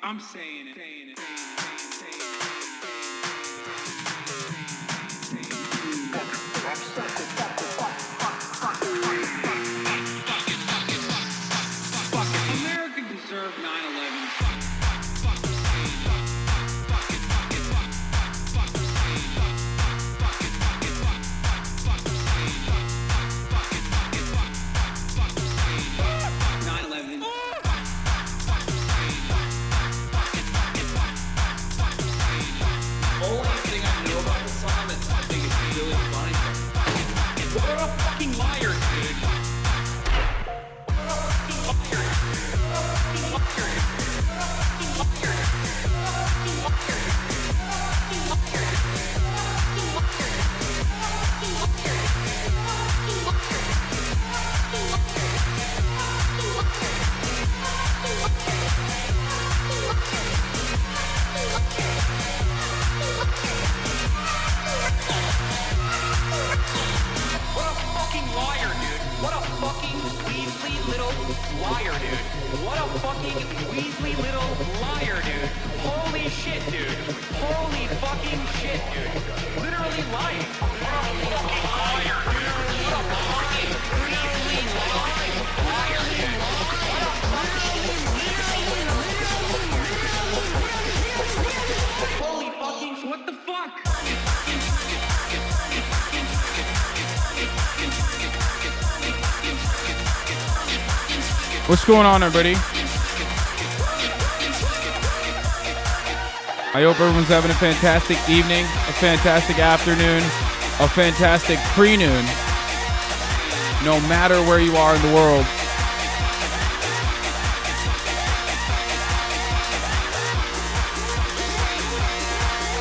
I'm saying it. America deserved 9/11. What's going on, everybody? I hope everyone's having a fantastic evening, a fantastic afternoon, a fantastic pre-noon, no matter where you are in the world.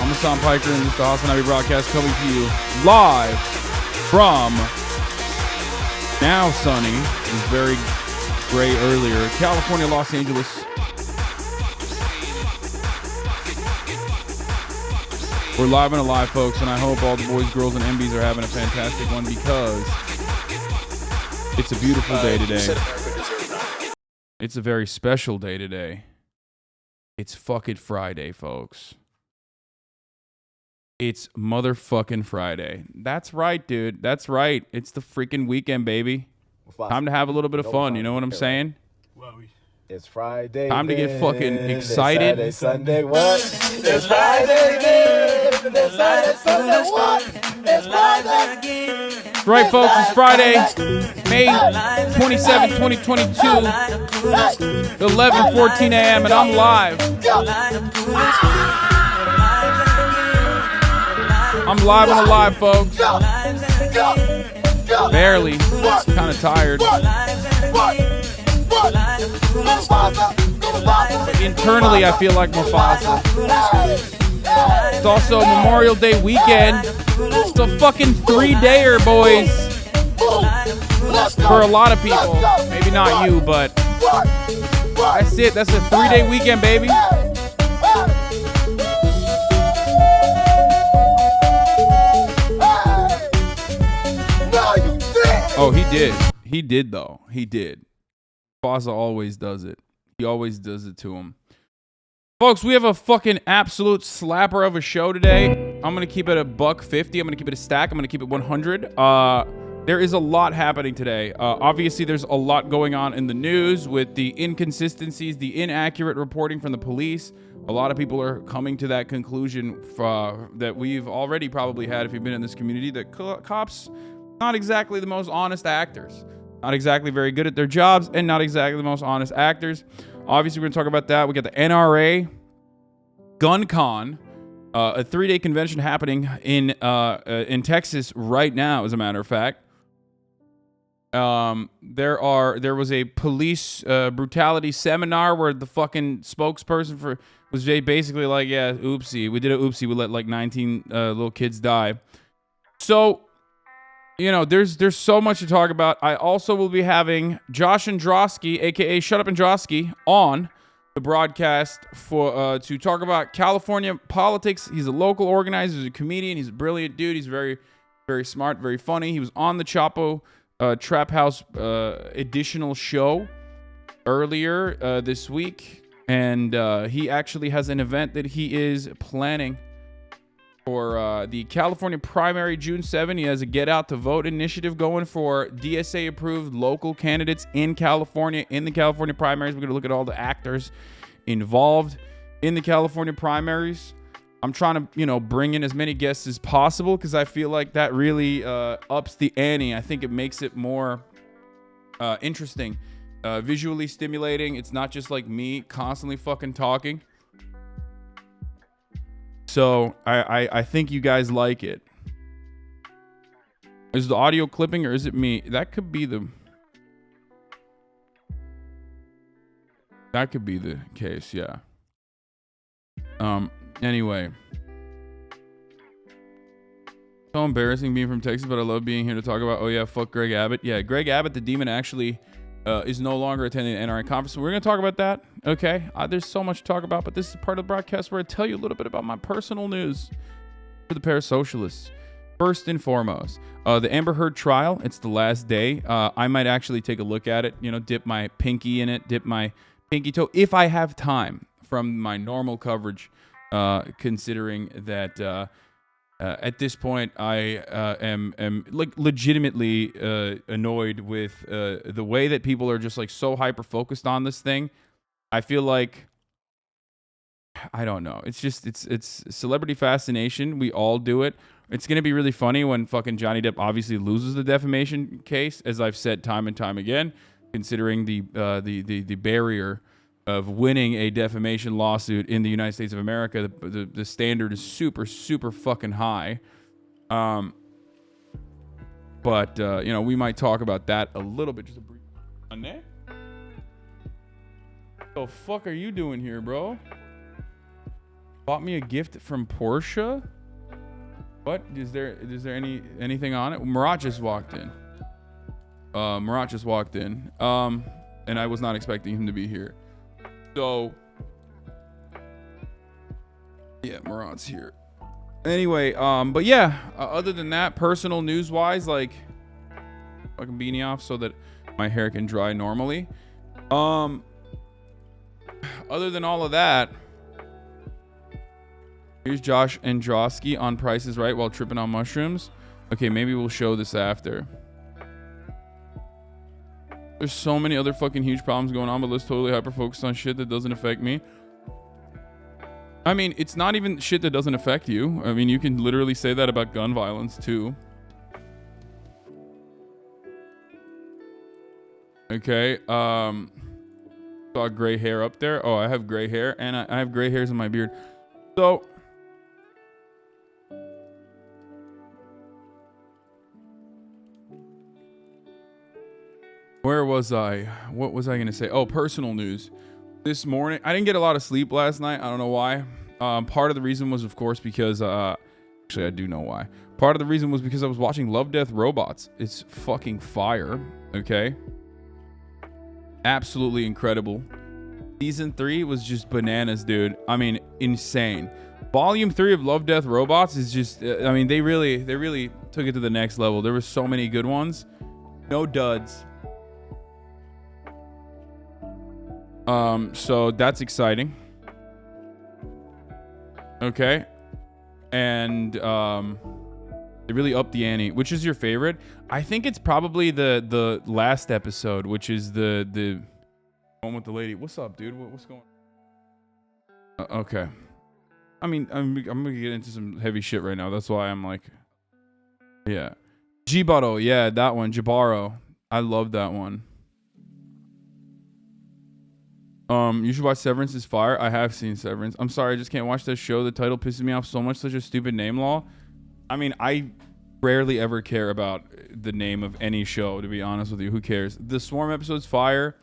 I'm Hasan Piker, and this is the HasanAbi broadcast coming to you live from now sunny. It was very gray earlier. California, Los Angeles. We're live and alive, folks, and I hope all the boys, girls, and MBs are having a fantastic one because it's a beautiful day today. It's a very special day today. It's fucking Friday, folks. It's motherfucking Friday. That's right, dude. That's right. It's the freaking weekend, baby. Time to have a little bit of fun. You know what I'm saying? It's Friday. Time to get fucking excited. It's Saturday, Sunday, what? It's Friday, then. It's Saturday, Sunday, what? It's Friday. That's right, folks. It's Friday, May 27, 2022, 11:14 a.m., and I'm live. I'm live and alive, folks. Barely. Kind of tired. Internally, I feel like Mufasa. It's also Memorial Day weekend. It's a fucking 3-dayer, boys. For a lot of people. Maybe not you, but that's it. That's a 3-day weekend, baby. Oh, he did. He did, though. He did. Mufasa always does it. He always does it to him. Folks, we have a fucking absolute slapper of a show today. I'm going to keep it $150. I'm going to keep it a stack. I'm going to keep it 100. There is a lot happening today. Obviously, there's a lot going on in the news with the inconsistencies, the inaccurate reporting from the police. A lot of people are coming to that conclusion that we've already probably had if you've been in this community, that cops not exactly the most honest actors. Not exactly very good at their jobs, and not exactly the most honest actors. Obviously, we're going to talk about that. We got the NRA Gun Con, a 3-day convention happening in Texas right now, as a matter of fact. There was a police brutality seminar where the fucking spokesperson was basically like, yeah, oopsie. We did an oopsie. We let like 19 little kids die. So, you know, there's so much to talk about. I also will be having Josh Androsky, a.k.a. Shut Up Androsky, on the broadcast to talk about California politics. He's a local organizer. He's a comedian. He's a brilliant dude. He's very, very smart, very funny. He was on the Chapo Trap House additional show earlier this week. And he actually has an event that he is planning for the California primary, June 7. He has a Get Out to Vote initiative going for DSA-approved local candidates in California, in the California primaries. We're going to look at all the actors involved in the California primaries. I'm trying to, bring in as many guests as possible because I feel like that really ups the ante. I think it makes it more interesting, visually stimulating. It's not just like me constantly fucking talking. So I think you guys like it. Is the audio clipping or is it me? That could be the case, yeah. Anyway. So embarrassing being from Texas, but I love being here to talk about, oh yeah, fuck Greg Abbott. Yeah, Greg Abbott, the demon, actually is no longer attending the NRA conference. So we're going to talk about that. Okay. There's so much to talk about, but this is part of the broadcast where I tell you a little bit about my personal news for the parasocialists. First and foremost, the Amber Heard trial. It's the last day. I might actually take a look at it, dip my pinky in it, dip my pinky toe if I have time from my normal coverage, considering that at this point, I am like legitimately annoyed with the way that people are just like so hyper focused on this thing. I feel like, I don't know. It's just it's celebrity fascination. We all do it. It's gonna be really funny when fucking Johnny Depp obviously loses the defamation case, as I've said time and time again, considering the barrier of winning a defamation lawsuit in the United States of America. The standard is super, super fucking high. But you know, we might talk about that a little bit. Just a brief. What the fuck are you doing here, bro? Bought me a gift from Porsche. What is there anything on it? Murat just walked in. And I was not expecting him to be here. So yeah, Murat's here. Anyway, but yeah, other than that, personal news wise, like fucking beanie off so that my hair can dry normally. Other than all of that, here's Josh Androsky on Price is Right while tripping on mushrooms. Okay, maybe we'll show this after. There's so many other fucking huge problems going on, but let's totally hyper focus on shit that doesn't affect me. I mean, it's not even shit that doesn't affect you. I mean, you can literally say that about gun violence too. Okay, saw gray hair up there. Oh, I have gray hair, and I have gray hairs in my beard. So where was I? What was I going to say? Oh, personal news. This morning, I didn't get a lot of sleep last night. I don't know why. Part of the reason was, of course, because... actually, I do know why. Part of the reason was because I was watching Love, Death, Robots. It's fucking fire. Okay? Absolutely incredible. Season 3 was just bananas, dude. I mean, insane. Volume 3 of Love, Death, Robots is just... I mean, they really took it to the next level. There were so many good ones. No duds. So that's exciting. Okay. And they really upped the ante. Which is your favorite? I think it's probably the last episode, which is the one with the lady. What's up, dude? What's going on? Okay. I mean, I'm gonna get into some heavy shit right now. That's why I'm like, yeah. Jibaro, yeah, that one. Jibaro. I love that one. You should watch Severance is fire. I have seen Severance. I'm sorry, I just can't watch that show. The title pisses me off so much. Such a stupid name law. I mean, I rarely ever care about the name of any show, to be honest with you. Who cares? The Swarm episode's fire.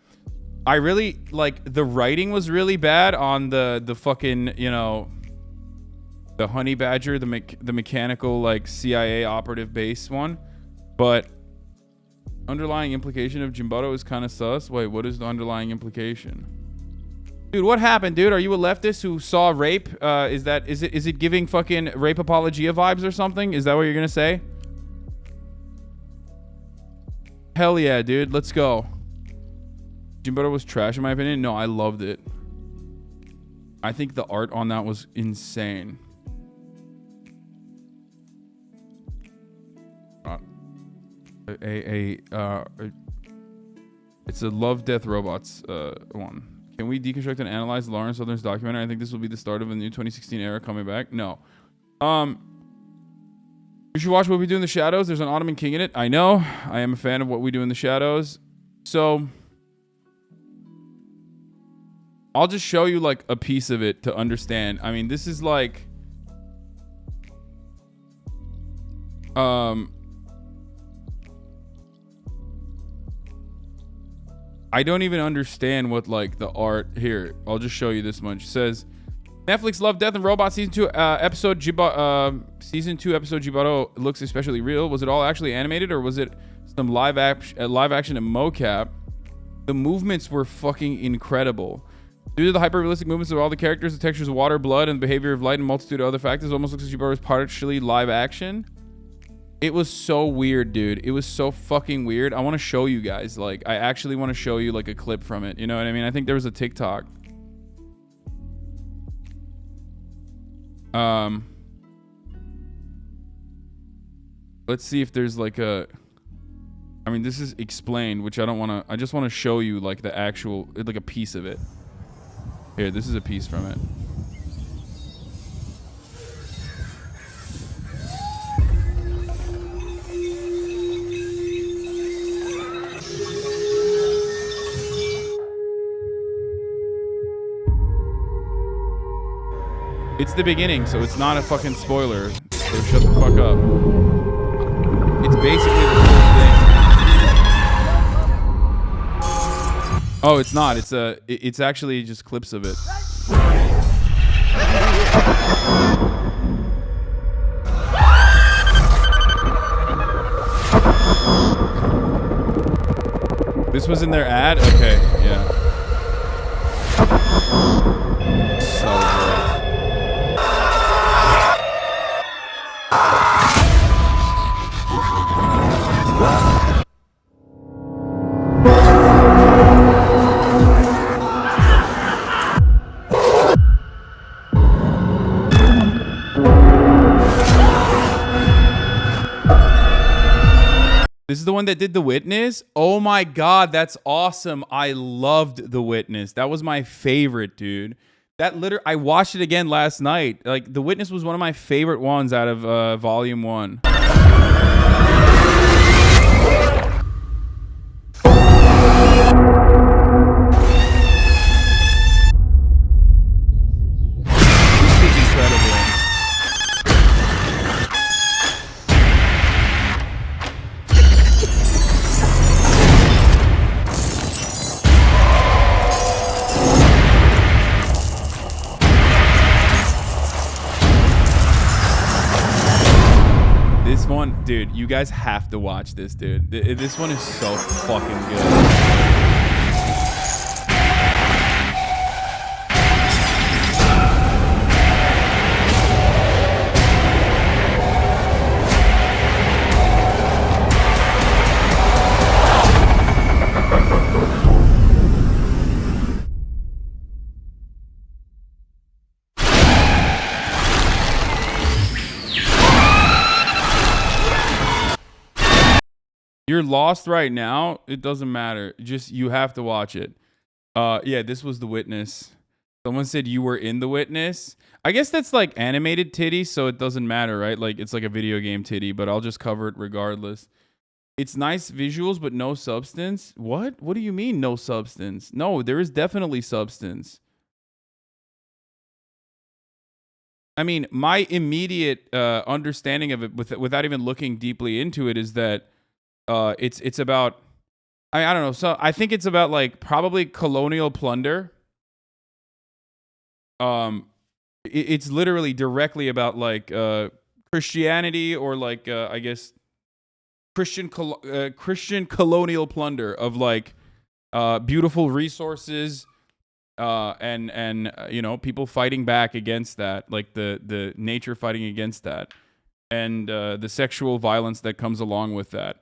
I really, like, the writing was really bad on the fucking, you know, the Honey Badger, the mechanical, like, CIA operative base one. But underlying implication of Jimbato is kind of sus. Wait, what is the underlying implication? Dude, what happened, dude? Are you a leftist who saw rape? Is it giving fucking rape apologia vibes or something? Is that what you're gonna say? Hell yeah, dude. Let's go. Jimbato was trash in my opinion. No, I loved it. I think the art on that was insane. It's a Love, Death, Robots one. Can we deconstruct and analyze Lawrence Southern's documentary? I think this will be the start of a new 2016 era coming back. No. You should watch What We Do in the Shadows. There's an Ottoman king in it. I know. I am a fan of What We Do in the Shadows. So I'll just show you like a piece of it to understand. I mean, this is like I don't even understand what like the art here. I'll just show you this much. It says Netflix Love, Death, and Robots season 2 episode Jibaro looks especially real. Was it all actually animated or was it some live action and mocap? The movements were fucking incredible. Due to the hyper-realistic movements of all the characters, the textures of water, blood, and the behavior of light, and a multitude of other factors, it almost looks like Jibaro was partially live action. It was so weird, dude. It was so fucking weird. I want to show you guys. Like, I actually want to show you like a clip from it. You know what I mean? I think there was a TikTok. Let's see if there's like a... I mean, this is explained, which I don't want to... I just want to show you like the actual... like a piece of it. Here, this is a piece from it. It's the beginning, so it's not a fucking spoiler. So shut the fuck up. It's basically the whole thing. Oh, it's not. It's actually just clips of it. This was in their ad? Okay, yeah. So great. This is the one that did The Witness? Oh my God, that's awesome. I loved The Witness. That was my favorite, dude. I watched it again last night. Like, The Witness was one of my favorite ones out of Volume 1. This is incredible. This one, dude, you guys have to watch this, dude. This one is so fucking good. You're lost right now. It doesn't matter. Just, you have to watch it. Yeah, this was The Witness. Someone said you were in The Witness. I guess that's like animated titty, so it doesn't matter, right? Like, it's like a video game titty, but I'll just cover it regardless. It's nice visuals, but no substance. What? What do you mean no substance? No, there is definitely substance. I mean, my immediate understanding of it, without even looking deeply into it, is that it's about, I don't know. So I think it's about like probably colonial plunder. It's literally directly about like Christianity, or like I guess Christian colonial plunder of like beautiful resources, and you know, people fighting back against that, like the nature fighting against that, and the sexual violence that comes along with that.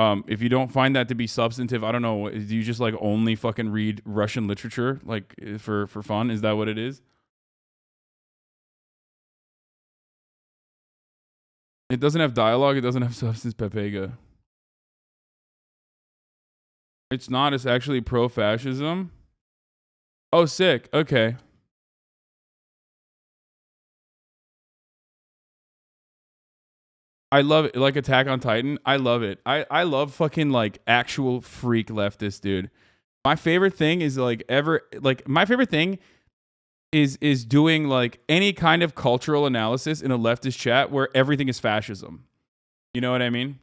If you don't find that to be substantive, I don't know. Do you just like only fucking read Russian literature like for fun? Is that what it is? It doesn't have dialogue. It doesn't have substance, Pepega. It's not. It's actually pro-fascism. Oh, sick. Okay. I love it. Like Attack on Titan. I love it. I love fucking like actual freak leftist, dude. My favorite thing is my favorite thing is doing like any kind of cultural analysis in a leftist chat where everything is fascism. You know what I mean?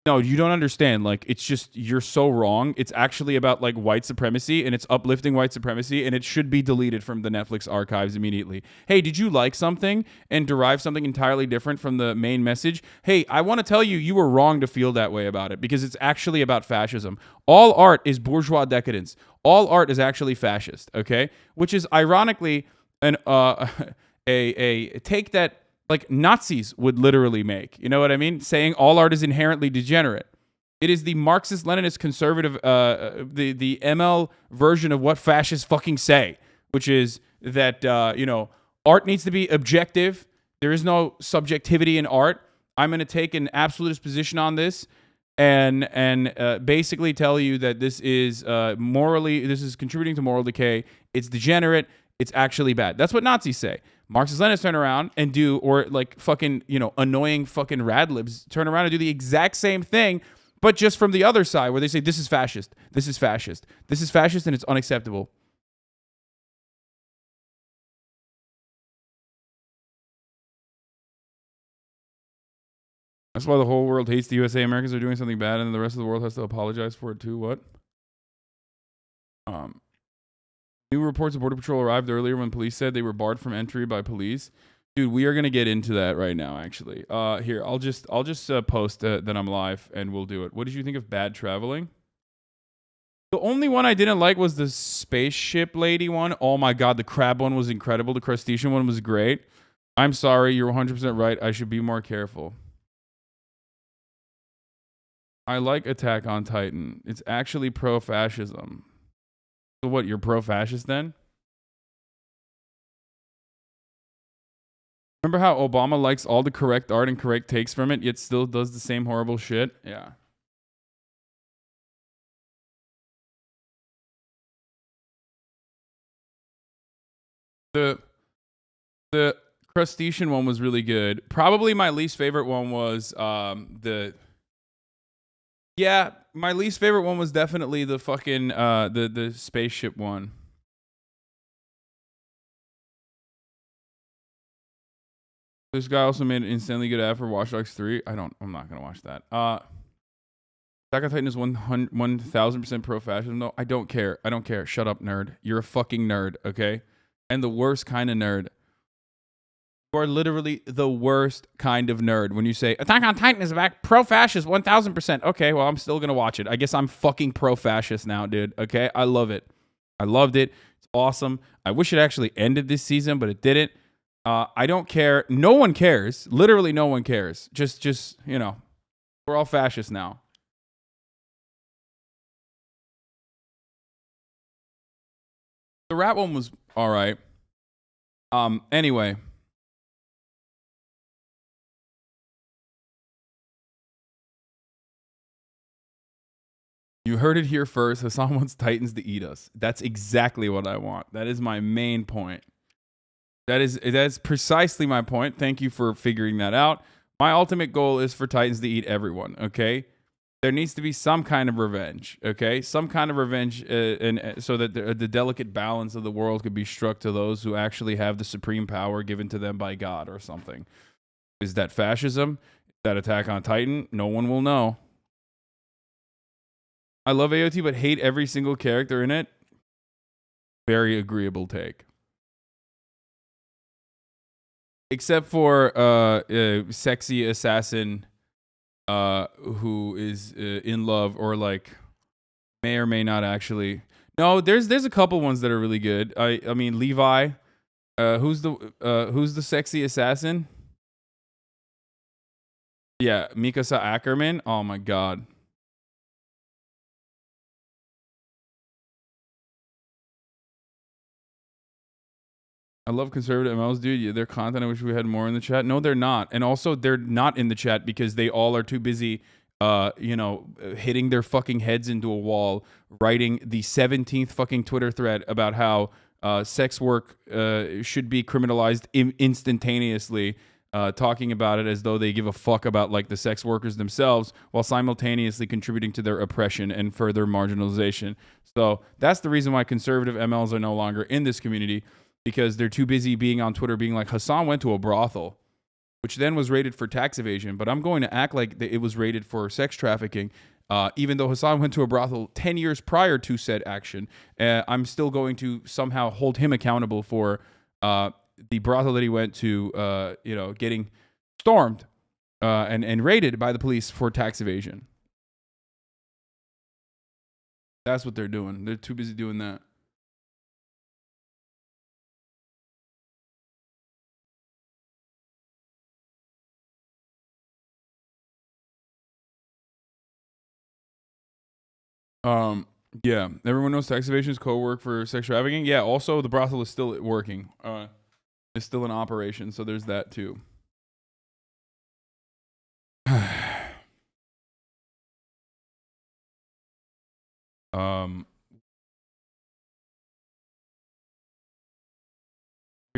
No, you don't understand. Like, it's just, you're so wrong. It's actually about like white supremacy, and it's uplifting white supremacy, and it should be deleted from the Netflix archives immediately. Hey, did you like something and derive something entirely different from the main message? Hey, I want to tell you, you were wrong to feel that way about it, because it's actually about fascism. All art is bourgeois decadence. All art is actually fascist, okay? Which is ironically a take that like Nazis would literally make. You know what I mean? Saying all art is inherently degenerate. It is the Marxist-Leninist conservative, the ML version of what fascists fucking say, which is that, you know, art needs to be objective. There is no subjectivity in art. I'm going to take an absolutist position on this and basically tell you that this is this is contributing to moral decay. It's degenerate. It's actually bad. That's what Nazis say. Marxist-Leninists turn around and do, or like fucking, you know, annoying fucking radlibs turn around and do the exact same thing, but just from the other side, where they say, this is fascist, this is fascist, this is fascist, and it's unacceptable. That's why the whole world hates the USA. Americans are doing something bad, and then the rest of the world has to apologize for it too. What? New reports of Border Patrol arrived earlier when police said they were barred from entry by police. Dude, we are gonna get into that right now. Actually, here I'll just post that I'm live, and we'll do it. What did you think of Bad Traveling? The only one I didn't like was the spaceship lady one. Oh my god, the crab one was incredible. The crustacean one was great. I'm sorry, you're 100% right. I should be more careful. I like Attack on Titan. It's actually pro-fascism. So what, you're pro-fascist then? Remember how Obama likes all the correct art and correct takes from it, yet still does the same horrible shit? Yeah. The crustacean one was really good. Probably my least favorite one was my least favorite one was definitely the fucking the spaceship one. This guy also made an insanely good ad for Watch Dogs 3. I'm not gonna watch that. Attack on Titan is 1000% pro-fascism. No, I don't care. Shut up, nerd. You're a fucking nerd, okay? And the worst kind of nerd. You are literally the worst kind of nerd when you say Attack on Titan is back, pro-fascist 1000%. Okay, well, I'm still gonna watch it. I guess I'm fucking pro-fascist now, dude. Okay, I love it. I loved it. It's awesome. I wish it actually ended this season, but it didn't. I don't care. No one cares. Literally, no one cares. Just we're all fascists now. The rat one was all right. Anyway. You heard it here first. Hasan wants Titans to eat us. That's exactly what I want. That is my main point. That's precisely my point. Thank you for figuring that out. My ultimate goal is for Titans to eat everyone, okay? There needs to be some kind of revenge, okay? Some kind of revenge and so that the delicate balance of the world could be struck to those who actually have the supreme power given to them by God or something. Is that fascism? Is that Attack on Titan? No one will know. I love AOT, but hate every single character in it. Very agreeable take. Except for sexy assassin who is in love or like may or may not actually. No, there's a couple ones that are really good. I mean Levi, who's the sexy assassin? Yeah, Mikasa Ackerman. Oh my god. I love conservative MLs, dude. Their content, I wish we had more in the chat. No, they're not. And also, they're not in the chat because they all are too busy, hitting their fucking heads into a wall, writing the 17th fucking Twitter thread about how sex work should be criminalized instantaneously, talking about it as though they give a fuck about like the sex workers themselves, while simultaneously contributing to their oppression and further marginalization. So that's the reason why conservative MLs are no longer in this community. Because they're too busy being on Twitter being like, Hasan went to a brothel, which then was rated for tax evasion. But I'm going to act like it was rated for sex trafficking, even though Hasan went to a brothel 10 years prior to said action. I'm still going to somehow hold him accountable for the brothel that he went to, getting stormed and raided by the police for tax evasion. That's what they're doing. They're too busy doing that. Yeah, everyone knows tax evasion is co-work for sex trafficking. Yeah, also the brothel is still working. It's still in operation, so there's that too. Here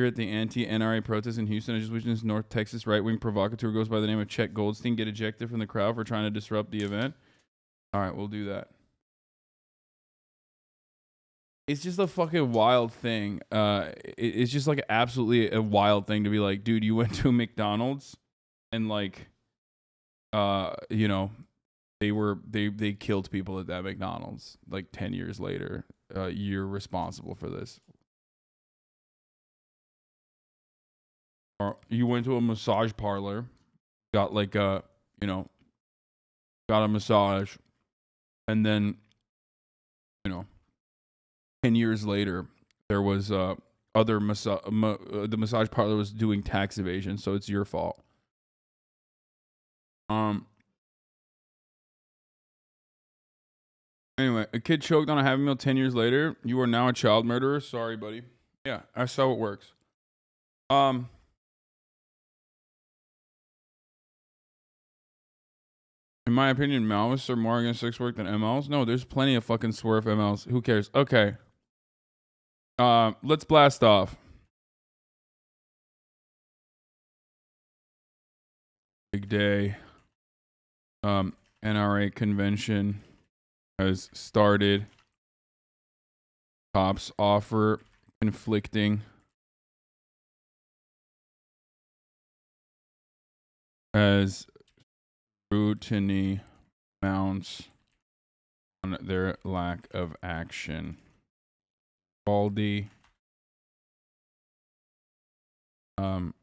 at the anti-NRA protest in Houston, I just witnessed North Texas right-wing provocateur goes by the name of Chet Goldstein get ejected from the crowd for trying to disrupt the event. All right, we'll do that. It's just a fucking wild thing. It's just like absolutely a wild thing to be like, dude, you went to a McDonald's and like you know, they killed people at that McDonald's like 10 years later. You're responsible for this. Or you went to a massage parlor, got like a, you know, got a massage, and then, you know, 10 years later, there was the massage parlor was doing tax evasion, so it's your fault. Anyway, a kid choked on a Happy Meal 10 years later. You are now a child murderer. Sorry, buddy. Yeah, that's how it works. In my opinion, Maoists are more against sex work than MLs. No, there's plenty of fucking swerve MLs. Who cares? Okay. Let's blast off. Big day. NRA Convention has started. Cops offer conflicting as scrutiny mounts on their lack of action. Uvalde,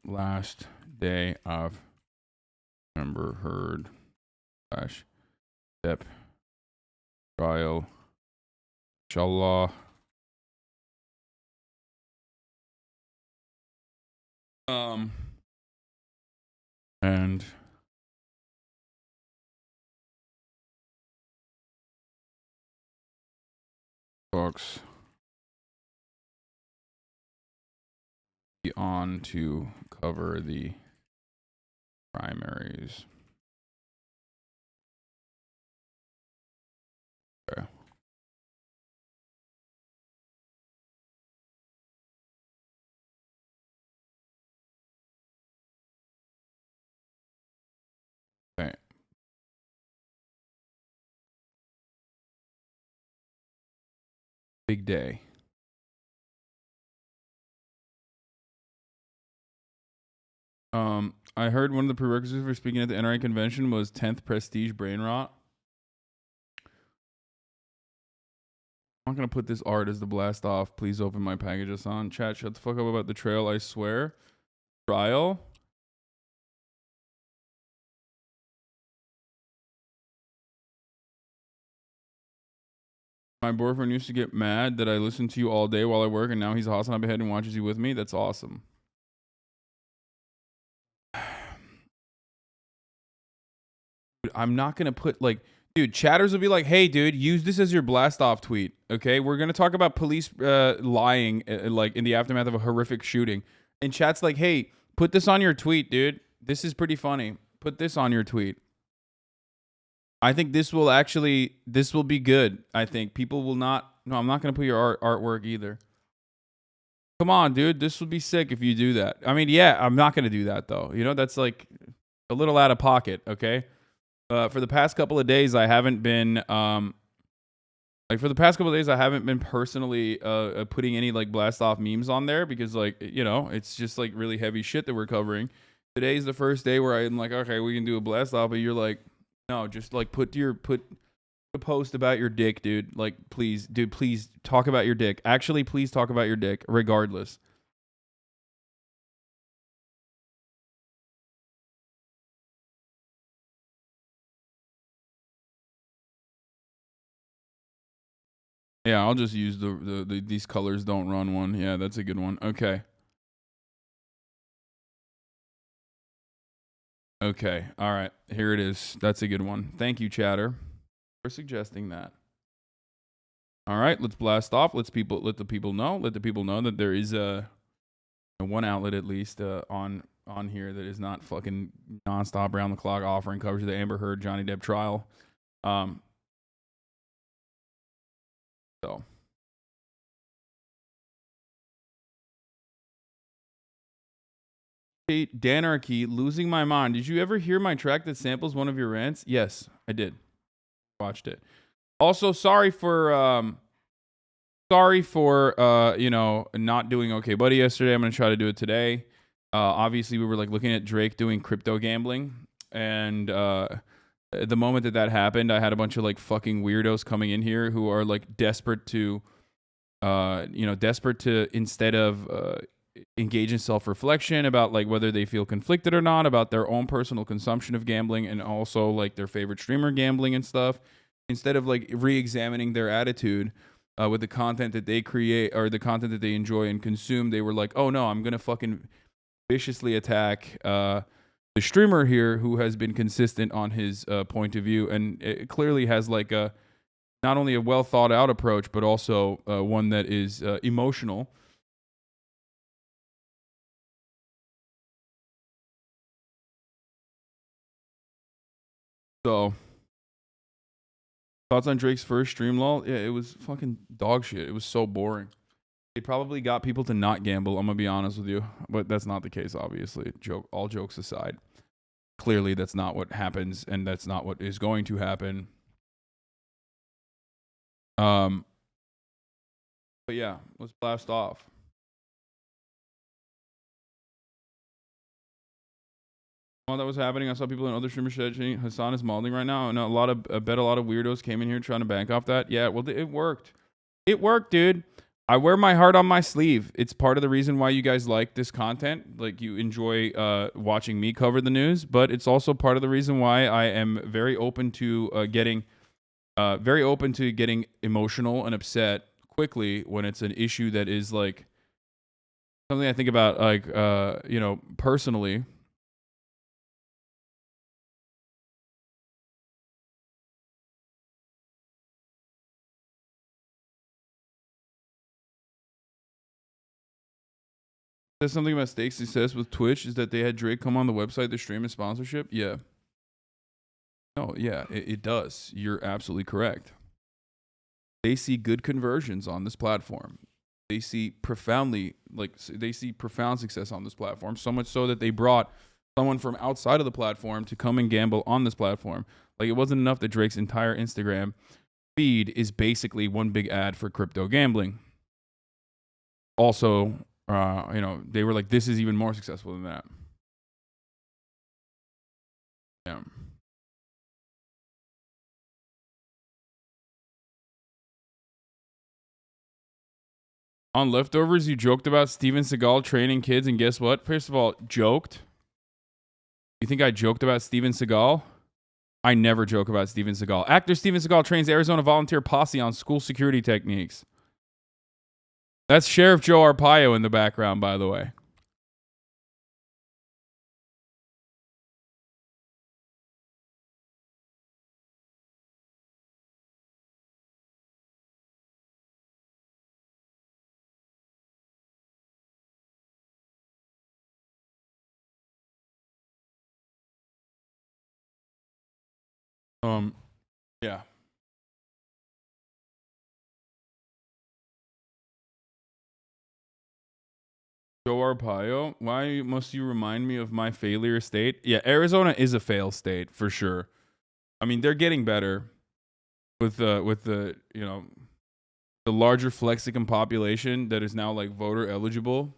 last day of Amber Heard / step trial. Inshallah. And folks be on to cover the primaries. Okay. Okay. Big day. I heard one of the prerequisites for speaking at the NRA convention was 10th prestige brain rot. I'm not gonna put this art as the blast off. Please open my package, Hasan. Chat, shut the fuck up about the trail, I swear. Trial? My boyfriend used to get mad that I listened to you all day while I work, and now he's a HasanAbi head and watches you with me. That's awesome. I'm not gonna put like, dude, chatters will be like, hey, dude, use this as your blast off tweet. Okay, we're gonna talk about police lying like in the aftermath of a horrific shooting, and chat's like, hey, put this on your tweet, dude. This is pretty funny. Put this on your tweet. I think this will be good. I think people will not. No, I'm not gonna put your artwork either. Come on, dude. This would be sick if you do that. I mean, yeah, I'm not gonna do that though. You know, that's like a little out of pocket. Okay. For the past couple of days, I haven't been personally putting any like blast off memes on there because like, you know, it's just like really heavy shit that we're covering. Today's the first day where I'm like, okay, we can do a blast off, but you're like, no, just like put a post about your dick, dude. Like, please, dude, please talk about your dick. Actually, please talk about your dick, regardless. Yeah, I'll just use the these colors don't run one. Yeah, that's a good one. Okay. Okay. All right. Here it is. That's a good one. Thank you, chatter, for suggesting that. All right, let's blast off. Let the people know. Let the people know that there is a one outlet at least on here that is not fucking nonstop round the clock offering coverage of the Amber Heard Johnny Depp trial. So Danarchy, losing my mind. Did you ever hear my track that samples one of your rants? Yes, I did. Watched it. Also, sorry for you know, not doing Okay Buddy yesterday. I'm gonna try to do it today. Obviously we were like looking at Drake doing crypto gambling. And the moment that happened, I had a bunch of like fucking weirdos coming in here who are like desperate to, desperate to, instead of engage in self-reflection about like whether they feel conflicted or not about their own personal consumption of gambling and also like their favorite streamer gambling and stuff, instead of like re-examining their attitude with the content that they create or the content that they enjoy and consume, they were like, oh no, I'm gonna fucking viciously attack the streamer here who has been consistent on his point of view, and it clearly has like a not only a well thought out approach but also one that is emotional. So, thoughts on Drake's first stream, lol? Yeah, it was fucking dog shit. It was so boring. It probably got people to not gamble, I'm gonna be honest with you. But that's not the case, obviously. All jokes aside. Clearly, that's not what happens, and that's not what is going to happen. But yeah, let's blast off. While that was happening, I saw people in other streamers saying Hasan is modeling right now, and I bet a lot of weirdos came in here trying to bank off that. Yeah, well, it worked. It worked, dude. I wear my heart on my sleeve. It's part of the reason why you guys like this content. Like, you enjoy watching me cover the news, but it's also part of the reason why I am very open to getting emotional and upset quickly when it's an issue that is like something I think about, like personally. There's something about Stake's success with Twitch is that they had Drake come on the website to stream his sponsorship. Yeah. No, yeah, it does. You're absolutely correct. They see good conversions on this platform. They see profound success on this platform, so much so that they brought someone from outside of the platform to come and gamble on this platform. Like, it wasn't enough that Drake's entire Instagram feed is basically one big ad for crypto gambling. Also, they were like, this is even more successful than that. Yeah. On Leftovers, you joked about Steven Seagal training kids, and guess what? First of all, joked. You think I joked about Steven Seagal? I never joke about Steven Seagal. Actor Steven Seagal trains Arizona volunteer posse on school security techniques. That's Sheriff Joe Arpaio in the background, by the way. Yeah. Joe Arpaio, why must you remind me of my failure state? Yeah, Arizona is a fail state for sure. I mean, they're getting better with the the larger flexicum population that is now like voter eligible,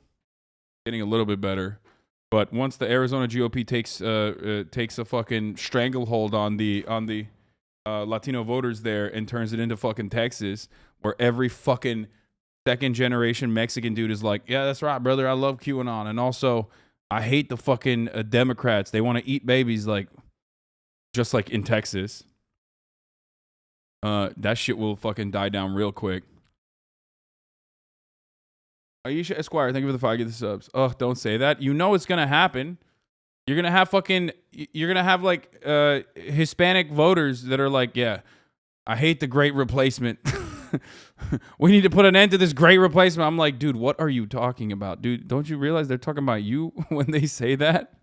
getting a little bit better. But once the Arizona GOP takes a fucking stranglehold on the Latino voters there and turns it into fucking Texas, where every fucking second generation Mexican dude is like, yeah, that's right, brother. I love QAnon. And also, I hate the fucking Democrats. They want to eat babies, like, just like in Texas. That shit will fucking die down real quick. Aisha Esquire, thank you for the 5 get the subs. Ugh, don't say that. You know it's gonna happen. You're gonna have like Hispanic voters that are like, yeah, I hate the great replacement. We need to put an end to this great replacement. I'm like, dude, what are you talking about? Dude, don't you realize they're talking about you when they say that?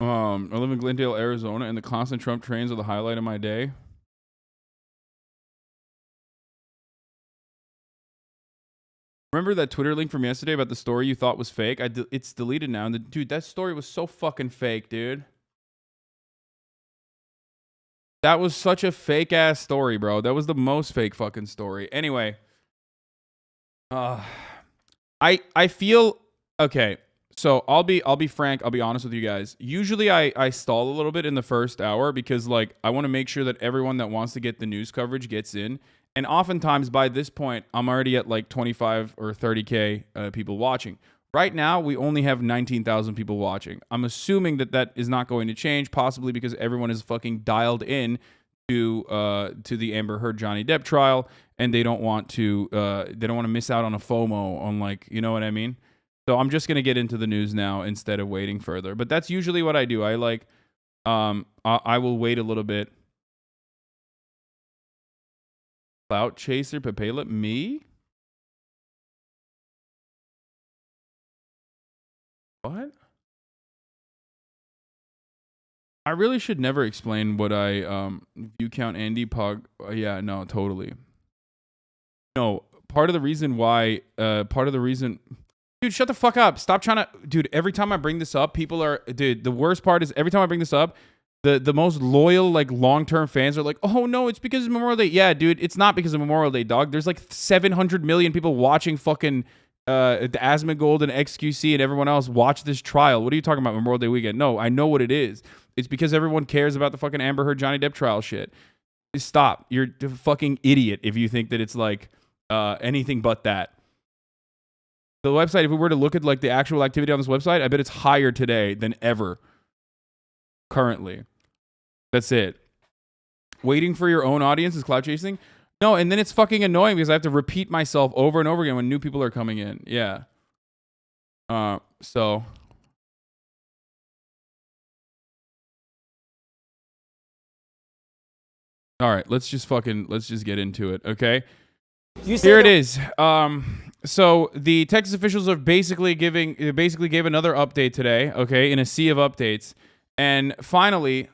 I live in Glendale, Arizona, and the constant Trump trains are the highlight of my day. Remember that Twitter link from yesterday about the story you thought was fake? It's deleted now. And dude, that story was so fucking fake, dude. That was such a fake ass story, bro. That was the most fake fucking story. Anyway, I feel okay. So I'll be frank. I'll be honest with you guys. Usually I stall a little bit in the first hour because like I want to make sure that everyone that wants to get the news coverage gets in. And oftentimes by this point, I'm already at like 25 or 30K people watching. Right now, we only have 19,000 people watching. I'm assuming that that is not going to change, possibly because everyone is fucking dialed in to the Amber Heard Johnny Depp trial, and they don't want to miss out on a FOMO on, like, you know what I mean? So I'm just gonna get into the news now instead of waiting further. But that's usually what I do. I like I will wait a little bit. Clout chaser, Papela, me? What? I really should never explain what I view count Andy Pog. Yeah, no, totally. No, part of the reason, dude, shut the fuck up. Stop trying to, dude. Every time I bring this up, people are, dude. The worst part is every time I bring this up, the most loyal, like, long-term fans are like, oh no, it's because of Memorial Day. Yeah, dude, it's not because of Memorial Day, dog. There's like 700 million people watching fucking the Asmongold and XQC and everyone else watch this trial. What are you talking about, Memorial Day weekend? No, I know what it is. It's because everyone cares about the fucking Amber Heard Johnny Depp trial shit. Stop. You're a fucking idiot if you think that it's like anything but that. The website, if we were to look at like the actual activity on this website, I bet it's higher today than ever currently. That's it. Waiting for your own audience is clout chasing? No, and then it's fucking annoying because I have to repeat myself over and over again when new people are coming in. Yeah. So all right, let's just get into it, okay? Here it is. So the Texas officials are basically gave another update today, okay, in a sea of updates. And finally,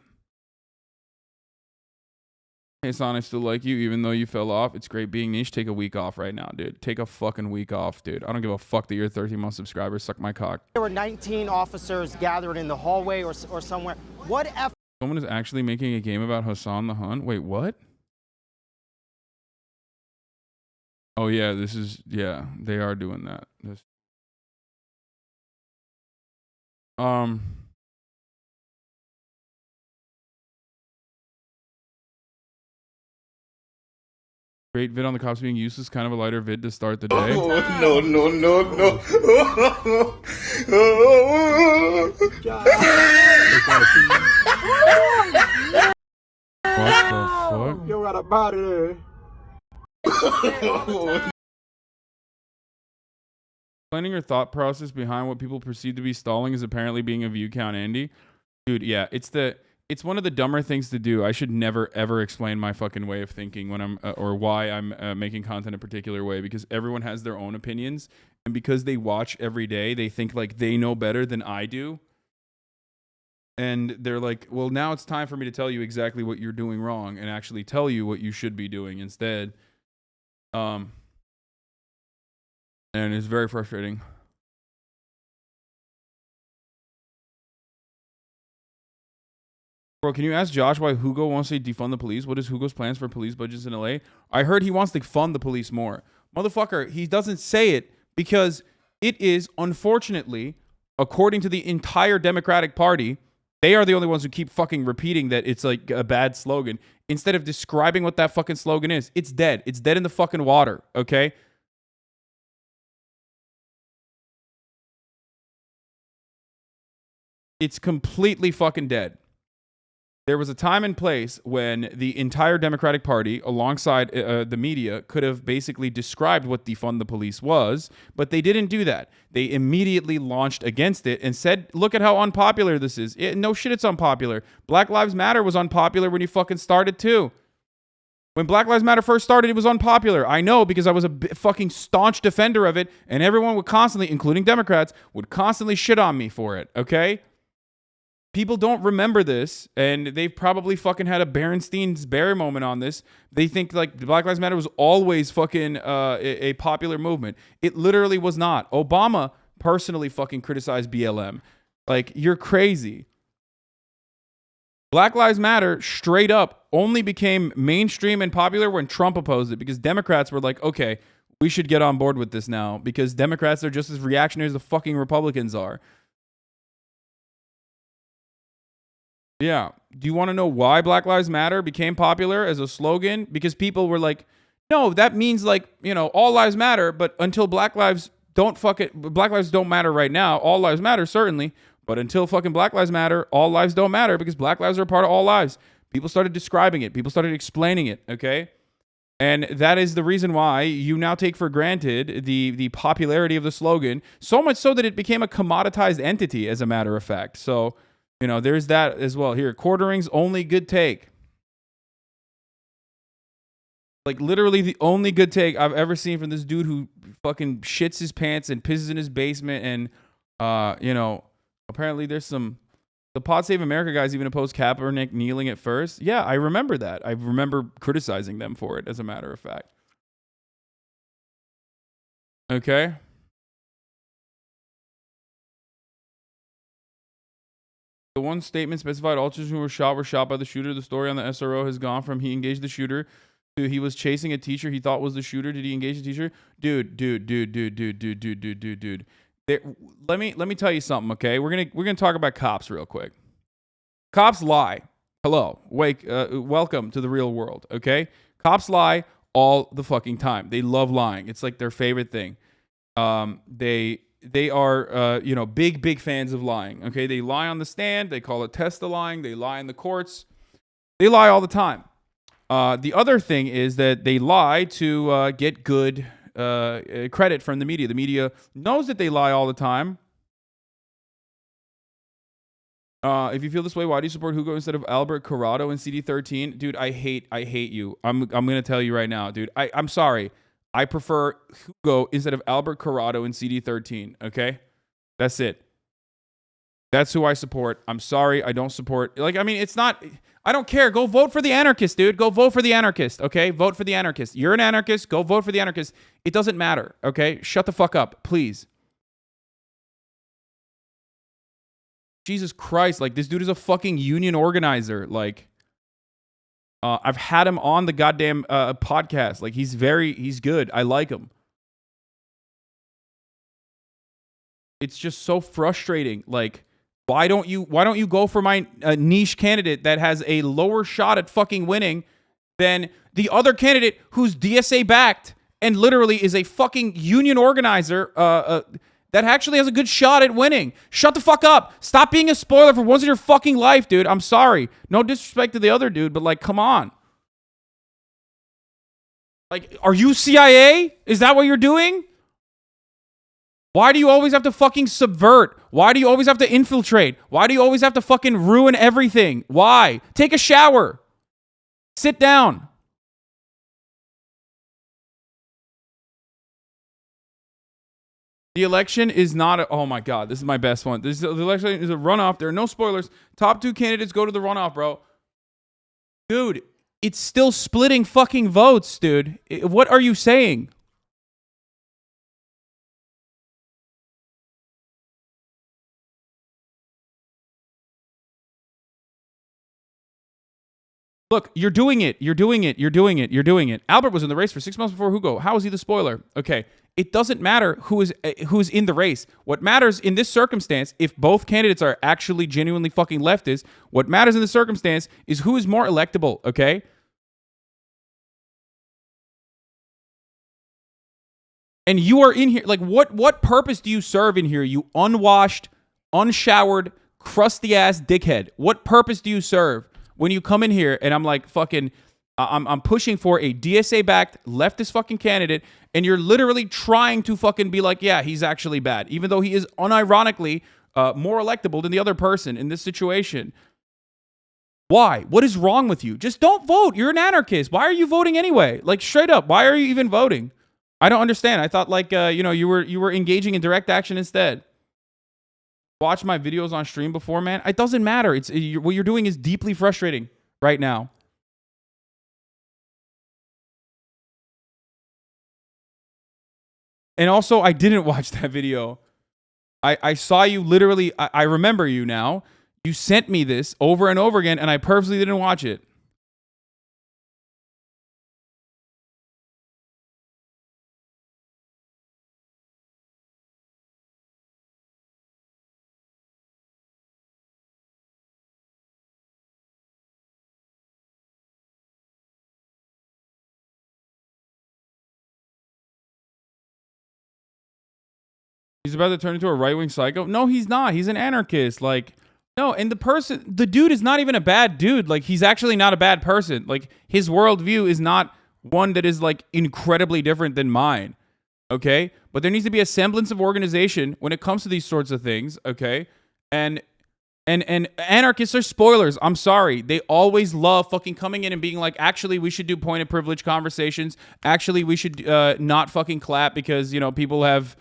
hey, Hasan, I still like you, even though you fell off. It's great being niche. Take a week off right now, dude. Take a fucking week off, dude. I don't give a fuck that you're a 13-month subscriber. Suck my cock. There were 19 officers gathered in the hallway or somewhere. What F? Someone is actually making a game about Hasan the Hun. Wait, what? Oh, yeah, yeah, they are doing that. Great vid on the cops being useless, kind of a lighter vid to start the day. Oh, no, no, no, no. What the fuck? You got a body there. Explaining your thought process behind what people perceive to be stalling is apparently being a view count Andy. Dude, yeah, it's one of the dumber things to do. I should never ever explain my fucking way of thinking when I'm or why I'm making content a particular way, because everyone has their own opinions, and because they watch every day, they think like they know better than I do. And they're like, well, now it's time for me to tell you exactly what you're doing wrong and actually tell you what you should be doing instead. And it's very frustrating. Bro, can you ask Josh why Hugo wants to defund the police? What is Hugo's plans for police budgets in LA? I heard he wants to fund the police more. Motherfucker, he doesn't say it because it is, unfortunately, according to the entire Democratic Party, they are the only ones who keep fucking repeating that it's like a bad slogan instead of describing what that fucking slogan is. It's dead. It's dead in the fucking water, okay? It's completely fucking dead. There was a time and place when the entire Democratic Party, alongside the media, could have basically described what defund the police was, but they didn't do that. They immediately launched against it and said, look at how unpopular this is. No shit, it's unpopular. Black Lives Matter was unpopular when you fucking started too. When Black Lives Matter first started, it was unpopular. I know, because I was a fucking staunch defender of it, and everyone would constantly, including Democrats, would constantly shit on me for it, okay? People don't remember this, and they've probably fucking had a Berenstein's Bear moment on this. They think like Black Lives Matter was always fucking a popular movement. It literally was not. Obama personally fucking criticized BLM. Like, you're crazy. Black Lives Matter straight up only became mainstream and popular when Trump opposed it, because Democrats were like, okay, We should get on board with this now because Democrats are just as reactionary as the fucking Republicans are. Yeah. Do you want to know why Black Lives Matter became popular as a slogan? Because people were like, no, that means like, you know, all lives matter, but until Black lives don't matter right now. All lives matter, certainly. But until fucking Black Lives Matter, all lives don't matter because Black lives are a part of all lives. People started describing it. People started explaining it, okay? And that is the reason why you now take for granted the popularity of the slogan, so much so that it became a commoditized entity, as a matter of fact. So, you know, there's that as well. Here, Quartering's only good take. Like, literally the only good take I've ever seen from this dude who fucking shits his pants and pisses in his basement. And, you know, apparently there's some... The Pod Save America guys even opposed Kaepernick kneeling at first. Yeah, I remember that. I remember criticizing them for it, as a matter of fact. Okay. The one statement specified all children who were shot by the shooter. The story on the SRO has gone from he engaged the shooter to he was chasing a teacher he thought was the shooter. Did he engage the teacher? Dude. There, let me tell you something, okay? We're gonna talk about cops real quick. Cops lie. Hello, welcome to the real world, okay? Cops lie all the fucking time. They love lying. It's like their favorite thing. They are you know, big fans of lying. Okay, they lie on the stand. They call it test the lying. They lie in the courts. They lie all the time. The other thing is that they lie to get good credit from the media. The media knows that they lie all the time. If you feel this way, why do you support Hugo instead of Albert Corrado in CD13? Dude, I hate you. I'm gonna tell you right now, dude. I'm sorry. I prefer Hugo instead of Albert Corrado in CD13. Okay, that's it. That's who I support. I'm sorry, I don't support. Like, I mean, it's not. I don't care. Go vote for the anarchist, dude. Go vote for the anarchist, okay? Vote for the anarchist. You're an anarchist. Go vote for the anarchist. It doesn't matter, okay? Shut the fuck up, please. Jesus Christ, like, this dude is a fucking union organizer. Like, I've had him on the goddamn podcast. Like, he's good. I like him. It's just so frustrating. Like, why don't you go for my niche candidate that has a lower shot at fucking winning than the other candidate who's DSA backed and literally is a fucking union organizer that actually has a good shot at winning? Shut the fuck up. Stop being a spoiler for once in your fucking life, dude. I'm sorry. No disrespect to the other dude, but like, come on. Like, are you CIA? Is that what you're doing? Why do you always have to fucking subvert? Why do you always have to infiltrate? Why do you always have to fucking ruin everything? Why? Take a shower. Sit down. The election is not a... Oh my God, this is my best one. The election is a runoff. There are no spoilers. Top two candidates go to the runoff, bro. Dude, it's still splitting fucking votes, dude. What are you saying? Look, you're doing it. Albert was in the race for 6 months before Hugo. How is he the spoiler? Okay, it doesn't matter who is in the race. What matters in this circumstance, if both candidates are actually genuinely fucking leftists, what matters in this circumstance is who is more electable, okay? And you are in here, like, what purpose do you serve in here, you unwashed, unshowered, crusty-ass dickhead? What purpose do you serve? When you come in here and I'm like fucking, I'm pushing for a DSA-backed leftist fucking candidate, and you're literally trying to fucking be like, yeah, he's actually bad, even though he is unironically more electable than the other person in this situation. Why? What is wrong with you? Just don't vote. You're an anarchist. Why are you voting anyway? Like, straight up, why are you even voting? I don't understand. I thought like you know, you were engaging in direct action instead. Watch my videos on stream before, man. It doesn't matter. What you're doing is deeply frustrating right now. And also, I didn't watch that video. I saw you literally. I remember you now. You sent me this over and over again, and I purposely didn't watch it. He's about to turn into a right-wing psycho. No, he's not. He's an anarchist. Like, no, and the dude is not even a bad dude. Like, he's actually not a bad person. Like, his worldview is not one that is, like, incredibly different than mine. Okay? But there needs to be a semblance of organization when it comes to these sorts of things. Okay? And anarchists are spoilers. I'm sorry. They always love fucking coming in and being like, actually, we should do point of privilege conversations. Actually, we should not fucking clap because, you know, people have...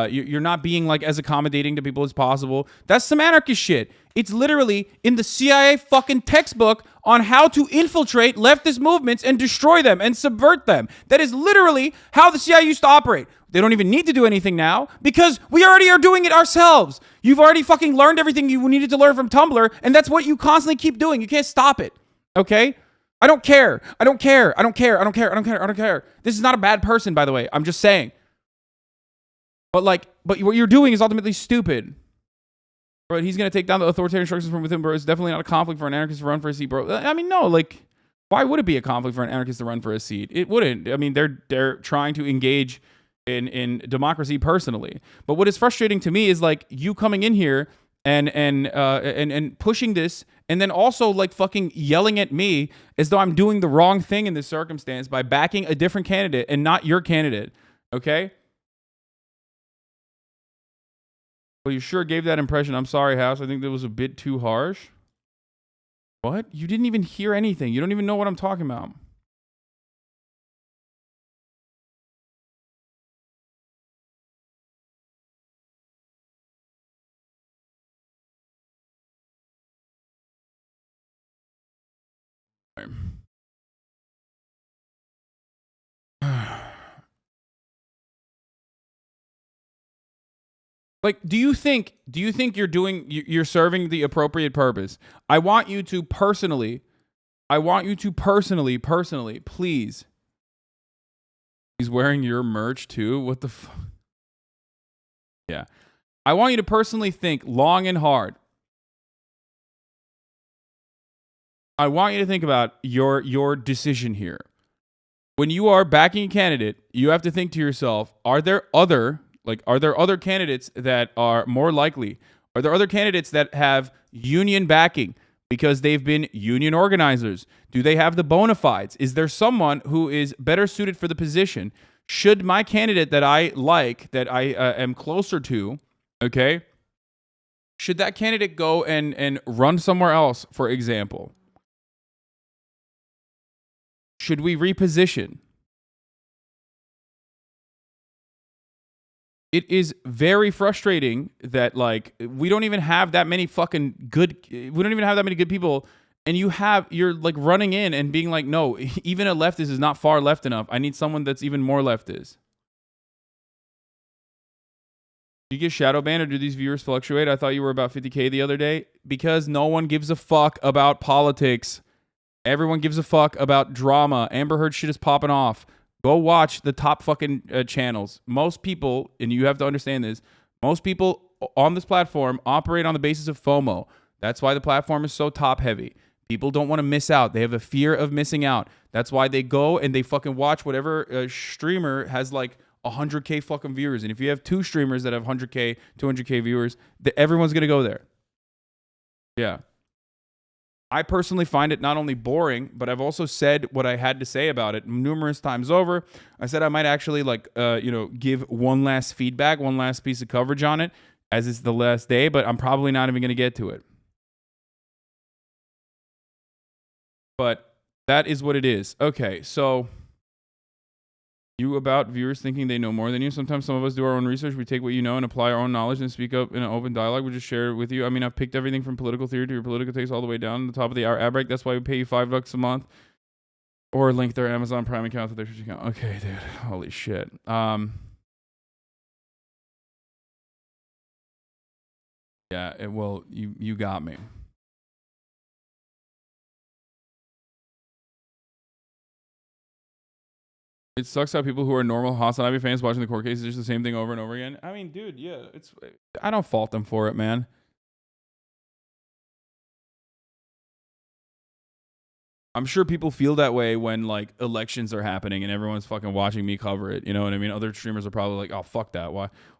you're not being like as accommodating to people as possible. That's some anarchist shit. It's literally in the CIA fucking textbook on how to infiltrate leftist movements and destroy them and subvert them. That is literally how the CIA used to operate. They don't even need to do anything now because we already are doing it ourselves. You've already fucking learned everything you needed to learn from Tumblr, and that's what you constantly keep doing. You can't stop it. Okay? I don't care. I don't care. I don't care. I don't care. I don't care. I don't care. This is not a bad person, by the way. I'm just saying. But what you're doing is ultimately stupid. Bro, he's going to take down the authoritarian structures from within, bro. It's definitely not a conflict for an anarchist to run for a seat, bro. I mean, no, like, why would it be a conflict for an anarchist to run for a seat? It wouldn't. I mean, they're trying to engage in democracy personally. But what is frustrating to me is, like, you coming in here and pushing this, and then also, like, fucking yelling at me as though I'm doing the wrong thing in this circumstance by backing a different candidate and not your candidate, okay? Well, you sure gave that impression. I'm sorry, House. I think that was a bit too harsh. What? You didn't even hear anything. You don't even know what I'm talking about. Like, do you think you're serving the appropriate purpose? I want you to personally, please. He's wearing your merch too? What the fuck? Yeah. I want you to personally think long and hard. I want you to think about your decision here. When you are backing a candidate, you have to think to yourself, are there other candidates that are more likely? Are there other candidates that have union backing because they've been union organizers? Do they have the bona fides? Is there someone who is better suited for the position? Should my candidate that I like, that I am closer to, okay, should that candidate go and run somewhere else, for example? Should we reposition? It is very frustrating that, like, we don't even have that many good people, and you're like running in and being like, no, even a leftist is not far left enough. I need someone that's even more leftist. Do you get shadow banned, or do these viewers fluctuate? I thought you were about 50K the other day. Because no one gives a fuck about politics. Everyone gives a fuck about drama. Amber Heard shit is popping off. Go watch the top fucking channels. Most people, and you have to understand this, most people on this platform operate on the basis of FOMO. That's why the platform is so top heavy. People don't want to miss out. They have a fear of missing out. That's why they go and they fucking watch whatever streamer has like 100K fucking viewers. And if you have two streamers that have 100K, 200K viewers, everyone's going to go there. Yeah. I personally find it not only boring, but I've also said what I had to say about it numerous times over. I said I might actually give one last feedback, one last piece of coverage on it, as it's the last day, but I'm probably not even going to get to it. But that is what it is. Okay, so you about viewers thinking they know more than you. Sometimes some of us do our own research. We take what you know and apply our own knowledge and speak up in an open dialogue. We just share it with you. I mean, I've picked everything from political theory to your political takes all the way down to the top of the hour ad break. That's why we pay you $5 a month. Or link their Amazon Prime account to their Twitch account. Okay, dude. Holy shit. Yeah, well, you got me. It sucks how people who are normal HasanAbi fans watching the court cases just the same thing over and over again. I mean, dude, yeah, I don't fault them for it, man. I'm sure people feel that way when like elections are happening and everyone's fucking watching me cover it. You know what I mean? Other streamers are probably like, "Oh, fuck that.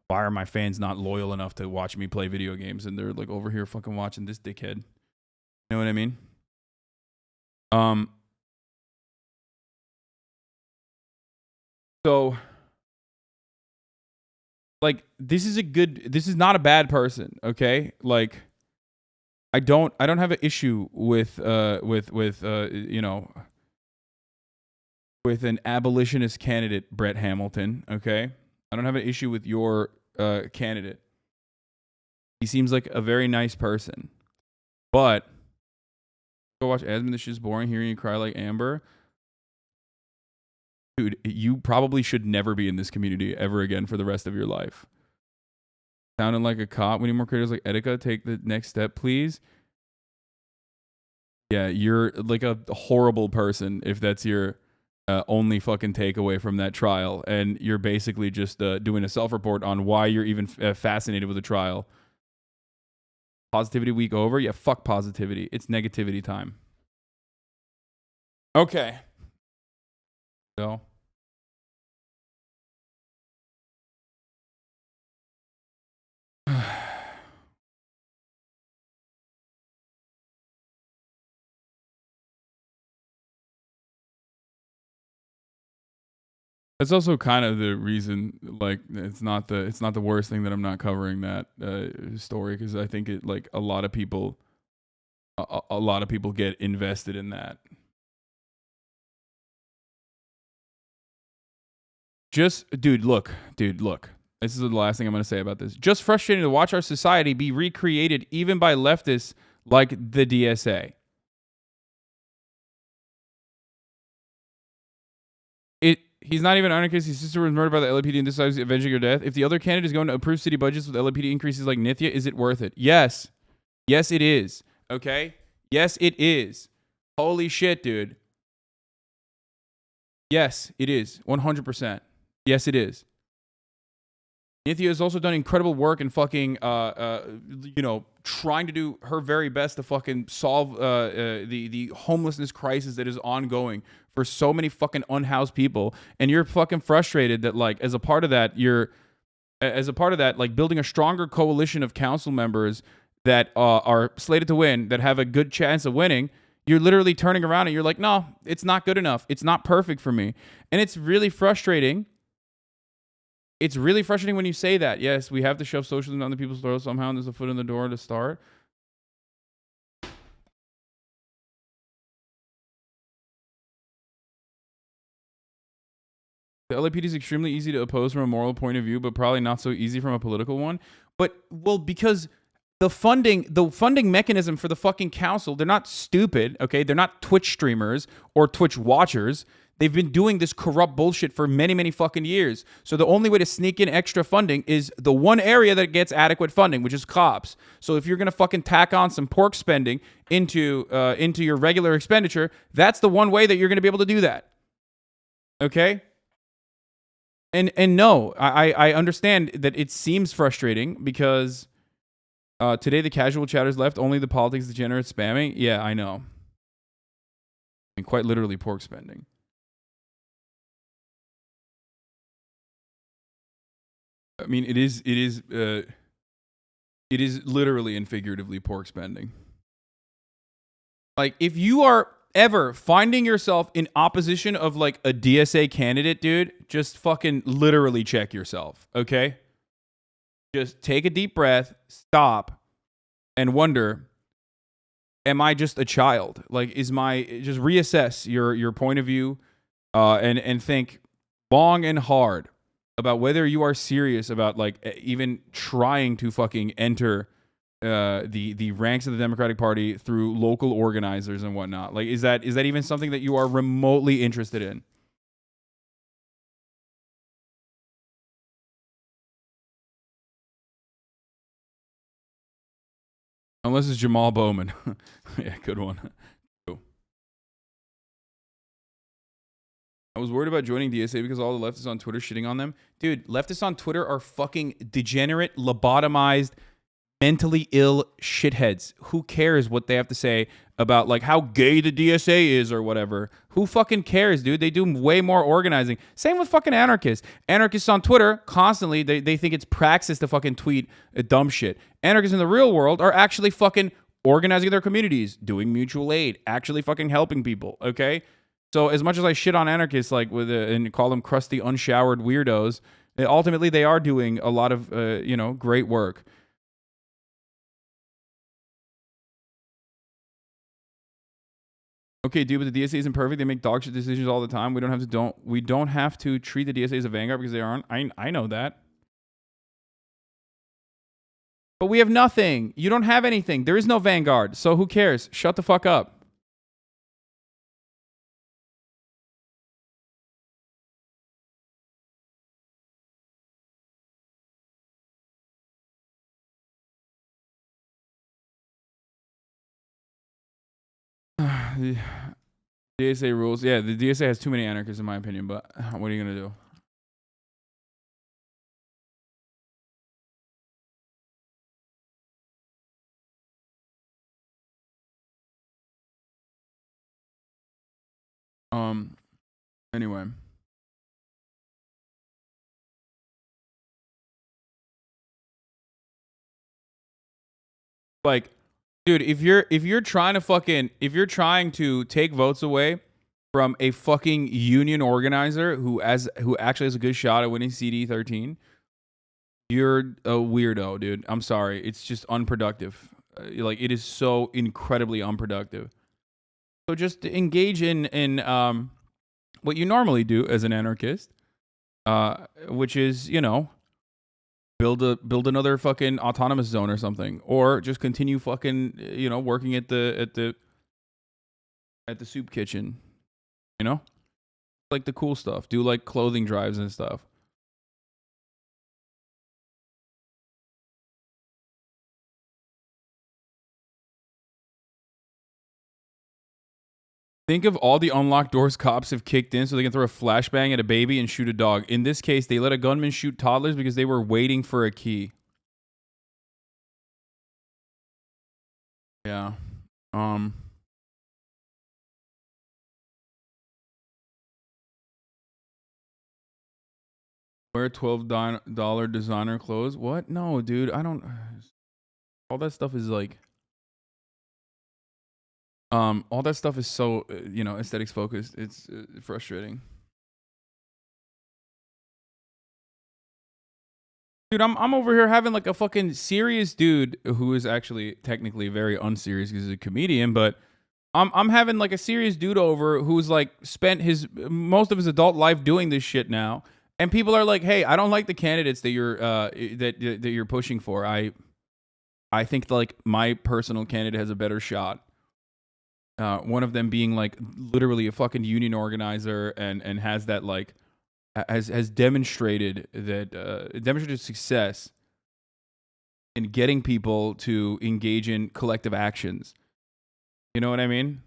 why are my fans not loyal enough to watch me play video games? And they're like over here fucking watching this dickhead. You know what I mean? So, like, this is not a bad person, okay? Like, I don't have an issue with you know, with an abolitionist candidate, Brett Hamilton, okay? I don't have an issue with your candidate. He seems like a very nice person. But go watch Asmund, this shit's boring, hearing you cry like Amber. Dude, you probably should never be in this community ever again for the rest of your life. Sounding like a cop. We need more creators like Etika. Take the next step, please. Yeah, you're like a horrible person if that's your only fucking takeaway from that trial. And you're basically just doing a self-report on why you're even fascinated with the trial. Positivity week over? Yeah, fuck positivity. It's negativity time. Okay. So. That's also kind of the reason, like, it's not the worst thing that I'm not covering that story, because I think it, like, a lot of people get invested in that. Dude, look. This is the last thing I'm going to say about this. Just frustrating to watch our society be recreated even by leftists like the DSA. He's not even an anarchist. His sister was murdered by the LAPD and decides avenging her death. If the other candidate is going to approve city budgets with LAPD increases like Nithya, is it worth it? Yes. Yes, it is. Okay? Yes, it is. Holy shit, dude. Yes, it is. 100%. Yes, it is. Nithya has also done incredible work in fucking, you know, trying to do her very best to fucking solve the homelessness crisis that is ongoing for so many fucking unhoused people. And you're fucking frustrated that, like, as a part of that, like, building a stronger coalition of council members that are slated to win, that have a good chance of winning, you're literally turning around and you're like, no, it's not good enough. It's not perfect for me. And it's really frustrating. It's really frustrating when you say that. Yes, we have to shove socialism down the people's throats somehow, and there's a foot in the door to start. The LAPD is extremely easy to oppose from a moral point of view, but probably not so easy from a political one. But, well, because the funding mechanism for the fucking council, they're not stupid, okay? They're not Twitch streamers or Twitch watchers. They've been doing this corrupt bullshit for many, many fucking years. So the only way to sneak in extra funding is the one area that gets adequate funding, which is cops. So if you're going to fucking tack on some pork spending into your regular expenditure, that's the one way that you're going to be able to do that. Okay? And no, I understand that it seems frustrating because today the casual chatters left, only the politics degenerate spamming. Yeah, I know. And quite literally pork spending. I mean, it is literally and figuratively pork spending. Like, if you are ever finding yourself in opposition of, like, a DSA candidate, dude, just fucking literally check yourself, okay? Just take a deep breath, stop, and wonder, am I just a child? Like, just reassess your point of view, and think long and hard about whether you are serious about, like, even trying to fucking enter the ranks of the Democratic Party through local organizers and whatnot. Like, is that even something that you are remotely interested in? Unless it's Jamal Bowman. Yeah, good one. Cool. I was worried about joining DSA because all the leftists on Twitter shitting on them. Dude, leftists on Twitter are fucking degenerate, lobotomized, mentally ill shitheads. Who cares what they have to say about like how gay the DSA is or whatever? Who fucking cares, dude? They do way more organizing. Same with fucking anarchists. Anarchists on Twitter constantly, they think it's praxis to fucking tweet dumb shit. Anarchists in the real world are actually fucking organizing their communities, doing mutual aid, actually fucking helping people, okay? So as much as I shit on anarchists like and call them crusty, unshowered weirdos, ultimately they are doing a lot of, great work. Okay, dude, but the DSA isn't perfect. They make dog shit decisions all the time. We don't have to treat the DSA as a vanguard because they aren't. I know that. But we have nothing. You don't have anything. There is no vanguard. So who cares? Shut the fuck up. The DSA rules. Yeah, the DSA has too many anarchists in my opinion, but what are you going to do? Anyway. Like, dude, if you're trying to take votes away from a fucking union organizer who actually has a good shot at winning CD13, you're a weirdo, dude. I'm sorry. It's just unproductive. Like, it is so incredibly unproductive. So just engage in what you normally do as an anarchist, which is, build another fucking autonomous zone or something, or just continue fucking, working at the soup kitchen, like the cool stuff. Do like clothing drives and stuff. Think of all the unlocked doors cops have kicked in so they can throw a flashbang at a baby and shoot a dog. In this case, they let a gunman shoot toddlers because they were waiting for a key. Yeah. Wear $12 designer clothes. What? No, dude. I don't. All that stuff is like. All that stuff is so, aesthetics focused. It's frustrating. Dude, I'm over here having like a fucking serious dude who is actually technically very unserious because he's a comedian, but I'm having like a serious dude over who's like spent most of his adult life doing this shit now, and people are like, "Hey, I don't like the candidates that you're pushing for. I think like my personal candidate has a better shot." One of them being like literally a fucking union organizer and has that like has demonstrated success in getting people to engage in collective actions. You know what I mean?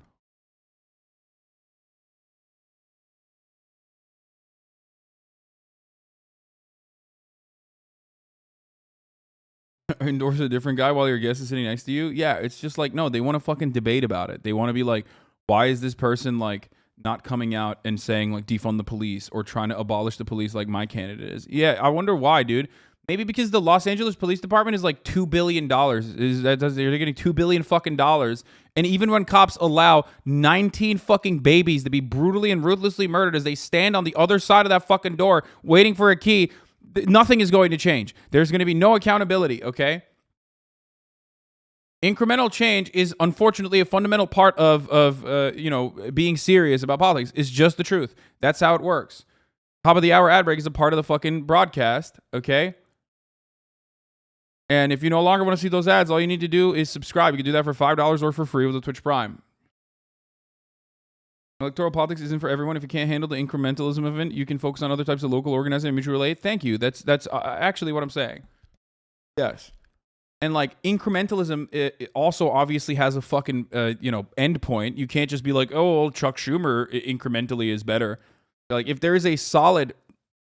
Endorse a different guy while your guest is sitting next to you. Yeah, it's just like, no, they want to fucking debate about it. They want to be like, why is this person like not coming out and saying like defund the police or trying to abolish the police like my candidate is? Yeah, I wonder why, dude. Maybe because the Los Angeles Police Department is like $2 billion. They're getting $2 billion fucking dollars. And even when cops allow 19 fucking babies to be brutally and ruthlessly murdered as they stand on the other side of that fucking door waiting for a key, nothing is going to change. There's going to be no accountability, okay? Incremental change is unfortunately a fundamental part of being serious about politics. It's just the truth. That's how it works. Top of the hour ad break is a part of the fucking broadcast, okay? And if you no longer want to see those ads, all you need to do is subscribe. You can do that for $5 or for free with a Twitch Prime. Electoral politics isn't for everyone. If you can't handle the incrementalism of it, you can focus on other types of local organizing and mutual aid. Thank you. That's actually what I'm saying. Yes. And like incrementalism, it also obviously has a fucking end point. You can't just be like, oh, well, Chuck Schumer incrementally is better. Like if there's a solid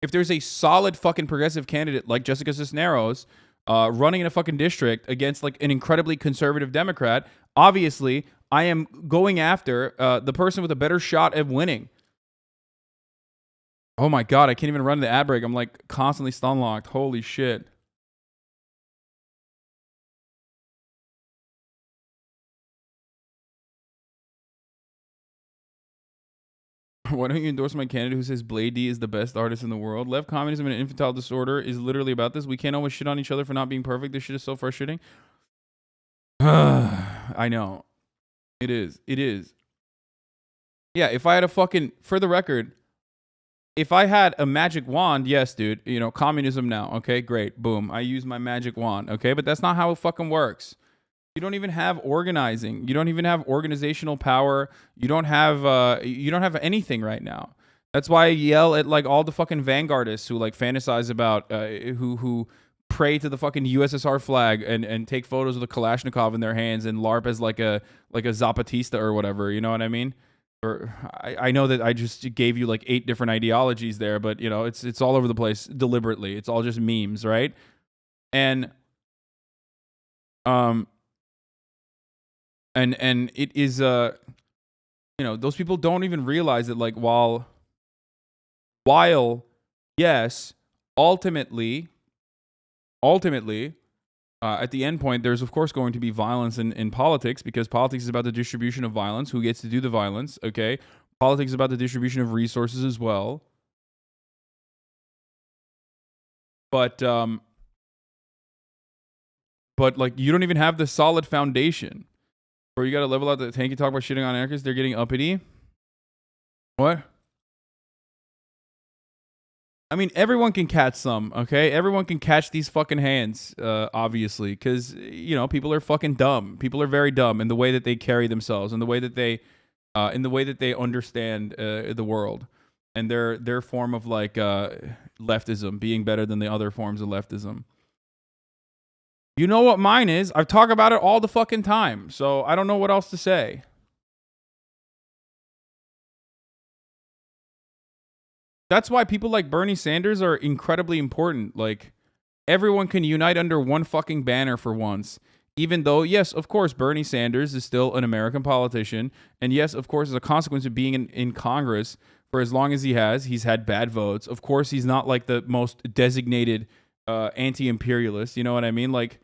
fucking progressive candidate like Jessica Cisneros, running in a fucking district against like an incredibly conservative Democrat. Obviously, I am going after the person with a better shot at winning. Oh my God, I can't even run the ad break. I'm like constantly stun locked. Holy shit. Why don't you endorse my candidate who says Blade D is the best artist in the world? Left communism and infantile disorder is literally about this. We can't always shit on each other for not being perfect. This shit is so frustrating. I know. It is. It is. Yeah, if I had a fucking, for the record, if I had a magic wand, yes, dude, you know, communism now. Okay, great. Boom. I use my magic wand. Okay, but that's not how it fucking works. You don't even have organizing. You don't even have organizational power. You don't have anything right now. That's why I yell at like all the fucking vanguardists who like fantasize about who pray to the fucking USSR flag and take photos with a Kalashnikov in their hands and LARP as like a Zapatista or whatever. You know what I mean? Or I know that I just gave you like 8 different ideologies there, but you know it's all over the place deliberately. It's all just memes, right? And And it is you know, those people don't even realize that like while yes, ultimately at the end point there's of course going to be violence in politics, because politics is about the distribution of violence, who gets to do the violence, okay? Politics is about the distribution of resources as well. But like you don't even have the solid foundation. Or you gotta level out the tank. You talk about shitting on anarchists, they're getting uppity. What? I mean, everyone can catch some, okay? Everyone can catch these fucking hands, obviously, because you know people are fucking dumb. People are very dumb in the way that they carry themselves, in the way that they understand the world, and their form of like leftism being better than the other forms of leftism. You know what mine is? I talk about it all the fucking time, so I don't know what else to say. That's why people like Bernie Sanders are incredibly important. Like, everyone can unite under one fucking banner for once. Even though, yes, of course, Bernie Sanders is still an American politician. And yes, of course, as a consequence of being in Congress for as long as he's had bad votes. Of course, he's not like the most designated anti-imperialist. You know what I mean? Like,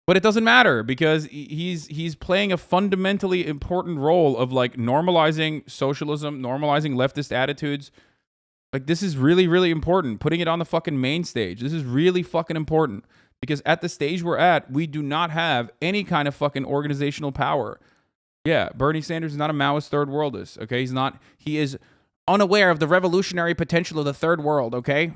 but it doesn't matter because he's playing a fundamentally important role of like normalizing socialism, normalizing leftist attitudes. Like, this is really, really important. Putting it on the fucking main stage. This is really fucking important because at the stage we're at, we do not have any kind of fucking organizational power. Yeah, Bernie Sanders is not a Maoist third worldist. Okay, he's not. He is unaware of the revolutionary potential of the third world. Okay,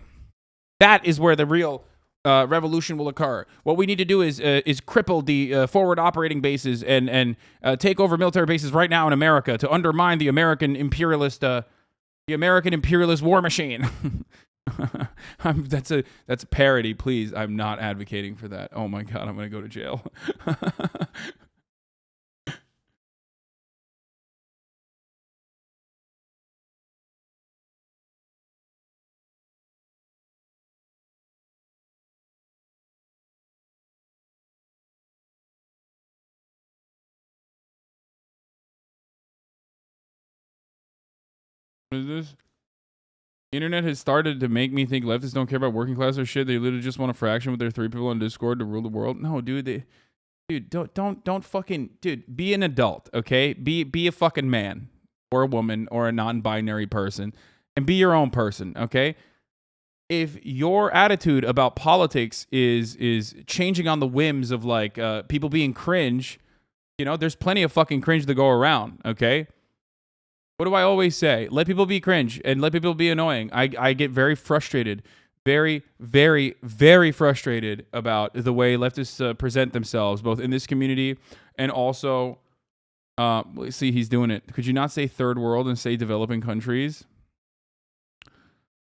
that is where the real revolution will occur. What we need to do is cripple the forward operating bases and take over military bases right now in America to undermine the American imperialist war machine. That's a parody. Please, I'm not advocating for that. Oh my God, I'm gonna go to jail. What is this? Internet has started to make me think leftists don't care about working class or shit. They literally just want a fraction with their 3 people on Discord to rule the world. No, dude, don't fucking, dude, be an adult, okay? Be a fucking man or a woman or a non-binary person and be your own person, okay? If your attitude about politics is changing on the whims of like people being cringe, you know, there's plenty of fucking cringe to go around, okay? What do I always say? Let people be cringe and let people be annoying. I get very frustrated, very, very, very frustrated about the way leftists present themselves, both in this community and also, see, he's doing it. Could you not say third world and say developing countries?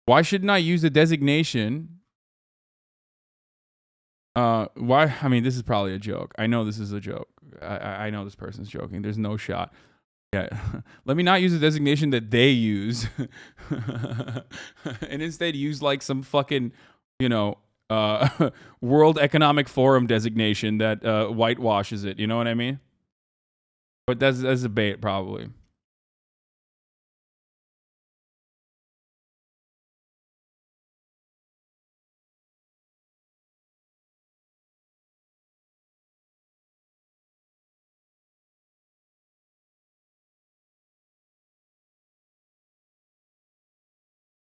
Why shouldn't I use the designation? Why? I mean, this is probably a joke. I know this is a joke. I know this person's joking. There's no shot. Yeah, let me not use the designation that they use and instead use like some fucking, you know, World Economic Forum designation that whitewashes it. You know what I mean? But that's a bait, probably.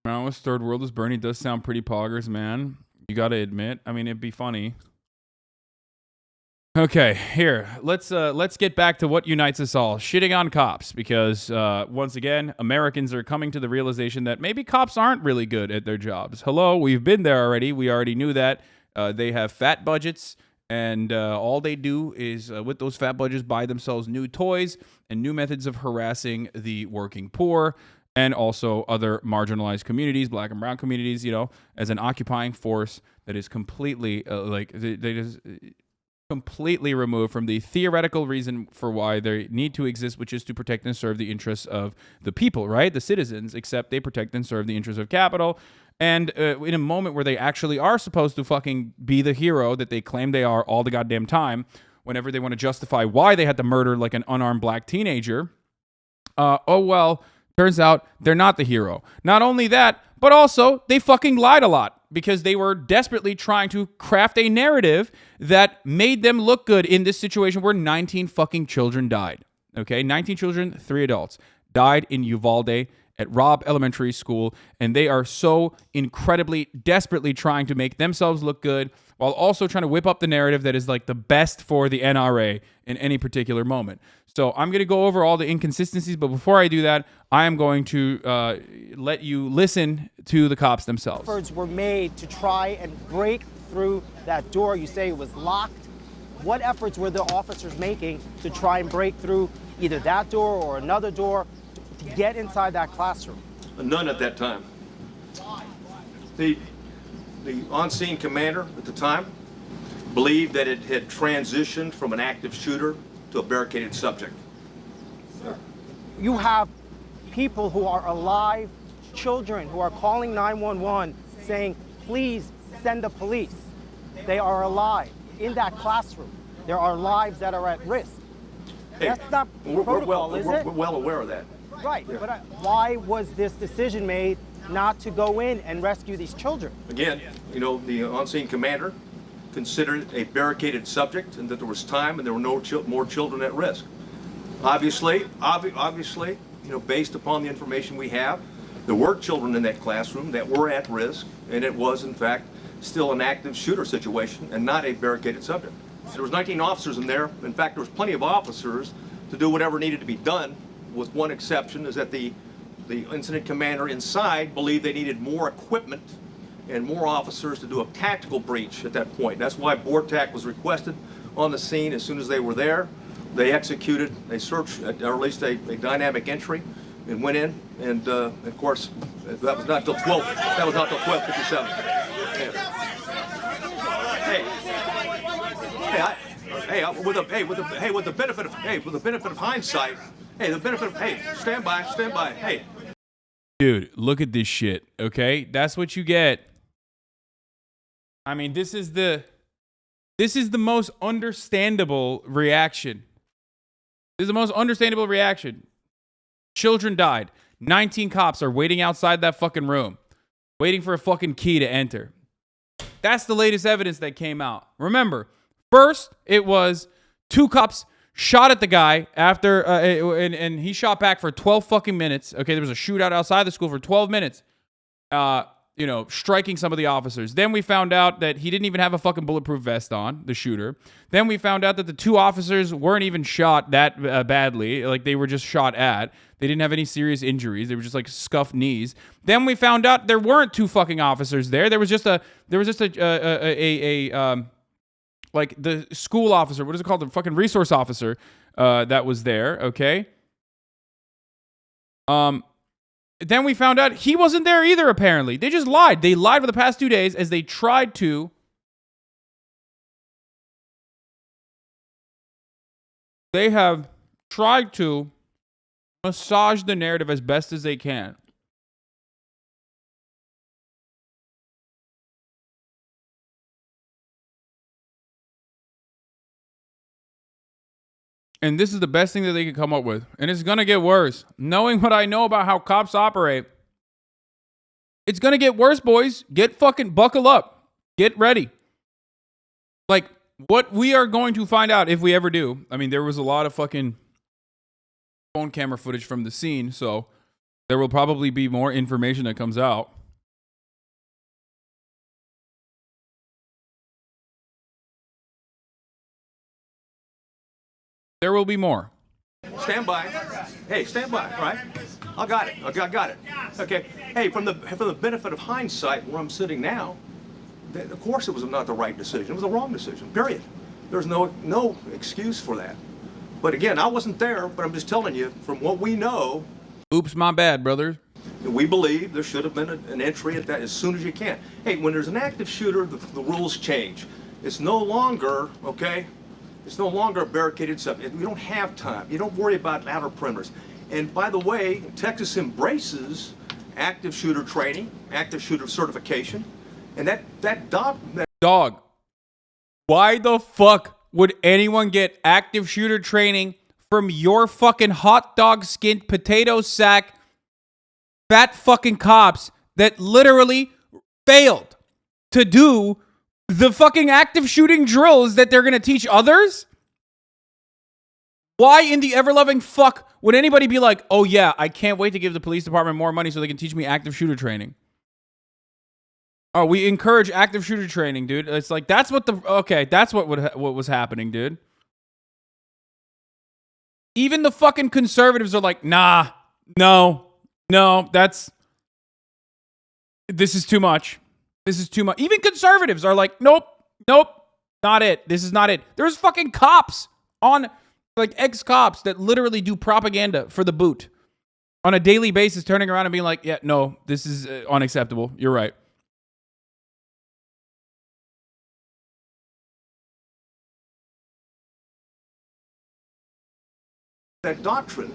Maoist third world is Bernie does sound pretty poggers, man. You gotta admit. I mean, it'd be funny. Okay, here. Let's get back to what unites us all. Shitting on cops, because once again, Americans are coming to the realization that maybe cops aren't really good at their jobs. Hello, we've been there already. We already knew that. They have fat budgets, and all they do is, with those fat budgets, buy themselves new toys and new methods of harassing the working poor, and also other marginalized communities, black and brown communities, you know, as an occupying force that is completely, they just completely removed from the theoretical reason for why they need to exist, which is to protect and serve the interests of the people, right? The citizens, except they protect and serve the interests of capital. And in a moment where they actually are supposed to fucking be the hero that they claim they are all the goddamn time, whenever they want to justify why they had to murder like an unarmed black teenager, turns out they're not the hero. Not only that, but also they fucking lied a lot because they were desperately trying to craft a narrative that made them look good in this situation where 19 fucking children died. Okay, 19 children, 3 adults died in Uvalde at Robb Elementary School, and they are so incredibly, desperately trying to make themselves look good while also trying to whip up the narrative that is like the best for the NRA in any particular moment. So I'm going to go over all the inconsistencies, but before I do that, I am going to let you listen to the cops themselves. Efforts were made to try and break through that door. You say it was locked. What efforts were the officers making to try and break through either that door or another door to get inside that classroom? None at that time. The on-scene commander at the time believed that it had transitioned from an active shooter to a barricaded subject. You have people who are alive, children who are calling 911 saying, please send the police. They are alive in that classroom. There are lives that are at risk. Hey, That's not protocol, is it? We're well aware of that. Right, Yeah. but why was this decision made not to go in and rescue these children? Again, you know, the on-scene commander considered it a barricaded subject and that there was time and there were no more children at risk. Obviously, you know, based upon the information we have, there were children in that classroom that were at risk, and it was, in fact, still an active shooter situation and not a barricaded subject. There was 19 officers in there. In fact, there was plenty of officers to do whatever needed to be done, with one exception, is that the incident commander inside believed they needed more equipment and more officers to do a tactical breach at that point. That's why BORTAC was requested on the scene as soon as they were there. They executed a search, or at least a dynamic entry, and went in. And of course, that was not till 12. That was not till 12:57. With the benefit of hindsight. Stand by. Hey. Dude, look at this shit, okay? That's what you get. I mean, this is the most understandable reaction. This is the most understandable reaction. Children died. 19 cops are waiting outside that fucking room, waiting for a fucking key to enter. That's the latest evidence that came out. Remember, first it was 2 cops shot at the guy after, and he shot back for 12 fucking minutes. Okay, there was a shootout outside the school for 12 minutes. Striking some of the officers. Then we found out that he didn't even have a fucking bulletproof vest on, the shooter. Then we found out that the 2 officers weren't even shot that badly. Like, they were just shot at. They didn't have any serious injuries. They were just like scuffed knees. Then we found out there weren't 2 fucking officers there. There was just the school officer. What is it called? The fucking resource officer that was there. Okay. Then we found out he wasn't there either, apparently. They just lied. They lied for the past 2 days as they tried to... They have tried to massage the narrative as best as they can. And this is the best thing that they could come up with. And it's going to get worse. Knowing what I know about how cops operate, it's going to get worse, boys. Get fucking buckle up. Get ready. Like, what we are going to find out if we ever do. I mean, there was a lot of fucking phone camera footage from the scene, so there will probably be more information that comes out. There will be more. Stand by. Hey, stand by, right? I got it. I got it. Okay. Hey, from the benefit of hindsight, where I'm sitting now, of course it was not the right decision. It was the wrong decision, period. There's no excuse for that. But again, I wasn't there, but I'm just telling you, from what we know. Oops, my bad, brother. We believe there should have been an entry at that as soon as you can. Hey, when there's an active shooter, the rules change. It's no longer, okay? It's no longer a barricaded subject. We don't have time. You don't worry about outer perimeters. And by the way, Texas embraces active shooter training, active shooter certification, and that dog. Why the fuck would anyone get active shooter training from your fucking hot dog skinned potato sack fat fucking cops that literally failed to do the fucking active shooting drills that they're gonna teach others? Why in the ever-loving fuck would anybody be like, oh yeah, I can't wait to give the police department more money so they can teach me active shooter training? Oh, we encourage active shooter training, dude. It's like, that's what that's what was happening, dude. Even the fucking conservatives are like, nah, no, this is too much. This is too much. Even conservatives are like, nope, not it. This is not it. There's fucking cops like ex-cops that literally do propaganda for the boot on a daily basis, turning around and being like, yeah, no, this is unacceptable. You're right. That doctrine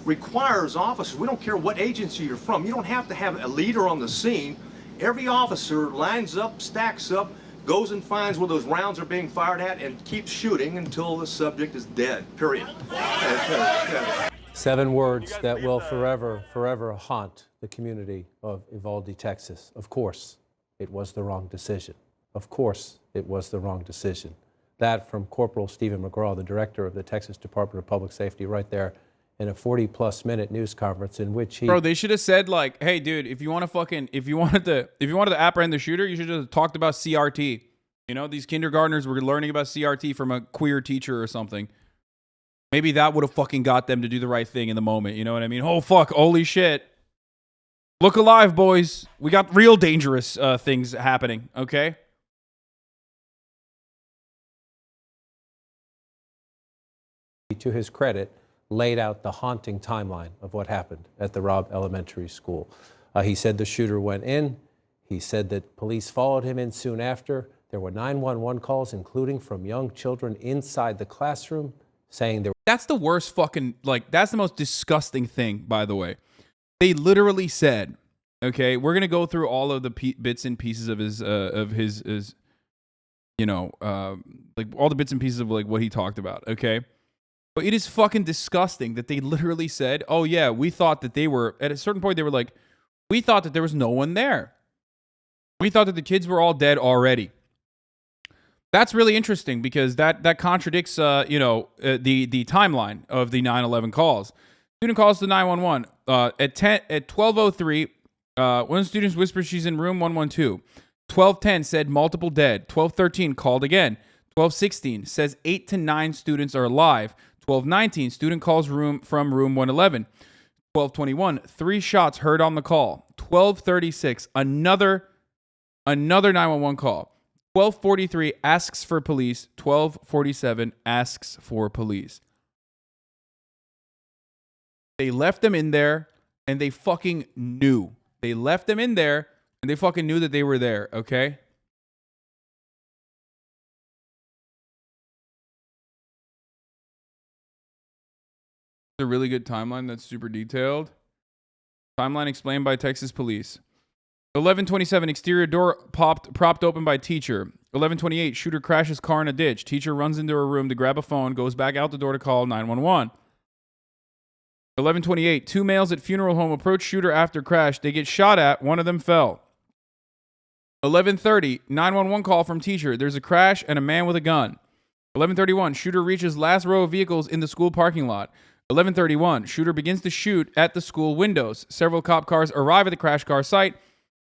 requires officers, we don't care what agency you're from, you don't have to have a leader on the scene. Every officer lines up, stacks up, goes and finds where those rounds are being fired at and keeps shooting until the subject is dead, period. 7 words that will forever haunt the community of Uvalde, Texas. Of course, it was the wrong decision. Of course, it was the wrong decision. That from Corporal Stephen McGraw, the director of the Texas Department of Public Safety, right there in a 40-plus minute news conference in which he... Bro, they should have said like, hey, dude, if you wanted to apprehend the shooter, you should have talked about CRT. You know, these kindergartners were learning about CRT from a queer teacher or something. Maybe that would have fucking got them to do the right thing in the moment. You know what I mean? Oh, fuck. Holy shit. Look alive, boys. We got real dangerous things happening, okay? To his credit, laid out the haunting timeline of what happened at the Robb Elementary School. He said the shooter went in. He said that police followed him in soon after. There were 911 calls, including from young children inside the classroom, saying there. That's the worst fucking, like, that's the most disgusting thing, by the way. They literally said, okay, we're going to go through all of the bits and pieces of his you know, like all the bits and pieces of like what he talked about, okay? But it is fucking disgusting that they literally said, oh yeah, we thought that they were, at a certain point they were like, we thought that there was no one there. We thought that the kids were all dead already. That's really interesting because that contradicts, you know, the timeline of the 9/11 calls. Student calls to 911 at 12:03. One of the students whispers she's in room 112. 12:10 said multiple dead. 12:13 called again. 12:16 says 8 to 9 students are alive. 12:19 student calls from room 111. 12:21 3 shots heard on the call. 12:36 another 911 call. 12:43 asks for police. 12:47 asks for police. They left them in there and they fucking knew. They left them in there and they fucking knew that they were there, okay? A really good timeline that's super detailed. Timeline explained by Texas police. 11:27 exterior door propped open by teacher. 11:28, shooter crashes car in a ditch. Teacher runs into her room to grab a phone, goes back out the door to call 911. 11:28, 2 males at funeral home approach shooter after crash. They get shot at. One of them fell. 11:30, 911 call from teacher. There's a crash and a man with a gun. 11:31, shooter reaches last row of vehicles in the school parking lot. 11:31, shooter begins to shoot at the school windows. Several cop cars arrive at the crash car site.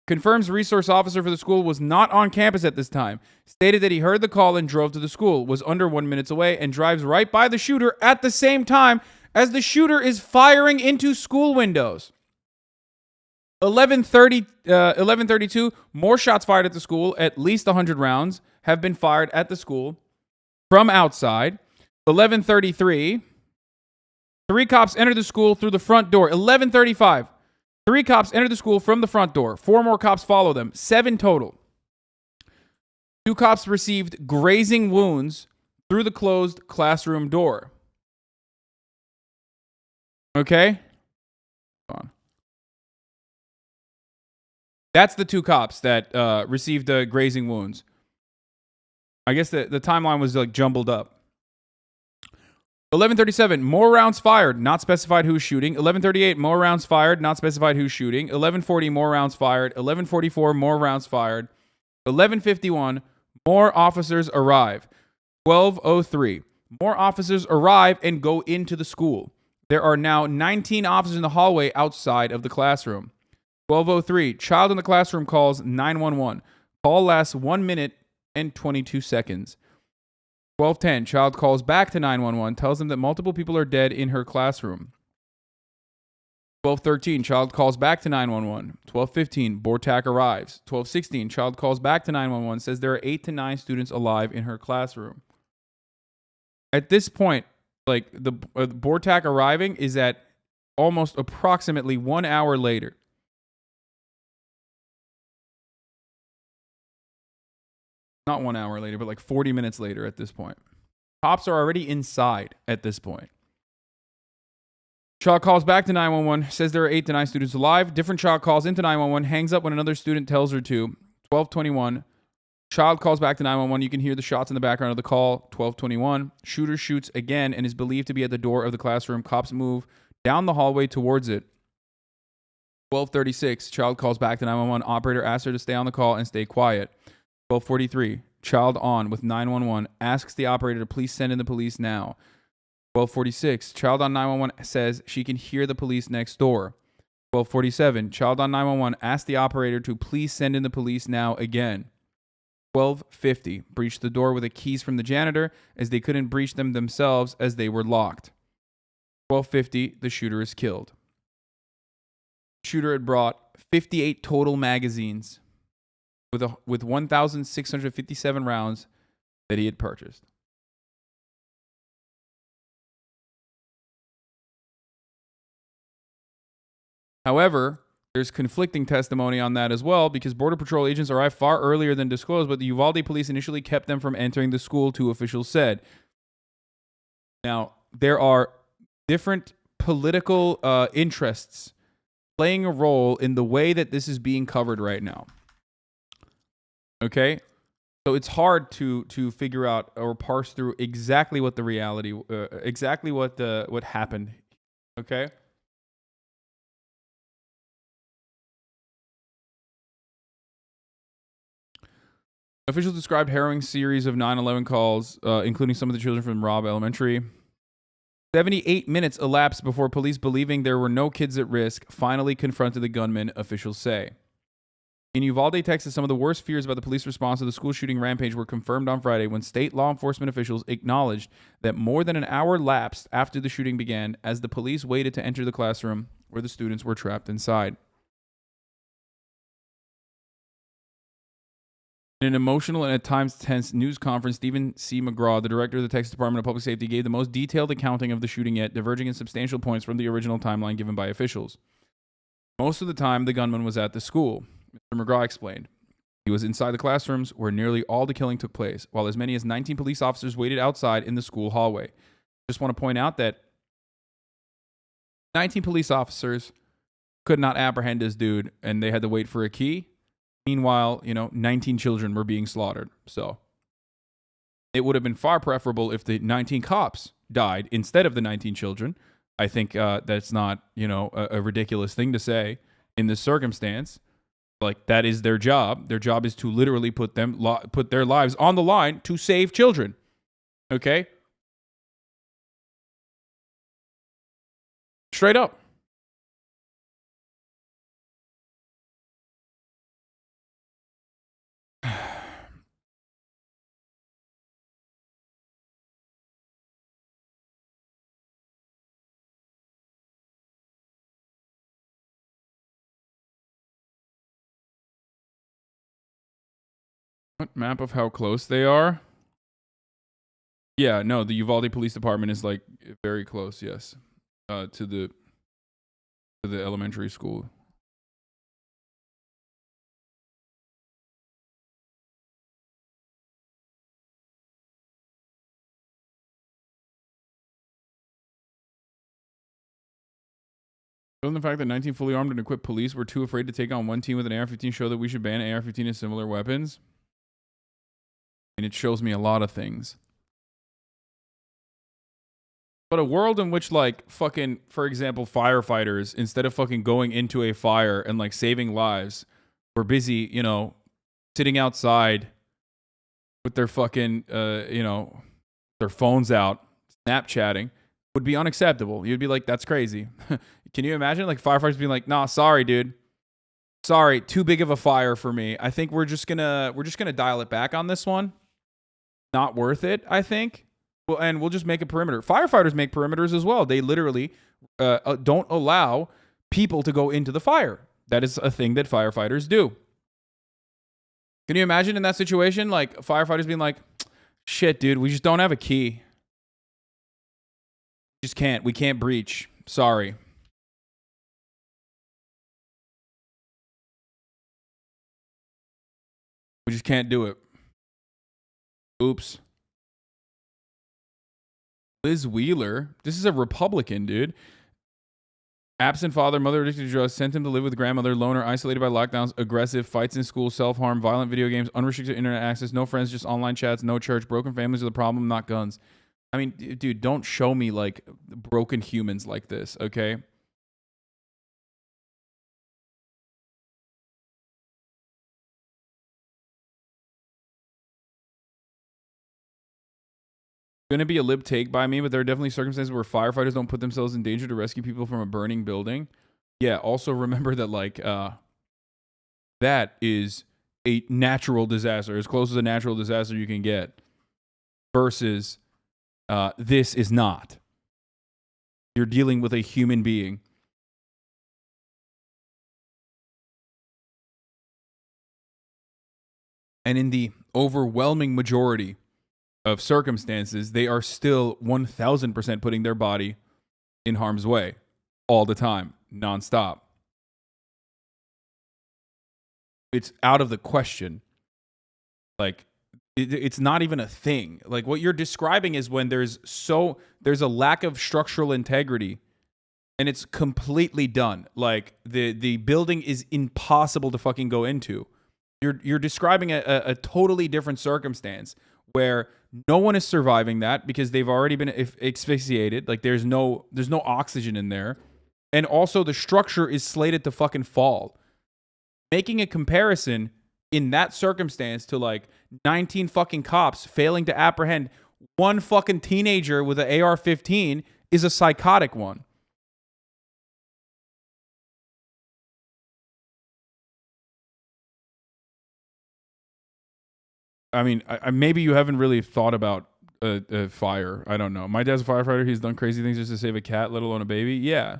Confirms resource officer for the school was not on campus at this time. Stated that he heard the call and drove to the school. Was under 1 minute away and drives right by the shooter at the same time as the shooter is firing into school windows. 11:32, more shots fired at the school. At least 100 rounds have been fired at the school from outside. 11:33, 3 cops enter the school through the front door. 11:35, 3 cops enter the school from the front door. 4 more cops follow them. 7 total. 2 cops received grazing wounds through the closed classroom door. Okay? Hold on. That's the 2 cops that received grazing wounds. I guess the timeline was like jumbled up. 11:37, more rounds fired, not specified who's shooting. 11:38, more rounds fired, not specified who's shooting. 11:40, more rounds fired. 11:44, more rounds fired. 11:51, more officers arrive. 12:03, more officers arrive and go into the school. There are now 19 officers in the hallway outside of the classroom. 12:03, child in the classroom calls 911. Call lasts 1 minute and 22 seconds. 12:10, child calls back to 911, tells them that multiple people are dead in her classroom. 12:13, child calls back to 911. 12:15, Bortak arrives. 12:16, child calls back to 911, says there are 8 to 9 students alive in her classroom. At this point, like the Bortak arriving is at almost approximately 1 hour later. Not 1 hour later, but like 40 minutes later at this point. Cops are already inside at this point. Child calls back to 911, says there are 8 to 9 students alive. Different child calls into 911, hangs up when another student tells her to. 12:21, child calls back to 911. You can hear the shots in the background of the call. 12:21, shooter shoots again and is believed to be at the door of the classroom. Cops move down the hallway towards it. 12:36, child calls back to 911. Operator asks her to stay on the call and stay quiet. 12:43, child on with 911, asks the operator to please send in the police now. 12:46, child on 911 says she can hear the police next door. 12:47, child on 911 asks the operator to please send in the police now again. 12:50, breached the door with the keys from the janitor as they couldn't breach them themselves as they were locked. 12:50, the shooter is killed. Shooter had brought 58 total magazines with 1,657 rounds that he had purchased. However, there's conflicting testimony on that as well because Border Patrol agents arrived far earlier than disclosed, but the Uvalde police initially kept them from entering the school, 2 officials said. Now, there are different political interests playing a role in the way that this is being covered right now. Okay, so it's hard to figure out or parse through exactly what the reality, exactly what happened. Okay. Officials described harrowing series of 9/11 calls, including some of the children from Robb Elementary. 78 minutes elapsed before police, believing there were no kids at risk, finally confronted the gunman, officials say. In Uvalde, Texas, some of the worst fears about the police response to the school shooting rampage were confirmed on Friday when state law enforcement officials acknowledged that more than an hour lapsed after the shooting began as the police waited to enter the classroom where the students were trapped inside. In an emotional and at times tense news conference, Stephen C. McGraw, the director of the Texas Department of Public Safety, gave the most detailed accounting of the shooting yet, diverging in substantial points from the original timeline given by officials. Most of the time, the gunman was at the school. Mr. McGraw explained. He was inside the classrooms where nearly all the killing took place, while as many as 19 police officers waited outside in the school hallway. Just want to point out that 19 police officers could not apprehend this dude, and they had to wait for a key. Meanwhile, 19 children were being slaughtered. So it would have been far preferable if the 19 cops died instead of the 19 children. I think that's not, a ridiculous thing to say in this circumstance. Like, that is their job. Their job is to literally put their lives on the line to save children. Okay? Straight up. What map of how close they are? Yeah, no, the Uvalde Police Department is like very close, yes. To the elementary school. Doesn't the fact that 19 fully armed and equipped police were too afraid to take on one team with an AR-15 show that we should ban AR-15 and similar weapons? And it shows me a lot of things. But a world in which, like, fucking, for example, firefighters, instead of fucking going into a fire and, like, saving lives, were busy, sitting outside with their fucking, their phones out, Snapchatting, would be unacceptable. You'd be like, that's crazy. Can you imagine, like, firefighters being like, nah, sorry, dude. Sorry, too big of a fire for me. I think we're just gonna dial it back on this one. Not worth it, I think. Well, and we'll just make a perimeter. Firefighters make perimeters as well. They literally don't allow people to go into the fire. That is a thing that firefighters do. Can you imagine in that situation, like, firefighters being like, shit, dude, we just don't have a key. Just can't. We can't breach. Sorry. We just can't do it. Oops. Liz Wheeler. This is a Republican, dude. Absent father, mother addicted to drugs, sent him to live with grandmother, loner, isolated by lockdowns, aggressive, fights in school, self-harm, violent video games, unrestricted internet access, no friends, just online chats, no church. Broken families are the problem, not guns. I mean, dude, don't show me, like, broken humans like this, okay? Gonna be a lib take by me, but there are definitely circumstances where firefighters don't put themselves in danger to rescue people from a burning building. Yeah, also remember that, like, that is a natural disaster, as close as a natural disaster you can get, versus this is not. You're dealing with a human being. And in the overwhelming majority of circumstances, they are still 1000% putting their body in harm's way all the time, nonstop. It's out of the question. Like, it's not even a thing. Like, what you're describing is when there's a lack of structural integrity and it's completely done. Like, the building is impossible to fucking go into. You're describing a totally different circumstance where no one is surviving that because they've already been asphyxiated. Like, there's no oxygen in there. And also the structure is slated to fucking fall. Making a comparison in that circumstance to, like, 19 fucking cops failing to apprehend one fucking teenager with an AR-15 is a psychotic one. I mean, maybe you haven't really thought about fire. I don't know. My dad's a firefighter. He's done crazy things just to save a cat, let alone a baby. Yeah.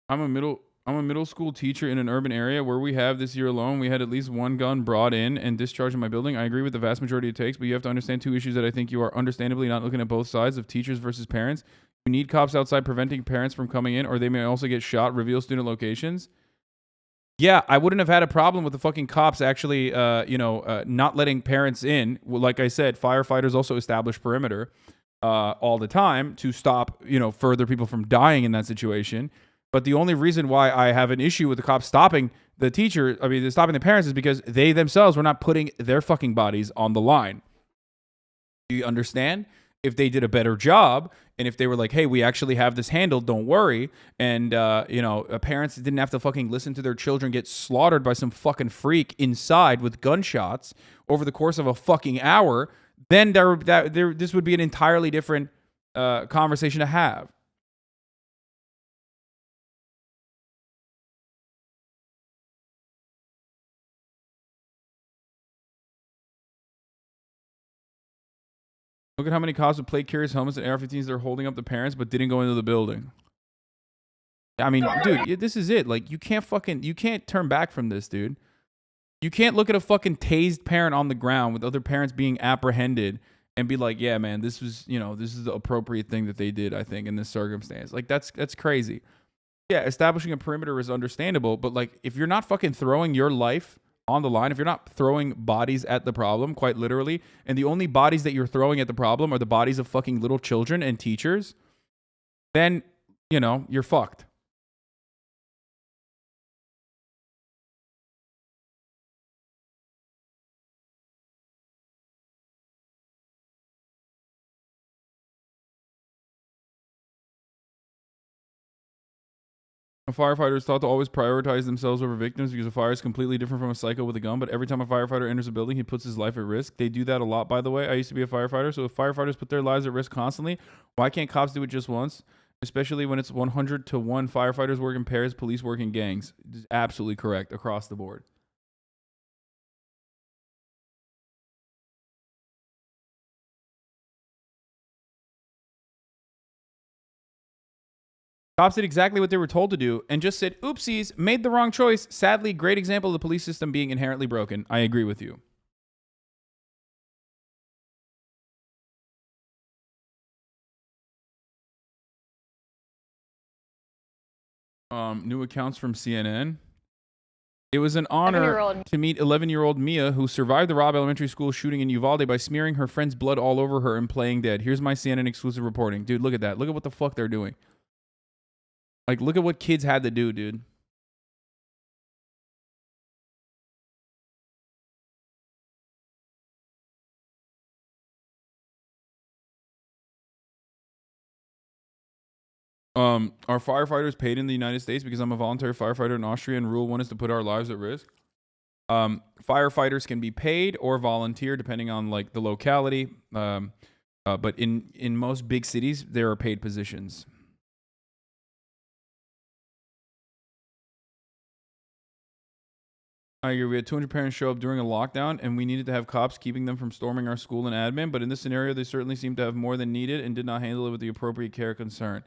I'm a middle school teacher in an urban area where we have this year alone. We had at least one gun brought in and discharged in my building. I agree with the vast majority it takes, but you have to understand two issues that I think you are understandably not looking at both sides of teachers versus parents. You need cops outside preventing parents from coming in, or they may also get shot. Reveal student locations. Yeah, I wouldn't have had a problem with the fucking cops actually, not letting parents in. Well, like I said, firefighters also establish perimeter all the time to stop, further people from dying in that situation. But the only reason why I have an issue with the cops stopping the teacher, I mean, stopping the parents, is because they themselves were not putting their fucking bodies on the line. Do you understand? If they did a better job, and if they were like, hey, we actually have this handled, don't worry, and, parents didn't have to fucking listen to their children get slaughtered by some fucking freak inside with gunshots over the course of a fucking hour, then this would be an entirely different conversation to have. Look at how many cops with plate carriers, helmets, and AR-15s they're holding up the parents, but didn't go into the building. I mean, dude, this is it. Like, you can't turn back from this, dude. You can't look at a fucking tased parent on the ground with other parents being apprehended and be like, yeah, man, this is the appropriate thing that they did, I think, in this circumstance. Like, that's crazy. Yeah, establishing a perimeter is understandable, but like, if you're not fucking throwing your life on the line, if you're not throwing bodies at the problem, quite literally, and the only bodies that you're throwing at the problem are the bodies of fucking little children and teachers, then, you're fucked. Firefighters thought to always prioritize themselves over victims because a fire is completely different from a psycho with a gun, but every time a firefighter enters a building, he puts his life at risk. They do that a lot, by the way. I used to be a firefighter, so if firefighters put their lives at risk constantly, why can't cops do it just once? Especially when it's 100 to 1 firefighters work in pairs, police work in gangs. This is absolutely correct across the board. Cops did exactly what they were told to do and just said, oopsies, made the wrong choice. Sadly, great example of the police system being inherently broken. I agree with you. New accounts from CNN. It was an honor to meet 11-year-old Mia, who survived the Robb Elementary School shooting in Uvalde by smearing her friend's blood all over her and playing dead. Here's my CNN exclusive reporting. Dude, look at that. Look at what the fuck they're doing. Like, look at what kids had to do, dude. Are firefighters paid in the United States? Because I'm a voluntary firefighter in Austria, and rule 1 is to put our lives at risk. Firefighters can be paid or volunteer, depending on like the locality. But in most big cities, there are paid positions. I agree. We had 200 parents show up during a lockdown, and we needed to have cops keeping them from storming our school and admin. But in this scenario, they certainly seemed to have more than needed and did not handle it with the appropriate care and concern.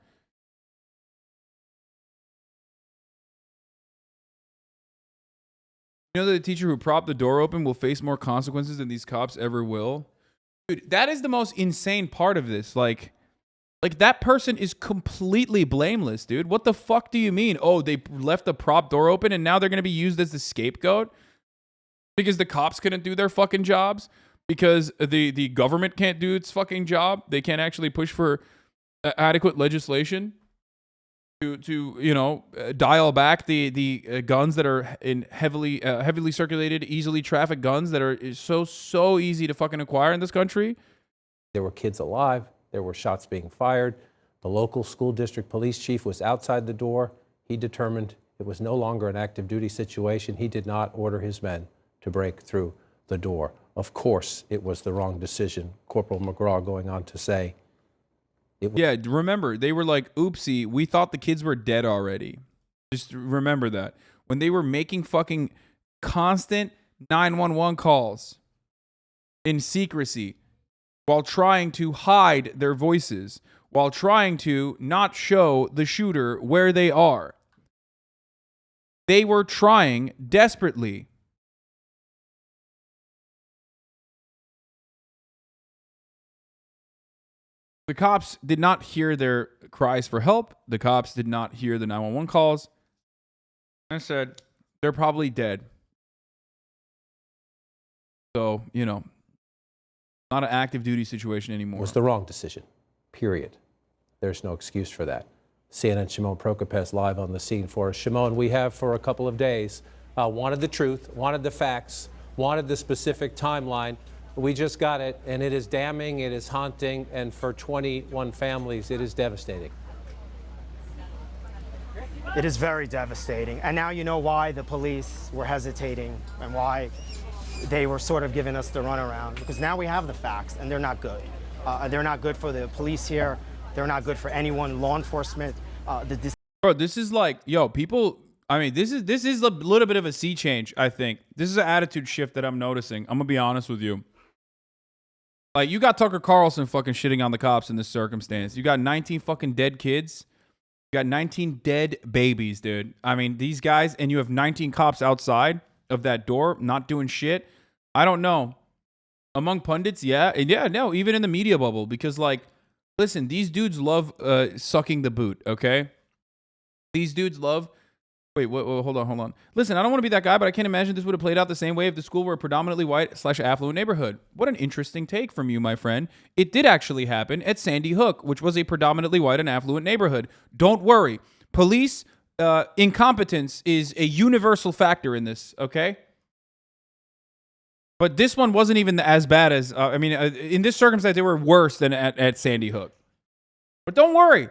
You know that the teacher who propped the door open will face more consequences than these cops ever will? Dude, that is the most insane part of this. Like that person is completely blameless, dude. What the fuck do you mean? Oh, they left the prop door open and now they're going to be used as the scapegoat? Because the cops couldn't do their fucking jobs? Because the government can't do its fucking job? They can't actually push for adequate legislation to dial back the guns that are in heavily circulated, easily trafficked guns that are so easy to fucking acquire in this country? There were kids alive. There were shots being fired. The local school district police chief was outside the door. He determined it was no longer an active duty situation. He did not order his men to break through the door. Of course, it was the wrong decision. Corporal McGraw going on to say. Yeah, remember, they were like, oopsie, we thought the kids were dead already. Just remember that. When they were making fucking constant 911 calls in secrecy, while trying to hide their voices, while trying to not show the shooter where they are. They were trying desperately. The cops did not hear their cries for help. The cops did not hear the 911 calls. I said, they're probably dead. So, not an active duty situation anymore. It was the wrong decision, period. There's no excuse for that. CNN Shimon Prokopez live on the scene for us. Shimon, we have for a couple of days wanted the truth, wanted the facts, wanted the specific timeline. We just got it, and it is damning, it is haunting, and for 21 families, it is devastating. It is very devastating. And now you know why the police were hesitating and why they were sort of giving us the runaround. Because now we have the facts, and they're not good. They're not good for the police here. They're not good for anyone, law enforcement. Bro, this is like, yo, people. I mean, this is a little bit of a sea change. I think this is an attitude shift that I'm noticing. I'm gonna be honest with you. Like, you got Tucker Carlson fucking shitting on the cops in this circumstance. You got 19 fucking dead kids. You got 19 dead babies, dude. I mean, these guys, and you have 19 cops outside of that door not doing shit. I don't know. Among pundits, yeah. And yeah, no, even in the media bubble, because, like, listen, these dudes love sucking the boot, okay? These dudes love... Wait, hold on. Listen, I don't want to be that guy, but I can't imagine this would have played out the same way if the school were a predominantly white/affluent neighborhood. What an interesting take from you, my friend. It did actually happen at Sandy Hook, which was a predominantly white and affluent neighborhood. Don't worry. Police incompetence is a universal factor in this, okay? But this one wasn't even as bad as, in this circumstance, they were worse than at Sandy Hook. But don't worry.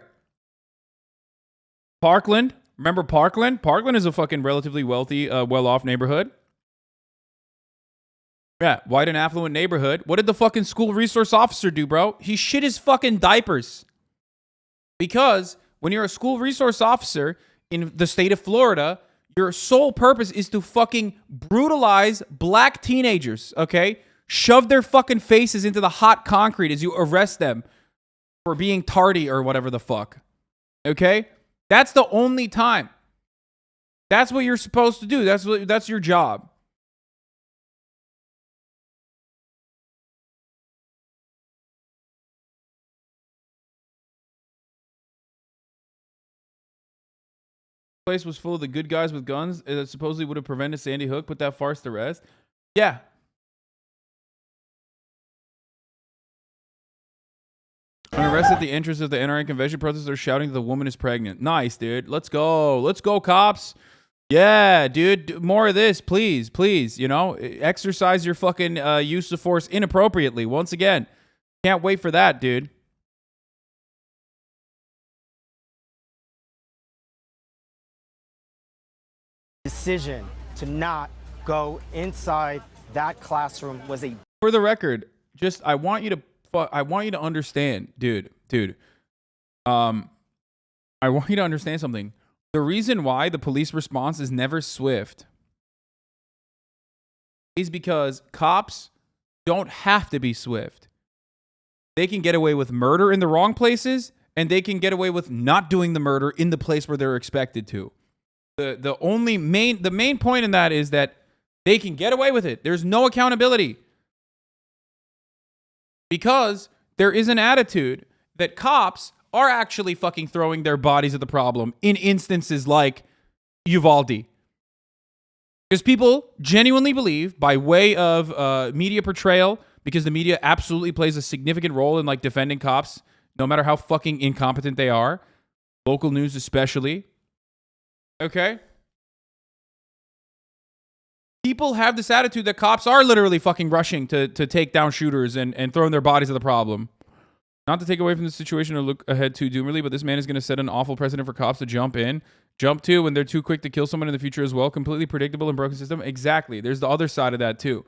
Parkland. Remember Parkland? Parkland is a fucking relatively wealthy, well-off neighborhood. Yeah, white and affluent neighborhood. What did the fucking school resource officer do, bro? He shit his fucking diapers. Because when you're a school resource officer in the state of Florida, your sole purpose is to fucking brutalize black teenagers, okay? Shove their fucking faces into the hot concrete as you arrest them for being tardy or whatever the fuck, okay? That's the only time. That's what you're supposed to do. That's your job. The place was full of the good guys with guns that supposedly would have prevented Sandy Hook, put that farce to rest. Yeah. When arrested at the entrance of the NRA Convention, protesters shouting that the woman is pregnant. Nice, dude. Let's go. Let's go, cops. Yeah, dude. More of this, please. Please, you know, exercise your fucking use of force inappropriately. Once again, can't wait for that, dude. Decision to not go inside that classroom was a... For the record, just I want you to understand, dude. I want you to understand something. The reason why the police response is never swift is because cops don't have to be swift. They can get away with murder in the wrong places, and they can get away with not doing the murder in the place where they're expected to. The main point in that is that they can get away with it. There's no accountability. Because there is an attitude that cops are actually fucking throwing their bodies at the problem in instances like Uvalde. Because people genuinely believe, by way of media portrayal, because the media absolutely plays a significant role in like defending cops, no matter how fucking incompetent they are, local news especially. Okay? People have this attitude that cops are literally fucking rushing to take down shooters and throwing their bodies at the problem. Not to take away from the situation or look ahead too doomily, but this man is going to set an awful precedent for cops to jump to when they're too quick to kill someone in the future as well. Completely predictable and broken system. Exactly. There's the other side of that too.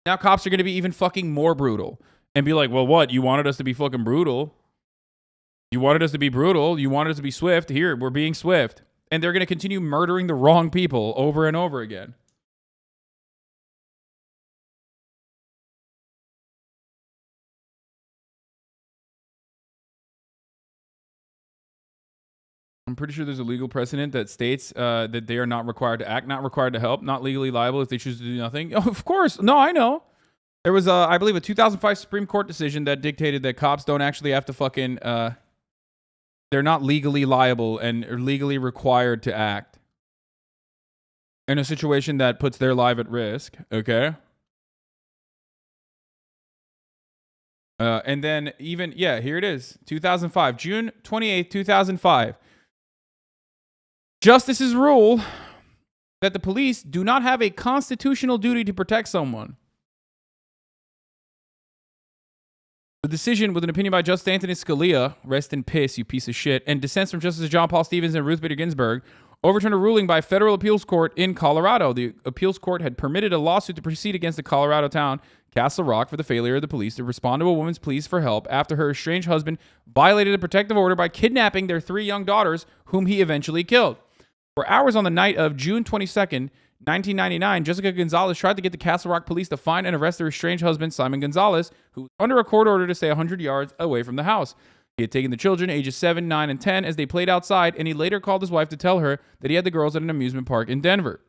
Now cops are going to be even fucking more brutal and be like, well, what? You wanted us to be fucking brutal. You wanted us to be brutal. You wanted us to be swift. Here, we're being swift. And they're going to continue murdering the wrong people over and over again. I'm pretty sure there's a legal precedent that states that they are not required to act, not required to help, not legally liable if they choose to do nothing. Oh, of course. No, I know. There was, I believe, a 2005 Supreme Court decision that dictated that cops don't actually have to fucking... they're not legally liable and are legally required to act in a situation that puts their life at risk, okay? And then even, yeah, here it is. 2005, June 28th, 2005. Justices rule that the police do not have a constitutional duty to protect someone. The decision, with an opinion by Justice Anthony Scalia, rest in piss, you piece of shit, and dissents from Justices John Paul Stevens and Ruth Bader Ginsburg, overturned a ruling by a federal appeals court in Colorado. The appeals court had permitted a lawsuit to proceed against the Colorado town Castle Rock for the failure of the police to respond to a woman's pleas for help after her estranged husband violated a protective order by kidnapping their 3 young daughters, whom he eventually killed. For hours on the night of June 22nd, 1999, Jessica Gonzalez tried to get the Castle Rock police to find and arrest her estranged husband, Simon Gonzalez, who was under a court order to stay 100 yards away from the house. He had taken the children, ages 7, 9, and 10, as they played outside, and he later called his wife to tell her that he had the girls at an amusement park in Denver.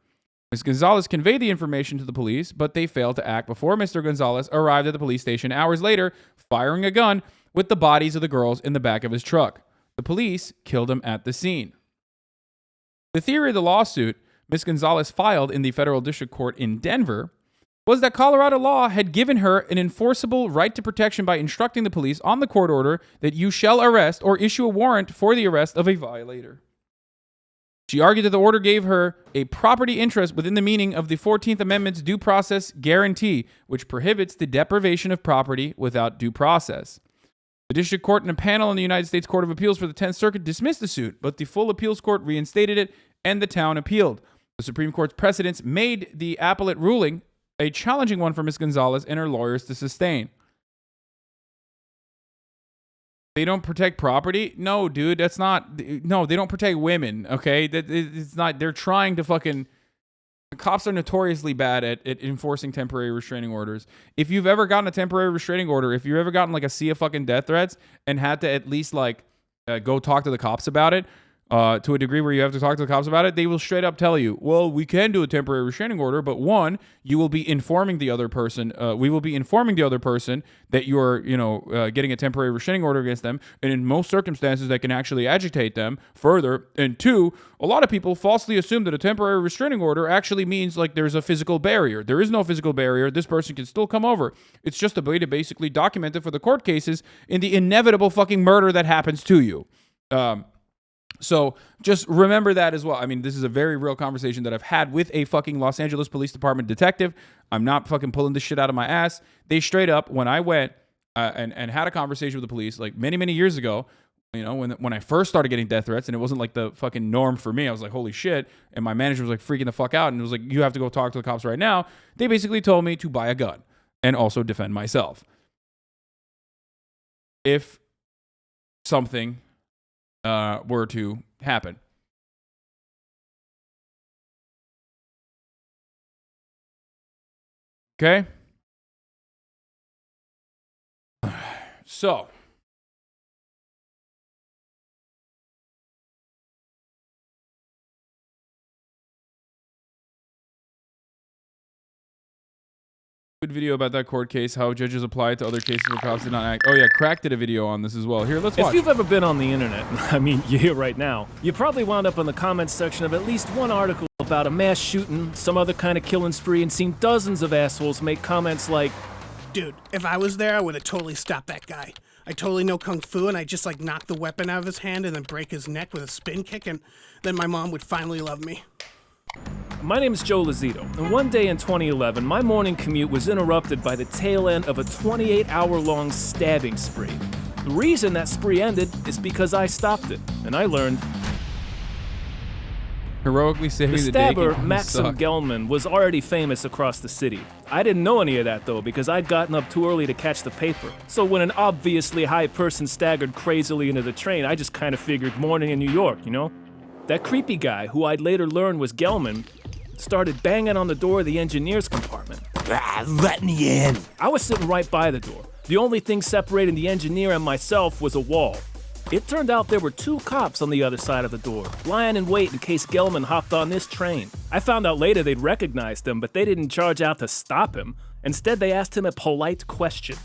Ms. Gonzalez conveyed the information to the police, but they failed to act before Mr. Gonzalez arrived at the police station hours later, firing a gun with the bodies of the girls in the back of his truck. The police killed him at the scene. The theory of the lawsuit Ms. Gonzalez filed in the federal district court in Denver was that Colorado law had given her an enforceable right to protection by instructing the police on the court order that you shall arrest or issue a warrant for the arrest of a violator. She argued that the order gave her a property interest within the meaning of the 14th Amendment's due process guarantee, which prohibits the deprivation of property without due process. The district court and a panel in the United States Court of Appeals for the 10th Circuit dismissed the suit, but the full appeals court reinstated it and the town appealed. The Supreme Court's precedents made the appellate ruling a challenging one for Ms. Gonzalez and her lawyers to sustain. They don't protect property? No, dude, that's not... No, they don't protect women, okay? It's not... They're trying to fucking... The cops are notoriously bad at enforcing temporary restraining orders. If you've ever gotten a temporary restraining order, if you've ever gotten like a sea of fucking death threats and had to at least like go talk to the cops about it, to a degree where you have to talk to the cops about it, they will straight up tell you, well, we can do a temporary restraining order, but one, you will be informing the other person, we will be informing the other person that you're, getting a temporary restraining order against them, and in most circumstances that can actually agitate them further, and two, a lot of people falsely assume that a temporary restraining order actually means like there's a physical barrier. There is no physical barrier. This person can still come over. It's just a way to basically document it for the court cases in the inevitable fucking murder that happens to you. So just remember that as well. I mean, this is a very real conversation that I've had with a fucking Los Angeles Police Department detective. I'm not fucking pulling this shit out of my ass. They straight up, when I went and had a conversation with the police like many, many years ago, when I first started getting death threats and it wasn't like the fucking norm for me, I was like, holy shit. And my manager was like freaking the fuck out and it was like, you have to go talk to the cops right now. They basically told me to buy a gun and also defend myself. If something were to happen. Okay? So, good video about that court case, how judges apply it to other cases where cops did not act. Oh yeah, Crack did a video on this as well. Here, let's watch. If you've ever been on the internet, I mean, you're here right now, you probably wound up in the comments section of at least one article about a mass shooting, some other kind of killing spree, and seen dozens of assholes make comments like, dude, if I was there, I would have totally stopped that guy. I totally know Kung Fu, and I'd just like knock the weapon out of his hand and then break his neck with a spin kick, and then my mom would finally love me. My name is Joe Lazito, and one day in 2011, my morning commute was interrupted by the tail end of a 28-hour-long stabbing spree. The reason that spree ended is because I stopped it, and I learned heroically saving the stabber, Maxim Gelman, was already famous across the city. I didn't know any of that, though, because I'd gotten up too early to catch the paper. So when an obviously high person staggered crazily into the train, I just kind of figured morning in New York, you know? That creepy guy, who I'd later learn was Gelman, started banging on the door of the engineer's compartment. Let me in. I was sitting right by the door. The only thing separating the engineer and myself was a wall. It turned out there were 2 cops on the other side of the door, lying in wait in case Gelman hopped on this train. I found out later they'd recognized him, but they didn't charge out to stop him. Instead, they asked him a polite question.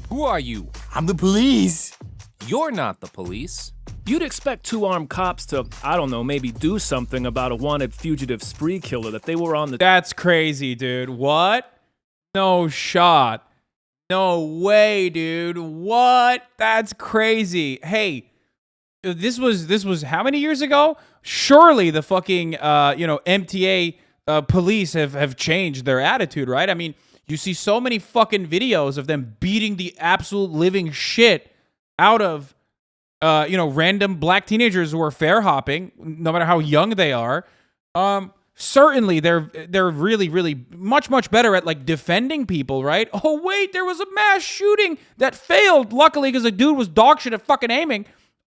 Who are you? I'm the police. You're not the police. You'd expect 2 armed cops to, I don't know, maybe do something about a wanted fugitive spree killer that they were on the... That's crazy, dude. What? No shot. No way, dude. What? That's crazy. Hey, this was how many years ago? Surely the fucking MTA police have changed their attitude, right? I mean, you see so many fucking videos of them beating the absolute living shit out of random black teenagers who are fair hopping, no matter how young they are. Certainly they're really, really much better at like defending people, right? Oh wait, there was a mass shooting that failed, luckily, because the dude was dog shit at fucking aiming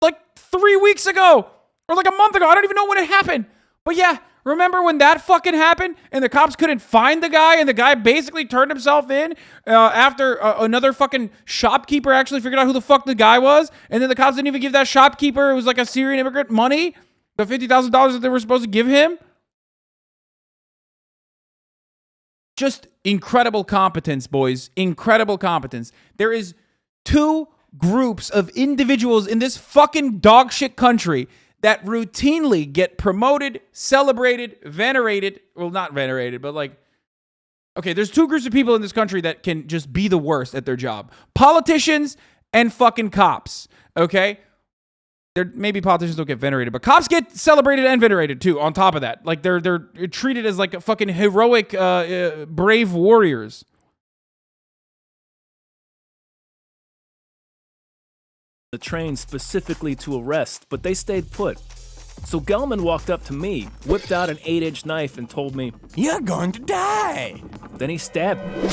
like 3 weeks ago or like a month ago. I don't even know when it happened. But yeah, remember when that fucking happened and the cops couldn't find the guy and the guy basically turned himself in after another fucking shopkeeper actually figured out who the fuck the guy was, and then the cops didn't even give that shopkeeper, who was like a Syrian immigrant, money, the $50,000 that they were supposed to give him? Just incredible competence, boys. Incredible competence. There is 2 groups of individuals in this fucking dog shit country that routinely get promoted, celebrated, venerated. Well, not venerated, but like, okay, there's 2 groups of people in this country that can just be the worst at their job. Politicians and fucking cops, okay? Maybe politicians don't get venerated, but cops get celebrated and venerated too, on top of that. Like, they're treated as like a fucking heroic, brave warriors. The train specifically to arrest, but they stayed put. So Gelman walked up to me, whipped out an 8-inch knife and told me, "You're going to die." Then he stabbed me.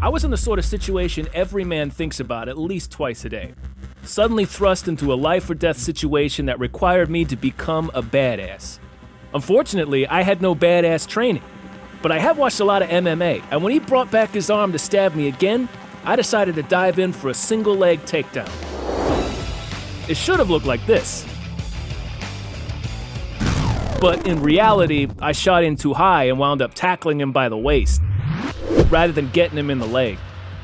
I was in the sort of situation every man thinks about at least twice a day. Suddenly thrust into a life or death situation that required me to become a badass. Unfortunately, I had no badass training, but I have watched a lot of MMA, and when he brought back his arm to stab me again, I decided to dive in for a single leg takedown. It should have looked like this. But in reality, I shot in too high and wound up tackling him by the waist, rather than getting him in the leg.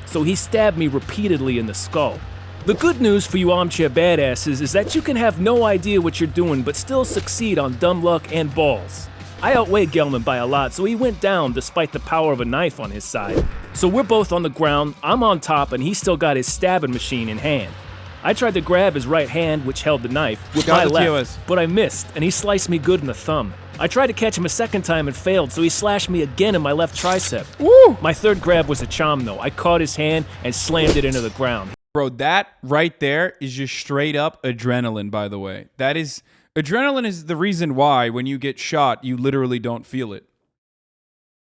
So he stabbed me repeatedly in the skull. The good news for you armchair badasses is that you can have no idea what you're doing but still succeed on dumb luck and balls. I outweighed Gelman by a lot, so he went down despite the power of a knife on his side. So we're both on the ground, I'm on top, and he still got his stabbing machine in hand. I tried to grab his right hand, which held the knife, with my left, but I missed, and he sliced me good in the thumb. I tried to catch him a second time and failed, so he slashed me again in my left tricep. Woo! My third grab was a chom, though. I caught his hand and slammed it into the ground. Bro, that right there is just straight up adrenaline, by the way. Adrenaline is the reason why when you get shot, you literally don't feel it.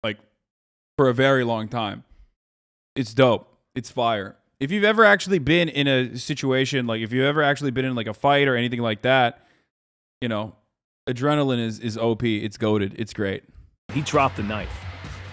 Like, for a very long time. It's dope. It's fire. If you've ever actually been in a situation, like if you've ever actually been in like a fight or anything like that, you know, adrenaline is OP. It's goated. It's great. He dropped the knife.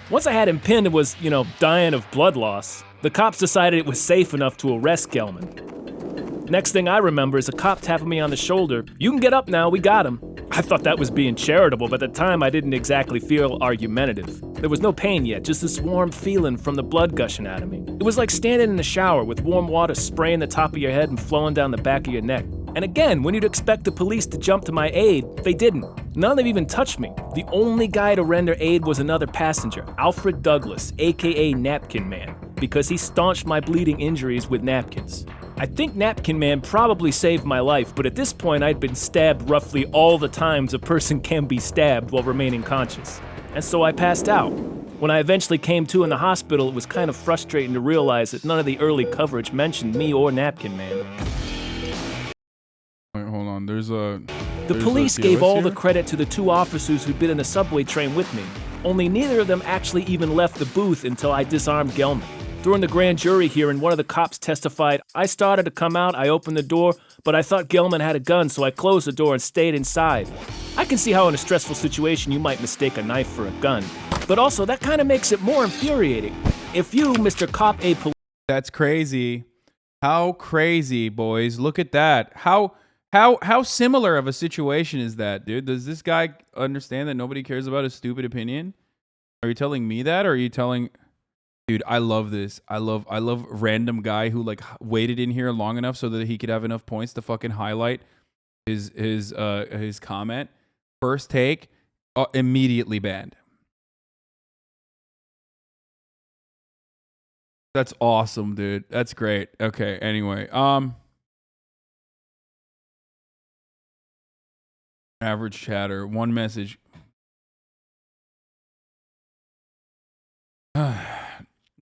Once I had him pinned and was, dying of blood loss, the cops decided it was safe enough to arrest Gelman. Next thing I remember is a cop tapping me on the shoulder. "You can get up now, we got him." I thought that was being charitable, but at the time I didn't exactly feel argumentative. There was no pain yet, just this warm feeling from the blood gushing out of me. It was like standing in the shower with warm water spraying the top of your head and flowing down the back of your neck. And again, when you'd expect the police to jump to my aid, they didn't. None of them even touched me. The only guy to render aid was another passenger, Alfred Douglas, aka Napkin Man, because he staunched my bleeding injuries with napkins. I think Napkin Man probably saved my life, but at this point I'd been stabbed roughly all the times a person can be stabbed while remaining conscious. And so I passed out. When I eventually came to in the hospital, it was kind of frustrating to realize that none of the early coverage mentioned me or Napkin Man. Wait, hold on. The police gave all the credit to the 2 officers who'd been in the subway train with me, only neither of them actually even left the booth until I disarmed Gelman. During the grand jury hearing, one of the cops testified, "I started to come out, I opened the door, but I thought Gelman had a gun, so I closed the door and stayed inside." I can see how in a stressful situation you might mistake a knife for a gun, but also that kind of makes it more infuriating. If you, Mr. Cop A Police... That's crazy. How crazy, boys. Look at that. How similar of a situation is that, dude? Does this guy understand that nobody cares about his stupid opinion? Are you telling me that, or are you telling... Dude, I love this. I love random guy who like waited in here long enough so that he could have enough points to fucking highlight his comment. First take, immediately banned. That's awesome, dude. That's great. Okay, anyway. Average chatter. One message.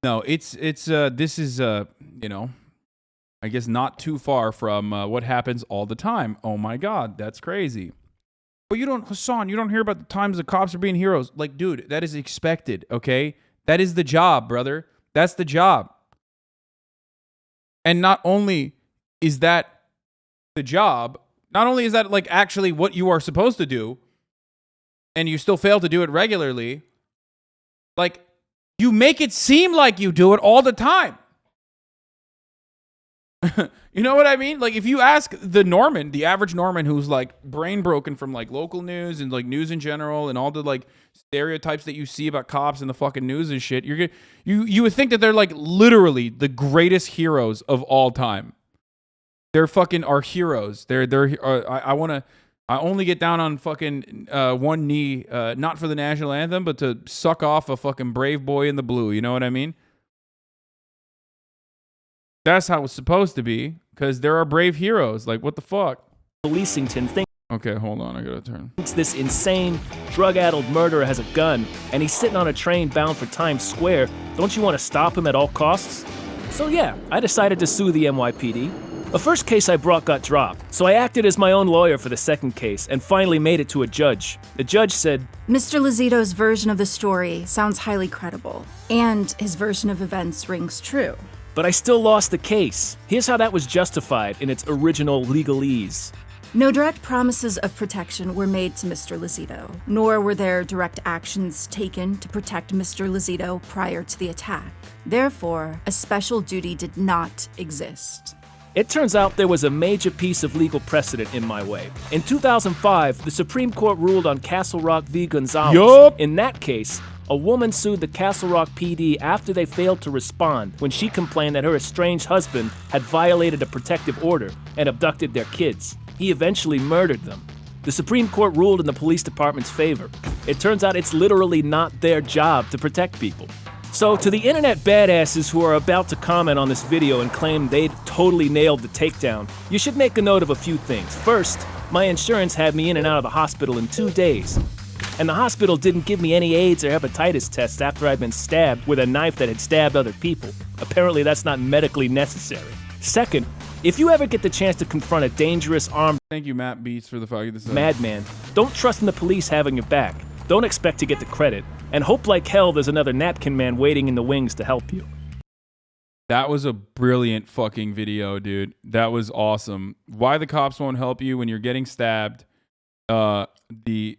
No, this is you know, I guess not too far from what happens all the time. Oh my God, that's crazy. But you don't, Hasan, you don't hear about the times the cops are being heroes. Like, dude, that is expected, okay? That is the job, brother. That's the job. And not only is that the job, not only is that like actually what you are supposed to do, and you still fail to do it regularly, like, you make it seem like you do it all the time. You know what I mean? Like, if you ask the Norman, the average Norman who's like brain broken from like local news and like news in general and all the like stereotypes that you see about cops and the fucking news and shit, you would think that they're like literally the greatest heroes of all time. They're fucking our heroes. I only get down on fucking one knee, not for the national anthem, but to suck off a fucking brave boy in the blue. You know what I mean? That's how it's supposed to be, because there are brave heroes. Like, what the fuck? Policington thinks Okay, hold on. I gotta turn. this insane, drug-addled murderer has a gun, and he's sitting on a train bound for Times Square. Don't you want to stop him at all costs? So yeah, I decided to sue the NYPD. The first case I brought got dropped, so I acted as my own lawyer for the second case and finally made it to a judge. The judge said, Mr. Lozito's version of the story sounds highly credible, and his version of events rings true. but I still lost the case. Here's how that was justified in its original legalese. No direct promises of protection were made to Mr. Lozito, nor were there direct actions taken to protect Mr. Lozito prior to the attack. Therefore, a special duty did not exist. It turns out there was a major piece of legal precedent in my way. In 2005, the Supreme Court ruled on Castle Rock v. Gonzalez. Yup. In that case, a woman sued the Castle Rock PD after they failed to respond when she complained that her estranged husband had violated a protective order and abducted their kids. He eventually murdered them. The Supreme Court ruled in the police department's favor. It turns out it's literally not their job to protect people. So to the internet badasses who are about to comment on this video and claim they'd totally nailed the takedown, you should make a note of a few things. First, my insurance had me in and out of the hospital in 2 days. And the hospital didn't give me any AIDS or hepatitis tests after I'd been stabbed with a knife that had stabbed other people. Apparently that's not medically necessary. Second, if you ever get the chance to confront a dangerous armed Thank you, Matt Beats, for the fucking madman, don't trust in the police having your back. Don't expect to get the credit. And hope like hell there's another napkin man waiting in the wings to help you. That was a brilliant fucking video, dude. That was awesome. Why the cops won't help you when you're getting stabbed. The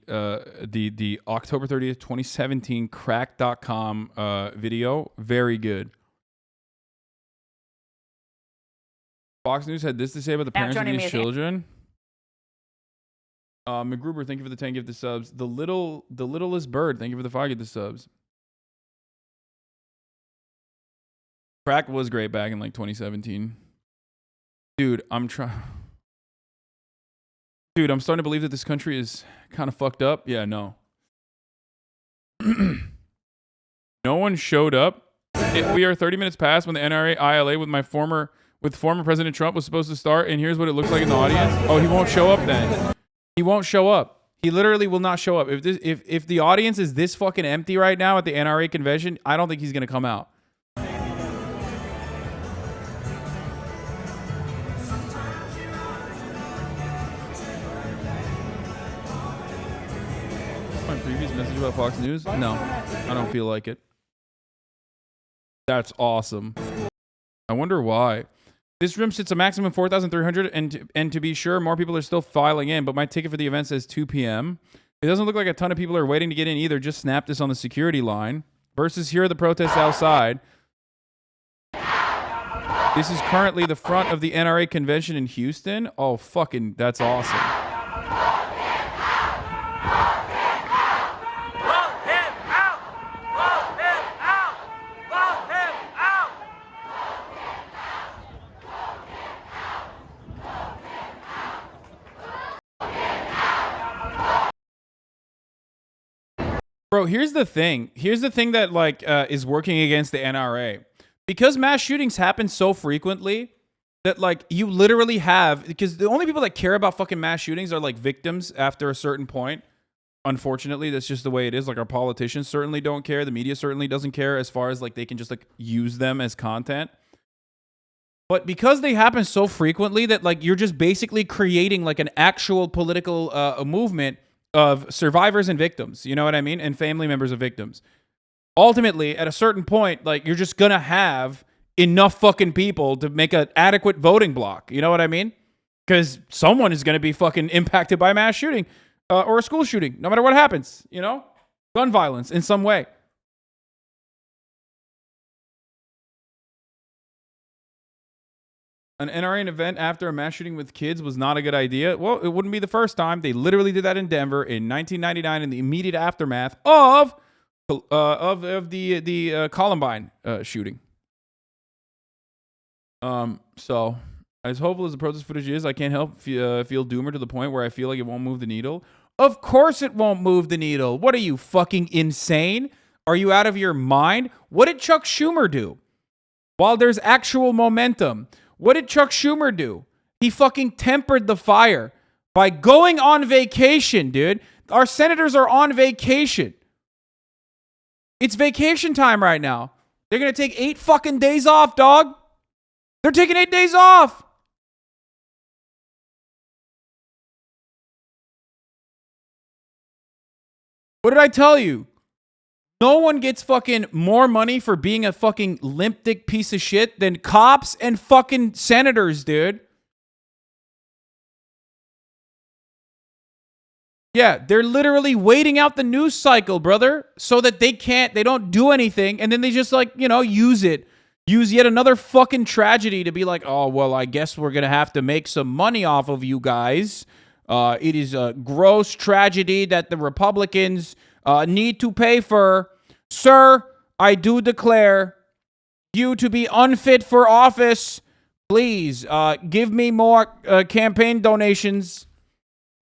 October 30th, 2017 crack.com video. Very good. Fox News had this to say about the parents of these children. McGruber, thank you for the 10 gifted subs. The littlest bird, thank you for the 5 gifted subs. Crack was great back in like 2017. Dude, I'm starting to believe that this country is kind of fucked up. Yeah, no. No one showed up. We are 30 minutes past when the NRA ILA with former President Trump was supposed to start, and here's what it looks like in the audience. Oh, he won't show up then. He won't show up. He literally will not show up. If the audience is this fucking empty right now at the NRA convention, I don't think he's gonna come out. My previous message about Fox News? No, I don't feel like it. That's awesome. I wonder why. This room sits a maximum 4,300, and to be sure, more people are still filing in, but my ticket for the event says 2 p.m. It doesn't look like a ton of people are waiting to get in either. Just snap this on the security line. Versus here are the protests outside. This is currently the front of the NRA convention in Houston. Oh, fucking, that's awesome. Bro, here's the thing. Here's the thing that like is working against the NRA. Because mass shootings happen so frequently, that like you literally have, because the only people that care about fucking mass shootings are like victims after a certain point. Unfortunately, that's just the way it is. Like our politicians certainly don't care. The media certainly doesn't care as far as like they can just like use them as content. But because they happen so frequently that like you're just basically creating like an actual political movement of survivors and victims, you know what I mean? And family members of victims. Ultimately, at a certain point, like you're just gonna have enough fucking people to make an adequate voting block. You know what I mean? Because someone is gonna be fucking impacted by a mass shooting or a school shooting, no matter what happens, you know? Gun violence in some way. An NRA event after a mass shooting with kids was not a good idea. Well, it wouldn't be the first time. They literally did that in Denver in 1999 in the immediate aftermath of the Columbine shooting. So as hopeful as the protest footage is, I can't help feel doomer to the point where I feel like it won't move the needle. Of course it won't move the needle. What are you, fucking insane? Are you out of your mind? What did Chuck Schumer do? While there's actual momentum, what did Chuck Schumer do? He fucking tempered the fire by going on vacation, dude. Our senators are on vacation. It's vacation time right now. They're going to take 8 fucking days off, dog. They're taking 8 days off. What did I tell you? No one gets fucking more money for being a fucking limp dick piece of shit than cops and fucking senators, dude. Yeah, they're literally waiting out the news cycle, brother, so that they don't do anything, and then they just like, you know, use yet another fucking tragedy to be like, oh, well, I guess we're gonna have to make some money off of you guys. It is a gross tragedy that the Republicans need to pay for. Sir, I do declare you to be unfit for office. Please give me more campaign donations.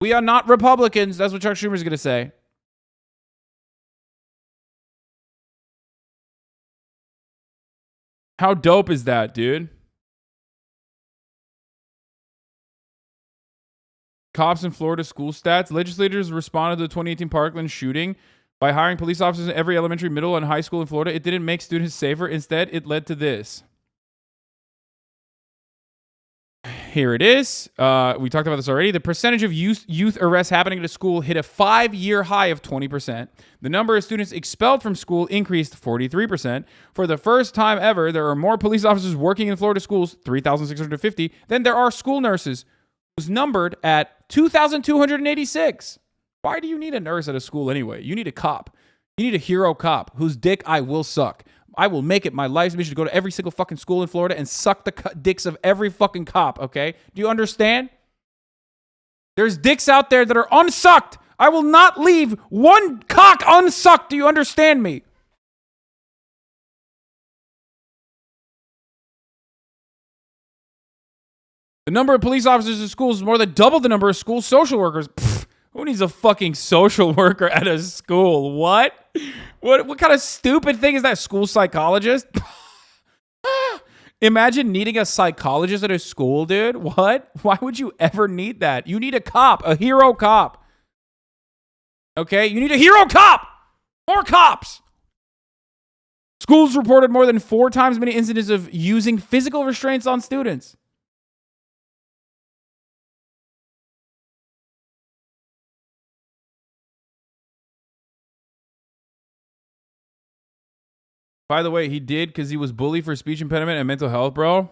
We are not Republicans. That's what Chuck Schumer's going to say. How dope is that, dude? Cops in Florida school stats. Legislators responded to the 2018 Parkland shooting by hiring police officers in every elementary, middle, and high school in Florida. It didn't make students safer. Instead, it led to this. Here it is. We talked about this already. The percentage of youth arrests happening at a school hit a 5-year high of 20%. The number of students expelled from school increased 43%. For the first time ever, there are more police officers working in Florida schools, 3,650, than there are school nurses, who's numbered at 2,286. Why do you need a nurse at a school anyway? You need a cop. You need a hero cop whose dick I will suck. I will make it my life's mission to go to every single fucking school in Florida and suck the dicks of every fucking cop, okay? Do you understand? There's dicks out there that are unsucked. I will not leave one cock unsucked. Do you understand me? The number of police officers in schools is more than double the number of school social workers. Pfft, who needs a fucking social worker at a school? What? What kind of stupid thing is that? School psychologist? Imagine needing a psychologist at a school, dude. What? Why would you ever need that? You need a cop, a hero cop. Okay? You need a hero cop. More cops. Schools reported more than 4 times many incidents of using physical restraints on students. By the way, he did because he was bullied for speech impediment and mental health, bro.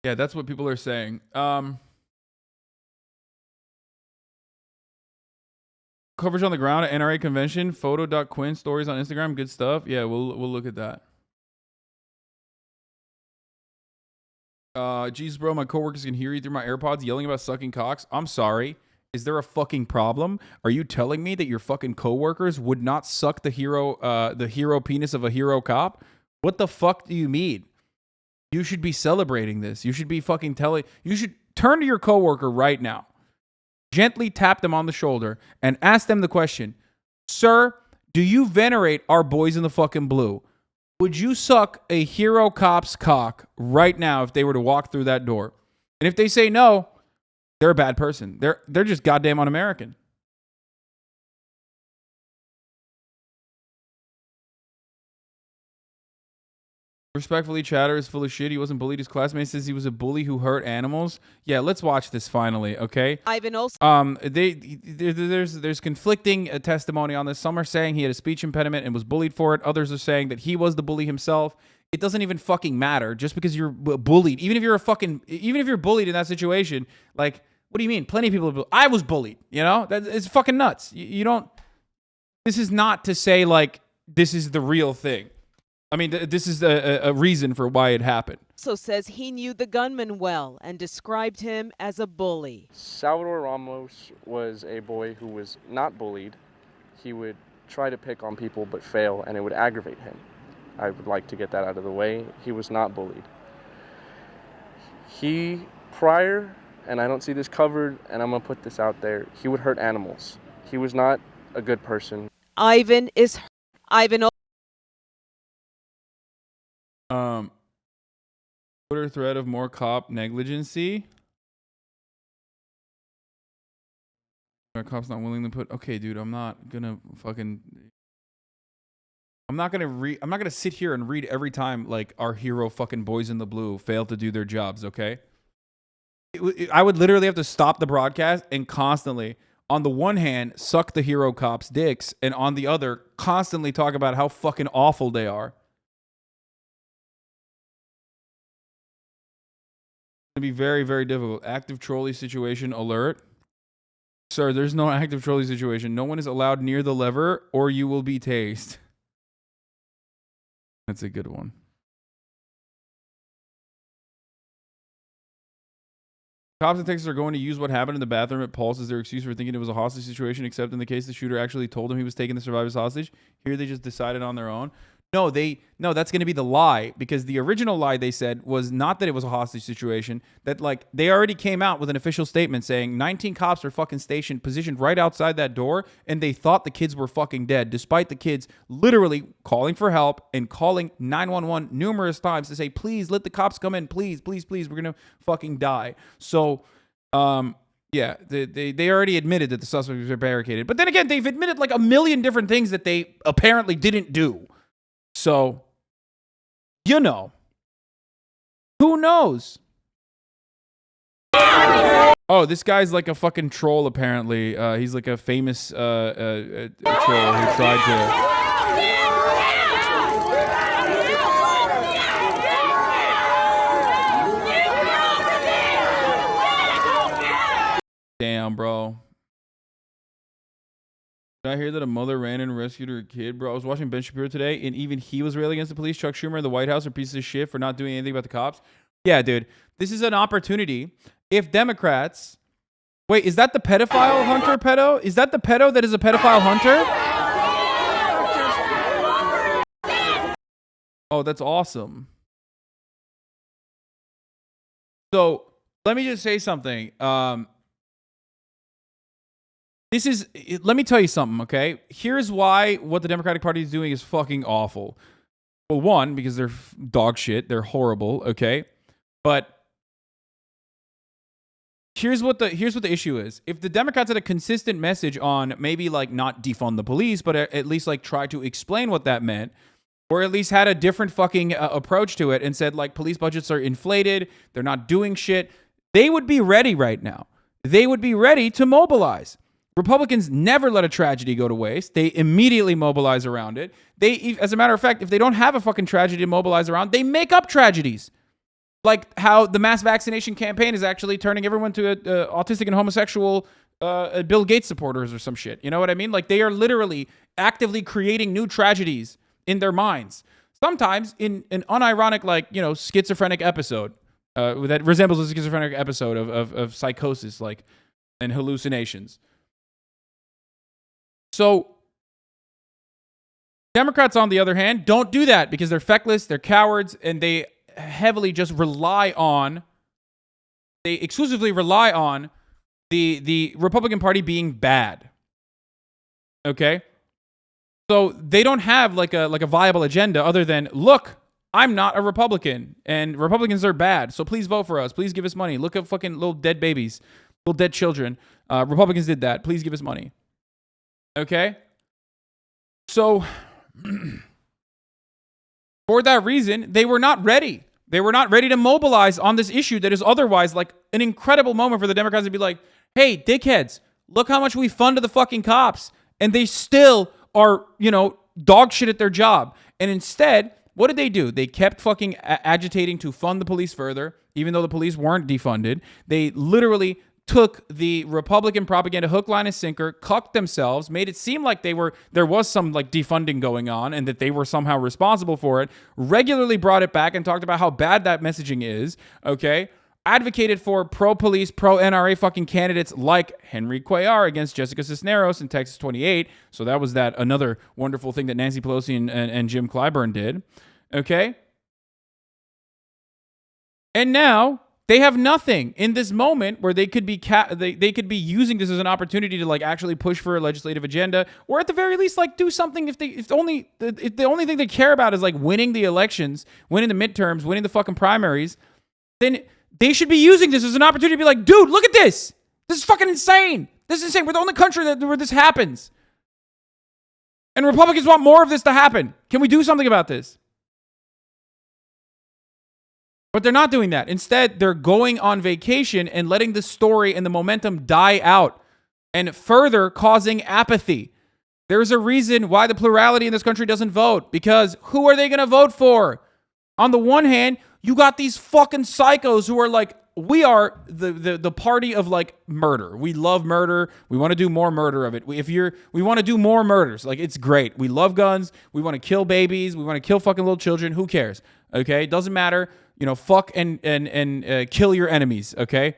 Yeah, that's what people are saying. Coverage on the ground at NRA Convention. Photo.Quinn stories on Instagram. Good stuff. Yeah, we'll look at that. Jesus, bro, my coworkers can hear you through my AirPods yelling about sucking cocks. I'm sorry. Is there a fucking problem? Are you telling me that your fucking coworkers would not suck the hero penis of a hero cop? What the fuck do you mean? You should be celebrating this. You should be fucking you should turn to your coworker right now. Gently tap them on the shoulder and ask them the question, sir, do you venerate our boys in the fucking blue? Would you suck a hero cop's cock right now if they were to walk through that door? And if they say no, they're a bad person. They're just goddamn un-American. Respectfully, Chatter is full of shit. He wasn't bullied. His classmate says he was a bully who hurt animals. Yeah, let's watch this finally, okay? Ivan also. There's conflicting testimony on this. Some are saying he had a speech impediment and was bullied for it. Others are saying that he was the bully himself. It doesn't even fucking matter just because you're bullied. Even if you're bullied in that situation, like, what do you mean? Plenty of people. I was bullied. You know, it's fucking nuts. You don't. This is not to say like this is the real thing. I mean, this is a reason for why it happened. Also says he knew the gunman well and described him as a bully. Salvador Ramos was a boy who was not bullied. He would try to pick on people but fail, and it would aggravate him. I would like to get that out of the way. He was not bullied. He, prior, and I don't see this covered, and I'm going to put this out there, he would hurt animals. He was not a good person. Ivan. Twitter thread of more cop negligency. Our cop's not willing to put. Okay, dude, I'm not gonna sit here and read every time like our hero fucking boys in the blue fail to do their jobs. Okay, I would literally have to stop the broadcast and constantly, on the one hand, suck the hero cops' dicks, and on the other, constantly talk about how fucking awful they are. To be very, very difficult. Active trolley situation alert. Sir, there's no active trolley situation. No one is allowed near the lever or you will be tased. That's a good one. Cops in Texas are going to use what happened in the bathroom at Pulse as their excuse for thinking it was a hostage situation, except in the case the shooter actually told him he was taking the survivors hostage. Here they just decided on their own. No, that's going to be the lie, because the original lie they said was not that it was a hostage situation, that like they already came out with an official statement saying 19 cops were fucking positioned right outside that door and they thought the kids were fucking dead, despite the kids literally calling for help and calling 911 numerous times to say, please let the cops come in, please, please, please, we're going to fucking die. So, yeah, they already admitted that the suspects were barricaded. But then again, they've admitted like a million different things that they apparently didn't do. So, you know, who knows? Oh, this guy's like a fucking troll, apparently. He's like a famous troll who tried to... Damn, bro. Did I hear that a mother ran and rescued her kid, bro? I was watching Ben Shapiro today, and even he was railing against the police. Chuck Schumer and the White House are pieces of shit for not doing anything about the cops. Yeah, dude. This is an opportunity. If Democrats... Wait, is that the pedophile hunter pedo? Is that the pedo that is a pedophile hunter? Oh, that's awesome. So, let me just say something. Let me tell you something, okay? Here's why what the Democratic Party is doing is fucking awful. Well, one, because they're dog shit. They're horrible, okay? But here's what the issue is. If the Democrats had a consistent message on maybe like not defund the police, but at least like try to explain what that meant, or at least had a different fucking approach to it and said like police budgets are inflated, they're not doing shit, they would be ready right now. They would be ready to mobilize. Republicans never let a tragedy go to waste. They immediately mobilize around it. As a matter of fact, if they don't have a fucking tragedy to mobilize around, they make up tragedies. Like how the mass vaccination campaign is actually turning everyone to autistic and homosexual Bill Gates supporters or some shit. You know what I mean? Like they are literally actively creating new tragedies in their minds. Sometimes in an unironic, like, you know, schizophrenic episode that resembles a schizophrenic episode of psychosis, like, and hallucinations. So, Democrats, on the other hand, don't do that because they're feckless, they're cowards, and they heavily just exclusively rely on the Republican Party being bad. Okay? So they don't have like a viable agenda other than, look, I'm not a Republican and Republicans are bad. So please vote for us. Please give us money. Look at fucking little dead babies, little dead children. Republicans did that. Please give us money. Okay? So for that reason, they were not ready. They were not ready to mobilize on this issue that is otherwise like an incredible moment for the Democrats to be like, hey, dickheads, look how much we funded the fucking cops. And they still are, you know, dog shit at their job. And instead, what did they do? They kept fucking agitating to fund the police further, even though the police weren't defunded. They literally took the Republican propaganda hook, line, and sinker, cucked themselves, made it seem like there was some like defunding going on and that they were somehow responsible for it, regularly brought it back and talked about how bad that messaging is, okay? Advocated for pro-police, pro-NRA fucking candidates like Henry Cuellar against Jessica Cisneros in Texas 28. So that was another wonderful thing that Nancy Pelosi and Jim Clyburn did. Okay? And now they have nothing in this moment where they could be they could be using this as an opportunity to like actually push for a legislative agenda, or at the very least like do something if the only thing they care about is like winning the elections, winning the midterms, winning the fucking primaries, then they should be using this as an opportunity to be like, dude, look at this. This is fucking insane. This is insane. We're the only country where this happens. And Republicans want more of this to happen. Can we do something about this? But they're not doing that. Instead, they're going on vacation and letting the story and the momentum die out and further causing apathy. There's a reason why the plurality in this country doesn't vote, because who are they going to vote for? On the one hand, you got these fucking psychos who are like, we are the party of like murder. We love murder. We want to do more murder of it. We want to do more murders. Like, it's great. We love guns. We want to kill babies. We want to kill fucking little children. Who cares? Okay. It doesn't matter. You know, fuck and kill your enemies. Okay.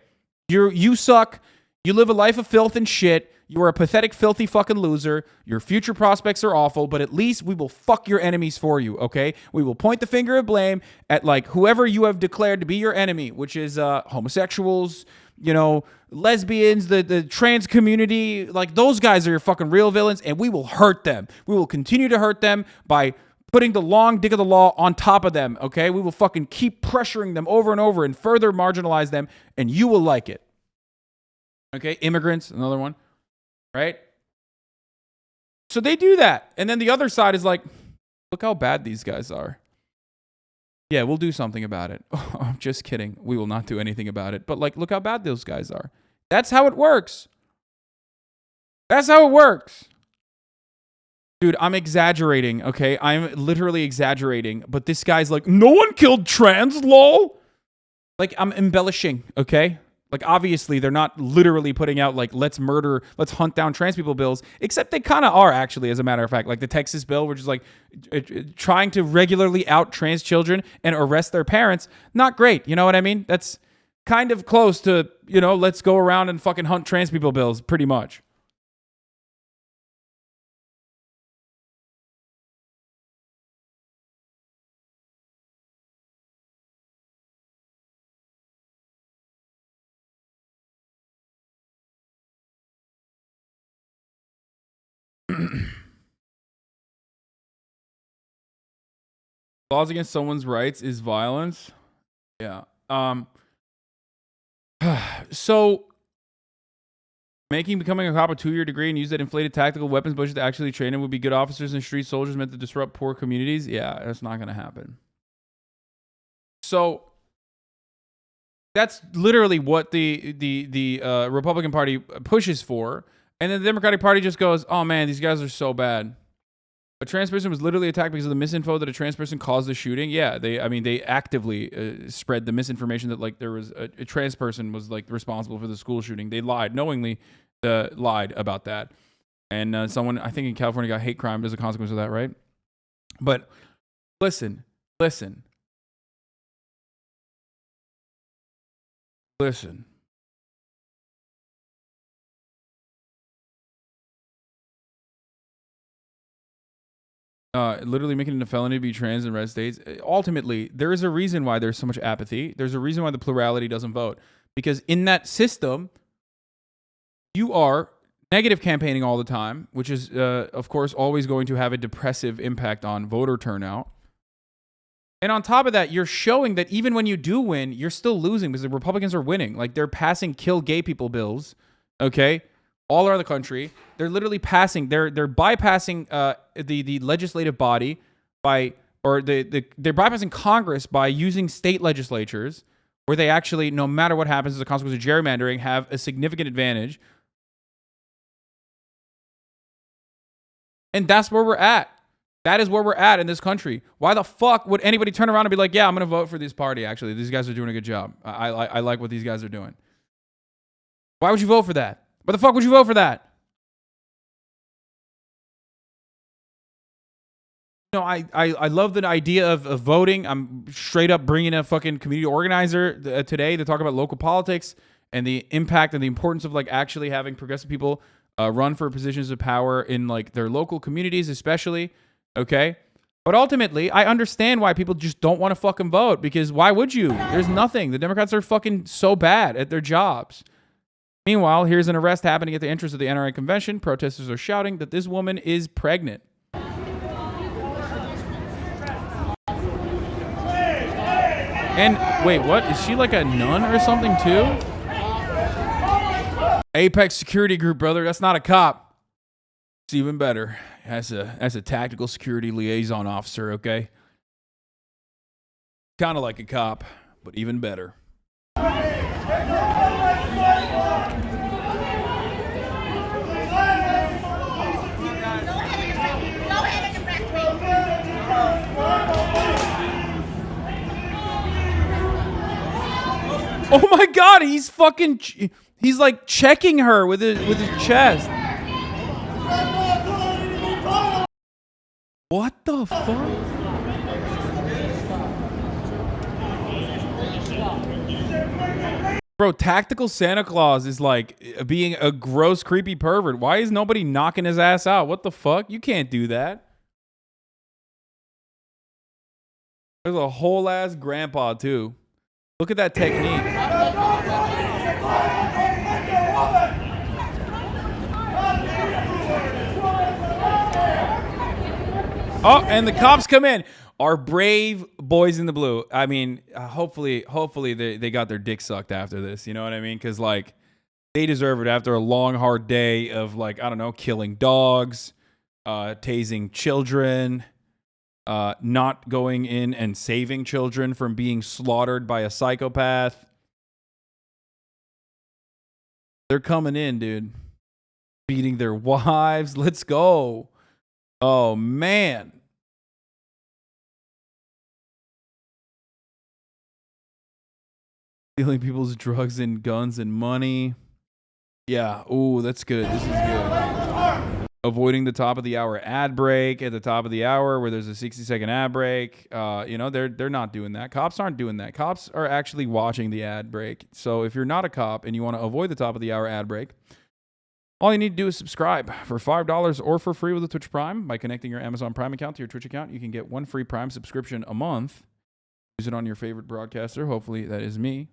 You suck. You live a life of filth and shit. You are a pathetic, filthy fucking loser. Your future prospects are awful, but at least we will fuck your enemies for you, okay? We will point the finger of blame at, like, whoever you have declared to be your enemy, which is homosexuals, you know, lesbians, the trans community. Like, those guys are your fucking real villains, and we will hurt them. We will continue to hurt them by putting the long dick of the law on top of them, okay? We will fucking keep pressuring them over and over and further marginalize them, and you will like it. Okay? Immigrants, another one. Right? So they do that. And then the other side is like, look how bad these guys are. Yeah, we'll do something about it. Oh, I'm just kidding. We will not do anything about it. But like, look how bad those guys are. That's how it works. That's how it works. Dude, I'm exaggerating, okay? I'm literally exaggerating. But this guy's like, no one killed trans, lol. Like, I'm embellishing, okay? Like, obviously, they're not literally putting out, like, let's hunt down trans people bills, except they kind of are, actually, as a matter of fact. Like, the Texas bill, which is, like, trying to regularly out trans children and arrest their parents. Not great, you know what I mean? That's kind of close to, you know, let's go around and fucking hunt trans people bills, pretty much. Laws against someone's rights is violence. Yeah. So becoming a cop a 2-year degree and use that inflated tactical weapons budget to actually train them would be good officers and street soldiers meant to disrupt poor communities. Yeah, that's not going to happen. So that's literally what the Republican Party pushes for. And then the Democratic Party just goes, oh man, these guys are so bad. A trans person was literally attacked because of the misinfo that a trans person caused the shooting. Yeah, they actively spread the misinformation that like there was a trans person was like responsible for the school shooting. They knowingly lied about that. And someone, I think in California, got hate crime as a consequence of that, right? But listen. Literally making it a felony to be trans in red states. Ultimately, there is a reason why there's so much apathy. There's a reason why the plurality doesn't vote. Because in that system, you are negative campaigning all the time, which is, of course, always going to have a depressive impact on voter turnout. And on top of that, you're showing that even when you do win, you're still losing because the Republicans are winning. Like, they're passing kill gay people bills, okay, all around the country. They're literally passing, they're bypassing the legislative body by, or they're bypassing Congress by using state legislatures where they actually, no matter what happens as a consequence of gerrymandering, have a significant advantage. And that's where we're at. That is where we're at in this country. Why the fuck would anybody turn around and be like, yeah, I'm going to vote for this party, actually. These guys are doing a good job. I like what these guys are doing. Why would you vote for that? Why the fuck would you vote for that? You know, I love the idea of voting. I'm straight up bringing a fucking community organizer today to talk about local politics and the impact and the importance of like actually having progressive people run for positions of power in like their local communities, especially. Okay. But ultimately, I understand why people just don't want to fucking vote, because why would you? There's nothing. The Democrats are fucking so bad at their jobs. Meanwhile, here's an arrest happening at the entrance of the NRA Convention. Protesters are shouting that this woman is pregnant. And wait, what? Is she like a nun or something too? Apex Security Group, brother. That's not a cop. It's even better. That's a tactical security liaison officer, okay? Kind of like a cop, but even better. Oh my God, he's like checking her with his chest. What the fuck? Bro, tactical Santa Claus is like being a gross, creepy pervert. Why is nobody knocking his ass out? What the fuck? You can't do that. There's a whole ass grandpa too. Look at that technique. Oh, and the cops come in. Our brave boys in the blue. I mean, hopefully they got their dick sucked after this. You know what I mean? Because, like, they deserve it after a long, hard day of, like, I don't know, killing dogs, tasing children, not going in and saving children from being slaughtered by a psychopath. They're coming in, dude. Beating their wives. Let's go. Oh, man. Stealing people's drugs and guns and money. Yeah. Ooh, that's good. This is good. Avoiding the top of the hour ad break at the top of the hour where there's a 60-second ad break. You know, they're not doing that. Cops aren't doing that. Cops are actually watching the ad break. So if you're not a cop and you want to avoid the top of the hour ad break, all you need to do is subscribe for $5 or for free with a Twitch Prime. By connecting your Amazon Prime account to your Twitch account, you can get one free Prime subscription a month. Use it on your favorite broadcaster. Hopefully that is me.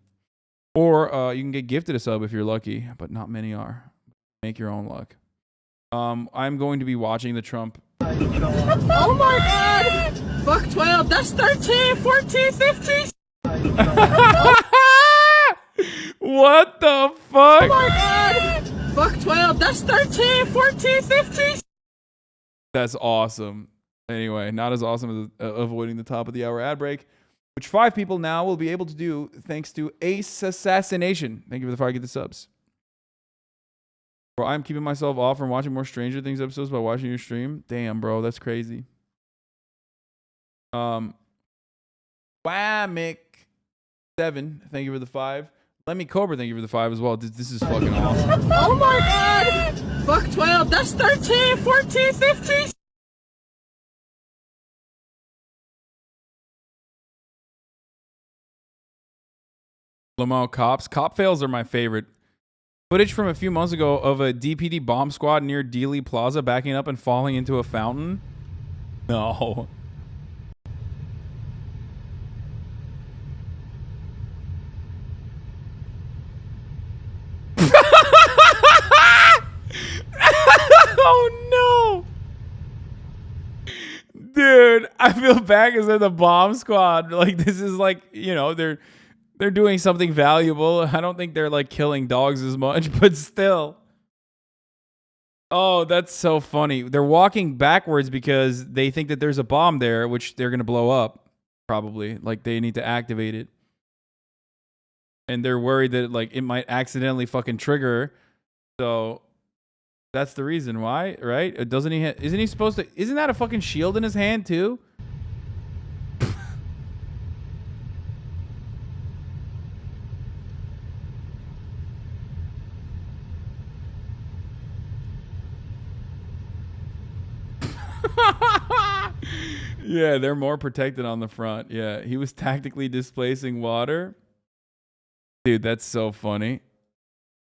Or you can get gifted a sub if you're lucky, but not many are. Make your own luck. I'm going to be watching the Trump. Oh my God! Fuck 12, that's 13, 14, 15. What the fuck? Oh my God! Fuck 12, that's 13, 14, 15. That's awesome. Anyway, not as awesome as avoiding the top of the hour ad break, which 5 people now will be able to do thanks to Ace Assassination. Thank you for the 5 get the subs. Bro, I'm keeping myself off from watching more Stranger Things episodes by watching your stream. Damn, bro, that's crazy. Wamick7, thank you for the 5. Lemmy Cobra, thank you for the 5 as well. This is fucking awesome. Oh my God! Fuck 12, that's 13, 14, 15. Lamau cops. Cop fails are my favorite. Footage from a few months ago of a DPD bomb squad near Dealey Plaza backing up and falling into a fountain. No. I feel bad because they're the bomb squad. Like, this is like, you know, they're doing something valuable. I don't think they're like killing dogs as much, but still. Oh, that's so funny. They're walking backwards because they think that there's a bomb there, which they're going to blow up, probably. Like, they need to activate it. And they're worried that, like, it might accidentally fucking trigger. So, that's the reason why, right? Doesn't he isn't he supposed to... Isn't that a fucking shield in his hand, too? Yeah, they're more protected on the front. Yeah, he was tactically displacing water. Dude, that's so funny.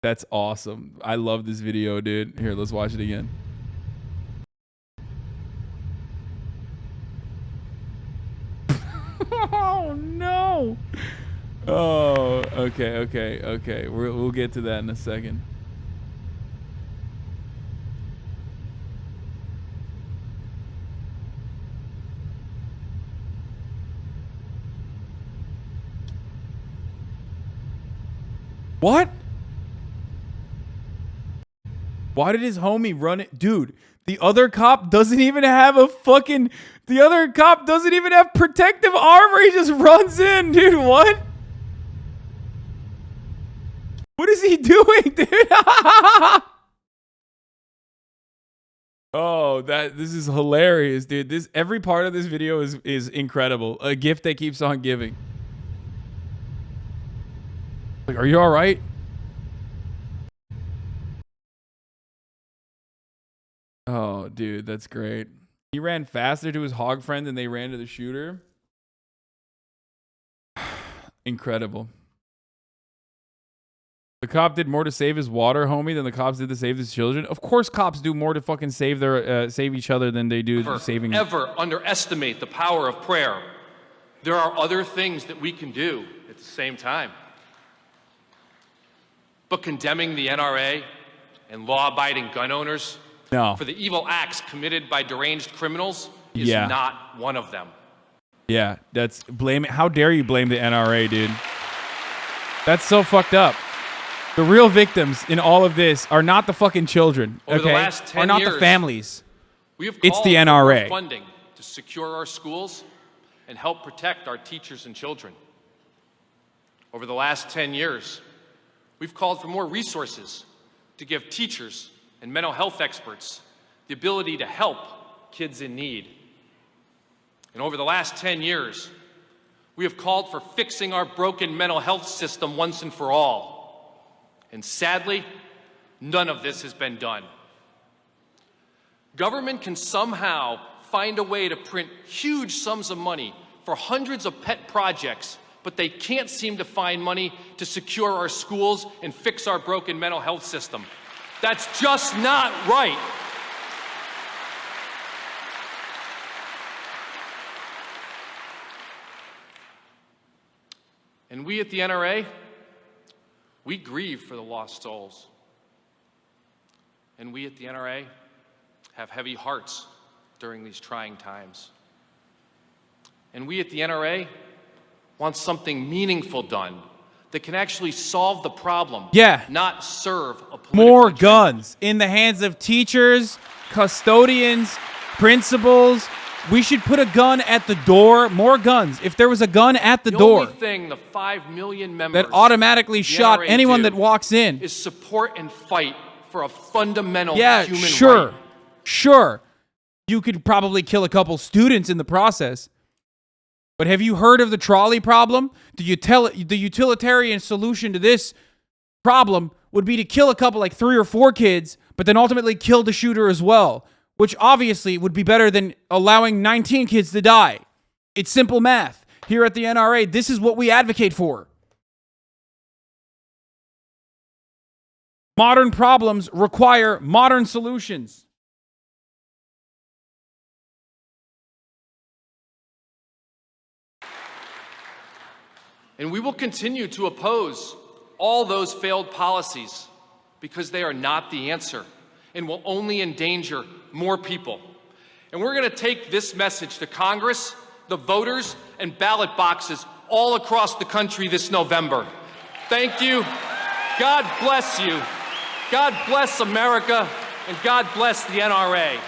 That's awesome. I love this video, dude. Here, let's watch it again. Oh, no. Oh, okay. We'll get to that in a second. What? Why did his homie run it? Dude, the other cop doesn't even have a fucking... The other cop doesn't even have protective armor. He just runs in, dude. What? What is he doing, dude? Oh, this is hilarious, dude. Every part of this video is incredible. A gift that keeps on giving. Like, are you all right? Oh, dude, that's great. He ran faster to his hog friend than they ran to the shooter. Incredible. The cop did more to save his water homie than the cops did to save his children. Of course, cops do more to fucking save their save each other than they do saving. Ever underestimate the power of prayer. There are other things that we can do at the same time. But condemning the NRA and law-abiding gun owners for the evil acts committed by deranged criminals is not one of them. Yeah, that's how dare you blame the NRA, dude? That's so fucked up. The real victims in all of this are not the fucking children, Over the last 10 are not years, the families. We have It's the called NRA. for funding to secure our schools and help protect our teachers and children. Over the last 10 years, we've called for more resources to give teachers and mental health experts the ability to help kids in need. And over the last 10 years, we have called for fixing our broken mental health system once and for all. And sadly, none of this has been done. Government can somehow find a way to print huge sums of money for hundreds of pet projects, but they can't seem to find money to secure our schools and fix our broken mental health system. That's just not right. And we at the NRA, we grieve for the lost souls. And we at the NRA have heavy hearts during these trying times. And we at the NRA want something meaningful done that can actually solve the problem, not serve a political More agenda. guns in the hands of teachers, custodians, principals. We should put a gun at the door. More guns. If there was a gun at the door only thing the 5 million members that automatically of the shot NRA anyone do that walks in. is support and fight for a fundamental human sure. right. Sure. You could probably kill a couple students in the process. But have you heard of the trolley problem? The utilitarian solution to this problem would be to kill a couple, like 3 or 4 kids, but then ultimately kill the shooter as well, which obviously would be better than allowing 19 kids to die. It's simple math. Here at the NRA, this is what we advocate for. Modern problems require modern solutions. And we will continue to oppose all those failed policies because they are not the answer and will only endanger more people. And we're going to take this message to Congress, the voters, and ballot boxes all across the country this November. Thank you. God bless you. God bless America, and God bless the NRA.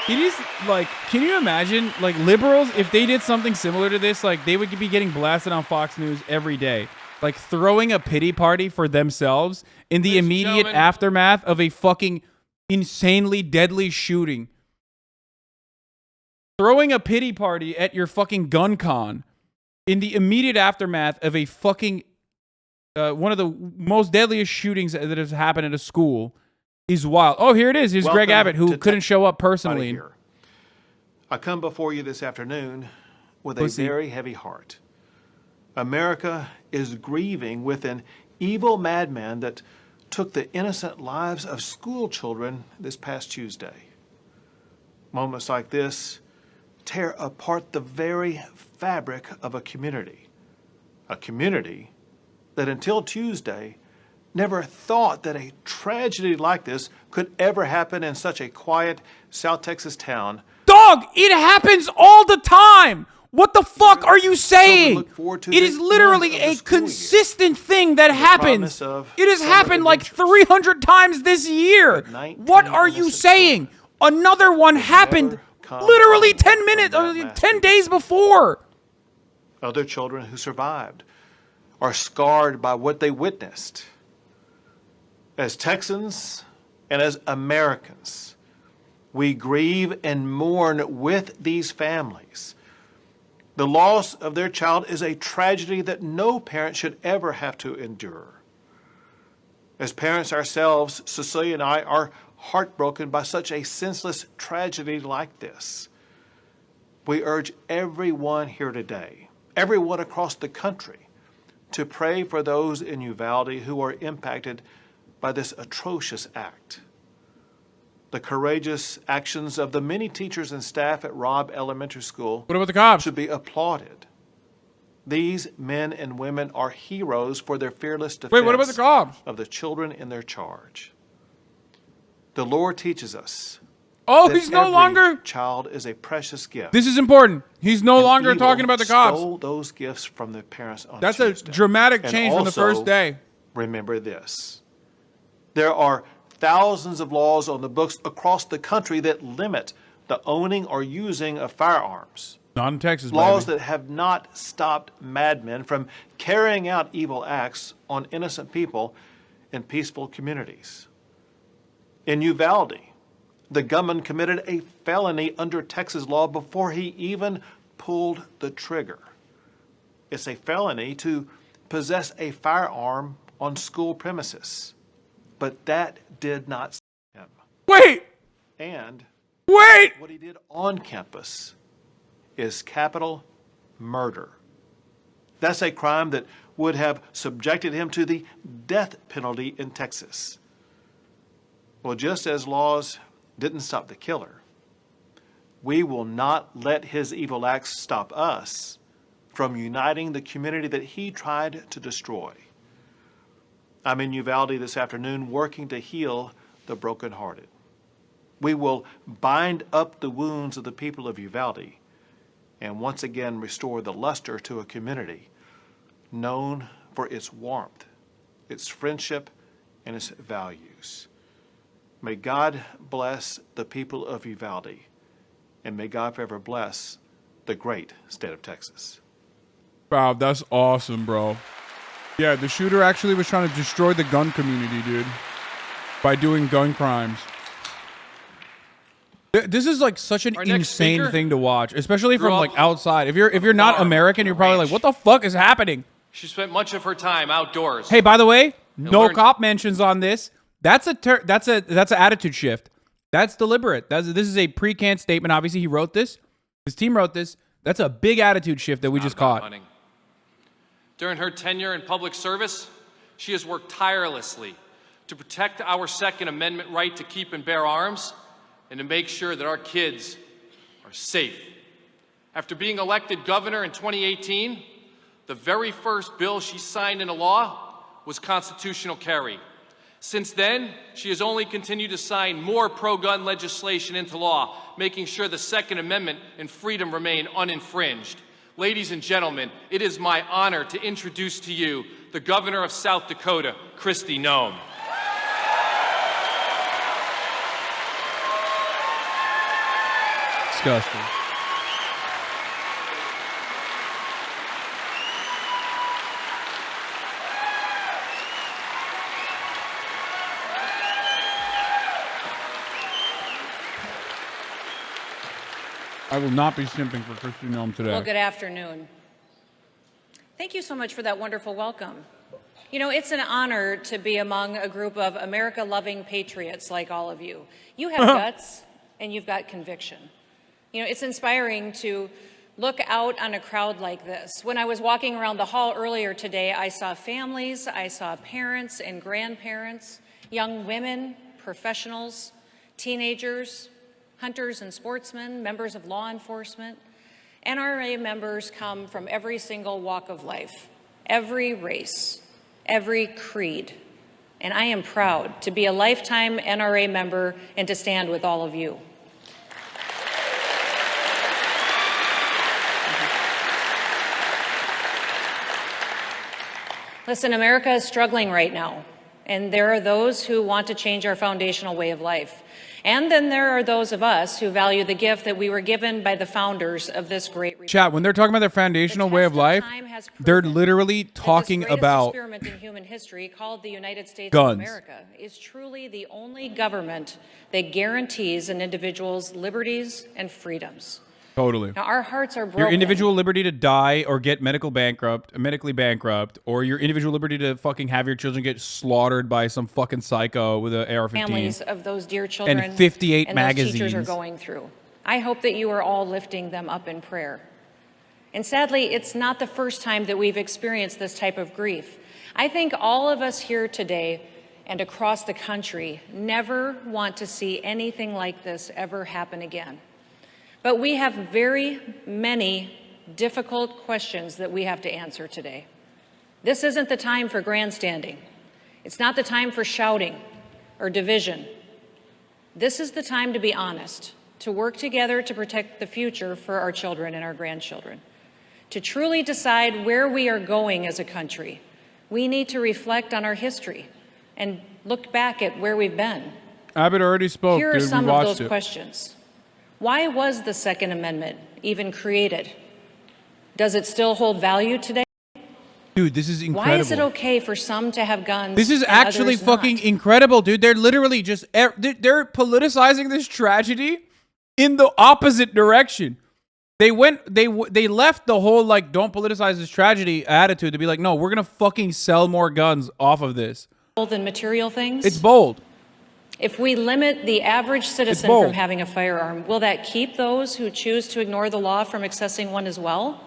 It is like, can you imagine, like, liberals, if they did something similar to this, like, they would be getting blasted on Fox News every day. Like, throwing a pity party for themselves in the immediate aftermath of a fucking insanely deadly shooting. Throwing a pity party at your fucking gun con in the immediate aftermath of a fucking, one of the most deadliest shootings that has happened at a school is wild. Oh, here it is. Here's Greg Abbott, who couldn't show up personally. I come before you this afternoon with a very heavy heart. America is grieving with an evil madman that took the innocent lives of school children this past Tuesday. Moments like this tear apart the very fabric of a community that until Tuesday never thought that a tragedy like this could ever happen in such a quiet South Texas town. Dog, it happens all the time. What the fuck are you saying? It is literally a consistent thing that happens. It has happened like 300 times this year. What are you saying? Another one happened literally 10 minutes, 10 days before. Other children who survived are scarred by what they witnessed. As Texans and as Americans, we grieve and mourn with these families. The loss of their child is a tragedy that no parent should ever have to endure. As parents ourselves, Cecilia and I are heartbroken by such a senseless tragedy like this. We urge everyone here today, everyone across the country, to pray for those in Uvalde who are impacted by this atrocious act. The courageous actions of the many teachers and staff at Robb Elementary School What about the cops? should be applauded. These men and women are heroes for their fearless defense Wait, what about the cops? of the children in their charge. The Lord teaches us that he's no longer... child is a precious gift. This is important. He's no longer talking about the cops. Stole those gifts from their parents on That's Tuesday. a dramatic And change from the first day. Remember this. There are thousands of laws on the books across the country that limit the owning or using of firearms. Not in Texas, Laws baby. that have not stopped madmen from carrying out evil acts on innocent people in peaceful communities. In Uvalde, the gunman committed a felony under Texas law before he even pulled the trigger. It's a felony to possess a firearm on school premises. But that did not save him. Wait! And wait! What he did on campus is capital murder. That's a crime that would have subjected him to the death penalty in Texas. Well, just as laws didn't stop the killer, we will not let his evil acts stop us from uniting the community that he tried to destroy. I'm in Uvalde this afternoon working to heal the brokenhearted. We will bind up the wounds of the people of Uvalde and once again restore the luster to a community known for its warmth, its friendship, and its values. May God bless the people of Uvalde, and may God forever bless the great state of Texas. Wow, that's awesome, bro. Yeah, the shooter actually was trying to destroy the gun community, dude, by doing gun crimes. This is like such an insane thing to watch, especially from like outside. If you're not American, you're probably like, what the fuck is happening? She spent much of her time outdoors. Hey, by the way, no cop mentions on this. That's an attitude shift. That's deliberate. This is a pre-canned statement. Obviously, he wrote this. His team wrote this. That's a big attitude shift that we just caught. Hunting. During her tenure in public service, she has worked tirelessly to protect our Second Amendment right to keep and bear arms and to make sure that our kids are safe. After being elected governor in 2018, the very first bill she signed into law was constitutional carry. Since then, she has only continued to sign more pro-gun legislation into law, making sure the Second Amendment and freedom remain uninfringed. Ladies and gentlemen, it is my honor to introduce to you the Governor of South Dakota, Kristi Noem. Disgusting. I will not be simping for Kristi Noem today. Well, good afternoon. Thank you so much for that wonderful welcome. You know, it's an honor to be among a group of America-loving patriots like all of you. You have guts and you've got conviction. You know, it's inspiring to look out on a crowd like this. When I was walking around the hall earlier today, I saw families, I saw parents and grandparents, young women, professionals, teenagers, hunters and sportsmen, members of law enforcement. NRA members come from every single walk of life, every race, every creed. And I am proud to be a lifetime NRA member and to stand with all of you. Listen, America is struggling right now, and there are those who want to change our foundational way of life. And then there are those of us who value the gift that we were given by the founders of this great republic. Chat, when they're talking about their foundational way of life, they're literally talking about experiment in human history called the United States guns. of America is truly the only government that guarantees an individual's liberties and freedoms. Totally. Now, our hearts are broken. Your individual liberty to die or get medically bankrupt, or your individual liberty to fucking have your children get slaughtered by some fucking psycho with an AR-15. Families of those dear children and 58 and magazines. those teachers are going through. I hope that you are all lifting them up in prayer. And sadly, it's not the first time that we've experienced this type of grief. I think all of us here today and across the country never want to see anything like this ever happen again. But we have very many difficult questions that we have to answer today. This isn't the time for grandstanding. It's not the time for shouting or division. This is the time to be honest, to work together to protect the future for our children and our grandchildren. To truly decide where we are going as a country, we need to reflect on our history and look back at where we've been. Abbott already spoke. Here are Dude, some we of watched those it. questions. Why was the Second Amendment even created? Does it still hold value today? Dude, this is incredible. Why is it okay for some to have guns? This is and actually others fucking not? incredible, dude. They're literally just they're politicizing this tragedy in the opposite direction. They left the whole like don't politicize this tragedy attitude to be like, no, we're gonna fucking sell more guns off of this. Than material things? It's bold. If we limit the average citizen bold. from having a firearm, will that keep those who choose to ignore the law from accessing one as well?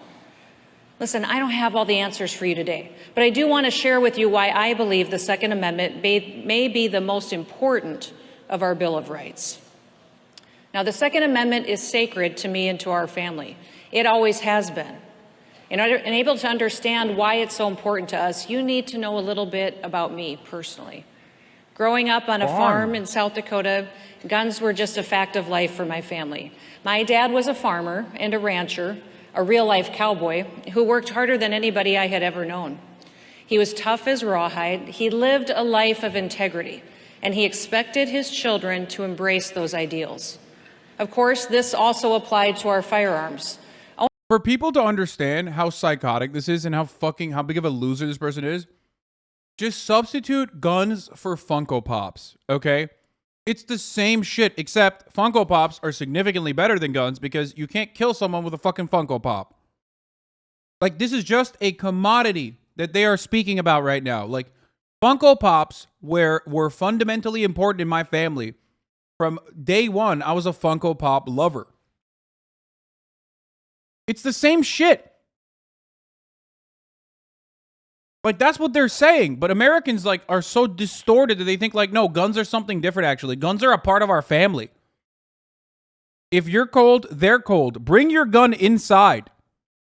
Listen, I don't have all the answers for you today, but I do want to share with you why I believe the Second Amendment may be the most important of our Bill of Rights. Now, the Second Amendment is sacred to me and to our family. It always has been. And able to understand why it's so important to us, you need to know a little bit about me personally. Growing up on a farm in South Dakota, guns were just a fact of life for my family. My dad was a farmer and a rancher, a real-life cowboy who worked harder than anybody I had ever known. He was tough as rawhide. He lived a life of integrity, and he expected his children to embrace those ideals. Of course, this also applied to our firearms. For people to understand how psychotic this is and how big of a loser this person is, just substitute guns for Funko Pops, okay? It's the same shit, except Funko Pops are significantly better than guns because you can't kill someone with a fucking Funko Pop. Like, this is just a commodity that they are speaking about right now. Like, Funko Pops were fundamentally important in my family. From day one, I was a Funko Pop lover. It's the same shit. Like, that's what they're saying. But Americans, like, are so distorted that they think, like, no, guns are something different, actually. Guns are a part of our family. If you're cold, they're cold. Bring your gun inside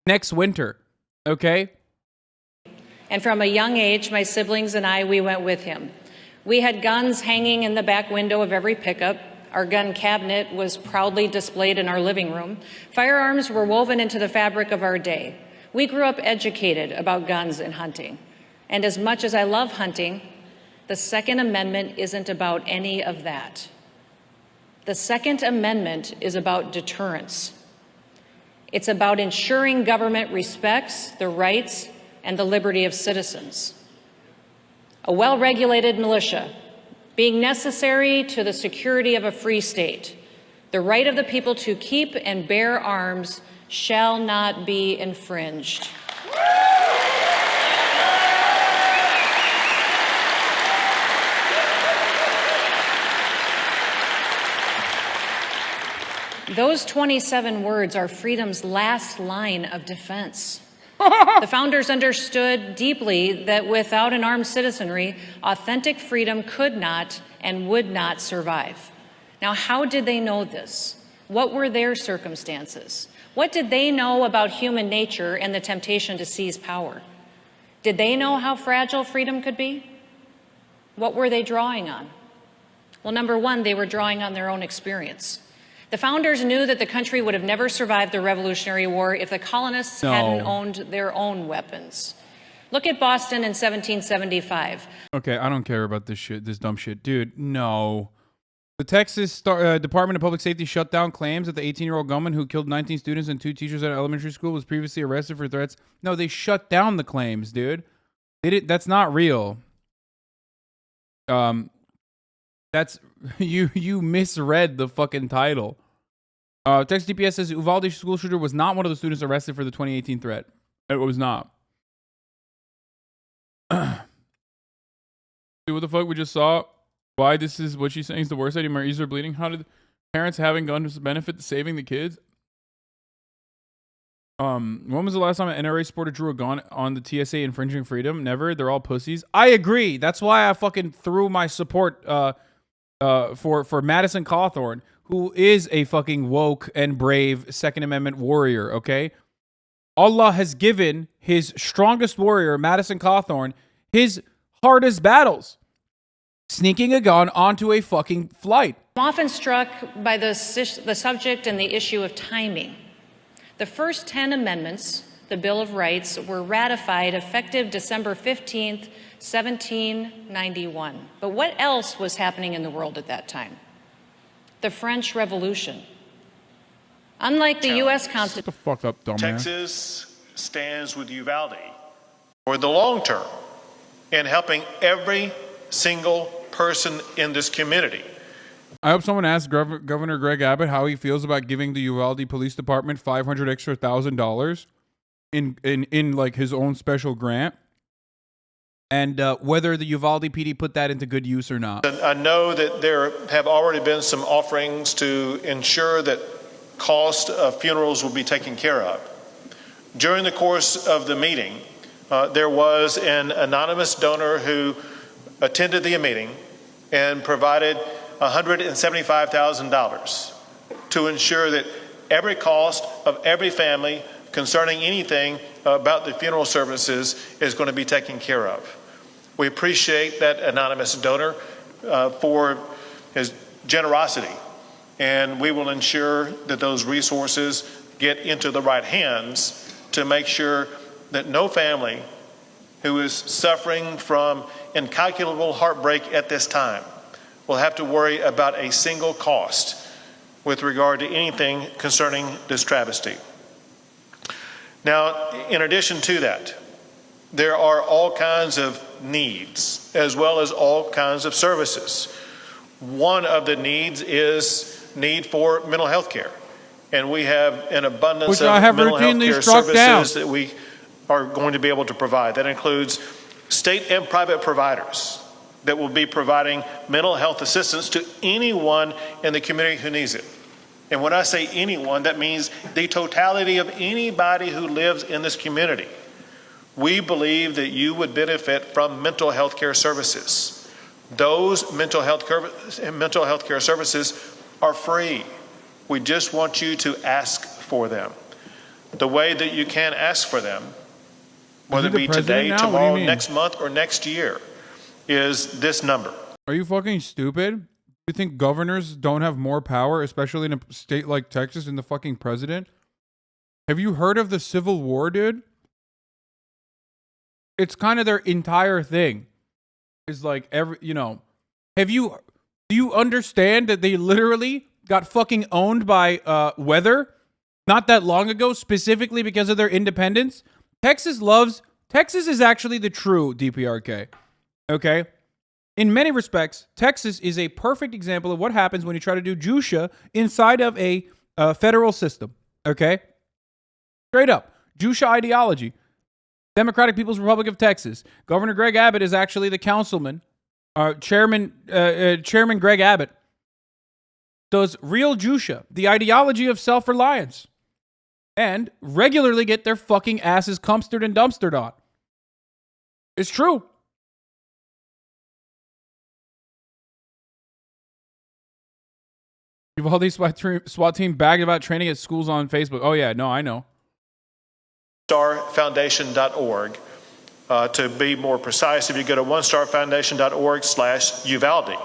next winter, okay? And from a young age, my siblings and I, we went with him. We had guns hanging in the back window of every pickup. Our gun cabinet was proudly displayed in our living room. Firearms were woven into the fabric of our day. We grew up educated about guns and hunting. And as much as I love hunting, the Second Amendment isn't about any of that. The Second Amendment is about deterrence. It's about ensuring government respects the rights and the liberty of citizens. A well-regulated militia being necessary to the security of a free state. The right of the people to keep and bear arms shall not be infringed. Those 27 words are freedom's last line of defense. The founders understood deeply that without an armed citizenry, authentic freedom could not and would not survive. Now, how did they know this? What were their circumstances? What did they know about human nature and the temptation to seize power? Did they know how fragile freedom could be? What were they drawing on? Well, number one, they were drawing on their own experience. The founders knew that the country would have never survived the Revolutionary War if the colonists hadn't owned their own weapons. Look at Boston in 1775. Okay, I don't care about this shit, this dumb shit. Dude, no. The Texas Department of Public Safety shut down claims that the 18-year-old gunman who killed 19 students and 2 teachers at an elementary school was previously arrested for threats. No, they shut down the claims, dude. That's not real. That's you misread the fucking title. Texas DPS says Uvalde school shooter was not one of the students arrested for the 2018 threat. It was not. Dude, what the fuck? We just saw why this is what she's saying is the worst idea. My ears are bleeding. How did parents having guns benefit to saving the kids? When was the last time an NRA supporter drew a gun on the TSA infringing freedom? Never. They're all pussies. I agree. That's why I fucking threw my support for Madison Cawthorn, who is a fucking woke and brave Second Amendment warrior, okay? Allah has given his strongest warrior, Madison Cawthorn, his hardest battles. Sneaking a gun onto a fucking flight. I'm often struck by the subject and the issue of timing. The first 10 amendments, the Bill of Rights, were ratified effective December 15th, 1791. But what else was happening in the world at that time? The French Revolution. Unlike the U.S. Constitution. Shut the fuck up, dumbass. Texas stands with Uvalde for the long term in helping every single person in this community. I hope someone asks Governor Greg Abbott how he feels about giving the Uvalde Police Department $500,000 extra in like his own special grant, and whether the Uvalde PD put that into good use or not. I know that there have already been some offerings to ensure that cost of funerals will be taken care of. During the course of the meeting, there was an anonymous donor who attended the meeting and provided $175,000 to ensure that every cost of every family concerning anything about the funeral services is going to be taken care of. We appreciate that anonymous donor for his generosity, and we will ensure that those resources get into the right hands to make sure that no family who is suffering from incalculable heartbreak at this time will have to worry about a single cost with regard to anything concerning this travesty. Now, in addition to that, there are all kinds of needs as well as all kinds of services. One of the needs is need for mental health care. And we have an abundance of mental health care services that we are going to be able to provide. That includes state and private providers that will be providing mental health assistance to anyone in the community who needs it. And when I say anyone, that means the totality of anybody who lives in this community. We believe that you would benefit from mental health care services. Those mental health care services are free. We just want you to ask for them. The way that you can ask for them, whether it be today, tomorrow, next month, or next year, is this number. Are you fucking stupid? You think governors don't have more power, especially in a state like Texas, than the fucking president? Have you heard of the Civil War, dude? It's kind of their entire thing. It's like do you understand that they literally got fucking owned by weather not that long ago, specifically because of their independence? Texas is actually the true DPRK. Okay? In many respects, Texas is a perfect example of what happens when you try to do Jusha inside of a federal system. Okay? Straight up. Jusha ideology. Democratic People's Republic of Texas. Governor Greg Abbott is actually the councilman. Chairman Greg Abbott does real Jusha, the ideology of self-reliance, and regularly get their fucking asses cumstered and dumpstered on. It's true. Uvalde SWAT team bagged about training at schools on Facebook. Oh yeah, no, I know. OneStarFoundation.org. To be more precise, if you go to OneStarFoundation.org/Uvalde,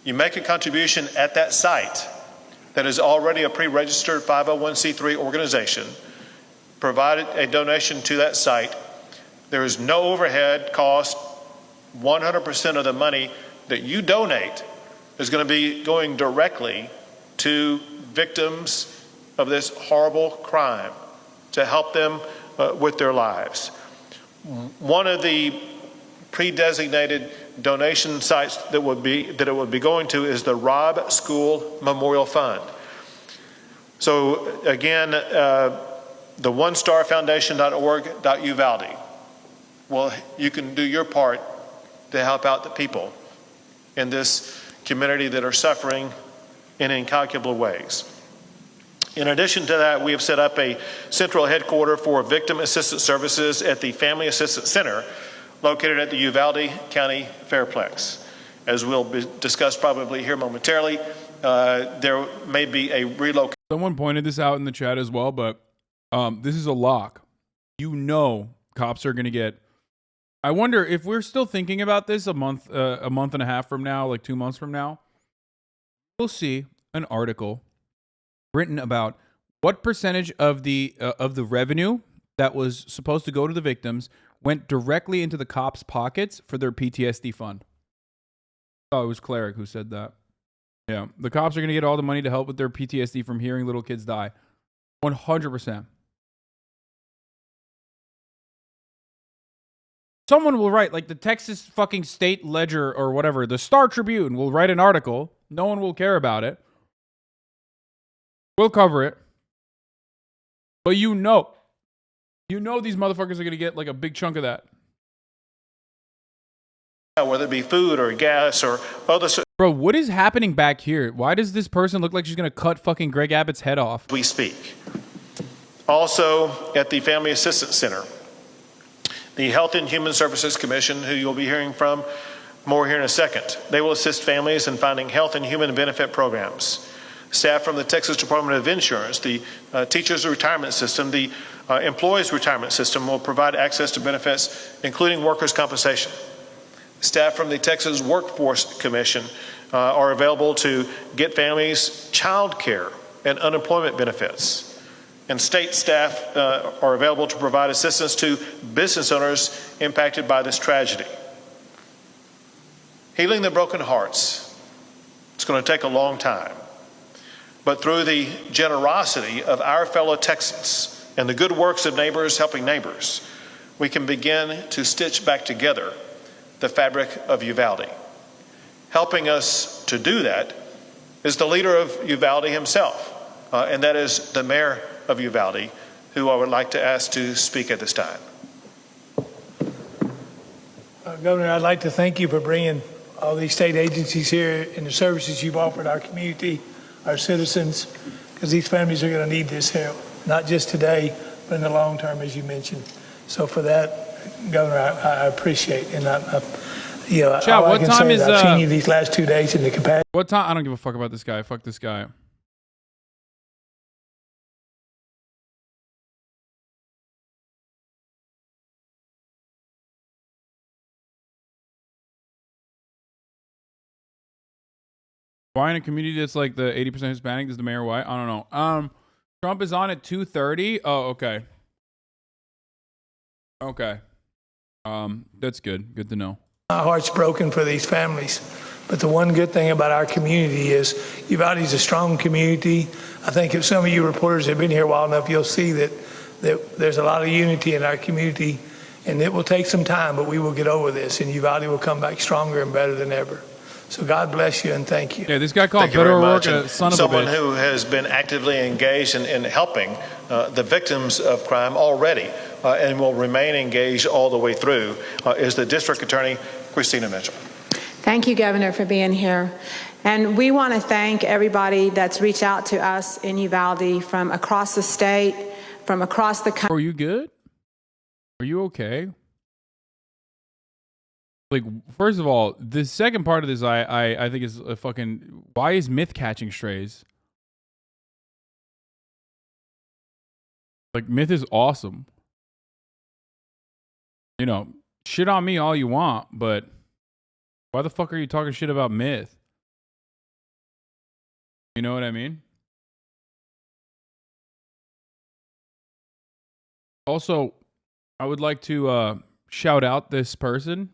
you make a contribution at that site that is already a pre-registered 501c3 organization, provide a donation to that site. There is no overhead cost. 100% of the money that you donate is going to be going directly to victims of this horrible crime to help them with their lives. One of the pre-designated donation sites that it would be going to is the Robb School Memorial Fund. So again, the OneStarFoundation.org.Uvalde. Well, you can do your part to help out the people in this community that are suffering in incalculable ways. In addition to that, we have set up a central headquarters for victim assistance services at the Family Assistance Center located at the Uvalde County Fairplex. As we'll discuss probably here momentarily, there may be a relocation. Someone pointed this out in the chat as well, but this is a lock. You know cops are going to get... I wonder if we're still thinking about this a month and a half from now, like 2 months from now, we'll see an article written about what percentage of the revenue that was supposed to go to the victims went directly into the cops' pockets for their PTSD fund. Oh, it was Cleric who said that. Yeah, the cops are going to get all the money to help with their PTSD from hearing little kids die. 100%. Someone will write, like the Texas fucking State Ledger or whatever, the Star Tribune will write an article. No one will care about it. We'll cover it. But you know these motherfuckers are going to get like a big chunk of that. Whether it be food or gas or other... Bro, what is happening back here? Why does this person look like she's going to cut fucking Greg Abbott's head off? We speak. Also, at the Family Assistance Center, the Health and Human Services Commission, who you'll be hearing from more here in a second, they will assist families in finding health and human benefit programs. Staff from the Texas Department of Insurance, the Teachers Retirement System, the Employees Retirement System will provide access to benefits, including workers' compensation. Staff from the Texas Workforce Commission are available to get families child care and unemployment benefits. And state staff are available to provide assistance to business owners impacted by this tragedy. Healing the broken hearts, it's going to take a long time. But through the generosity of our fellow Texans and the good works of neighbors helping neighbors, we can begin to stitch back together the fabric of Uvalde. Helping us to do that is the leader of Uvalde himself, and that is the mayor of Uvalde, who I would like to ask to speak at this time. Governor, I'd like to thank you for bringing all these state agencies here and the services you've offered our community, our citizens, because these families are going to need this help, not just today, but in the long term, as you mentioned. So for that, Governor, I appreciate, and Chat, all I what can time say is I've seen you these last 2 days in the capacity. What time? I don't give a fuck about this guy. Fuck this guy. Why in a community that's like the 80% Hispanic is the mayor white? I don't know. Trump is on at 2:30. Oh, okay. Okay. That's good. Good to know. My heart's broken for these families. But the one good thing about our community is Uvalde's a strong community. I think if some of you reporters have been here a while enough, you'll see that there's a lot of unity in our community. And it will take some time, but we will get over this. And Uvalde will come back stronger and better than ever. So God bless you and thank you. Yeah, this guy called Thank you very Beto much. O'Rourke And a son of a someone bitch. who has been actively engaged in helping the victims of crime already and will remain engaged all the way through is the District Attorney, Christina Mitchell. Thank you, Governor, for being here. And we want to thank everybody that's reached out to us in Uvalde from across the state, from across the country. Are you good? Are you okay? Like, first of all, the second part of this, I think is a fucking. Why is myth catching strays? Like, myth is awesome. You know, shit on me all you want, but why the fuck are you talking shit about myth? You know what I mean? Also, I would like to shout out this person.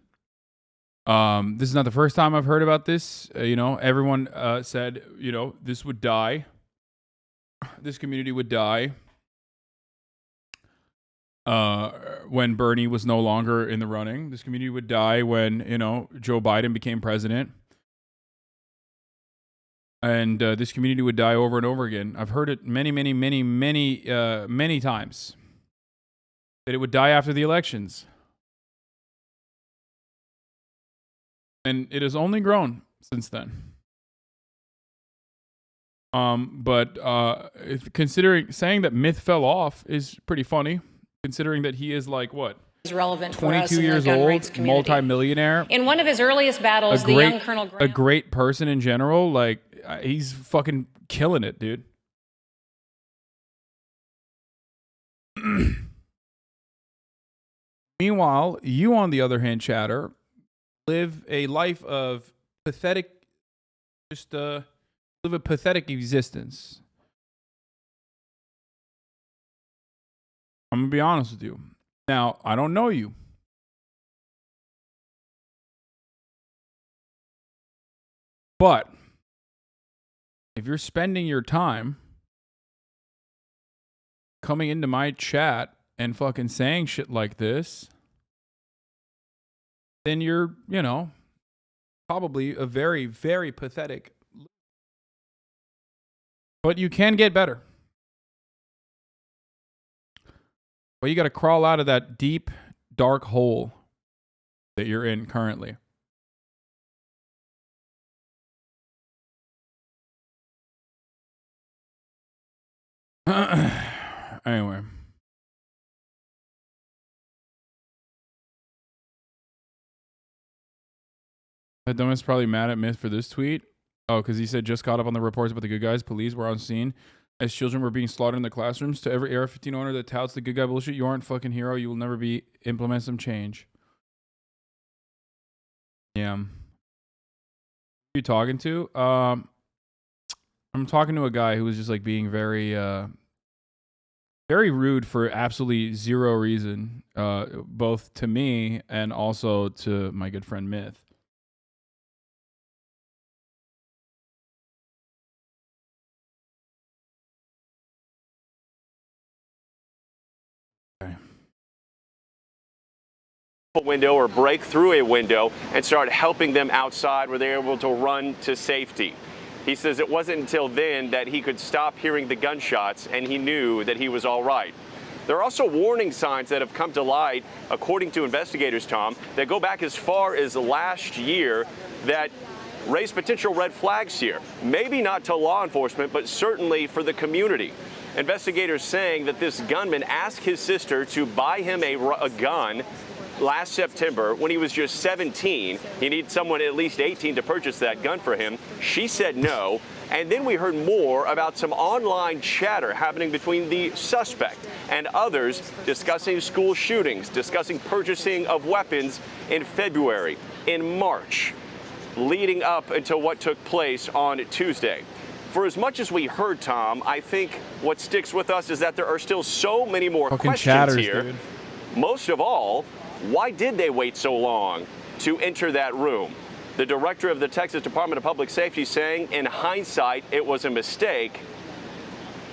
This is not the first time I've heard about this. You know, everyone said, you know, this would die. This community would die when Bernie was no longer in the running. This community would die when, you know, Joe Biden became president. And this community would die over and over again. I've heard it many times. That it would die after the elections. And it has only grown since then. Considering saying that myth fell off is pretty funny, considering that he is like what? Is relevant for us 22 in the years gun old, rights community. multimillionaire. In one of his earliest battles, the young Colonel a great person in general, like he's fucking killing it, dude. Meanwhile, you on the other hand, chatter, live a life of pathetic, live a pathetic existence. I'm going to be honest with you. Now, I don't know you. But if you're spending your time coming into my chat and fucking saying shit like this, then you're, you know, probably a very, very pathetic. But you can get better. But you got to crawl out of that deep, dark hole that you're in currently. Anyway. That dumbass probably mad at Myth for this tweet. Oh, because he said just caught up on the reports about the good guys. Police were on scene as children were being slaughtered in the classrooms. To every AR-15 owner that touts the good guy bullshit, you aren't fucking hero. You will never be. Implement some change. Yeah. Who are you talking to? I'm talking to a guy who was just like being very, very rude for absolutely zero reason, both to me and also to my good friend Myth. Window or break through a window and start helping them outside where they're able to run to safety. He says it wasn't until then that he could stop hearing the gunshots and he knew that he was all right. There are also warning signs that have come to light, according to investigators, Tom, that go back as far as last year that raise potential red flags here. Maybe not to law enforcement, but certainly for the community. Investigators saying that this gunman asked his sister to buy him a gun last September when he was just 17. He needed someone at least 18 to purchase that gun for him. She said no. And then we heard more about some online chatter happening between the suspect and others discussing school shootings, discussing purchasing of weapons in February, in March. leading up until what took place on Tuesday. For as much as we heard, Tom, I think what sticks with us is that there are still so many more Fucking questions chatters, here. dude. Most of all, why did they wait so long to enter that room? The director of the Texas Department of Public Safety saying, in hindsight, it was a mistake.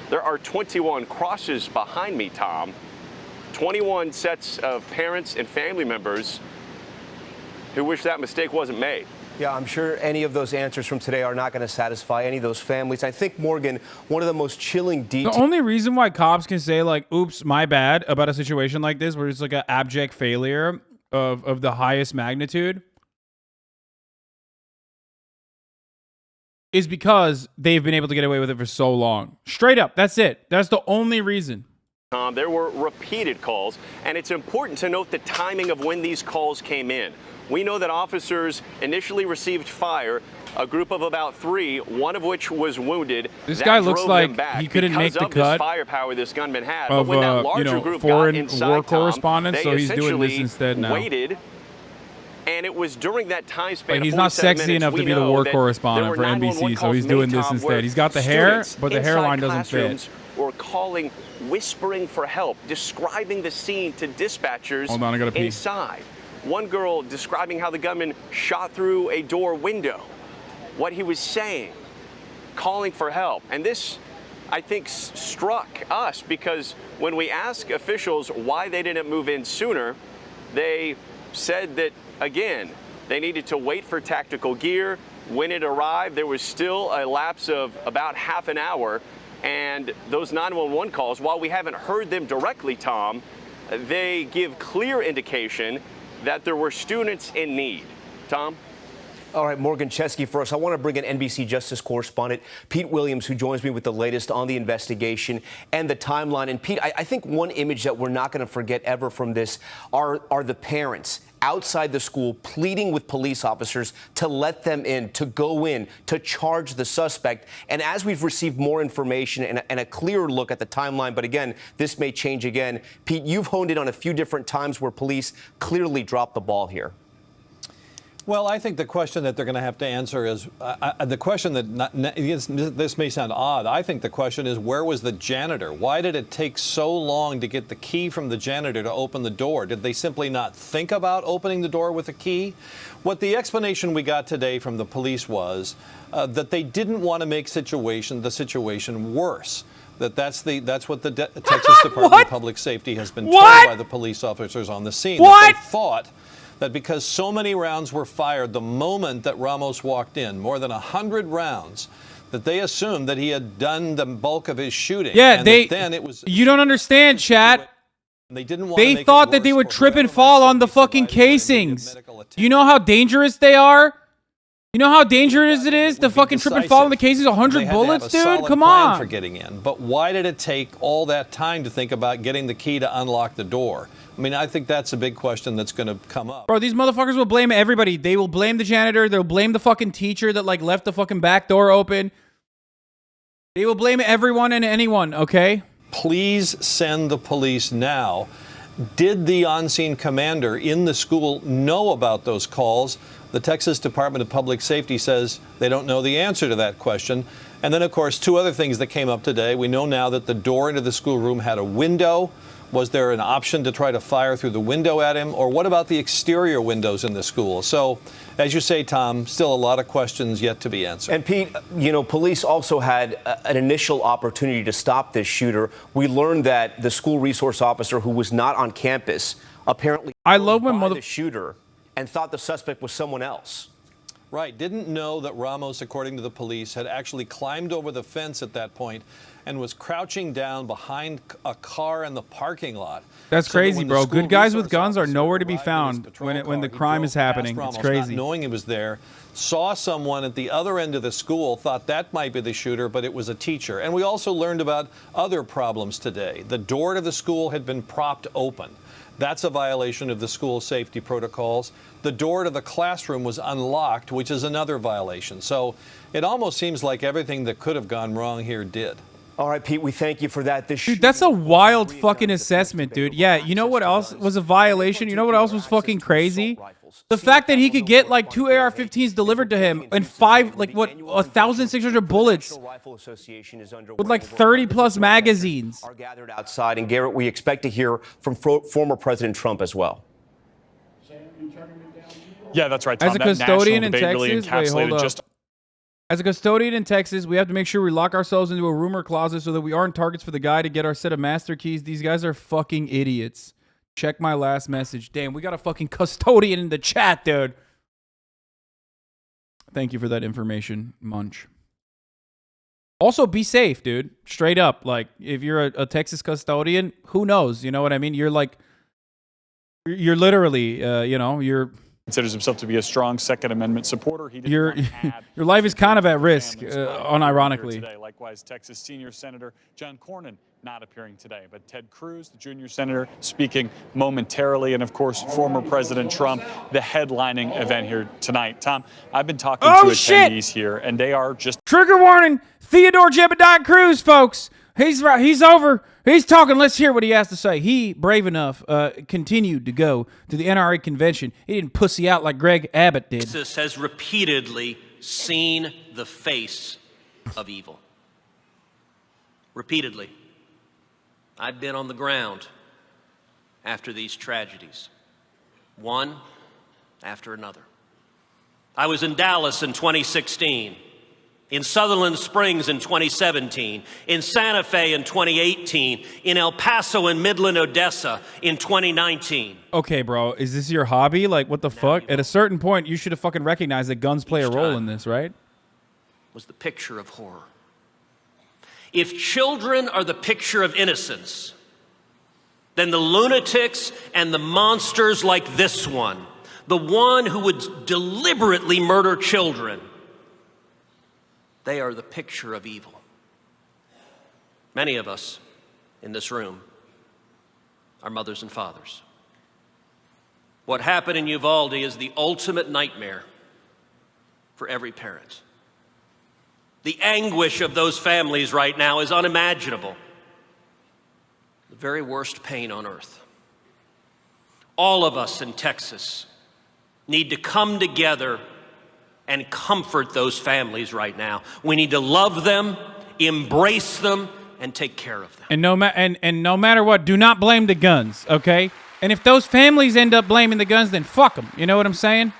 There are 21 crosses behind me, Tom. 21 sets of parents and family members who wish that mistake wasn't made. Yeah, I'm sure any of those answers from today are not going to satisfy any of those families. I think, Morgan, one of the most chilling details. The only reason why cops can say, like, oops, my bad, about a situation like this, where it's like an abject failure of the highest magnitude, is because they've been able to get away with it for so long. Straight up, that's it. That's the only reason. There were repeated calls, and it's important to note the timing of when these calls came in. We know that officers initially received fire, a group of about 3, one of which was wounded. This That guy looks drove like them back he couldn't make the because of this cut firepower this gunman had. of, But when that larger group foreign got inside, war Tom, correspondents, they so he's doing this essentially instead now. Waited, and it was during that time span. Like, he's of not 47 sexy minutes, enough to we be the know war that correspondent there for were 911 NBC, so he's calls doing made, this Tom, instead. where He's got the hair, students but the inside hairline doesn't fit. classrooms were calling, whispering for help, describing the scene to dispatchers Hold on, I gotta pee. inside. One girl describing how the gunman shot through a door window, what he was saying, calling for help. And this, I think, struck us because when we asked officials why they didn't move in sooner, they said that, again, they needed to wait for tactical gear. When it arrived, there was still a lapse of about half an hour. And those 911 calls, while we haven't heard them directly, Tom, they give clear indication that there were students in need. Tom? All right, Morgan Chesky for us. I want to bring in NBC Justice correspondent Pete Williams, who joins me with the latest on the investigation and the timeline. And Pete, I think one image that we're not going to forget ever from this are the parents outside the school pleading with police officers to let them in, to go in, to charge the suspect. And as we've received more information and a clearer look at the timeline, but again, this may change again, Pete, you've honed in on a few different times where police clearly dropped the ball here. Well, I think the question that they're going to have to answer is the question that this may sound odd. I think the question is, where was the janitor? Why did it take so long to get the key from the janitor to open the door? Did they simply not think about opening the door with a key? What the explanation we got today from the police was that they didn't want to make the situation worse. That's what the Texas Department of Public Safety has been told by the police officers on the scene. That they thought that because so many rounds were fired the moment that Ramos walked in, more than 100 rounds, that they assumed that he had done the bulk of his shooting. Yeah, and then it was. You don't understand, chat. They didn't want. They thought that they would trip and fall on the fucking casings. You know how dangerous they are? You know how dangerous it is to fucking trip and fall on the casings? 100 bullets, dude? Come on. For getting in. But why did it take all that time to think about getting the key to unlock the door? I mean, I think that's a big question that's going to come up. Bro, these motherfuckers will blame everybody. They will blame the janitor. They'll blame the fucking teacher that, like, left the fucking back door open. They will blame everyone and anyone, okay? Please send the police now. Did the on-scene commander in the school know about those calls? The Texas Department of Public Safety says they don't know the answer to that question. And then, of course, 2 other things that came up today. We know now that the door into the schoolroom had a window. Was there an option to try to fire through the window at him? Or what about the exterior windows in the school? So, as you say, Tom, still a lot of questions yet to be answered. And Pete, you know, police also had an initial opportunity to stop this shooter. We learned that the school resource officer who was not on campus apparently the shooter and thought the suspect was someone else. Right, didn't know that Ramos, according to the police, had actually climbed over the fence at that point and was crouching down behind a car in the parking lot. That's crazy, bro. Good guys with guns are nowhere to be found when the crime is happening. It's crazy. Not knowing he was there, saw someone at the other end of the school, thought that might be the shooter, but it was a teacher. And we also learned about other problems today. The door to the school had been propped open. That's a violation of the school safety protocols. The door to the classroom was unlocked, which is another violation. So it almost seems like everything that could have gone wrong here did. All right, Pete, we thank you for that. Dude, that's a wild fucking assessment, dude. Yeah, you know what else was a violation? You know what else was fucking crazy? The fact that he could get like 2 AR-15s delivered to him and 1,600 bullets with like 30 plus magazines. Are gathered outside. And Garrett, we expect to hear from former President Trump as well. Yeah, that's right, Tom. As a custodian in Texas, really encapsulated As a custodian in Texas, we have to make sure we lock ourselves into a room or closet so that we aren't targets for the guy to get our set of master keys. These guys are fucking idiots. Check my last message. Damn, we got a fucking custodian in the chat, dude. Thank you for that information, Munch. Also, be safe, dude. Straight up. Like, if you're a Texas custodian, who knows? You know what I mean? You're like, you're literally, you know, you're... Considers himself to be a strong Second Amendment supporter. He your life is kind of at risk, unironically. Today. Likewise, Texas Senior Senator John Cornyn not appearing today, but Ted Cruz, the junior senator, speaking momentarily, and of course, former President Trump, the headlining event here tonight. Tom, I've been talking to attendees here, and they are just... Trigger warning, Theodore Jebediah Cruz, folks. He's right. He's over. He's talking. Let's hear what he has to say. He, brave enough, continued to go to the NRA Convention. He didn't pussy out like Greg Abbott did. Texas has repeatedly seen the face of evil. Repeatedly. I've been on the ground after these tragedies, one after another. I was in Dallas in 2016. In Sutherland Springs in 2017, in Santa Fe in 2018, in El Paso and Midland, Odessa in 2019. Okay, bro, is this your hobby? Like, what the fuck? At a certain point, you should have fucking recognized that guns play a role in this, right? Was the picture of horror. If children are the picture of innocence, then the lunatics and the monsters like this one, the one who would deliberately murder children, they are the picture of evil. Many of us in this room are mothers and fathers. What happened in Uvalde is the ultimate nightmare for every parent. The anguish of those families right now is unimaginable. The very worst pain on earth. All of us in Texas need to come together and comfort those families right now. We need to love them, embrace them, and take care of them. And no matter what, do not blame the guns, okay? And if those families end up blaming the guns, then fuck them. You know what I'm saying?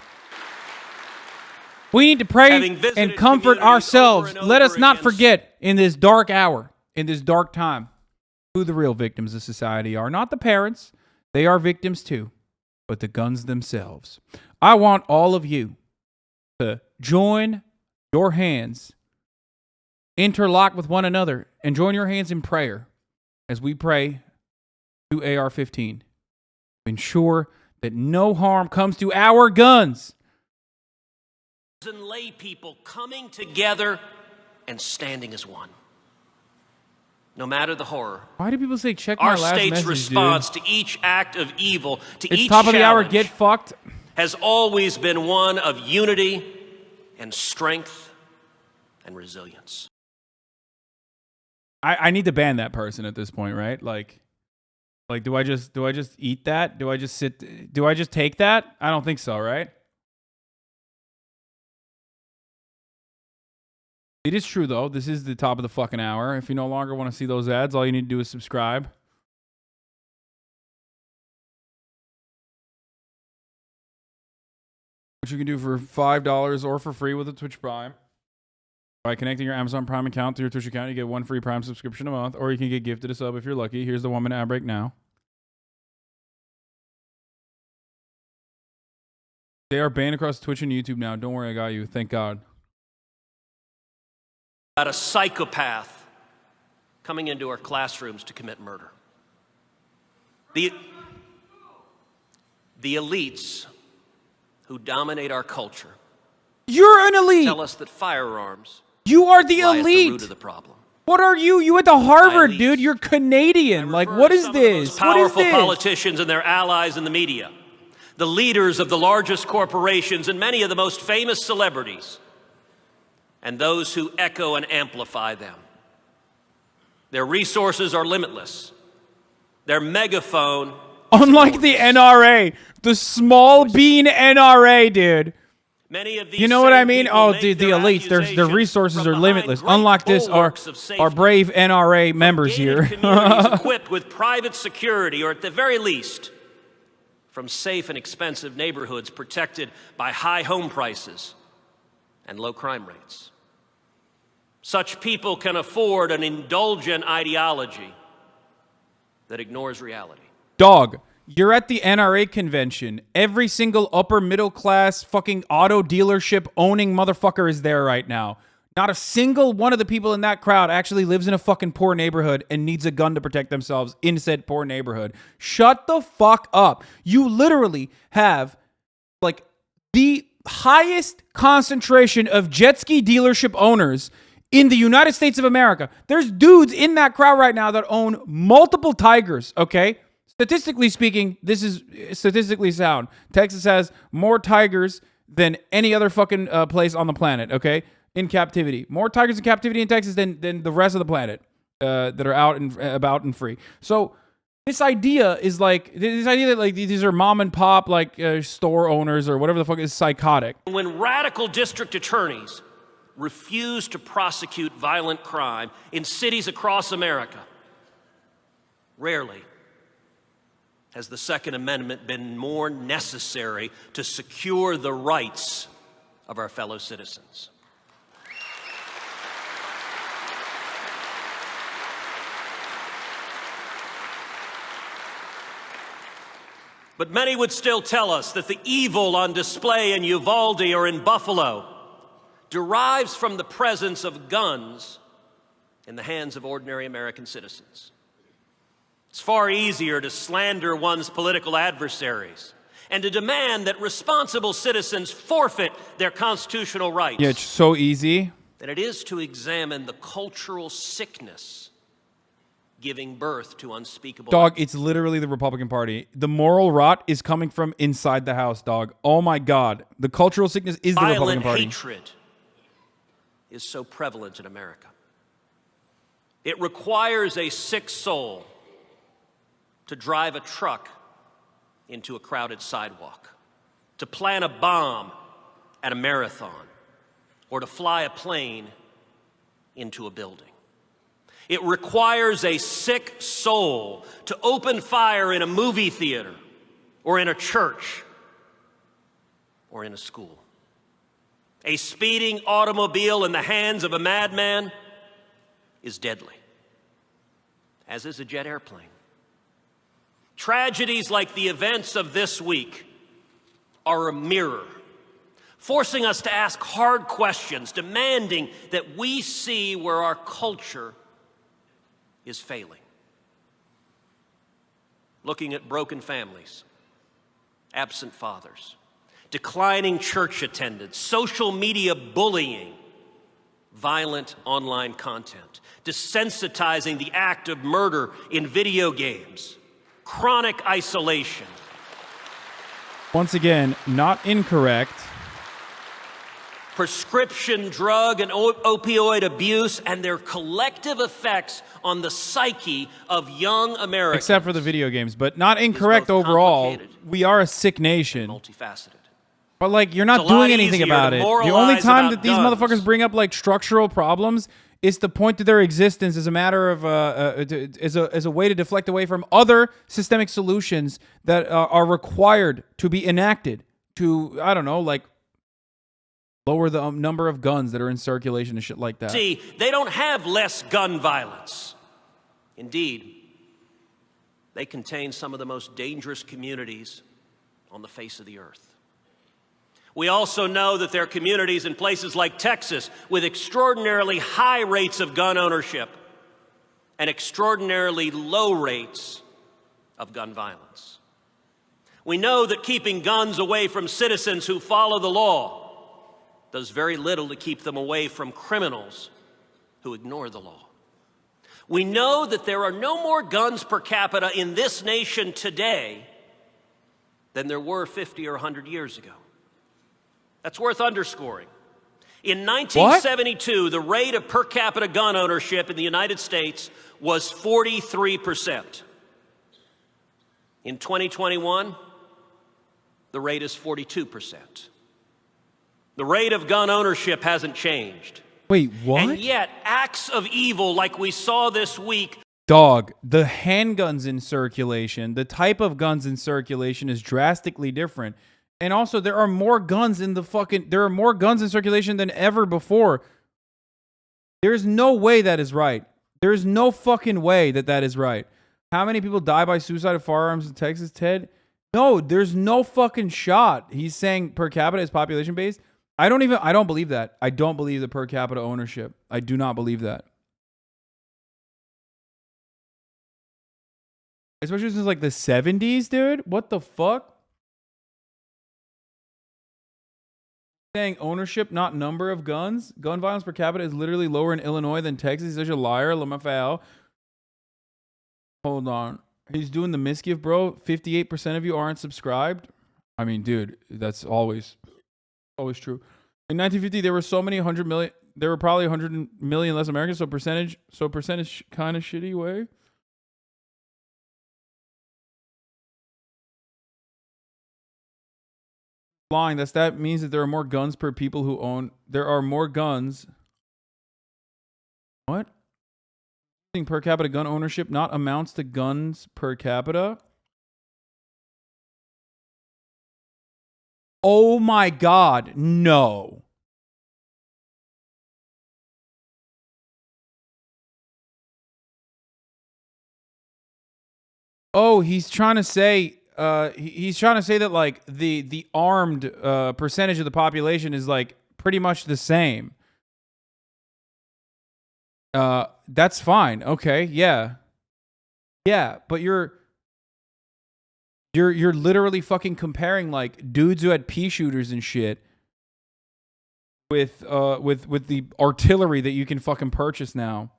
We need to pray and comfort ourselves. Let us not forget in this dark hour, in this dark time, who the real victims of society are. Not the parents. They are victims too, but the guns themselves. I want all of you to join your hands, interlock with one another, and join your hands in prayer as we pray to AR-15 to ensure that no harm comes to our guns. And lay people coming together and standing as one. No matter the horror. Why do people say check my last message, Our state's response to each act of evil, to each top of the hour, challenge, get fucked, has always been one of unity and strength and resilience. I need to ban that person at this point, right? Like do I just eat that? Do I just take that? I don't think so, right? It is true though. This is the top of the fucking hour. If you no longer want to see those ads, all you need to do is subscribe. Which you can do for $5 or for free with a Twitch Prime. By connecting your Amazon Prime account to your Twitch account, you get one free Prime subscription a month, or you can get gifted a sub if you're lucky. Here's the 1 minute ad break now. They are banned across Twitch and YouTube now. Don't worry, I got you. Thank God. About a psychopath coming into our classrooms to commit murder. The elites who dominate our culture. You're an elite. Tell us that firearms. You are the lie elite. at the root of the problem. What are you? You went to Harvard, dude. You're Canadian. Like, what is this? Powerful politicians and their allies in the media. The leaders of the largest corporations and many of the most famous celebrities. And those who echo and amplify them. Their resources are limitless. Their megaphone Unlike the NRA, the small bean NRA, dude. Many of these You know what I same mean? people Oh, make the their elites, their accusations resources from are limitless. behind Unlike great this, bulwarks of safety. our brave NRA members here. Communities equipped with private security, or at the very least, from safe and expensive neighborhoods protected by high home prices and low crime rates. Such people can afford an indulgent ideology that ignores reality. Dog, you're at the NRA convention. Every single upper middle class fucking auto dealership owning motherfucker is there right now. Not a single one of the people in that crowd actually lives in a fucking poor neighborhood and needs a gun to protect themselves in said poor neighborhood. Shut the fuck up. You literally have like the highest concentration of jet ski dealership owners in the United States of America. There's dudes in that crowd right now that own multiple Tigers, okay? Statistically speaking, this is statistically sound. Texas has more Tigers than any other fucking place on the planet, okay? In captivity. More Tigers in captivity in Texas than the rest of the planet that are out and about and free. So this idea is like, this idea that like these are mom and pop like store owners or whatever the fuck is psychotic. When radical district attorneys refuse to prosecute violent crime in cities across America, rarely has the Second Amendment been more necessary to secure the rights of our fellow citizens. But many would still tell us that the evil on display in Uvalde or in Buffalo derives from the presence of guns in the hands of ordinary American citizens. It's far easier to slander one's political adversaries and to demand that responsible citizens forfeit their constitutional rights. Yeah, it's so easy. Than it is to examine the cultural sickness giving birth to unspeakable. Dog, it's literally the Republican Party. The moral rot is coming from inside the house, dog. Oh my God. The cultural sickness is the Republican Party. Hatred is so prevalent in America. It requires a sick soul to drive a truck into a crowded sidewalk, to plant a bomb at a marathon, or to fly a plane into a building. It requires a sick soul to open fire in a movie theater, or in a church, or in a school. A speeding automobile in the hands of a madman is deadly, as is a jet airplane. Tragedies like the events of this week are a mirror, forcing us to ask hard questions, demanding that we see where our culture is failing. Looking at broken families, absent fathers, declining church attendance, social media bullying, violent online content, desensitizing the act of murder in video games, chronic isolation. Once again, not incorrect. Prescription drug and opioid abuse and their collective effects on the psyche of young Americans. Except for the video games, but not incorrect overall. We are a sick nation. Multifaceted. But like, you're not doing anything about it. The only time that these motherfuckers bring up like structural problems is to point to their existence as a matter of as a way to deflect away from other systemic solutions that are required to be enacted to, I don't know, like lower the number of guns that are in circulation and shit like that. See, they don't have less gun violence. Indeed, they contain some of the most dangerous communities on the face of the earth. We also know that there are communities in places like Texas with extraordinarily high rates of gun ownership and extraordinarily low rates of gun violence. We know that keeping guns away from citizens who follow the law does very little to keep them away from criminals who ignore the law. We know that there are no more guns per capita in this nation today than there were 50 or 100 years ago. That's worth underscoring. In 1972, the rate of per capita gun ownership in the United States was 43%. In 2021, the rate is 42%. The rate of gun ownership hasn't changed. Wait, what? And yet, acts of evil like we saw this week. Dog, the handguns in circulation, the type of guns in circulation is drastically different. And also, there are more guns in circulation than ever before. There's no way that is right. There's no fucking way that that is right. How many people die by suicide of firearms in Texas, Ted? No, there's no fucking shot. He's saying per capita is population based. I don't believe that. I don't believe the per capita ownership. I do not believe that. Especially since like the 70s, dude. What the fuck? Saying ownership, not number of guns. Gun violence per capita is literally lower in Illinois than Texas. He's such a liar. LaMaFAO. Hold on. He's doing the misgive, bro. 58% of you aren't subscribed. I mean, dude, that's always true. In 1950, there were so many 100 million. There were probably 100 million less Americans. So percentage kind of shitty way. Lying. That means that there are more guns per people who own. There are more guns. What? Per capita gun ownership not amounts to guns per capita. Oh my God, no. Oh, he's trying to say that like the armed percentage of the population is like pretty much the same. That's fine. Okay, yeah. Yeah, but you're literally fucking comparing like dudes who had pea shooters and shit with the artillery that you can fucking purchase now.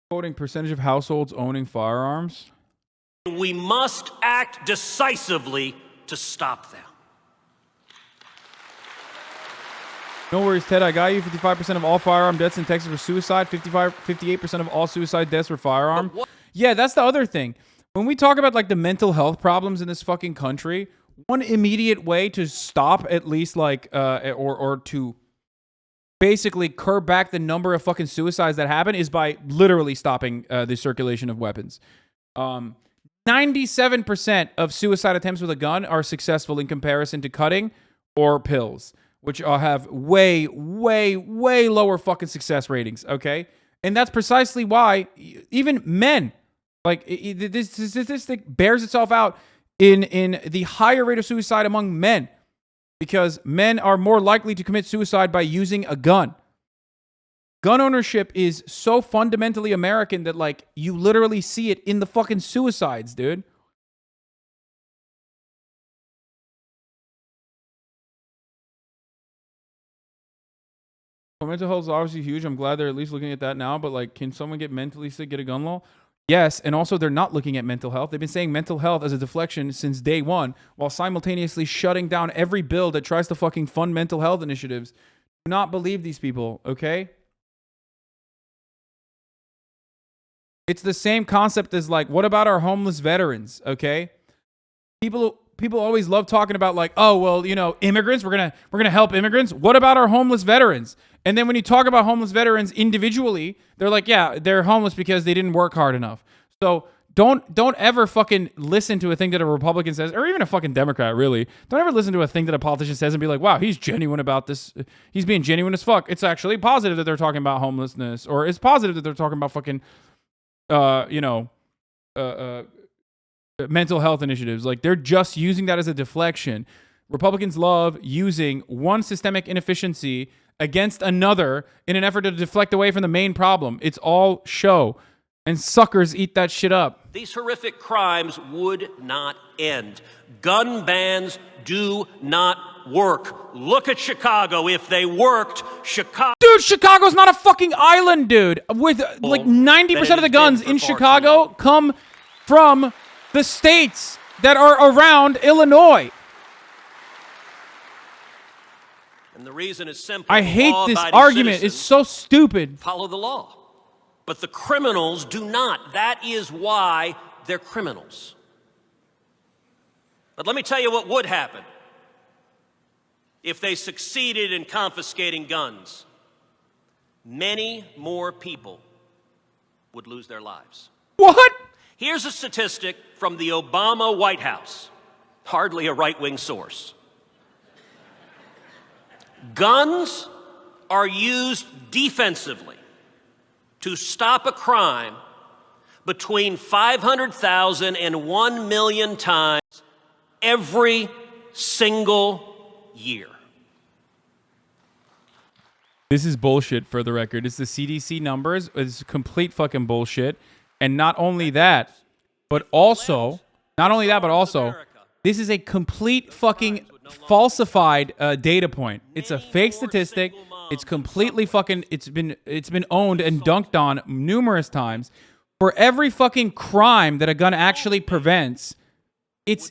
Quoting percentage of households owning firearms. We must act decisively to stop them. No worries, Ted. I got you. 55% of all firearm deaths in Texas were suicide. 58% of all suicide deaths were firearm. Yeah, that's the other thing. When we talk about like the mental health problems in this fucking country, one immediate way to stop at least like or to basically curb back the number of fucking suicides that happen is by literally stopping the circulation of weapons. 97% of suicide attempts with a gun are successful in comparison to cutting or pills, which have way, way, way lower fucking success ratings, okay? And that's precisely why even men, like this statistic bears itself out in the higher rate of suicide among men, because men are more likely to commit suicide by using a gun. Gun ownership is so fundamentally American that, like, you literally see it in the fucking suicides, dude. Well, mental health is obviously huge. I'm glad they're at least looking at that now, but, like, can someone get mentally sick, get a gun law? Yes, and also they're not looking at mental health. They've been saying mental health as a deflection since day one, while simultaneously shutting down every bill that tries to fucking fund mental health initiatives. Do not believe these people, okay? It's the same concept as, like, what about our homeless veterans, okay? People always love talking about, like, oh, well, you know, immigrants, we're gonna help immigrants. What about our homeless veterans? And then when you talk about homeless veterans individually, they're like, yeah, they're homeless because they didn't work hard enough. So don't ever fucking listen to a thing that a Republican says, or even a fucking Democrat, really. Don't ever listen to a thing that a politician says and be like, wow, he's genuine about this. He's being genuine as fuck. It's actually positive that they're talking about homelessness, or it's positive that they're talking about fucking mental health initiatives. Like, they're just using that as a deflection. Republicans love using one systemic inefficiency against another in an effort to deflect away from the main problem. It's all show, and suckers eat that shit up. These horrific crimes would not end. Gun bans do not work. Look at Chicago. If they worked, Dude, Chicago's not a fucking island, dude. With like 90% of the guns in Chicago come from the states that are around Illinois. And the reason is simple. I hate this argument. It's so stupid. Follow the law. But the criminals do not. That is why they're criminals. But let me tell you what would happen if they succeeded in confiscating guns. Many more people would lose their lives. What? Here's a statistic from the Obama White House. Hardly a right-wing source. Guns are used defensively to stop a crime between 500,000 and 1 million times every single year. This is bullshit for the record. It's the CDC numbers. It's complete fucking bullshit. And not only that, but also, this is a complete fucking falsified data point. It's a fake statistic. It's completely fucking, it's been owned and dunked on numerous times. For every fucking crime that a gun actually prevents,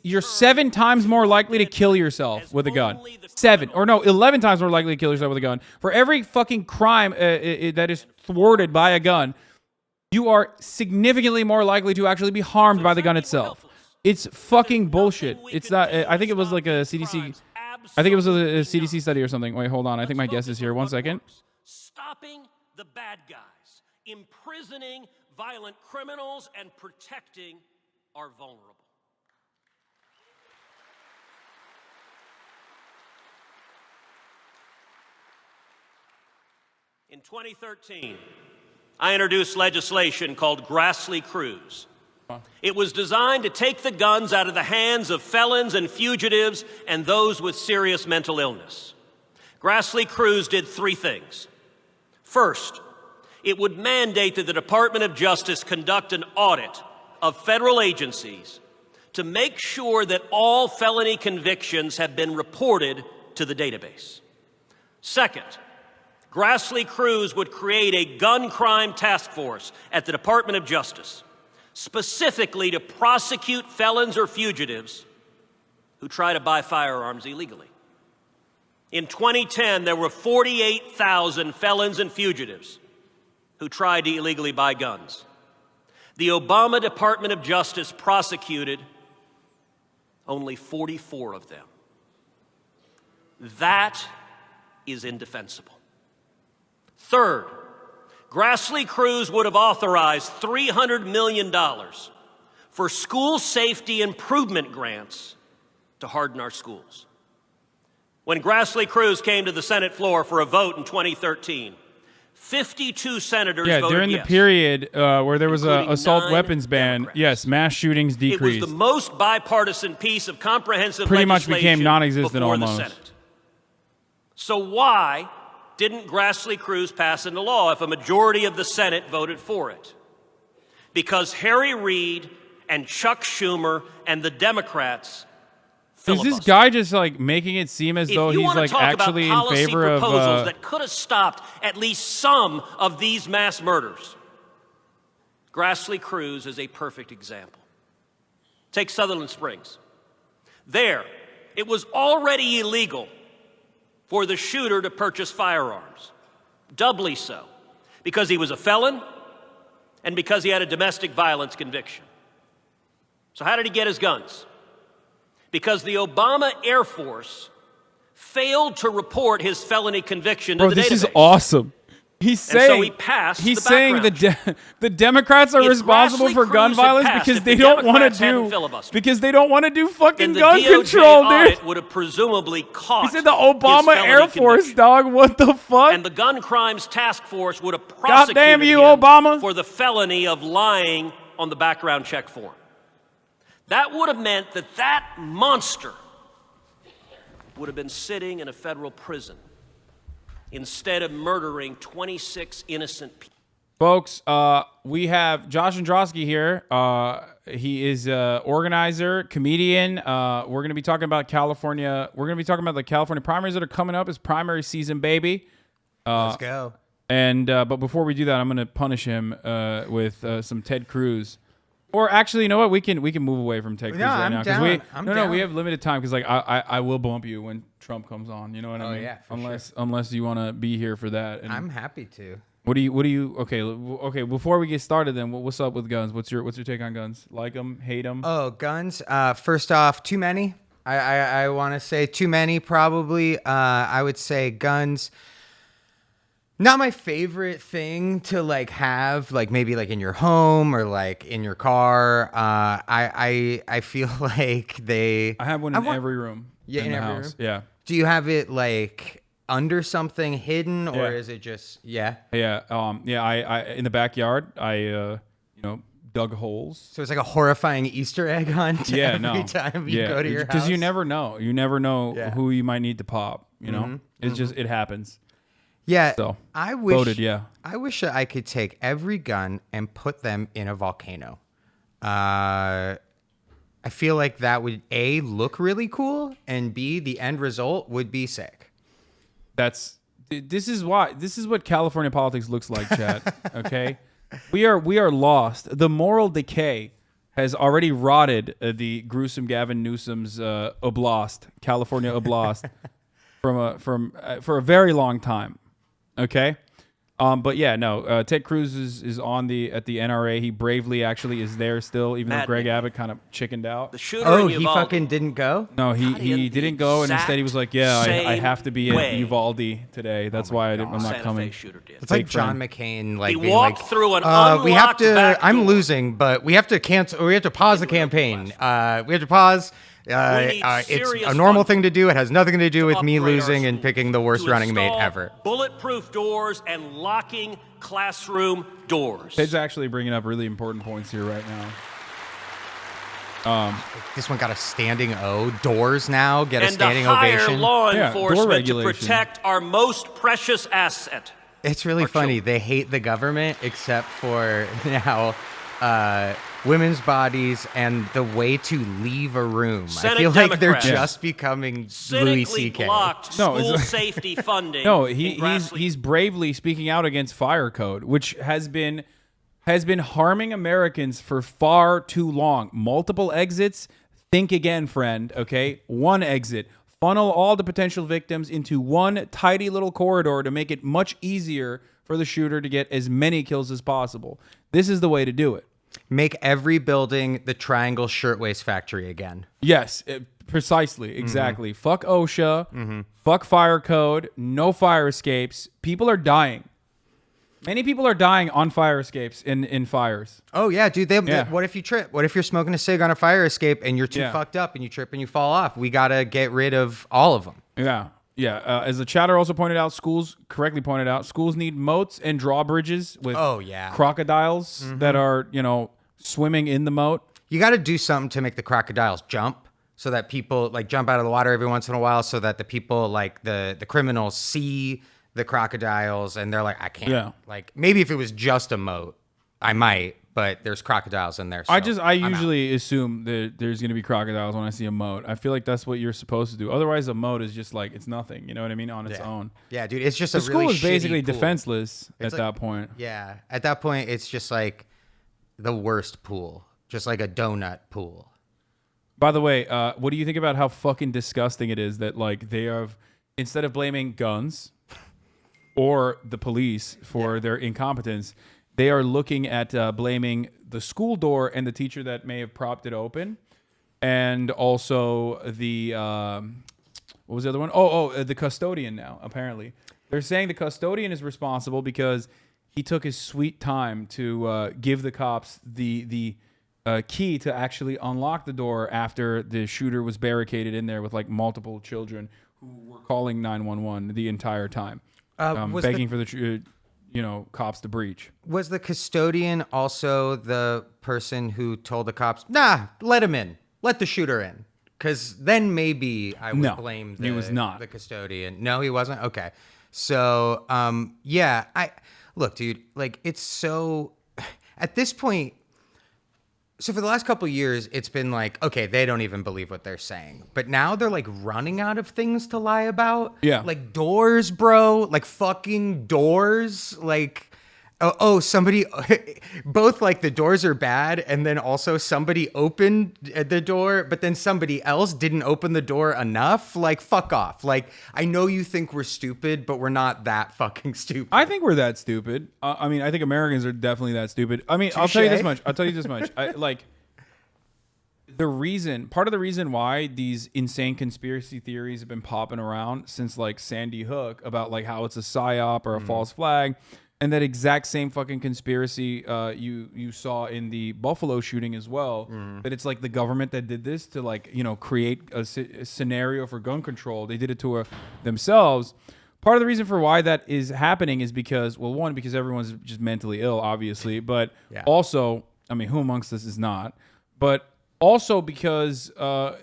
you're 7 times more likely to kill yourself with a gun. 11 times more likely to kill yourself with a gun. For every fucking crime that is thwarted by a gun, you are significantly more likely to actually be harmed by the gun itself. It's fucking bullshit. It's not, I think it was like a CDC, I think it was a CDC study or something. Wait, hold on. I think my guess is here. 1 second. Stopping the bad guys, imprisoning violent criminals, and protecting our vulnerable. In 2013, I introduced legislation called Grassley-Cruz. It was designed to take the guns out of the hands of felons and fugitives and those with serious mental illness. Grassley-Cruz did 3 things. First, it would mandate that the Department of Justice conduct an audit of federal agencies to make sure that all felony convictions have been reported to the database. Second, Grassley-Cruz would create a gun crime task force at the Department of Justice, specifically to prosecute felons or fugitives who try to buy firearms illegally. In 2010, there were 48,000 felons and fugitives who tried to illegally buy guns. The Obama Department of Justice prosecuted only 44 of them. That is indefensible. Third, Grassley-Cruz would have authorized $300 million for school safety improvement grants to harden our schools. When Grassley-Cruz came to the Senate floor for a vote in 2013, 52 senators voted during the yes, period where there was an assault weapons ban, Democrats. yes, mass shootings decreased. It was the most bipartisan piece of comprehensive Pretty much legislation became non-existent before almost. the Senate. So why didn't Grassley-Cruz pass into law if a majority of the Senate voted for it? Because Harry Reid and Chuck Schumer and the Democrats Is this guy just like making it seem as though he's like actually in favor of proposals that could have stopped at least some of these mass murders? Grassley-Cruz is a perfect example. Take Sutherland Springs. There, it was already illegal for the shooter to purchase firearms. Doubly so, because he was a felon and because he had a domestic violence conviction. So how did he get his guns? Because the Obama Air Force failed to report his felony conviction to the database. This is awesome. He's saying, so he passed he's the saying the Democrats are responsible for gun violence because they don't want to do fucking gun control, dude. Would have presumably caught. He said the Obama Air Force, dog. What the fuck? And the gun crimes task force would have prosecuted Goddamn you, him Obama, for the felony of lying on the background check form. That would have meant that that monster would have been sitting in a federal prison instead of murdering 26 innocent people. Folks, we have Josh Androsky here. He is an organizer, comedian. We're going to be talking about California. We're going to be talking about the California primaries that are coming up. It's primary season, baby. Let's go. And but before we do that, I'm going to punish him with some Ted Cruz. Or actually, you know what? We can move away from Ted Cruz No, right I'm now down. we I'm no down. we have limited time because like I will bump you when Trump comes on. You know what I mean? Yeah, for unless you want to be here for that. And I'm happy to. What do you? Okay. Before we get started, then what's up with guns? What's your take on guns? Like them? Hate them? Oh, guns. First off, too many. I want to say too many. Probably. I would say guns. Not my favorite thing to like have, like maybe like in your home or like in your car. I feel like they. I have one in every room. Yeah, in the every house. room. Yeah. Do you have it like under something hidden, or Yeah. is it just yeah? Yeah. I in the backyard. I dug holes. So it's like a horrifying Easter egg hunt. Yeah. every time you go to your house. Because you never know. You never know Yeah. who you might need to pop. You know. Mhm, It's just it happens. Yeah, So I wish. voted. Yeah. I wish that I could take every gun and put them in a volcano. I feel like that would A, look really cool, and B, the end result would be sick. This is what California politics looks like, Chad. Okay, we are lost. The moral decay has already rotted the gruesome Gavin Newsom's oblast, California oblast, for a very long time. Okay. But yeah, no. Ted Cruz is on at the NRA. He bravely actually is there still, even though Greg Abbott kind of chickened out. He fucking didn't go? No, he didn't go, and instead he was like, "Yeah, I have to be at Uvalde today. That's why I'm not coming." It's like John McCain, like He being walked like, through an we have unlocked to. back I'm door. losing, but we have to cancel. We have to pause the campaign. We have to pause. It's serious a normal funding thing to do. It has nothing to do with me upgrade our losing and picking the worst to running mate install ever. Bulletproof doors and locking classroom doors. Ted's actually bringing up really important points here right now. This one got a standing O. Doors now get a And standing to hire ovation. law door enforcement to regulation. protect our most precious asset. It's really funny. They hate the government except for now women's bodies and the way to leave a room. Senate I feel like they're Democrats just becoming Louis cynically C.K. blocked school safety funding. No, in he's bravely speaking out against fire code, which has been harming Americans for far too long. Multiple exits. Think again, friend. Okay, one exit. Funnel all the potential victims into one tidy little corridor to make it much easier for the shooter to get as many kills as possible. This is the way to do it. Make every building the Triangle Shirtwaist Factory again. Yes, precisely, exactly. Fuck OSHA, fuck fire code, no fire escapes. People are dying. Many people are dying on fire escapes in fires. Oh yeah, dude. What if you trip? What if you're smoking a cig on a fire escape and you're too fucked up and you trip and you fall off? We gotta get rid of all of them. Yeah. Yeah, as the chatter also pointed out, schools need moats and drawbridges with crocodiles that are, swimming in the moat. You got to do something to make the crocodiles jump so that people like jump out of the water every once in a while so that the people like the criminals see the crocodiles and they're like, I can't. Yeah. Like maybe if it was just a moat, I might, but there's crocodiles in there. So I usually assume that there's going to be crocodiles when I see a moat. I feel like that's what you're supposed to do. Otherwise, a moat is just like, it's nothing. You know what I mean? On its own. Yeah, dude. It's just the a school really is basically shitty pool. defenseless It's at that point. Yeah. At that point, it's just like the worst pool. Just like a donut pool. By the way, what do you think about how fucking disgusting it is that like they have, instead of blaming guns or the police for their incompetence, they are looking at blaming the school door and the teacher that may have propped it open, and also the what was the other one? The custodian. Now apparently they're saying the custodian is responsible because he took his sweet time to give the cops the key to actually unlock the door after the shooter was barricaded in there with like multiple children who were calling 911 the entire time, begging for the cops to breach. Was the custodian also the person who told the cops, nah, let him in, let the shooter in? Because then maybe I would blame he was not the custodian. No, he wasn't. Okay, so look, dude, like it's so at this point. So for the last couple of years, it's been like, okay, they don't even believe what they're saying. But now they're like running out of things to lie about. Yeah. Like doors, bro. Like fucking doors. Like Somebody, both like the doors are bad, and then also somebody opened the door, but then somebody else didn't open the door enough. Like, fuck off. Like, I know you think we're stupid, but we're not that fucking stupid. I think we're that stupid. I mean, I think Americans are definitely that stupid. I mean, I'll tell you this much. Part of the reason why these insane conspiracy theories have been popping around since like Sandy Hook about like how it's a psyop or a false flag. And that exact same fucking conspiracy you saw in the Buffalo shooting as well. That it's like the government that did this to like, create a scenario for gun control. They did it to themselves. Part of the reason for why that is happening is because, well, one, because everyone's just mentally ill, obviously. But also, I mean, who amongst us is not? But also because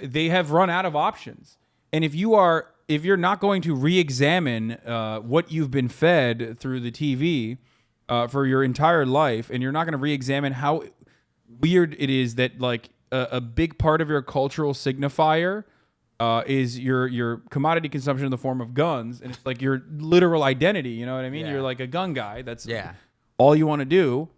they have run out of options. And if you're not going to re-examine what you've been fed through the TV for your entire life, and you're not going to re-examine how weird it is that like a big part of your cultural signifier is your commodity consumption in the form of guns, and it's like your literal identity. You know what I mean? You're like a gun guy. That's all you want to do.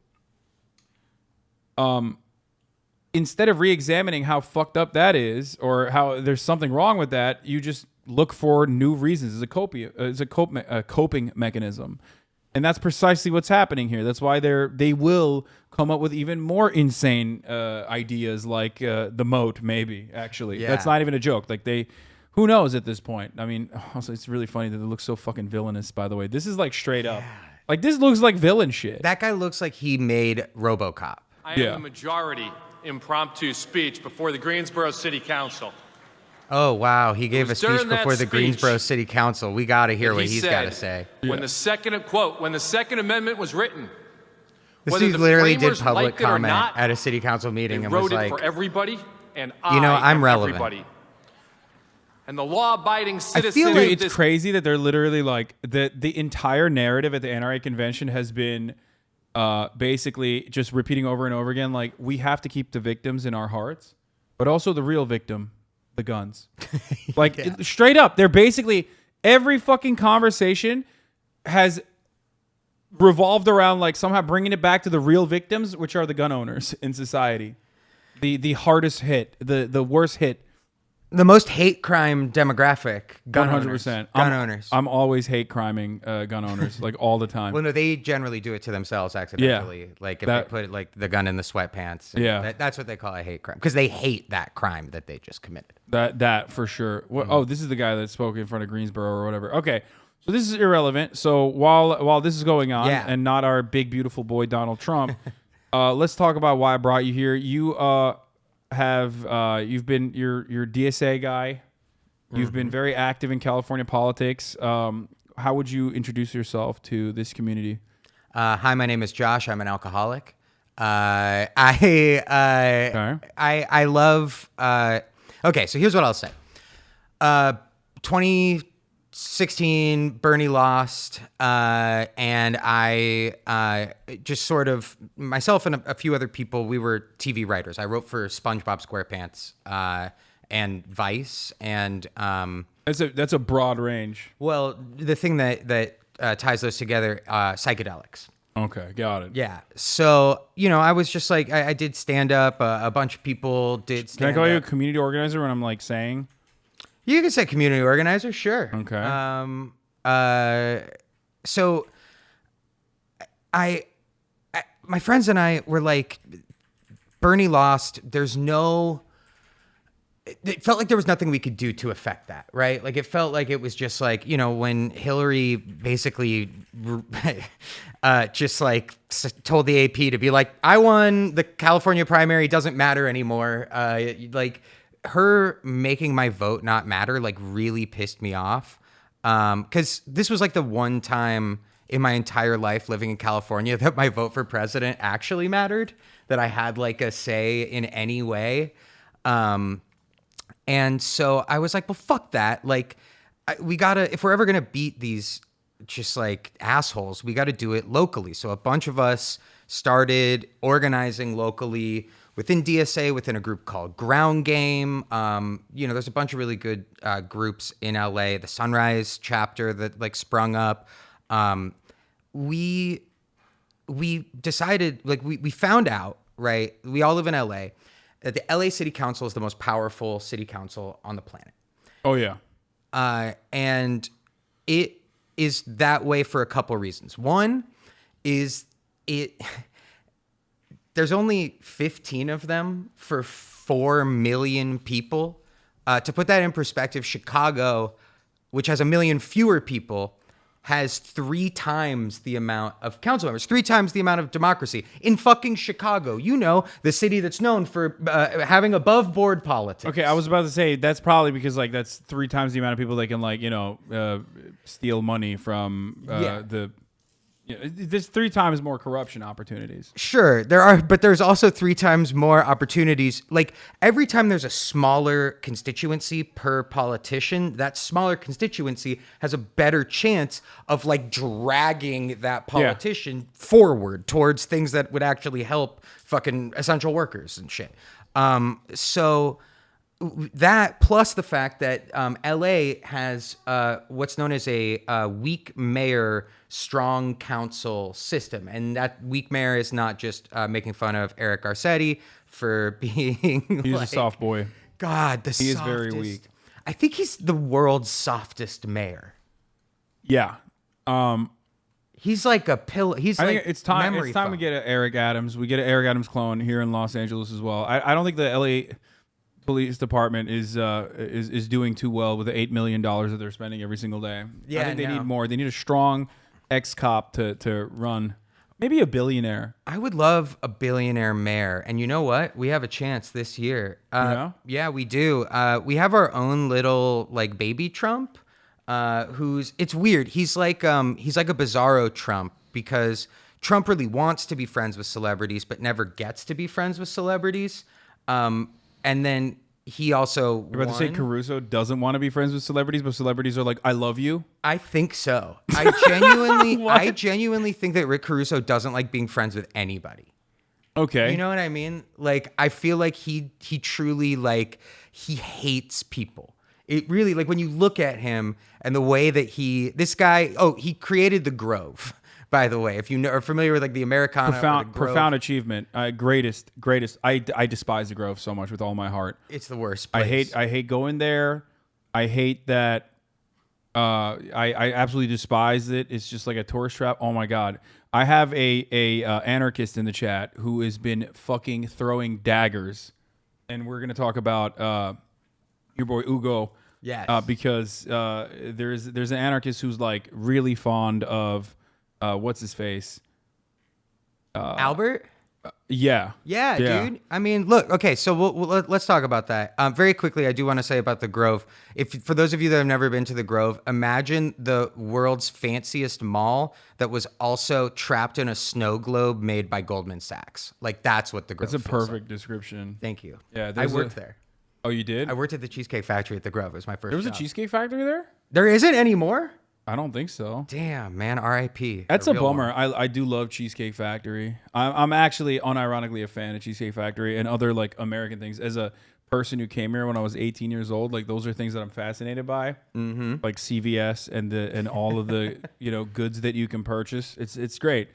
Instead of re-examining how fucked up that is, or how there's something wrong with that, you just look for new reasons as a coping mechanism. And that's precisely what's happening here. That's why they will come up with even more insane ideas like the moat, maybe, actually. Yeah. That's not even a joke. Like who knows at this point? I mean, also, it's really funny that it looks so fucking villainous, by the way. This is like straight up. Like, this looks like villain shit. That guy looks like he made RoboCop. I am the majority impromptu speech before the Greensboro City Council. Oh, wow. He gave a speech before the speech Greensboro City Council. We got to hear what he's got to say. When the second amendment was written, This dude literally did public comment at a city council meeting and was like, for everybody, and I'm relevant. Everybody. And the law-abiding citizens. I feel like it's crazy that they're literally like the entire narrative at the NRA Convention has been basically just repeating over and over again, like, we have to keep the victims in our hearts, but also the real victim, the guns. Like, straight up, they're basically, every fucking conversation has revolved around like somehow bringing it back to the real victims, which are the gun owners in society. The hardest hit, the worst hit. The most hate crime demographic, gun 100%. Gun owners. I'm always hate criming gun owners, like all the time. Well, no, they generally do it to themselves accidentally. Yeah, like if they put like the gun in the sweatpants. Yeah. That's what they call a hate crime, because they hate that crime that they just committed. That for sure. Oh, this is the guy that spoke in front of Greensboro or whatever. Okay. So this is irrelevant. So while this is going on, and not our big beautiful boy Donald Trump, let's talk about why I brought you here. You you've been your DSA guy. You've been very active in California politics. How would you introduce yourself to this community? Hi, my name is Josh. I'm an alcoholic. I love. Okay, so here's what I'll say. 2016, Bernie lost, and I just sort of, myself and a few other people, we were TV writers. I wrote for SpongeBob SquarePants and Vice, and that's a broad range. Well, the thing that ties those together, psychedelics. Okay, got it. Yeah. So, I was just like, I did stand up. A bunch of people did stand up. Can I call you a community organizer when I'm like saying? You can say community organizer, sure. Okay. So my friends and I were like, Bernie lost. It felt like there was nothing we could do to affect that, right? Like, it felt like it was just like, when Hillary basically just like told the AP to be like, I won the California primary, doesn't matter anymore. Like, her making my vote not matter, like, really pissed me off. Because this was like the one time in my entire life living in California that my vote for president actually mattered, that I had like a say in any way. And so I was like, well, fuck that. Like, if we're ever going to beat these just like assholes, we got to do it locally. So a bunch of us started organizing locally within DSA, within a group called Ground Game. There's a bunch of really good groups in LA, the Sunrise chapter that like sprung up. We we decided, like, we found out, right? We all live in LA, that the LA City Council is the most powerful city council on the planet. Oh, yeah. And it is that way for a couple reasons. One is there's only 15 of them for 4 million people. To put that in perspective, Chicago, which has 1 million fewer people, has 3 times the amount of council members, 3 times the amount of democracy in fucking Chicago. You know, the city that's known for having above board politics. Okay, I was about to say that's probably because like that's 3 times the amount of people that can like steal money from the. There's 3 times more corruption opportunities. Sure, there are, but there's also 3 times more opportunities. Like every time there's a smaller constituency per politician, that smaller constituency has a better chance of like dragging that politician forward towards things that would actually help fucking essential workers and shit. So that plus the fact that LA has what's known as a weak mayor, strong council system. And that weak mayor is not just making fun of Eric Garcetti for being He's like, a soft boy. God, he is very weak. I think he's the world's softest mayor. Yeah. He's like a pillow. He's I like think it's time. memory It's time foam. we get an Eric Adams. We get an Eric Adams clone here in Los Angeles as well. I don't think the LA police department is doing too well with the $8 million that they're spending every single day. Yeah, I think they need more. They need a strong ex-cop to run. Maybe a billionaire. I would love a billionaire mayor. And you know what? We have a chance this year. Yeah, we do. We have our own little like baby Trump, it's weird. He's like a bizarro Trump because Trump really wants to be friends with celebrities, but never gets to be friends with celebrities. And then he also You're about to say Caruso doesn't want to be friends with celebrities, but celebrities are like, I love you? I think so. I genuinely think that Rick Caruso doesn't like being friends with anybody. Okay. You know what I mean? Like, I feel like he truly, like, he hates people. It really, like, when you look at him and the way that he created the Grove. By the way, if you are familiar with like the Americana, profound achievement, greatest. I despise the Grove so much with all my heart. It's the worst place. I hate going there. I hate that. I absolutely despise it. It's just like a tourist trap. Oh my god! I have a anarchist in the chat who has been fucking throwing daggers, and we're gonna talk about your boy Ugo. Yes. Because there's an anarchist who's like really fond of. What's his face? Albert? Yeah, dude. I mean, look, okay, so let's talk about that. Very quickly, I do want to say about the Grove. For those of you that have never been to the Grove, imagine the world's fanciest mall that was also trapped in a snow globe made by Goldman Sachs. Like, that's what the Grove is. That's a perfect description. Thank you. Yeah, I worked there. Oh, you did? I worked at the Cheesecake Factory at the Grove. It was my first There was job. a Cheesecake Factory there? There isn't anymore? I don't think so. Damn, man. R.I.P. That's a bummer. I do love Cheesecake Factory. I'm actually unironically a fan of Cheesecake Factory and other like American things. As a person who came here when I was 18 years old, like those are things that I'm fascinated by. Mm-hmm. Like CVS and all of the goods that you can purchase. It's great.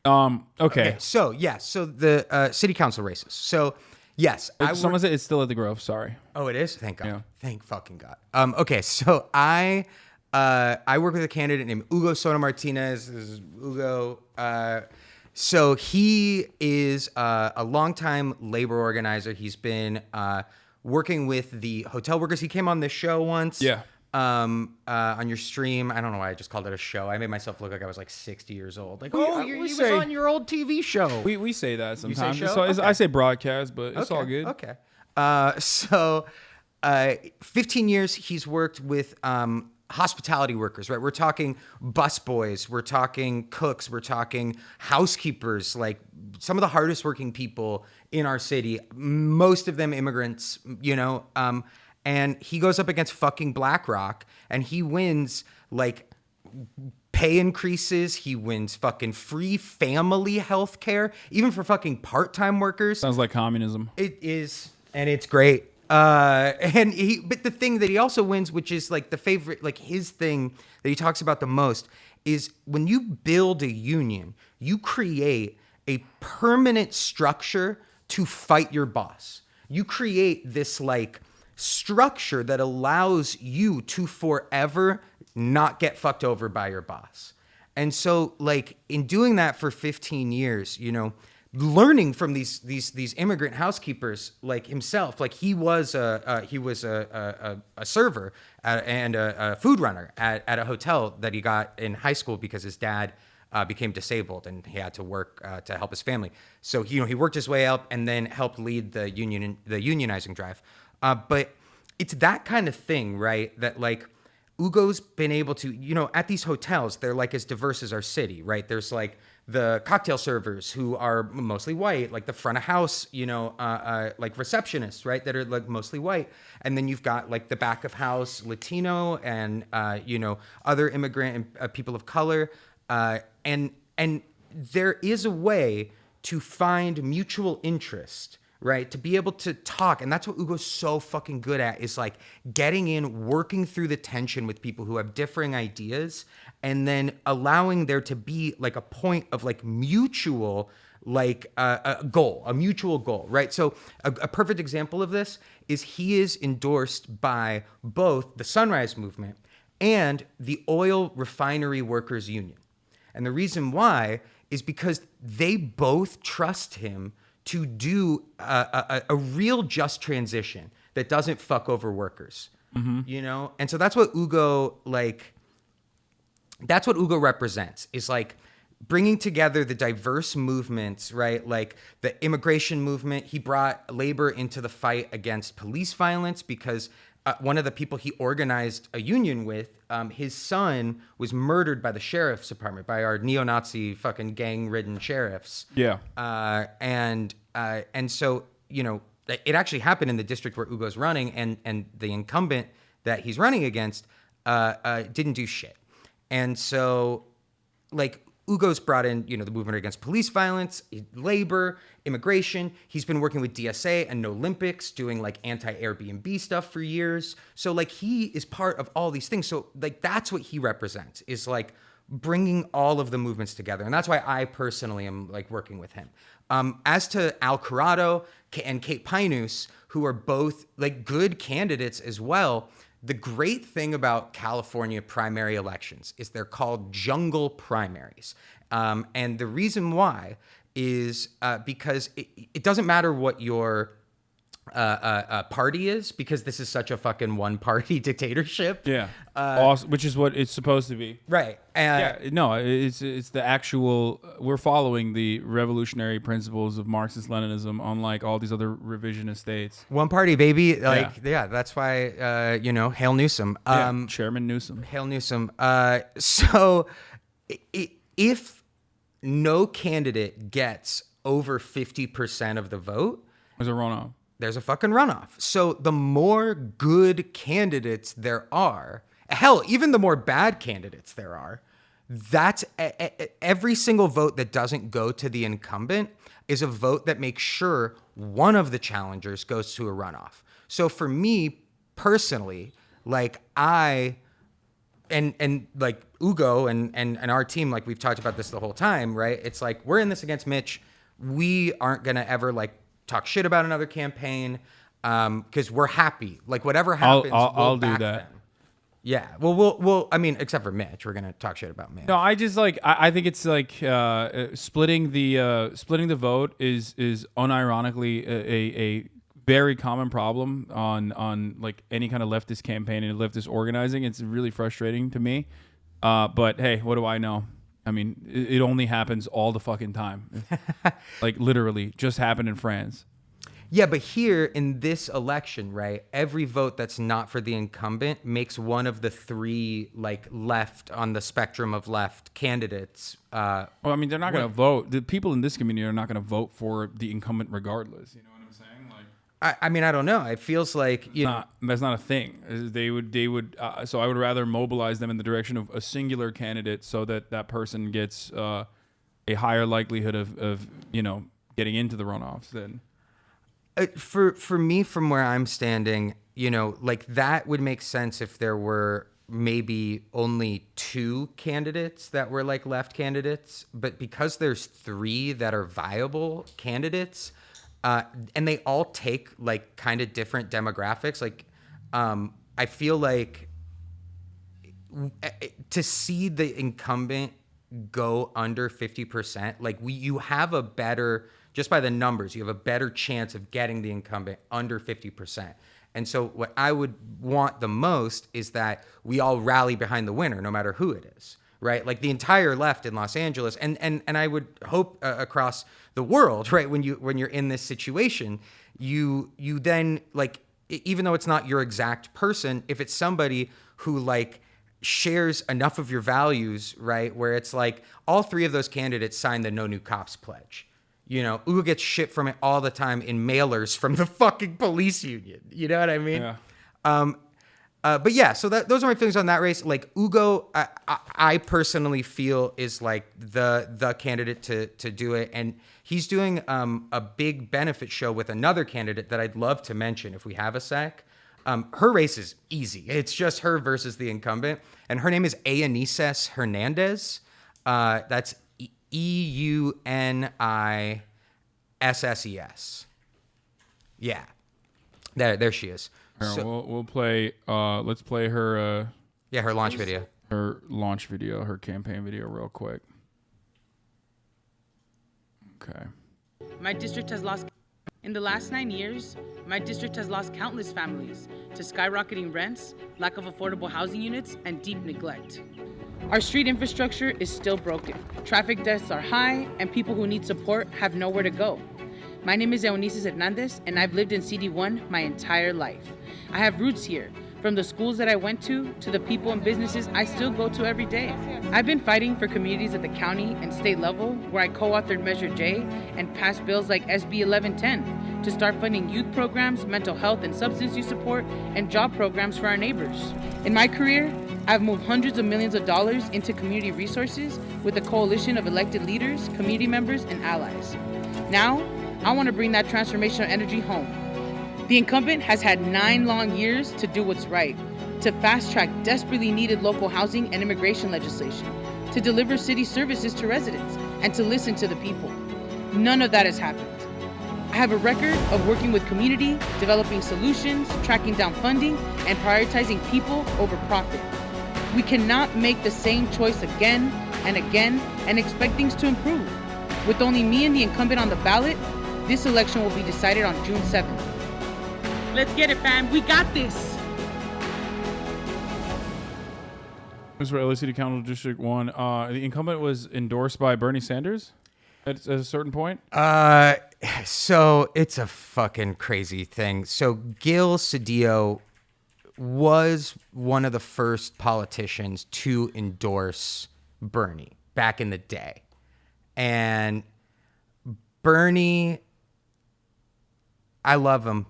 Okay. So the city council races. So yes, someone said it's still at the Grove. Sorry. Oh, it is. Thank God. Yeah. Thank fucking God. Okay, so I work with a candidate named Ugo Soto Martinez. This is Ugo. So he is a longtime labor organizer. He's been working with the hotel workers. He came on this show once. Yeah. On your stream. I don't know why I just called it a show. I made myself look like I was like 60 years old. Like, he was on your old TV show. We say that sometimes. You say show? Okay. I say broadcast, but it's all good. Okay. So 15 years he's worked with hospitality workers, right? We're talking busboys, we're talking cooks, we're talking housekeepers, like some of the hardest working people in our city, most of them immigrants, and he goes up against fucking BlackRock and he wins like pay increases. He wins fucking free family health care, even for fucking part-time workers. Sounds like communism. It is, and it's great. But the thing that he also wins, which is like the favorite, like his thing that he talks about the most, is when you build a union, you create a permanent structure to fight your boss. You create this like structure that allows you to forever not get fucked over by your boss. And so like in doing that for 15 years, you know, learning from these immigrant housekeepers like himself, like he was a server and a food runner at a hotel that he got in high school because his dad became disabled and he had to work to help his family. So he worked his way up and then helped lead the unionizing drive. But it's that kind of thing, right? That like Ugo's been able to, you know, at these hotels, they're like as diverse as our city, right? There's like the cocktail servers who are mostly white, like the front of house, you know, like receptionists, right? That are like mostly white. And then you've got like the back of house Latino and, you know, other immigrant and people of color. And there is a way to find mutual interest, right? To be able to talk. And that's what Ugo's so fucking good at, is like getting in, working through the tension with people who have differing ideas, and then allowing there to be like a point of like mutual, like a goal, a mutual goal, right? So a perfect example of this is he is endorsed by both the Sunrise Movement and the Oil Refinery Workers Union. And the reason why is because they both trust him to do a real just transition that doesn't fuck over workers, you know? And so that's what Ugo, like, that's what Ugo represents, is like bringing together the diverse movements, right? Like the immigration movement, he brought labor into the fight against police violence because one of the people he organized a union with, his son was murdered by the sheriff's department, by our neo-Nazi fucking gang-ridden sheriffs. Yeah. And so, you know, it actually happened in the district where Ugo's running, and the incumbent that he's running against didn't do shit. And so, like, Ugo's brought in, you know, the movement against police violence, labor, immigration. He's been working with DSA and No Olympics, doing like anti-Airbnb stuff for years. So like he is part of all these things. So like that's what he represents, is like bringing all of the movements together. And that's why I personally am like working with him. As to Al Corrado and Kate Painus, who are both like good candidates as well, the great thing about California primary elections is they're called jungle primaries. And the reason why is because it doesn't matter what your party is, because this is such a fucking one-party dictatorship. Yeah, awesome, which is what it's supposed to be. Right. It's the actual. We're following the revolutionary principles of Marxist-Leninism, unlike all these other revisionist states. One party, baby. Like, yeah, that's why, you know, hail Newsom. Chairman Newsom. Hail Newsom. So if no candidate gets over 50% of the vote, there's a runoff. There's a fucking runoff. So the more good candidates there are, hell, even the more bad candidates there are, that's every single vote that doesn't go to the incumbent is a vote that makes sure one of the challengers goes to a runoff. So for me personally, like and like Ugo and our team, like we've talked about this the whole time, right? It's like, we're in this against Mitch. We aren't going to ever like talk shit about another campaign because we're happy. Like whatever happens, I'll do that. Them. Yeah. Well, we'll. I mean, except for Mitch, we're gonna talk shit about Mitch. No, I just like. I think it's like splitting the vote is unironically a very common problem on like any kind of leftist campaign and leftist organizing. It's really frustrating to me. But hey, what do I know? I mean, it only happens all the fucking time. Like literally just happened in France. Yeah, but here in this election, right, every vote that's not for the incumbent makes one of the three like left on the spectrum of left candidates. Well, I mean, they're not going to vote. The people in this community are not going to vote for the incumbent regardless. You know what I'm saying? Like, I mean, I don't know. It feels like that's not a thing. They would. So I would rather mobilize them in the direction of a singular candidate, so that that person gets a higher likelihood of you know getting into the runoffs than. For me, from where I'm standing, you know, like that would make sense if there were maybe only 2 candidates that were like left candidates, but because there's 3 that are viable candidates, and they all take like kind of different demographics, like I feel like to see the incumbent go under 50%, like you have a better, just by the numbers, you have a better chance of getting the incumbent under 50%. And so what I would want the most is that we all rally behind the winner, no matter who it is, right? Like the entire left in Los Angeles, and I would hope across the world, right? When you're in this situation, you then, like, even though it's not your exact person, if it's somebody who like shares enough of your values, right, where it's like all 3 of those candidates signed the No New Cops pledge. You know, Ugo gets shit from it all the time in mailers from the fucking police union. You know what I mean? Yeah. But yeah, so those are my feelings on that race. Like Ugo, I personally feel is like the candidate to do it, and he's doing a big benefit show with another candidate that I'd love to mention if we have a sec. Her race is easy. It's just her versus the incumbent, and her name is Eunices Hernandez. That's EUNISSES. Yeah, there she is. So, we'll play. Let's play her. Her launch video. Her launch video. Her campaign video, real quick. Okay. My district has lost. In the last 9 years, my district has lost countless families to skyrocketing rents, lack of affordable housing units, and deep neglect. Our street infrastructure is still broken. Traffic deaths are high, and people who need support have nowhere to go. My name is Eunices Hernandez, and I've lived in CD1 my entire life. I have roots here, from the schools that I went to the people and businesses I still go to every day. I've been fighting for communities at the county and state level, where I co-authored Measure J and passed bills like SB 1110 to start funding youth programs, mental health and substance use support, and job programs for our neighbors. In my career, I've moved hundreds of millions of dollars into community resources with a coalition of elected leaders, community members, and allies. Now, I want to bring that transformational energy home. The incumbent has had 9 long years to do what's right, to fast-track desperately needed local housing and immigration legislation, to deliver city services to residents, and to listen to the people. None of that has happened. I have a record of working with community, developing solutions, tracking down funding, and prioritizing people over profit. We cannot make the same choice again and again and expect things to improve. With only me and the incumbent on the ballot, this election will be decided on June 7th. Let's get it, fam. We got this. This is for LA City Council District 1. The incumbent was endorsed by Bernie Sanders at a certain point? So it's a fucking crazy thing. So Gil Cedillo was one of the first politicians to endorse Bernie back in the day. And Bernie, I love him.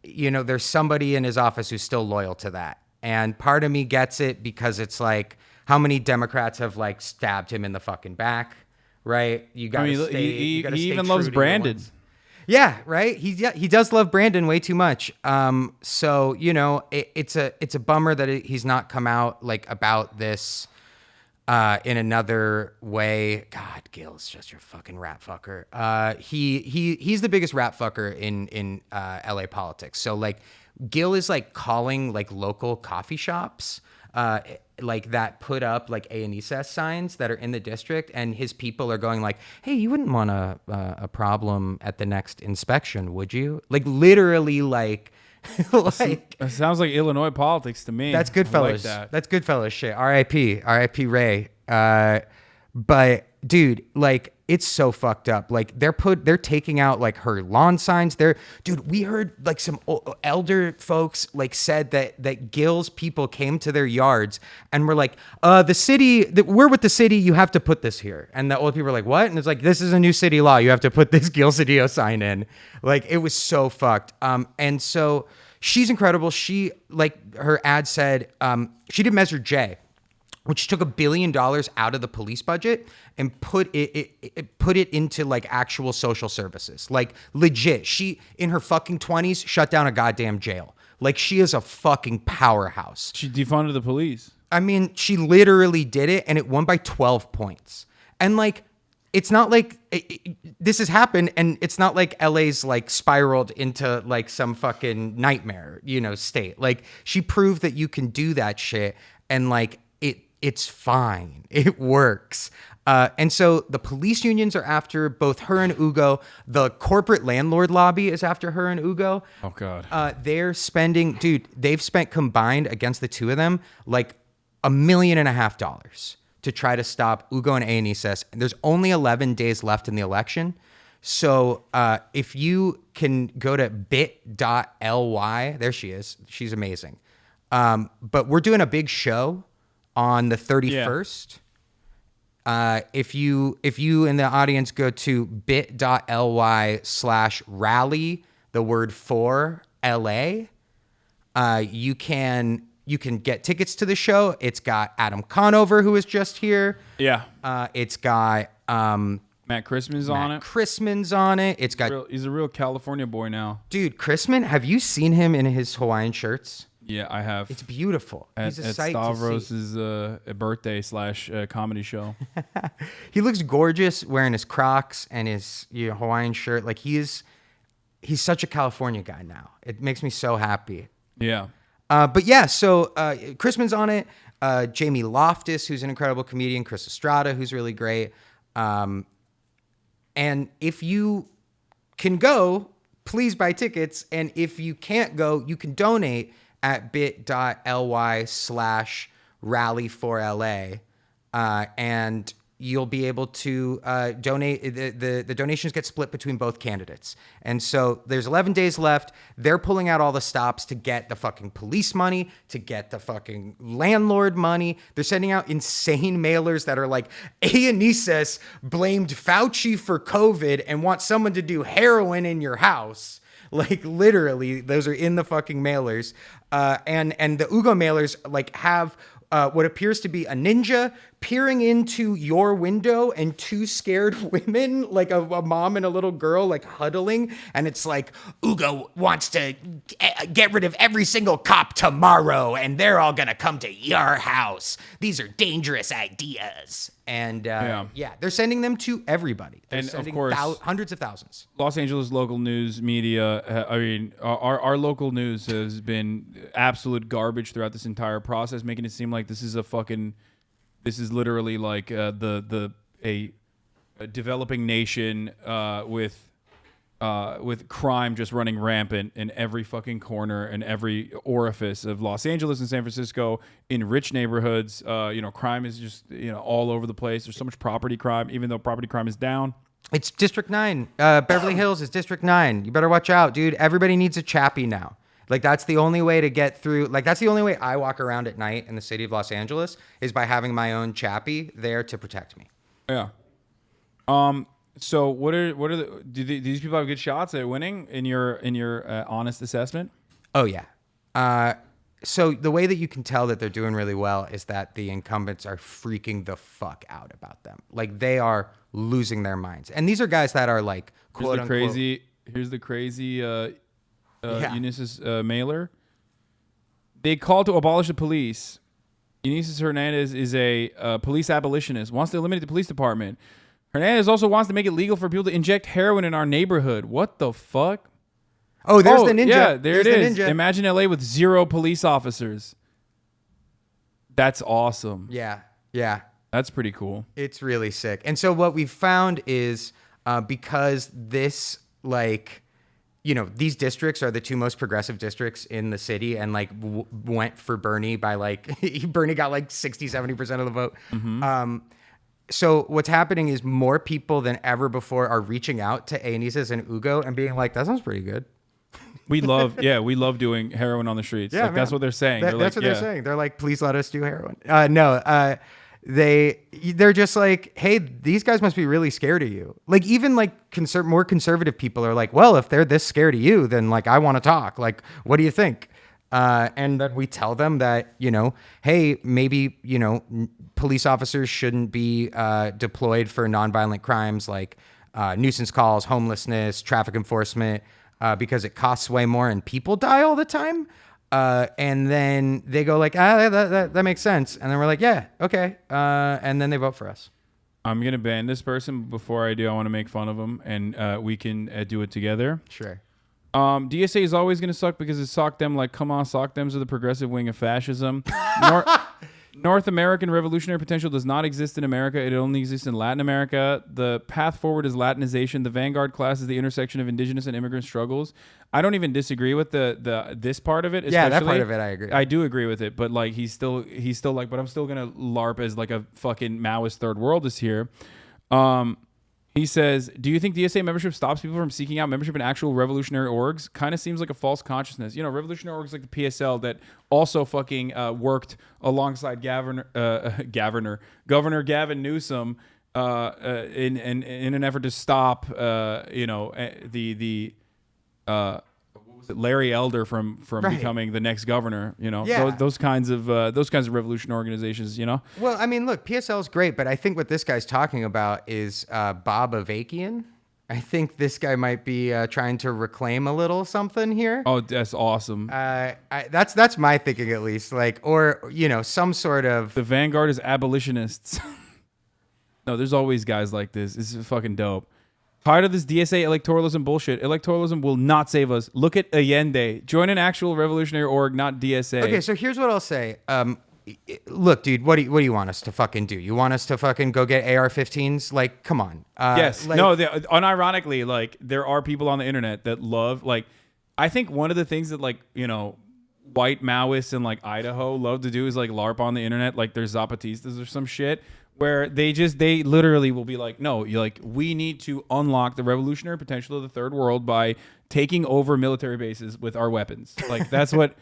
You know, there's somebody in his office who's still loyal to that. And part of me gets it because it's like, how many Democrats have like stabbed him in the fucking back, right? You got to stay. He even loves Brandon. Yeah, right. He does love Brandon way too much. So you know, it's a bummer that he's not come out like about this in another way. God, Gil's just your fucking rat fucker. He's the biggest rat fucker in LA politics. So like, Gil is like calling like local coffee shops like that put up like A&ESS signs that are in the district, and his people are going like, hey, you wouldn't want a problem at the next inspection, would you? Like literally like like it sounds like Illinois politics to me. That's Goodfellas. Like That's Goodfellas shit. R.I.P. Ray. But dude, like it's so fucked up. Like they're taking out like her lawn signs. Dude, we heard like some elder folks like said that Gil's people came to their yards and were like, we're with the city. You have to put this here. And the old people were like, what? And it's like, this is a new city law. You have to put this Gil Cedillo sign in. Like it was so fucked. And so she's incredible. She, like her ad said, she did Measure J, which took $1 billion out of the police budget and put it into like actual social services. Like legit, she in her fucking 20s shut down a goddamn jail. Like she is a fucking powerhouse. She defunded the police. I mean, she literally did it, and it won by 12 points. And like, it's not like this has happened, and it's not like LA's like spiraled into like some fucking nightmare, state. Like she proved that you can do that shit, and like it's fine. It works. And so the police unions are after both her and Ugo. The corporate landlord lobby is after her and Ugo. Oh, God. They're spending, dude, they've spent combined against the two of them like $1.5 million to try to stop Ugo and Anises. And there's only 11 days left in the election. So if you can go to bit.ly, there she is. She's amazing. But we're doing a big show on the 31st. If you in the audience go to bit.ly/rally, the word for LA, you can get tickets to the show. It's got Adam Conover, who was just here. Yeah. It's got Matt Christman's on it. Christman's on it. It's got He's a real California boy now. Dude, Chrisman, have you seen him in his Hawaiian shirts? Yeah, I have. It's beautiful. He's a sight Stavros' to see. birthday / comedy show. He looks gorgeous wearing his Crocs and his Hawaiian shirt. Like he's such a California guy now. It makes me so happy. Yeah. But yeah, so Chrisman's on it. Jamie Loftus, who's an incredible comedian. Chris Estrada, who's really great. And if you can go, please buy tickets. And if you can't go, you can donate at bit.ly/rally4LA. And you'll be able to donate. The donations get split between both candidates. And so there's 11 days left. They're pulling out all the stops to get the fucking police money, to get the fucking landlord money. They're sending out insane mailers that are like, Anises blamed Fauci for COVID and wants someone to do heroin in your house. Like literally, those are in the fucking mailers. And the Ugo mailers like have what appears to be a ninja peering into your window and two scared women, like a mom and a little girl, like huddling. And it's like, Ugo wants to get rid of every single cop tomorrow, and they're all going to come to your house. These are dangerous ideas. And they're sending them to everybody. They're and sending of course, hundreds of thousands. Los Angeles local news media. I mean, our local news has been absolute garbage throughout this entire process, making it seem like this is literally like a developing nation with crime just running rampant in every fucking corner and every orifice of Los Angeles and San Francisco, in rich neighborhoods. Crime is just all over the place. There's so much property crime, even though property crime is down. It's District 9. Beverly Hills is District 9. You better watch out, dude. Everybody needs a chappie now. Like, that's the only way to get through. Like, that's the only way I walk around at night in the city of Los Angeles, is by having my own chappie there to protect me. Yeah. So what are do these people have good shots at winning in your honest assessment? Oh yeah. So the way that you can tell that they're doing really well is that the incumbents are freaking the fuck out about them. Like, they are losing their minds. And these are guys that are like, quote unquote. Here's the crazy Unisys mailer. They call to abolish the police. Unisys Hernandez is a police abolitionist, wants to eliminate the police department. Hernandez also wants to make it legal for people to inject heroin in our neighborhood. What the fuck? Oh, there's the ninja. Yeah, there's it is. Ninja. Imagine LA with 0 police officers. That's awesome. Yeah. That's pretty cool. It's really sick. And so what we've found is because this, like, these districts are the two most progressive districts in the city, and like went for Bernie by like, Bernie got like 60-70% of the vote. Mm-hmm. So what's happening is more people than ever before are reaching out to Anises and Ugo and being like, that sounds pretty good. We love doing heroin on the streets. Yeah, that's what they're saying. That's what they're saying. They're like, please let us do heroin. They're just like, hey, these guys must be really scared of you. Like, even like more conservative people are like, well, if they're this scared of you, then like, I want to talk. Like, what do you think? And then we tell them that, hey, maybe, police officers shouldn't be deployed for nonviolent crimes like nuisance calls, homelessness, traffic enforcement, because it costs way more and people die all the time. And then they go like, that makes sense. And then we're like, yeah, okay. And then they vote for us. I'm going to ban this person. Before I do, I want to make fun of him, and we can do it together. Sure. DSA is always going to suck because it socked them like, come on, sock thems are the progressive wing of fascism. North American revolutionary potential does not exist in America. It only exists in Latin America. The path forward is Latinization. The vanguard class is the intersection of indigenous and immigrant struggles. I don't even disagree with this part of it. Yeah, that part of it, I agree. I do agree with it, but like he's still like, but I'm still gonna LARP as like a fucking Maoist third world is here. He says, do you think DSA membership stops people from seeking out membership in actual revolutionary orgs? Kind of seems like a false consciousness. Revolutionary orgs like the PSL that also fucking worked alongside Governor Gavin Newsom in an effort to stop, Larry Elder from becoming the next governor. Those kinds of revolution organizations. Well, I mean, look, PSL is great, but I think what this guy's talking about is Bob Avakian. I think this guy might be trying to reclaim a little something here. Oh, that's awesome. That's my thinking, at least. Like, or some sort of. The vanguard is abolitionists. No, there's always guys like this. This is fucking dope. Tired of this DSA electoralism bullshit. Electoralism will not save us. Look at Allende. Join an actual revolutionary org, not DSA. Okay, so here's what I'll say. Look, dude, what do you want us to fucking do? You want us to fucking go get AR-15s? Like, come on. Yes. No, unironically, like, there are people on the internet that love, like, I think one of the things that, like, white Maoists in, like, Idaho love to do is, like, LARP on the internet, like, there's Zapatistas or some shit, where they literally will be like, no, we need to unlock the revolutionary potential of the third world by taking over military bases with our weapons. Like, that's what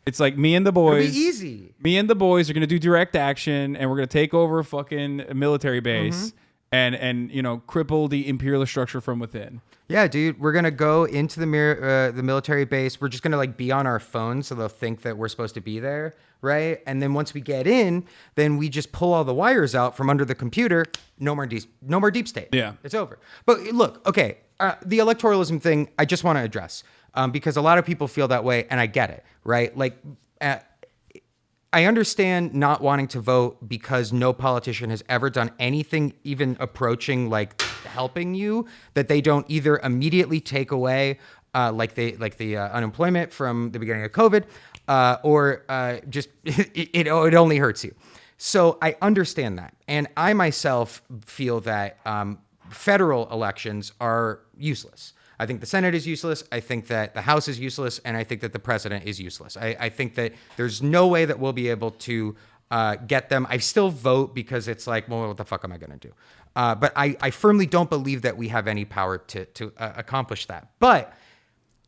it's like. Me and the boys. It'll be easy. Me and the boys are going to do direct action, and we're going to take over a fucking military base and cripple the imperialist structure from within. Yeah, dude, we're gonna go into the military base. We're just gonna like be on our phones, so they'll think that we're supposed to be there, right? And then once we get in, then we just pull all the wires out from under the computer. No more deep state. Yeah, it's over. But look, okay, the electoralism thing, I just want to address because a lot of people feel that way, and I get it, right? Like, I understand not wanting to vote because no politician has ever done anything even approaching like helping you that they don't either immediately take away like the unemployment from the beginning of COVID or just it only hurts you. So I understand that. And I myself feel that federal elections are useless. I think the Senate is useless. I think that the House is useless. And I think that the president is useless. I think that there's no way that we'll be able to get them. I still vote because it's like, well, what the fuck am I going to do? But I firmly don't believe that we have any power to accomplish that. But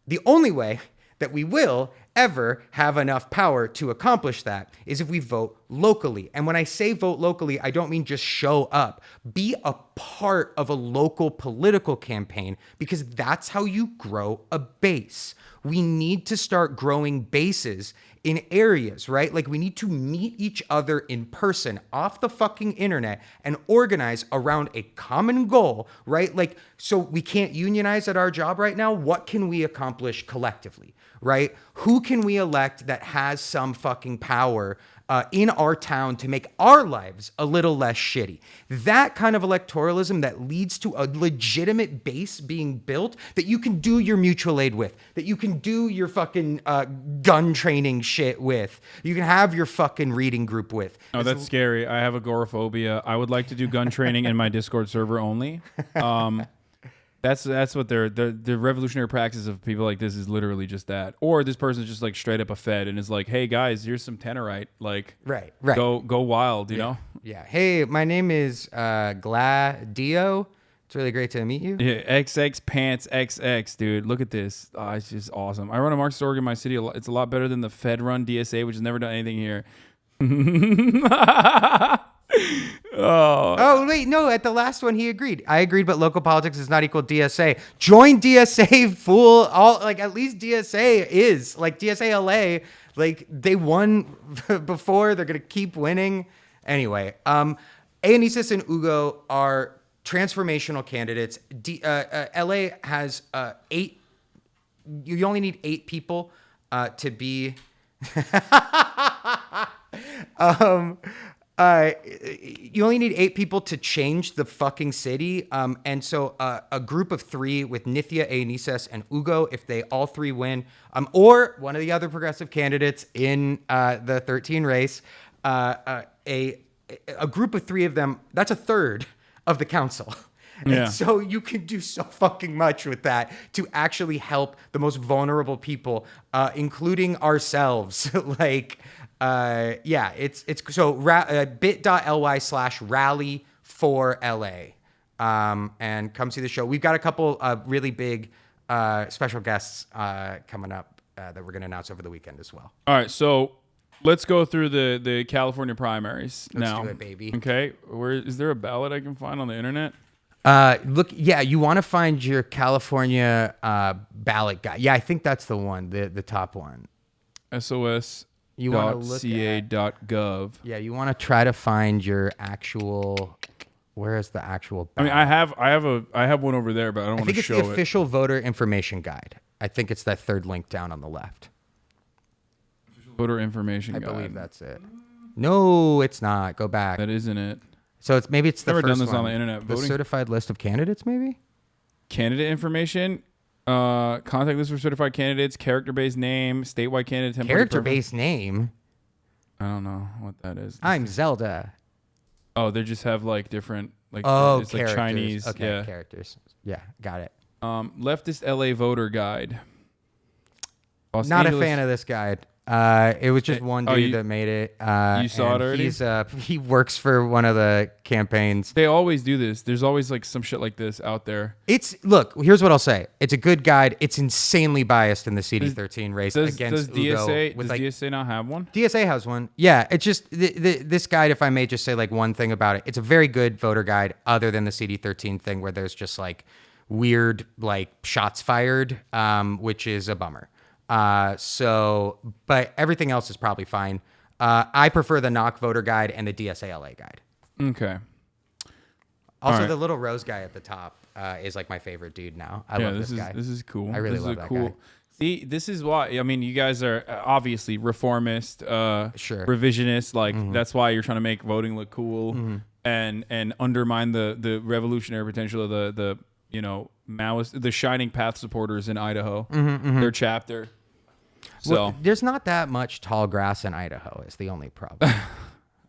the only way that we will ever have enough power to accomplish that is if we vote locally. And when I say vote locally, I don't mean just show up. Be a part of a local political campaign because that's how you grow a base. We need to start growing bases in areas, right? Like we need to meet each other in person off the fucking internet and organize around a common goal, right? Like, so we can't unionize at our job right now. What can we accomplish collectively, right? Who can we elect that has some fucking power in our town to make our lives a little less shitty? That kind of electoralism that leads to a legitimate base being built that you can do your mutual aid with, that you can do your fucking gun training shit with, you can have your fucking reading group with. Oh, that's scary. I have agoraphobia. I would like to do gun training in my Discord server only. That's what the revolutionary practice of people like this is literally just that. Or this person's just like straight up a Fed and is like, hey guys, here's some tenorite. Like, right. Go wild, you know? Yeah. Hey, my name is Gladio. It's really great to meet you. Yeah, xxpantsxx, dude. Look at this. Oh, it's just awesome. I run a Marxist org in my city. It's a lot better than the Fed-run DSA, which has never done anything here. Oh, wait, no, at the last one he agreed. I agreed, but local politics is not equal DSA. Join DSA, fool. At least DSA is. Like, DSA LA, like, they won before. They're going to keep winning. Anyway, Aenesis and Ugo are transformational candidates. LA has 8. You only need 8 people to be... you only need 8 people to change the fucking city. And so a group of 3 with Nithya, Aenesis, and Ugo, if they all 3 win, or one of the other progressive candidates in the 13 race, a group of 3 of them, that's a third of the council. Yeah. And so you can do so fucking much with that to actually help the most vulnerable people, including ourselves. It's so bit.ly/rally4LA, and come see the show. We've got a couple really big special guests coming up that we're going to announce over the weekend as well. All right, so let's go through the California primaries now. Let's do it, baby. Okay, is there a ballot I can find on the internet? You want to find your California ballot guide. Yeah, I think that's the one, the top one. SOS.ca.gov. Yeah, you want to try to find your actual. Where is the actual ballot? I mean, I have one over there, but I don't want to show it. I think it's the official voter information guide. I think it's that third link down on the left. Voter information guide. I believe that's it. No, it's not. Go back. That isn't it. So it's the Never first done this one. on the internet. The Voting certified list of candidates, maybe? Candidate information. Contact list for certified candidates. Character-based name. Statewide candidate. Character-based name? I don't know what that is. I'm Zelda. Oh, they just have like different it's characters. like Chinese. Okay, yeah. characters. Yeah, got it. Leftist LA voter guide. Not a fan of this guide. It was just one dude that made it. You saw it already? He works for one of the campaigns. They always do this. There's always like some shit like this out there. Look, here's what I'll say. It's a good guide. It's insanely biased in the CD13 race against DSA. Ugo. Does DSA not have one? DSA has one. Yeah, it's just this guide, if I may just say like one thing about it, it's a very good voter guide other than the CD13 thing where there's just like weird like shots fired, which is a bummer. But everything else is probably fine. I prefer the NOC voter guide and the DSA-LA guide. Okay. Also, the little rose guy at the top is like my favorite dude now. I love this guy. This is cool. I really love that guy. See, this is why. I mean, you guys are obviously reformist, revisionist. Like that's why you're trying to make voting look cool and undermine the revolutionary potential of the Maoist, the Shining Path supporters in Idaho. Their chapter. So well, there's not that much tall grass in Idaho. Is the only problem.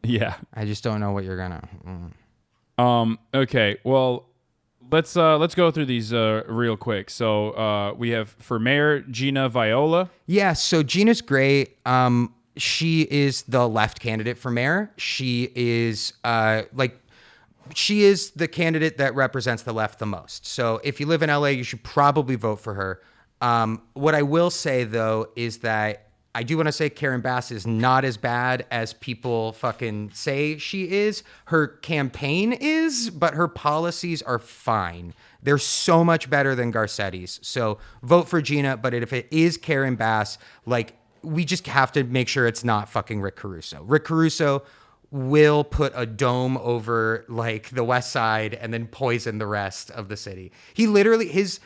Yeah, I just don't know what you're gonna. Okay. Well, let's go through these real quick. So we have for mayor Gina Viola. Yeah. So Gina's great. She is the left candidate for mayor. She is she is the candidate that represents the left the most. So if you live in LA, you should probably vote for her. What I will say, though, is that I do want to say Karen Bass is not as bad as people fucking say she is. Her campaign is, but her policies are fine. They're so much better than Garcetti's. So vote for Gina, but if it is Karen Bass, like, we just have to make sure it's not fucking Rick Caruso. Rick Caruso will put a dome over, like, the west side and then poison the rest of the city. He literally, his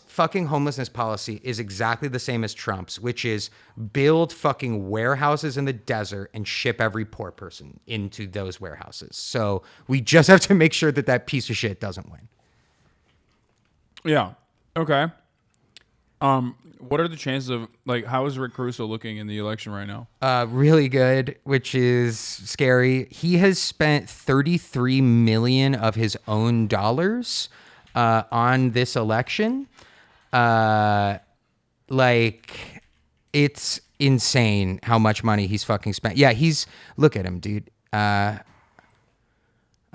fucking homelessness policy is exactly the same as Trump's, which is build fucking warehouses in the desert and ship every poor person into those warehouses. So we just have to make sure that that piece of shit doesn't win. Yeah. Okay. What are the chances of, like, how is Rick Caruso looking in the election right now? Really good, which is scary. He has spent $33 million of his own dollars on this election. Like, it's insane how much money he's fucking spent. Yeah, look at him, dude.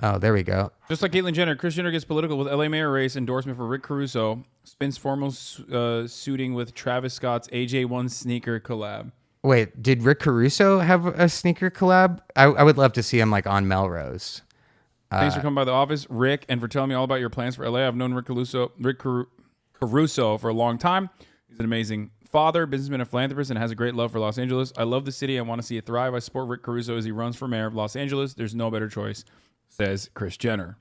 Oh, there we go. Just like Caitlyn Jenner, Kris Jenner gets political with LA mayor race endorsement for Rick Caruso. Spins formal suiting with Travis Scott's AJ1 sneaker collab. Wait, did Rick Caruso have a sneaker collab? I would love to see him like on Melrose. Thanks for coming by the office, Rick, and for telling me all about your plans for LA. I've known Rick Caruso for a long time. He's an amazing father, businessman, and philanthropist, and has a great love for Los Angeles. I love the city. I want to see it thrive. I support Rick Caruso as he runs for mayor of Los Angeles. There's no better choice, says Kris Jenner.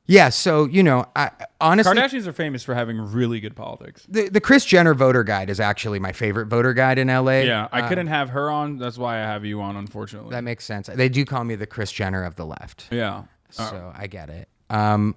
Yeah, so, I honestly... Kardashians are famous for having really good politics. The Kris Jenner voter guide is actually my favorite voter guide in LA. Yeah, I couldn't have her on. That's why I have you on, unfortunately. That makes sense. They do call me the Kris Jenner of the left. Yeah. So I get it. I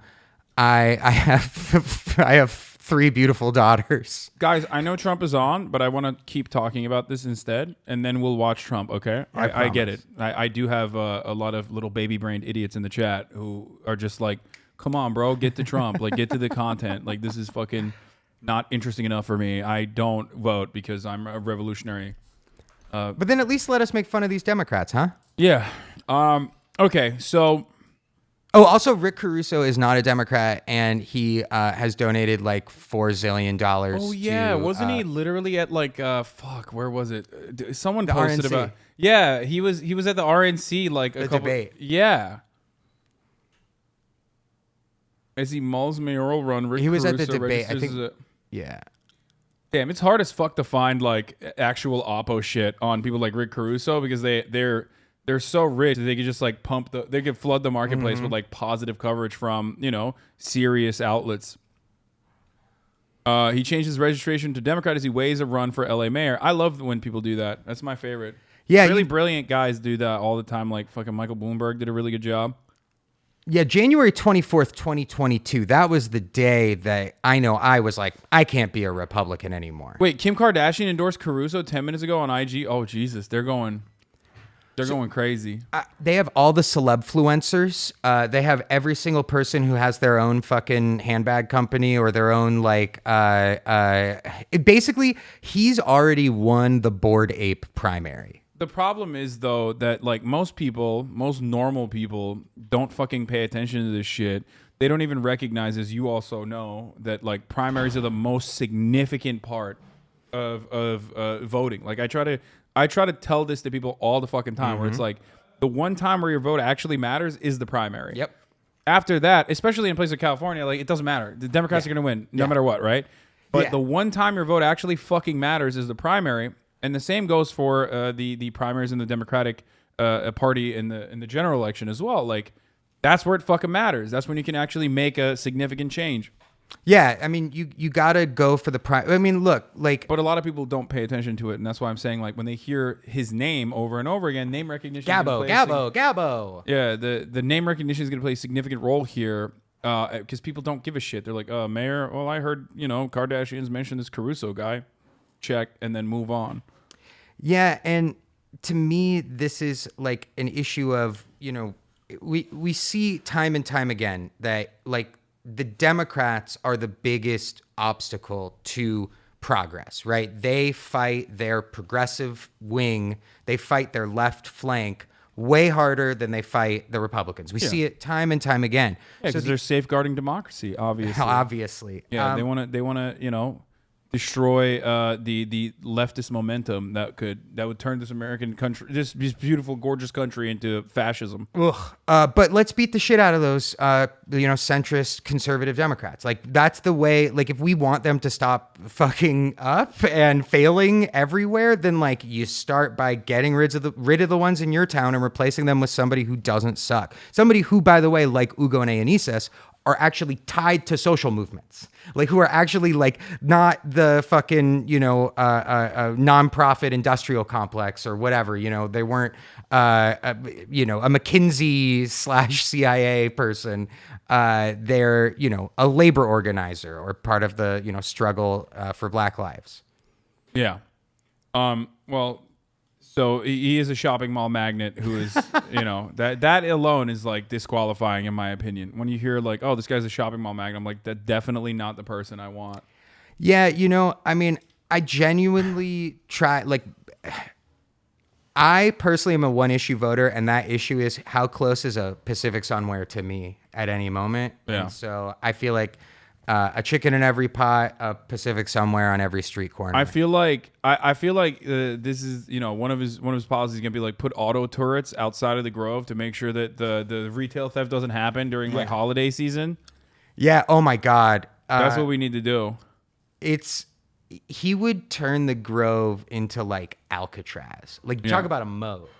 have 3 beautiful daughters. Guys, I know Trump is on, but I want to keep talking about this instead, and then we'll watch Trump, okay? I get it. I do have a lot of little baby-brained idiots in the chat who are just like, come on, bro, get to Trump. Like, get to the content. Like, this is fucking not interesting enough for me. I don't vote because I'm a revolutionary. But then at least let us make fun of these Democrats, huh? Yeah. Okay, so... Oh, also, Rick Caruso is not a Democrat, and he has donated like $4 zillion. Oh, yeah. Wasn't he literally at like, where was it? Someone posted RNC. about... Yeah, he was at the RNC like The debate. Yeah. As he mulls mayoral run, Rick He was at the Caruso debate. I registers think. as Yeah. Damn, it's hard as fuck to find like actual oppo shit on people like Rick Caruso because they're so rich that they could just like they could flood the marketplace with like positive coverage from, serious outlets. He changed his registration to Democrat as he weighs a run for LA mayor. I love when people do that. That's my favorite. Yeah, really brilliant guys do that all the time. Like fucking Michael Bloomberg did a really good job. Yeah, January 24th, 2022. That was the day that I was like, I can't be a Republican anymore. Wait, Kim Kardashian endorsed Caruso 10 minutes ago on IG. Oh Jesus, they're going crazy. They have all the celebfluencers. They have every single person who has their own fucking handbag company or their own basically, he's already won the Bored Ape primary. The problem is though that like most normal people don't fucking pay attention to this shit. They don't even recognize, as you also know, that like primaries are the most significant part of voting. Like I try to tell this to people all the fucking time, where it's like the one time where your vote actually matters is the primary. Yep. After that, especially in places like California, like it doesn't matter. The Democrats are going to win no matter what, right? But the one time your vote actually fucking matters is the primary. And the same goes for the primaries in the Democratic Party in the general election as well. Like, that's where it fucking matters. That's when you can actually make a significant change. Yeah, I mean, you gotta go for the I mean, look, like... But a lot of people don't pay attention to it, and that's why I'm saying, like, when they hear his name over and over again, name recognition... Gabbo. Yeah, the name recognition is going to play a significant role here, because people don't give a shit. They're like, mayor, well, I heard, Kardashians mention this Caruso guy. Check, and then move on. Yeah, and to me, this is like an issue of, we see time and time again that like the Democrats are the biggest obstacle to progress, right? They fight their progressive wing, they fight their left flank way harder than they fight the Republicans. We see it time and time again. Yeah, because they're safeguarding democracy, obviously. Obviously. Yeah, they want to, destroy the leftist momentum that would turn this American country, this beautiful, gorgeous country, into fascism. But let's beat the shit out of those, centrist conservative Democrats. Like that's the way. Like if we want them to stop fucking up and failing everywhere, then like you start by getting rid of the ones in your town and replacing them with somebody who doesn't suck. Somebody who, by the way, like Hugo and Anises, are actually tied to social movements, like who are actually like not the fucking, nonprofit industrial complex or whatever, they weren't, a McKinsey / CIA person. They're, a labor organizer or part of the, struggle for Black lives. Yeah. Well, so he is a shopping mall magnate who is, that alone is like disqualifying in my opinion. When you hear like, oh, this guy's a shopping mall magnate, I'm like, that's definitely not the person I want. Yeah, I mean, I genuinely try, like, I personally am a one-issue voter, and that issue is how close is a Pacific Sunwear to me at any moment. Yeah. And so I feel like A chicken in every pot, a Pacific somewhere on every street corner. I feel like this is one of his policies is gonna be like put auto turrets outside of the Grove to make sure that the retail theft doesn't happen during like holiday season. Yeah. Oh my God. That's what we need to do. He would turn the Grove into like Alcatraz. Like talk about a moat.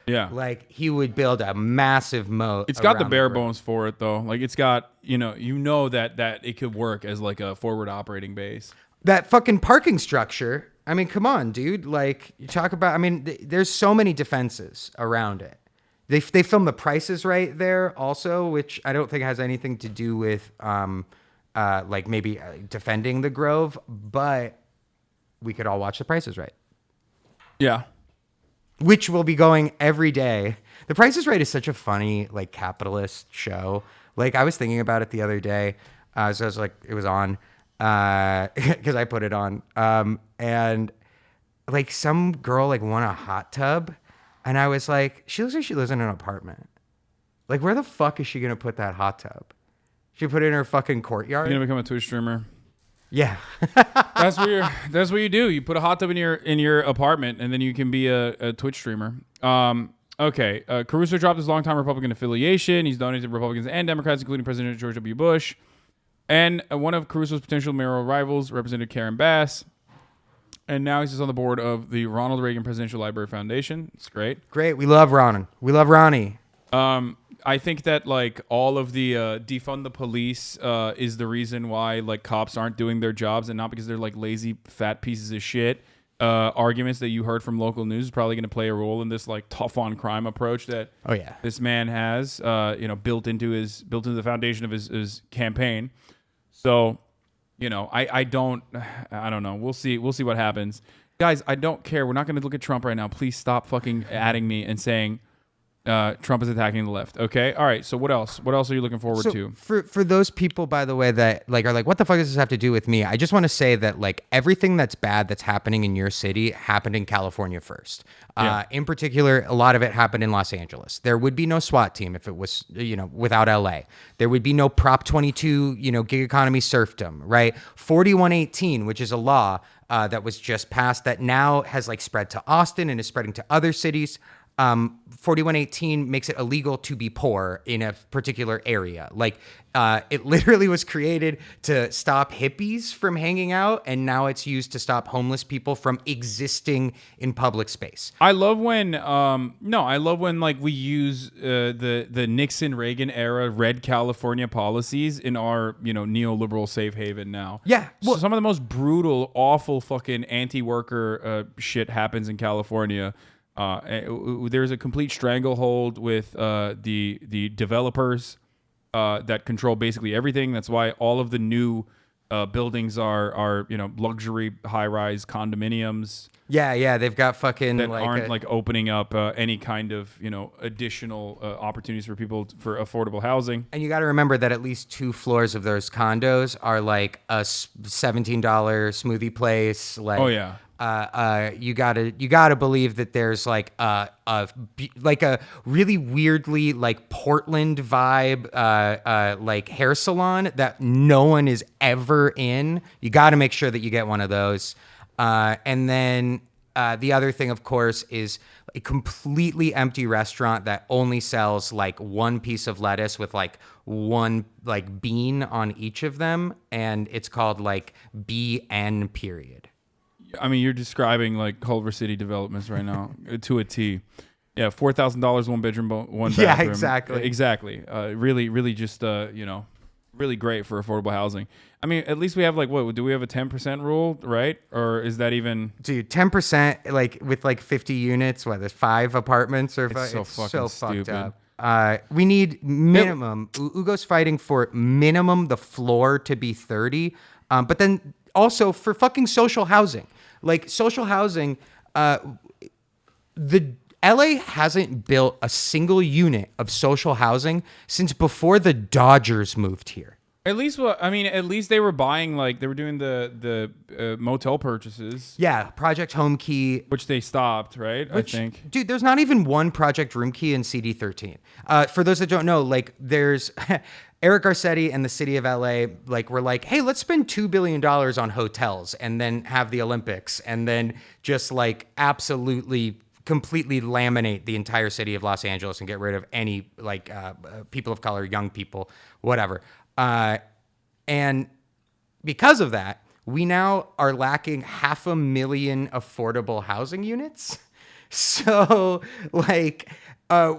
Yeah. Like he would build a massive moat. It's got the bare bones for it though. Like it's got, that it could work as like a forward operating base. That fucking parking structure. I mean, come on, dude. Like you talk about, there's so many defenses around it. They filmed The Price is Right there also, which I don't think has anything to do with like maybe defending the Grove, but we could all watch The Price is Right. Yeah. Which will be going every day. The Price is Right is such a funny, like, capitalist show. Like, I was thinking about it the other day. So I was like, it was on, because I put it on. And, like, some girl, like, won a hot tub. And I was like, she looks like she lives in an apartment. Like, where the fuck is she going to put that hot tub? She put it in her fucking courtyard? You're going to become a Twitch streamer. Yeah. That's what you do. You put a hot tub in your apartment, and then you can be a Twitch streamer. Okay. Caruso dropped his longtime Republican affiliation. He's donated to Republicans and Democrats, including President George W. Bush. And one of Caruso's potential mayoral rivals, Representative Karen Bass. And now he's just on the board of the Ronald Reagan Presidential Library Foundation. It's great. Great. We love Ronan. We love Ronnie. I think that like all of the defund the police is the reason why like cops aren't doing their jobs, and not because they're like lazy fat pieces of shit. Arguments that you heard from local news is probably going to play a role in this like tough on crime approach that this man has built into the foundation of his campaign. So I don't know. We'll see what happens, guys. I don't care. We're not going to look at Trump right now. Please stop fucking adding me and saying Trump is attacking the left. Okay. All right. So what else? What else are you looking forward to? For those people, by the way, that like are like, what the fuck does this have to do with me? I just want to say that like everything that's bad that's happening in your city happened in California first. In particular, a lot of it happened in Los Angeles. There would be no SWAT team if it was, without LA. There would be no Prop 22, gig economy serfdom, right? 4118, which is a law that was just passed that now has like spread to Austin and is spreading to other cities. 4118 makes it illegal to be poor in a particular area. Like, it literally was created to stop hippies from hanging out, and now it's used to stop homeless people from existing in public space. I love when, like we use the Nixon Reagan era red California policies in our neoliberal safe haven now. Yeah, well, so some of the most brutal, awful, fucking anti-worker shit happens in California. There's a complete stranglehold with the developers that control basically everything. That's why all of the new buildings are luxury high-rise condominiums. Yeah, they've got fucking that aren't opening up any kind of additional opportunities for people for affordable housing. And you got to remember that at least 2 floors of those condos are like a $17 smoothie place. Like, oh yeah. You gotta believe that there's like a really weirdly like Portland vibe like hair salon that no one is ever in. You got to make sure that you get one of those. And then the other thing, of course, is a completely empty restaurant that only sells like one piece of lettuce with like one like bean on each of them, and it's called like BN period. I mean, you're describing like Culver City developments right now to a T. Yeah, $4,000 one bedroom, one bathroom. Yeah, exactly. Exactly. Really just really great for affordable housing. I mean, at least we have like what? Do we have a 10% rule, right? Or is that even? Dude, 10% like with like 50 units. What? There's 5 apartments or it's so fucking fucked stupid. up. We need minimum. Ugo's fighting for minimum the floor to be 30, but then also for fucking social housing. Like social housing, the LA hasn't built a single unit of social housing since before the Dodgers moved here. At least they were buying, like, they were doing the motel purchases. Yeah, Project Home Key. Which they stopped, right? I think. Dude, there's not even one Project Room Key in CD13. For those that don't know, like, there's Eric Garcetti and the city of LA were like, hey, let's spend $2 billion on hotels and then have the Olympics and then just absolutely completely laminate the entire city of Los Angeles and get rid of any people of color, young people, whatever. And because of that, we now are lacking 500,000 affordable housing units. So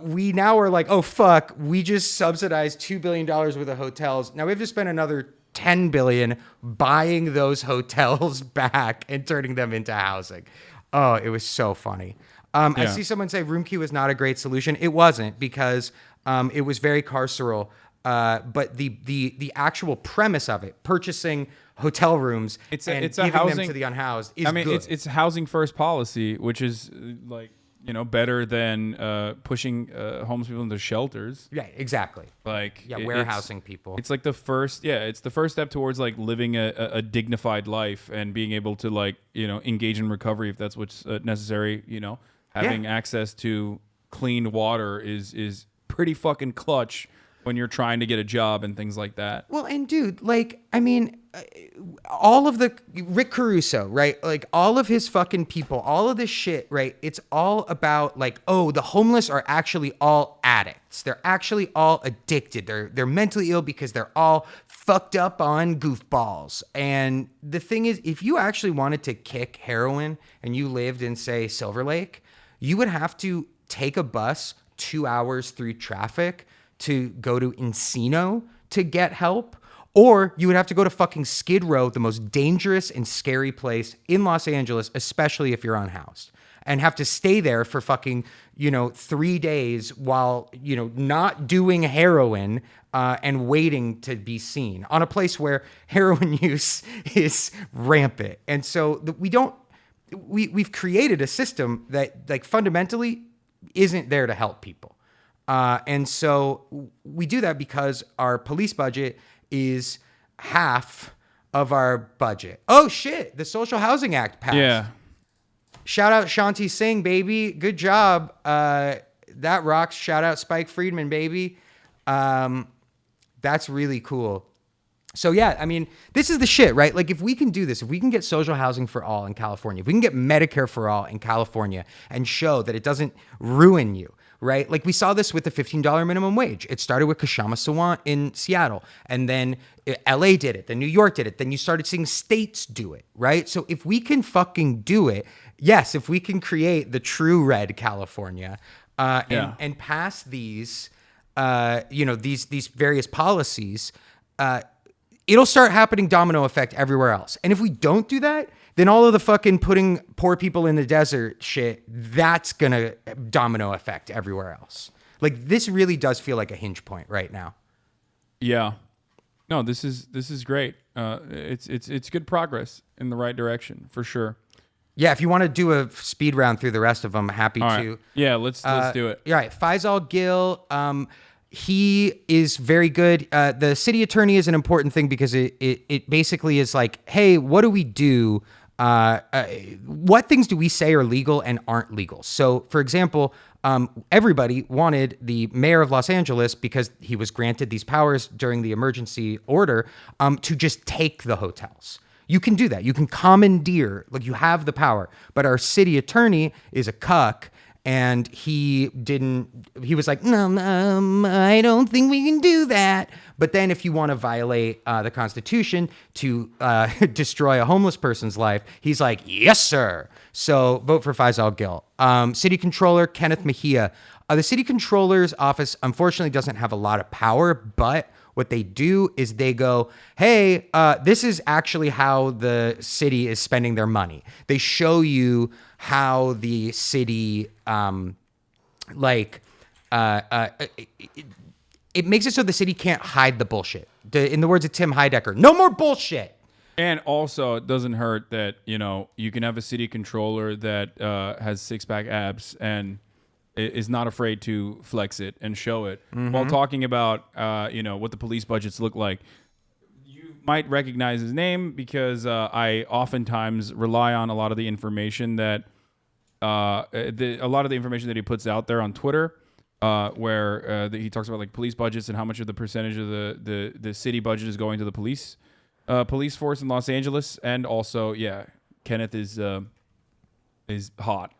we now are oh fuck, we just subsidized $2 billion worth of hotels. Now we have to spend another $10 billion buying those hotels back and turning them into housing. Oh, it was so funny. I see someone say room key was not a great solution. It wasn't, because it was very carceral. But the actual premise of it, purchasing hotel rooms and giving them to the unhoused, is good. It's housing first policy, which is better than pushing homeless people into shelters. Yeah, exactly. Warehousing people. It's the first step towards living a dignified life and being able to engage in recovery if that's what's necessary. Having access to clean water is pretty fucking clutch when you're trying to get a job and things like that. Well, and dude, all of the Rick Caruso, right? All of his fucking people, all of this shit, right? It's all about the homeless are actually all addicts. They're actually all addicted. They're mentally ill because they're all fucked up on goofballs. And the thing is, if you actually wanted to kick heroin and you lived in, say, Silver Lake, you would have to take a bus 2 hours through traffic to go to Encino to get help, or you would have to go to fucking Skid Row, the most dangerous and scary place in Los Angeles, especially if you're unhoused, and have to stay there for fucking 3 days while not doing heroin and waiting to be seen on a place where heroin use is rampant. And so we've created a system that fundamentally isn't there to help people. And so we do that because our police budget is half of our budget. Oh shit, the Social Housing Act passed. Yeah. Shout out Shanti Singh, baby. Good job. That rocks. Shout out Spike Friedman, baby. That's really cool. So yeah, I mean, this is the shit, right? If we can do this, if we can get social housing for all in California, if we can get Medicare for all in California and show that it doesn't ruin you, right? We saw this with the $15 minimum wage. It started with Kshama Sawant in Seattle, and then LA did it, then New York did it, then you started seeing states do it, right? So if we can fucking do it, yes, if we can create the true red California and pass these, these various policies, it'll start happening domino effect everywhere else. And if we don't do that, then all of the fucking putting poor people in the desert shit, that's gonna domino effect everywhere else. This really does feel like a hinge point right now. Yeah. No, this is great. It's good progress in the right direction for sure. Yeah, if you want to do a speed round through the rest of them, happy all to. Right. Yeah, let's do it. All right, Faisal Gill. He is very good. The city attorney is an important thing because it basically is hey, what do we do? What things do we say are legal and aren't legal? So, for example, everybody wanted the mayor of Los Angeles, because he was granted these powers during the emergency order, to just take the hotels. You can do that. You can commandeer, you have the power. But our city attorney is a cuck. And he was like, no, I don't think we can do that. But then if you want to violate the Constitution to destroy a homeless person's life, he's like, yes, sir. So vote for Faisal Gill. City Controller Kenneth Mejia. The City Controller's office, unfortunately, doesn't have a lot of power, but what they do is they go, hey, this is actually how the city is spending their money. They show you how the city, it makes it so the city can't hide the bullshit. In the words of Tim Heidecker, no more bullshit. And also, it doesn't hurt that, you can have a city controller that has six-pack abs and is not afraid to flex it and show it while talking about, what the police budgets look like. You might recognize his name because I oftentimes rely on a lot of the information that he puts out there on Twitter. where he talks about like police budgets and how much of the percentage of the city budget is going to the police force in Los Angeles, and also Kenneth is hot.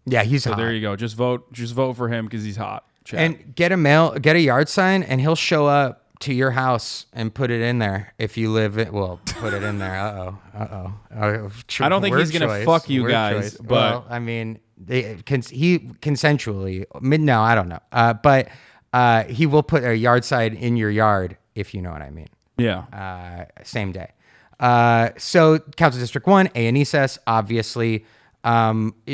Yeah, he's so hot. There you go. Just vote for him because he's hot. Chat. And get a yard sign, and he'll show up to your house and put it in there if you live it. Well, put it in there. I don't think he's gonna fuck you guys, but well, I mean, he consensually. No, I don't know. But he will put a yard sign in your yard if you know what I mean. Yeah. Same day. So Council District 1, Anisses, obviously.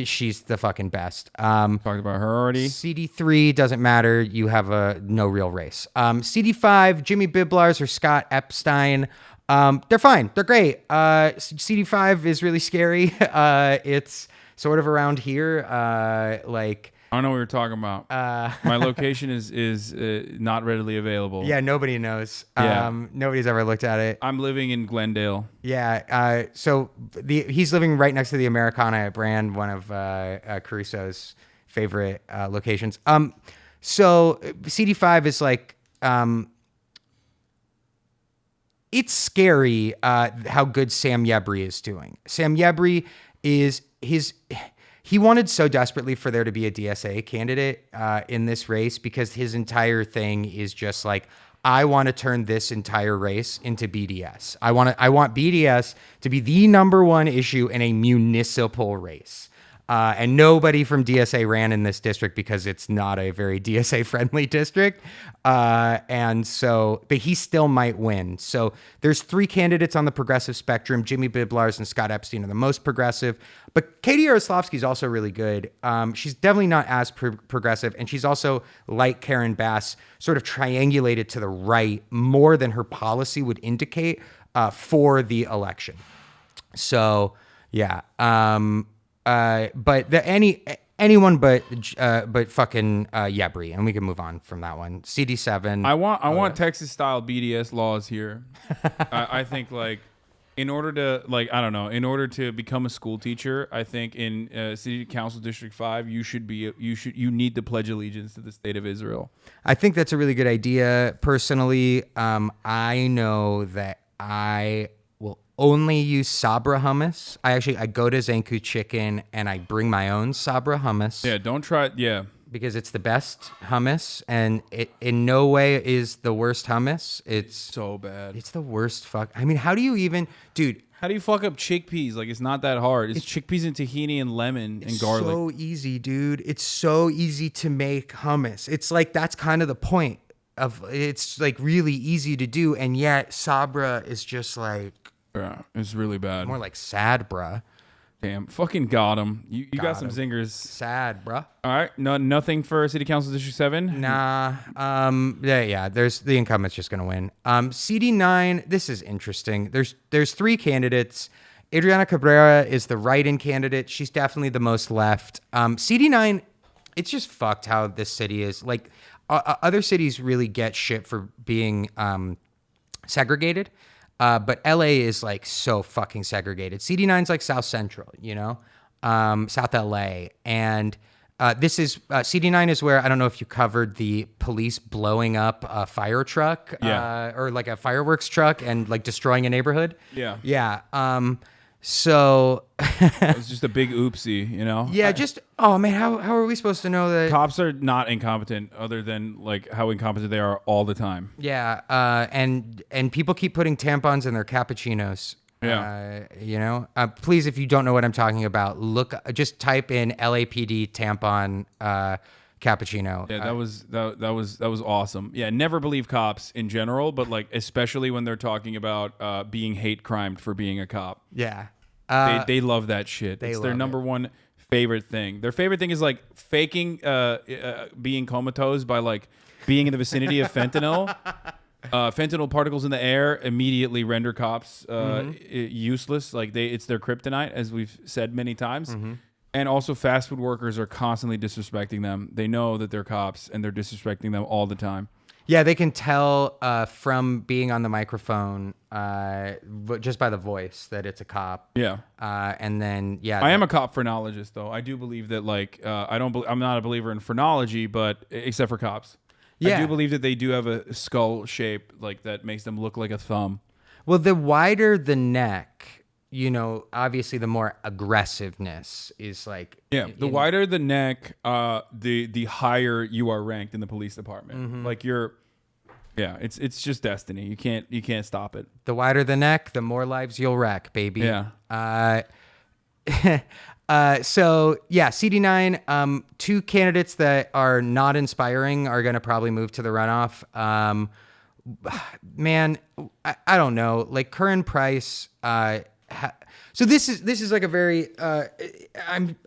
She's the fucking best. Talked about her already. CD3 doesn't matter. You have no real race. CD5, Jimmy Biblars or Scott Epstein. They're fine. They're great. CD5 is really scary. It's sort of around here. I don't know what you're talking about. My location is not readily available. Yeah, nobody knows. Yeah. Nobody's ever looked at it. I'm living in Glendale. Yeah. So he's living right next to the Americana brand, one of Caruso's favorite locations. So CD5 is like, it's scary how good Sam Yebri is doing. Sam Yebri is he wanted so desperately for there to be a DSA candidate in this race because his entire thing is just like, I want to turn this entire race into BDS. I want BDS to be the number one issue in a municipal race. And nobody from DSA ran in this district because it's not a very DSA friendly district. And so, but he still might win. So there's 3 candidates on the progressive spectrum. Jimmy Biblars and Scott Epstein are the most progressive, but Katie Yaroslavsky is also really good. She's definitely not as progressive. And she's also, like Karen Bass, sort of triangulated to the right more than her policy would indicate for the election. So yeah. But anyone but fucking Yebri, and we can move on from that one. CD7. I want Texas style BDS laws here. I think like in order to become a school teacher, I think in City Council District 5, you need to pledge allegiance to the state of Israel. I think that's a really good idea. Personally, I know that I will only use Sabra hummus. I go to Zanku Chicken and I bring my own Sabra hummus. Yeah, don't try. Yeah, because it's the best hummus, and it in no way is the worst hummus. It's so bad. It's the worst. I mean, how do you even, dude? How do you fuck up chickpeas? Like, it's not that hard. It's chickpeas and tahini and lemon and garlic. It's so easy, dude. It's so easy to make hummus. It's like that's kind of the point of it's like really easy to do, and yet Sabra is just like. Yeah, it's really bad. More like sad, bruh. Damn, fucking got him. You got some zingers. Sad, bruh. All right, nothing for City Council District 7? Nah. There's the incumbent's just gonna win. CD9, this is interesting. There's 3 candidates. Adriana Cabrera is the write-in candidate. She's definitely the most left. CD9, it's just fucked how this city is. Like, other cities really get shit for being segregated. But LA is like so fucking segregated. CD9's like South Central, South LA. And this is CD9 is where, I don't know if you covered the police blowing up a fire truck or like a fireworks truck and like destroying a neighborhood. Yeah. Yeah. So it was just a big oopsie, Yeah, oh man, how are we supposed to know that cops are not incompetent, other than like how incompetent they are all the time? Yeah, and people keep putting tampons in their cappuccinos. Yeah. Please, if you don't know what I'm talking about, just type in LAPD tampon cappuccino. Yeah, that was awesome. Yeah, never believe cops in general, but like especially when they're talking about being hate crimed for being a cop. Yeah. They love that shit. It's their number one favorite thing. Their favorite thing is like faking being comatose by like being in the vicinity of fentanyl. Fentanyl particles in the air immediately render cops useless. Like it's their kryptonite, as we've said many times. Mm-hmm. And also fast food workers are constantly disrespecting them. They know that they're cops and they're disrespecting them all the time. Yeah, they can tell from being on the microphone, just by the voice, that it's a cop. Yeah. And then, I am a cop phrenologist, though. I do believe that, like, I'm not a believer in phrenology, but except for cops. Yeah. I do believe that they do have a skull shape, like, that makes them look like a thumb. Well, the wider the neck, you know, obviously the more aggressiveness is like. Yeah, the wider the neck, the higher you are ranked in the police department. Like it's just destiny. You can't stop it. The wider the neck, the more lives you'll wreck, baby. Yeah. So yeah, CD9. Two candidates that are not inspiring are going to probably move to the runoff. Man, I don't know. Like Curran Price. So this is like a very. I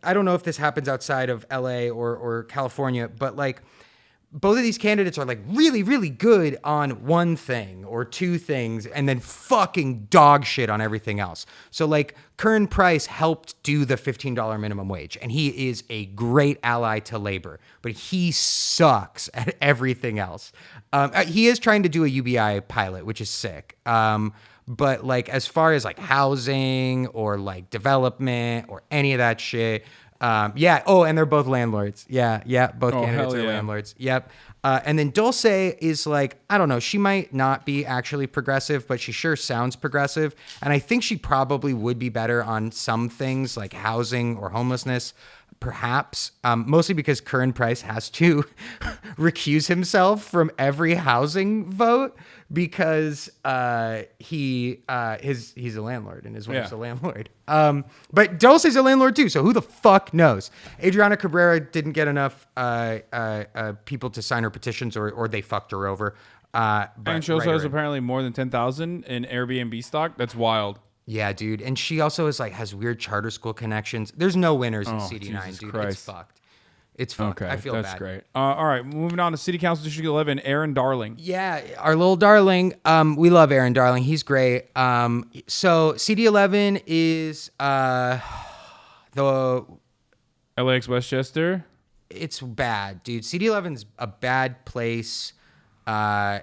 don't know if this happens outside of LA or California, but like both of these candidates are like really, really good on one thing or two things and then fucking dog shit on everything else. So like Curran Price helped do the $15 minimum wage and he is a great ally to labor, but he sucks at everything else. He is trying to do a UBI pilot, which is sick. But like as far as like housing or like development or any of that shit, yeah. Oh, and they're both landlords. Yeah. Both candidates are landlords. Yep. And then Dulce is like, I don't know. She might not be actually progressive, but she sure sounds progressive. And I think she probably would be better on some things like housing or homelessness, perhaps. Mostly because Curran Price has to recuse himself from every housing vote because he's a landlord and his wife's a landlord. But Dulce's a landlord too, so who the fuck knows? Adriana Cabrera didn't get enough people to sign her petitions, or they fucked her over. And she also has apparently more than 10,000 in Airbnb stock. That's wild. Yeah, dude. And she also has weird charter school connections. There's no winners in CD9, Jesus dude. Christ. It's fucked. It's fucked. Okay, I feel that's bad. great. All right, moving on to City Council District 11, Aaron Darling. Yeah, our little darling. We love Aaron Darling. He's great. So CD11 is the LAX Westchester. It's bad, dude. CD11's a bad place. I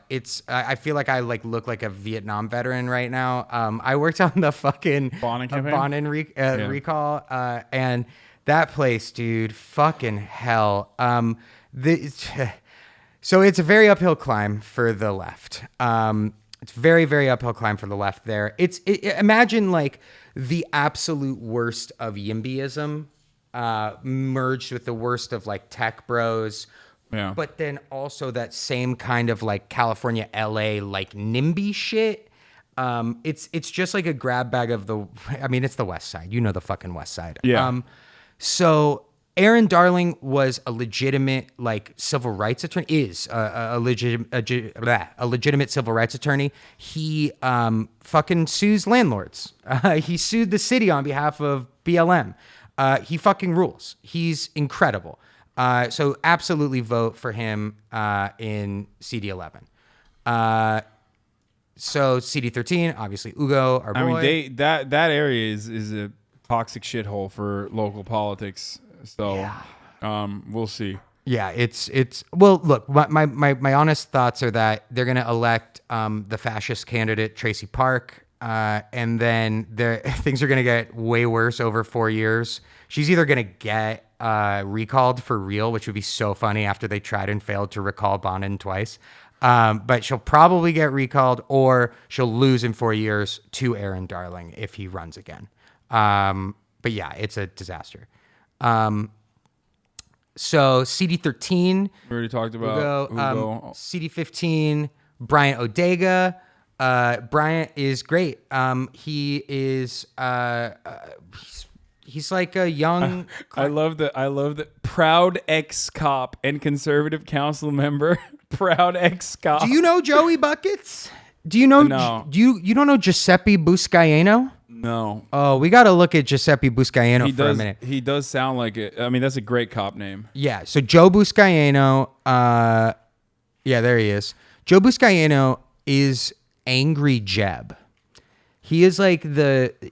feel like I look like a Vietnam veteran right now. I worked on the fucking Bonin recall, and that place, dude, fucking hell. So it's a very uphill climb for the left. It's very, very uphill climb for the left there. Imagine like the absolute worst of YIMBYism merged with the worst of like tech bros. Yeah. But then also that same kind of like California, LA, like NIMBY shit. It's just like a grab bag of it's the West Side. You know the fucking West Side. Yeah. So Aaron Darling was a legitimate like civil rights attorney. Is a legitimate civil rights attorney. He fucking sues landlords. He sued the city on behalf of BLM. He fucking rules. He's incredible. So absolutely vote for him in CD11. So CD13, obviously Ugo, our boy. I mean, that area is a toxic shithole for local politics. So we'll see. Yeah, it's well. Look, my honest thoughts are that they're gonna elect the fascist candidate Tracy Park, and then things are gonna get way worse over 4 years. She's either gonna get recalled for real, which would be so funny after they tried and failed to recall Bonin twice. But she'll probably get recalled, or she'll lose in 4 years to Aaron Darling if he runs again. But yeah, it's a disaster. So CD13, we already talked about Ugo. CD15, Bryant Odega. Bryant is great. He is he's like a young. I love the proud ex-cop and conservative council member. Proud ex-cop. Do you know Joey Buckets? Do you know? No. You don't know Giuseppe Buscaino? No. Oh, we got to look at Giuseppe Buscaino a minute. He does sound like it. I mean, that's a great cop name. Yeah. So Joe Buscaino. Yeah, there he is. Joe Buscaino is Angry Jeb. He is like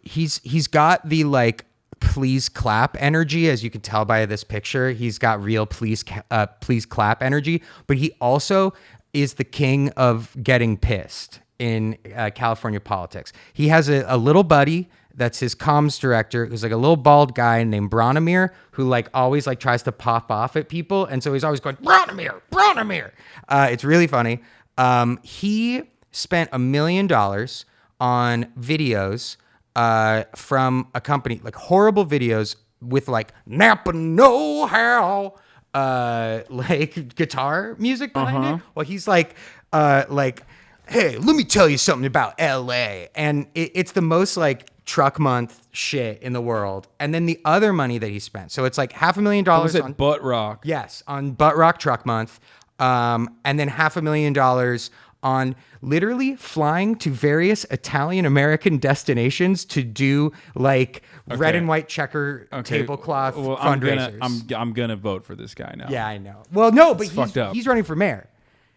he's got the like please clap energy, as you can tell by this picture. He's got real please clap energy, but he also is the king of getting pissed in California politics. He has a little buddy that's his comms director, who's like a little bald guy named Bronimir, who like always like tries to pop off at people, and so he's always going Bronimir. It's really funny. He spent $1 million on videos from a company, like horrible videos with like Napa know-how, like guitar music behind it. Well, he's like, hey, let me tell you something about LA. And it's the most like truck month shit in the world. And then the other money that he spent. So it's like $500,000 on Butt Rock. Yes, on Butt Rock Truck Month. And then $500,000 on literally flying to various Italian American destinations to do like red and white checker tablecloth fundraisers. I'm gonna vote for this guy now. Yeah, I know. Well, no, but fucked up. He's running for mayor.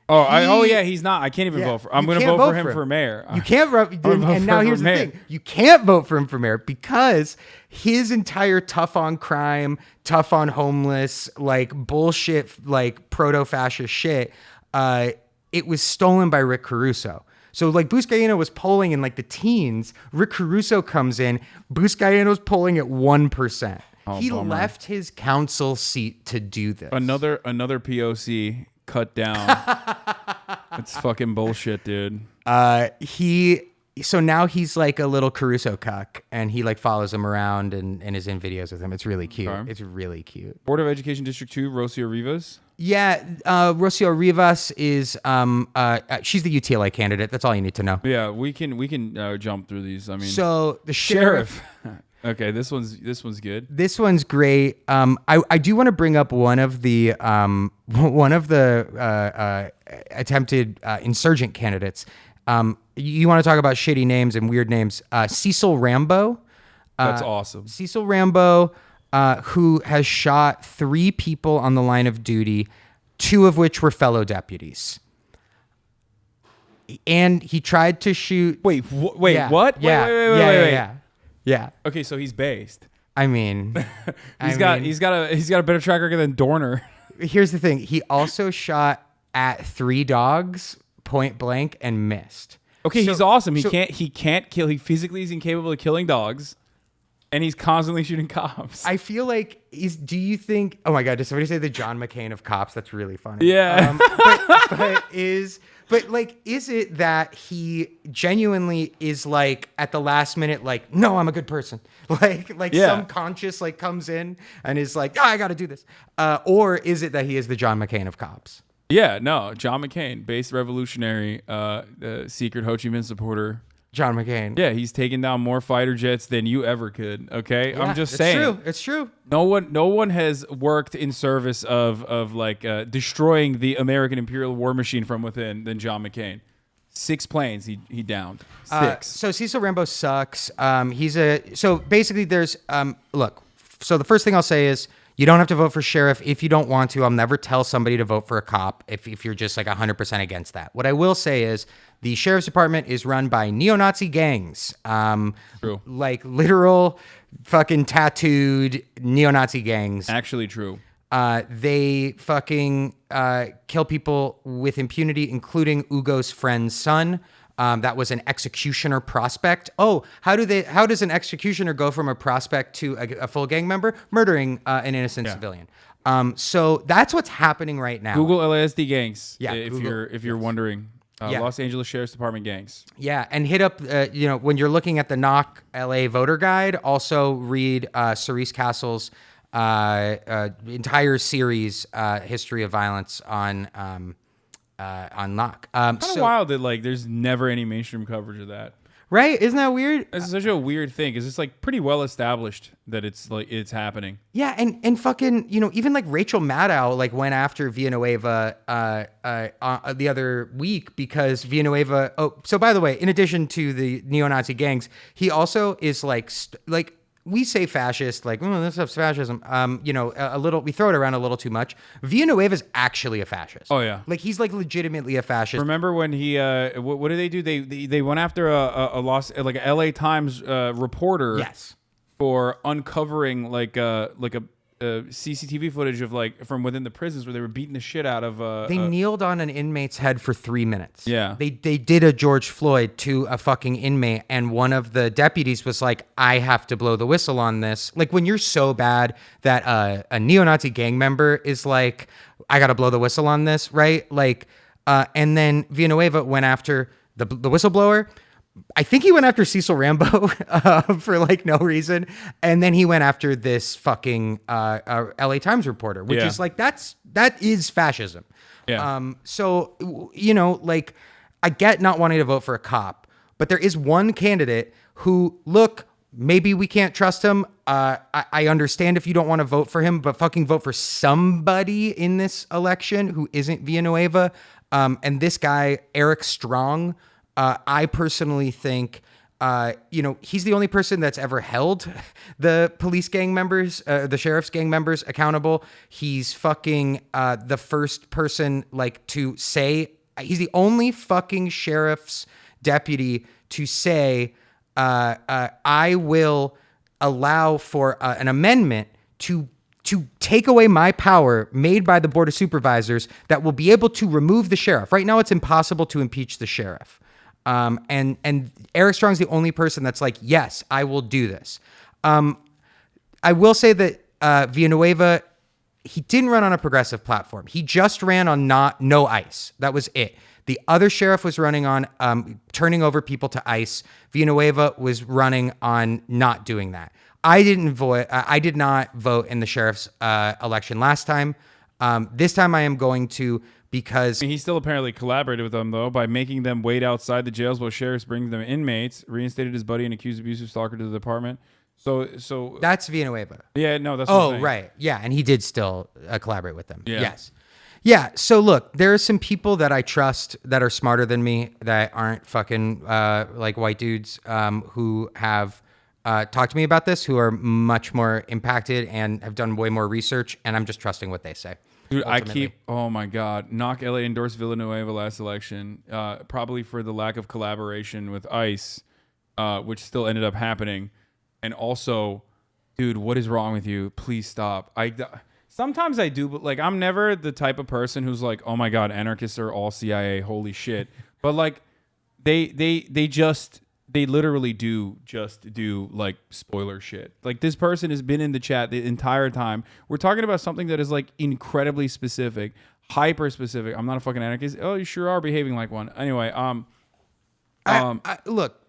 Yeah, he's not. I can't even vote for. I'm going to vote for him for mayor. You can't and now here's the thing: you can't vote for him for mayor because his entire tough on crime, tough on homeless, like bullshit, like proto-fascist shit. It was stolen by Rick Caruso. So like Buscaino was polling in like the teens. Rick Caruso comes in. Buscaino's polling at 1%. He bummer. left his council seat to do this. Another POC cut down. It's fucking bullshit, dude. So now he's like a little Caruso cuck, and he like follows him around and is in videos with him. It's really cute. Okay. It's really cute. Board of Education District 2, Rocio Rivas. Yeah, Rocio Rivas is she's the UTLA candidate. That's all you need to know. Yeah, we can jump through these. I mean, so the sheriff. Okay, this one's good. This one's great. I do want to bring up one of the attempted insurgent candidates. You want to talk about shitty names and weird names? Cecil Rambo. That's awesome. Cecil Rambo, who has shot 3 people on the line of duty, 2 of which were fellow deputies. And he tried to shoot. Wait, yeah, what? Yeah, Wait. Yeah. Okay, so he's based. I mean, he's got a better track record than Dorner. Here's the thing: he also shot at 3 dogs point blank and missed. Okay, he's awesome. He can't kill. He physically is incapable of killing dogs, and he's constantly shooting cops. I feel like do you think? Oh my God! Did somebody say the John McCain of cops? That's really funny. Yeah. But is it that he genuinely is like at the last minute, like, no, I'm a good person. Some conscious like comes in and is like, I got to do this. Or is it that he is the John McCain of cops? Yeah, no, John McCain, based revolutionary, secret Ho Chi Minh supporter. John McCain. Yeah, he's taken down more fighter jets than you ever could. Okay, Yeah, I'm just saying. It's true. No one has worked in service of destroying the American imperial war machine from within than John McCain. 6 planes he downed. 6. So Cecil Rambo sucks. So basically there's look. So the first thing I'll say is you don't have to vote for sheriff if you don't want to. I'll never tell somebody to vote for a cop if you're just like 100% against that. What I will say is the sheriff's department is run by neo-Nazi gangs. True. Like literal fucking tattooed neo-Nazi gangs. Actually true. They fucking kill people with impunity, including Ugo's friend's son. That was an executioner prospect. Oh, how does an executioner go from a prospect to a full gang member? Murdering an innocent civilian. So that's what's happening right now. Google LASD gangs. Yeah, if you're wondering. Los Angeles Sheriff's Department gangs. Yeah, and hit up, when you're looking at the Knock LA voter guide, also read Cerise Castle's entire series, History of Violence on Knock. Kind of wild that there's never any mainstream coverage of that. Right? Isn't that weird? It's such a weird thing because it's pretty well established that it's happening. Yeah, and fucking even Rachel Maddow went after Villanueva the other week because Villanueva. Oh, so by the way, in addition to the neo-Nazi gangs, he also is we say fascist, this stuff's fascism. A little, we throw it around a little too much. Villanueva's actually a fascist. Oh yeah, he's legitimately a fascist. Remember when he? What did they do? They went after a LA Times reporter. Yes. For uncovering a CCTV footage of like from within the prisons where they were beating the shit out of. They kneeled on an inmate's head for 3 minutes. Yeah. They did a George Floyd to a fucking inmate, and one of the deputies was like, I have to blow the whistle on this. Like, when you're so bad that a neo-Nazi gang member is like, I got to blow the whistle on this, right? Like, and then Villanueva went after the whistleblower. I think he went after Cecil Rambo for like no reason. And then he went after this fucking LA Times reporter, which is like, that is fascism. Yeah. So, you know, like, I get not wanting to vote for a cop, but there is one candidate who, look, maybe we can't trust him. I understand if you don't want to vote for him, but fucking vote for somebody in this election who isn't Villanueva. And this guy, Eric Strong, I personally think, you know, he's the only person that's ever held the police gang members, the sheriff's gang members accountable. He's fucking the first person like to say, he's the only fucking sheriff's deputy to say, I will allow for an amendment to take away my power made by the Board of Supervisors that will be able to remove the sheriff. Right now, it's impossible to impeach the sheriff. And Eric Strong's the only person that's like, yes, I will do this. I will say that Villanueva, he didn't run on a progressive platform. He just ran on no ICE. That was it. The other sheriff was running on turning over people to ICE. Villanueva was running on not doing that. I did not vote in the sheriff's election last time. This time I am going to, because he still apparently collaborated with them though by making them wait outside the jails while sheriffs bring them inmates. Reinstated his buddy and accused abusive stalker to the department. So that's Villanueva. Yeah, no, that's. What I'm saying. Right, yeah, and he did still collaborate with them. Yeah. Yes, yeah. So look, there are some people that I trust that are smarter than me that aren't fucking like white dudes who have talked to me about this, who are much more impacted and have done way more research, and I'm just trusting what they say. Dude, ultimately. oh my God, Knock LA endorsed Villanueva last election, probably for the lack of collaboration with ICE, which still ended up happening. And also, dude, what is wrong with you? Please stop. Sometimes I do, but like, I'm never the type of person who's like, oh my God, anarchists are all CIA, holy shit. But like, they literally do like spoiler shit. Like, this person has been in the chat the entire time. We're talking about something that is like incredibly specific, hyper specific. I'm not a fucking anarchist. Oh, you sure are behaving like one. Anyway, look,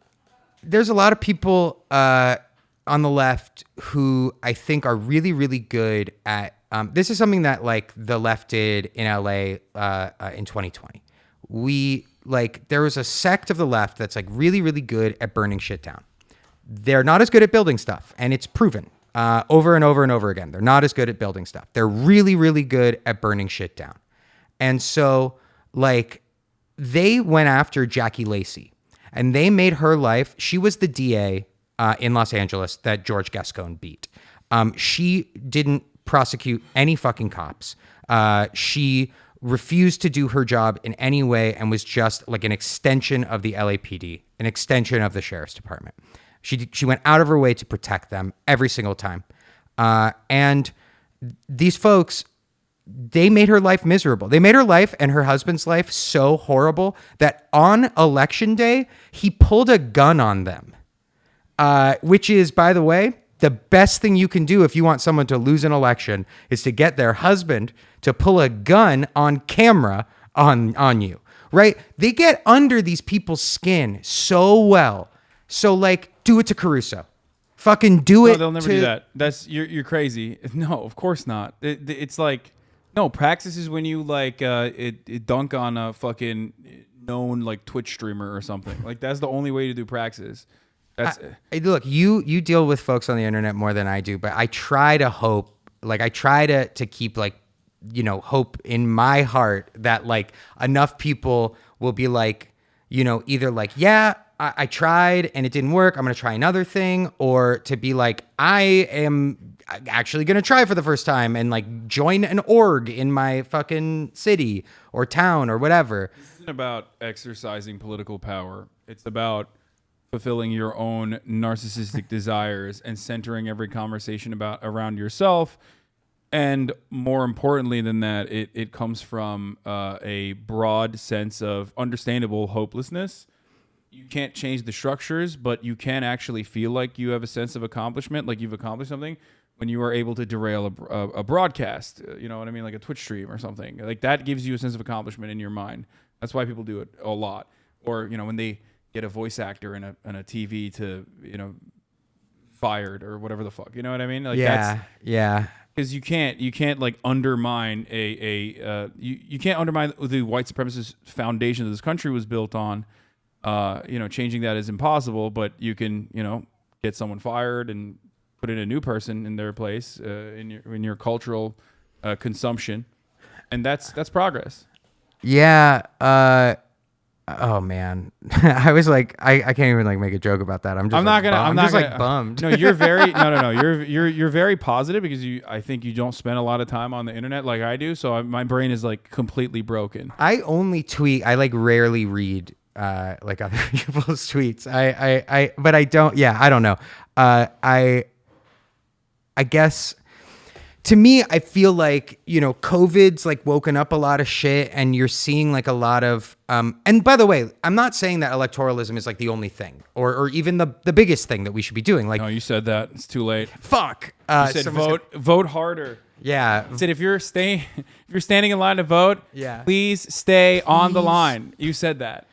there's a lot of people on the left who I think are really, really good at. This is something that like the left did in LA in 2020. There was a sect of the left that's like really, really good at burning shit down. They're not as good at building stuff, and it's proven over and over and over again. They're not as good at building stuff. They're really, really good at burning shit down. And so, like, they went after Jackie Lacey, and they made her life. She was the DA in Los Angeles that George Gascon beat. She didn't prosecute any fucking cops. She refused to do her job in any way and was just like an extension of the LAPD, an extension of the sheriff's department. She went out of her way to protect them every single time. And these folks, they made her life miserable. They made her life and her husband's life so horrible that on election day, he pulled a gun on them, which is, by the way, the best thing you can do if you want someone to lose an election is to get their husband to pull a gun on camera on you, right? They get under these people's skin so well. So, like, do it to Caruso. Fucking do it. No, they'll never do that. That's you're crazy. No, of course not. It's like, no, praxis is when you like it dunk on a fucking known like Twitch streamer or something. Like, that's the only way to do praxis. Look, you deal with folks on the internet more than I do, but I try to hope, like, I try to keep, like, you know, hope in my heart that, like, enough people will be like, you know, either like, yeah, I tried and it didn't work, I'm going to try another thing, or to be like, I am actually going to try for the first time and like join an org in my fucking city or town or whatever. This isn't about exercising political power. It's about fulfilling your own narcissistic desires and centering every conversation around yourself And more importantly than that, it comes from a broad sense of understandable hopelessness. You can't change the structures, but you can actually feel like you have a sense of accomplishment, like you've accomplished something when you are able to derail a broadcast. You know what I mean? Like a Twitch stream or something. Like that gives you a sense of accomplishment in your mind. That's why people do it a lot. Or, you know, when they get a voice actor in a TV to, you know, fired or whatever the fuck. You know what I mean? Like yeah. Because you can't like undermine you can't undermine the white supremacist foundation that this country was built on. You know, changing that is impossible, but you can, you know, get someone fired and put in a new person in their place in your cultural consumption, and that's progress. Yeah. Oh man, I was like, I can't even like make a joke about that. I'm just like bummed. No, you're very no. You're very positive because I think you don't spend a lot of time on the internet like I do. So my brain is like completely broken. I only tweet. I like rarely read like other people's tweets. But I don't. Yeah, I don't know. I guess. To me, I feel like, you know, COVID's like woken up a lot of shit, and you're seeing like a lot of, and by the way, I'm not saying that electoralism is like the only thing or even the biggest thing that we should be doing. Like, no, you said that. It's too late. Fuck. You said vote harder. Yeah. You said if you're standing in line to vote, yeah, please stay on the line. You said that.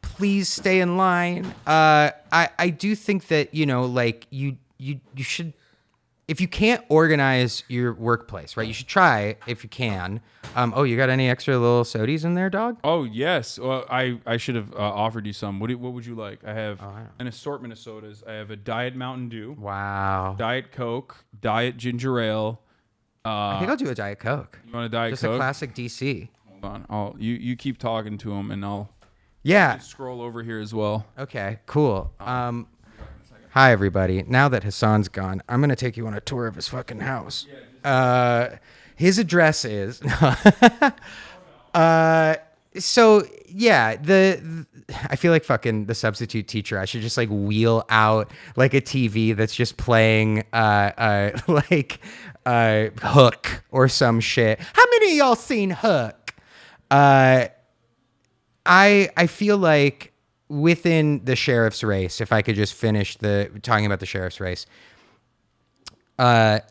Please stay in line. I do think that, you know, like you should. If you can't organize your workplace, right, you should try if you can. Oh, you got any extra little sodies in there, dog? Oh, yes. Well, I should have offered you some. What would you like? I have an assortment of sodas. I have a Diet Mountain Dew. Wow. Diet Coke. Diet Ginger Ale. I think I'll do a Diet Coke. You want a Diet Coke? Just a classic DC. Hold on. You keep talking to him, and I'll scroll over here as well. Okay, cool. Hi, everybody. Now that Hasan's gone, I'm going to take you on a tour of his fucking house. His address is... so, yeah, I feel like fucking the substitute teacher. I should just, like, wheel out, like, a TV that's just playing, Hook or some shit. How many of y'all seen Hook? I feel like... within the sheriff's race, if I could just finish talking about the sheriff's race, the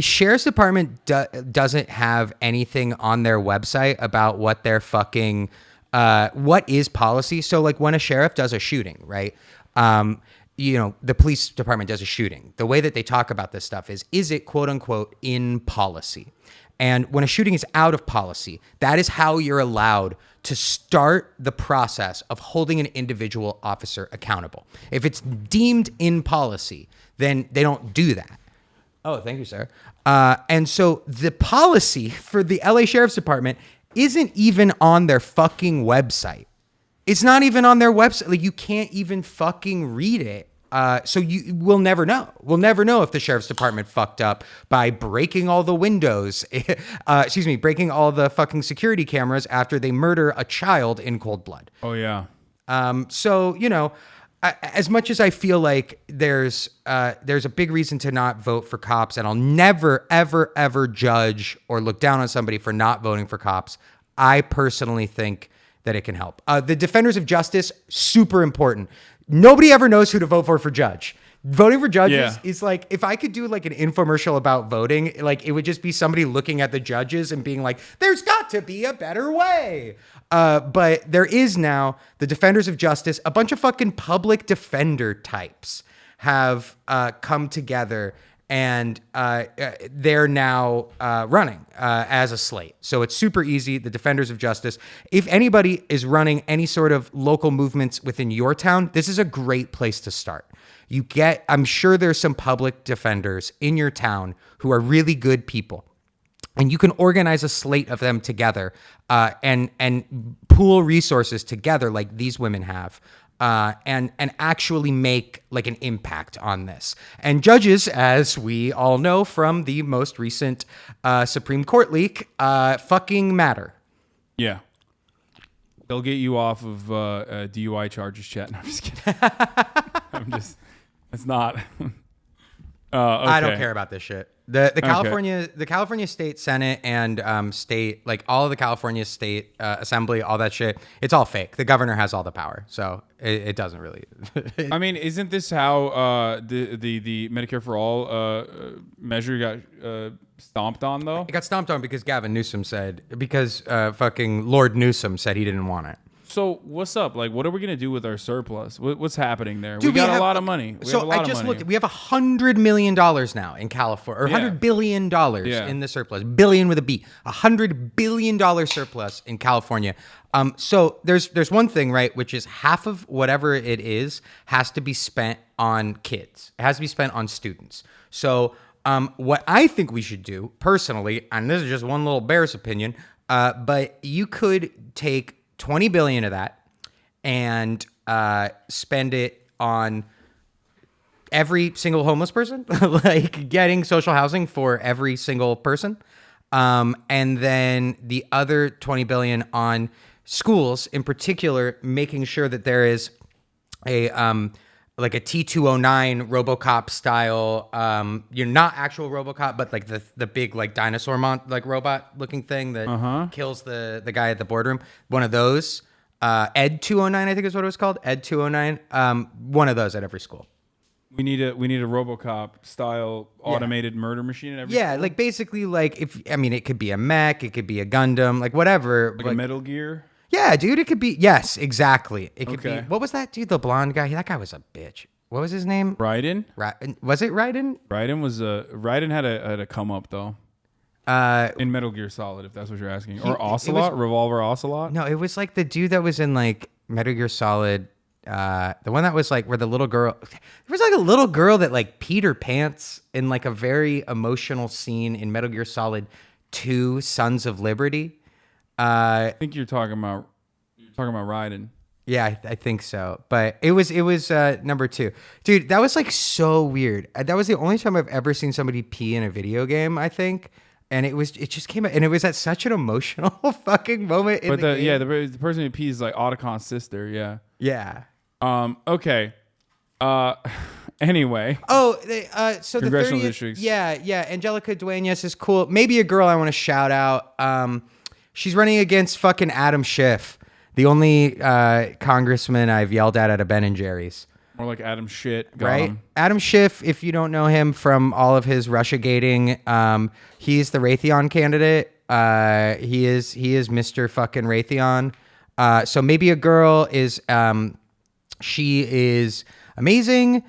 sheriff's department doesn't have anything on their website about what their fucking what is policy. So like when a sheriff does a shooting, right? You know, the police department does a shooting. The way that they talk about this stuff is it quote unquote in policy? And when a shooting is out of policy, that is how you're allowed to start the process of holding an individual officer accountable. If it's deemed in policy, then they don't do that. Oh, thank you, sir. And so the policy for the LA Sheriff's Department isn't even on their fucking website. It's not even on their website. Like, you can't even fucking read it. So we'll never know. We'll never know if the sheriff's department fucked up by breaking all the windows, breaking all the fucking security cameras after they murder a child in cold blood. Oh, yeah. So, you know, as much as I feel like there's a big reason to not vote for cops, and I'll never, ever, ever judge or look down on somebody for not voting for cops, I personally think that it can help. The defenders of justice, super important. Nobody ever knows who to vote for judge. Voting for judges is like, if I could do like an infomercial about voting, like it would just be somebody looking at the judges and being like, there's got to be a better way. But there is now the defenders of justice. A bunch of fucking public defender types have come together, and they're now running as a slate. So it's super easy. The defenders of justice. If anybody is running any sort of local movements within your town, this is a great place to start. I'm sure there's some public defenders in your town who are really good people, and you can organize a slate of them together and pool resources together like these women have. And actually make like an impact on this. And judges, as we all know from the most recent Supreme Court leak, fucking matter. Yeah. They'll get you off of DUI charges, chat. No, I'm just kidding. It's not. Okay. I don't care about this shit. The California State Senate and state, like all of the California State Assembly, all that shit, it's all fake. The governor has all the power, so it doesn't really. I mean, isn't this how the Medicare for All measure got stomped on though? It got stomped on because Gavin Newsom said, because fucking Lord Newsom said he didn't want it. So what's up? Like, what are we gonna do with our surplus? What's happening there? Dude, we got a lot of money. I just looked. We have $100 million now in California, or $100 billion in the surplus. Billion with a B. $100 billion surplus in California. So there's one thing, right, which is half of whatever it is has to be spent on kids. It has to be spent on students. So what I think we should do personally, and this is just one little Bears opinion, but you could take $20 billion of that and spend it on every single homeless person, like getting social housing for every single person, and then the other $20 billion on schools, in particular, making sure that there is a like a T-209 RoboCop style, you're not actual RoboCop, but like the big like dinosaur like robot looking thing that kills the guy at the boardroom. One of those, Ed 209, I think is what it was called. Ed 209. One of those at every school. We need a RoboCop style automated murder machine at every school? Like basically like it could be a mech, it could be a Gundam, like whatever. Like a Metal Gear? Yeah, dude, it could be. Yes, exactly. It could be. What was that dude? The blonde guy. That guy was a bitch. What was his name? Raiden. Was it Raiden? Raiden had a come up though. In Metal Gear Solid, if that's what you're asking, or Ocelot, Revolver Ocelot. No, it was like the dude that was in like Metal Gear Solid. The one that was like where the little girl. There was like a little girl that like peed her pants in like a very emotional scene in Metal Gear Solid 2: Sons of Liberty. I think you're talking about Raiden. Yeah, I think so. But it was number 2. Dude, that was like so weird. That was the only time I've ever seen somebody pee in a video game, I think. And it just came out, and it was at such an emotional fucking moment in the game. The person who pees is like Otacon's sister, yeah. Yeah. Okay. Anyway. So the Congressional 30th, districts. Yeah. Angelica Duenas is cool. Maybe a girl I want to shout out. She's running against fucking Adam Schiff, the only congressman I've yelled at a Ben and Jerry's. More like Adam Shit. Right? Adam Schiff, if you don't know him from all of his Russiagating, he's the Raytheon candidate. He is Mr. fucking Raytheon. So maybe a girl is, she is amazing.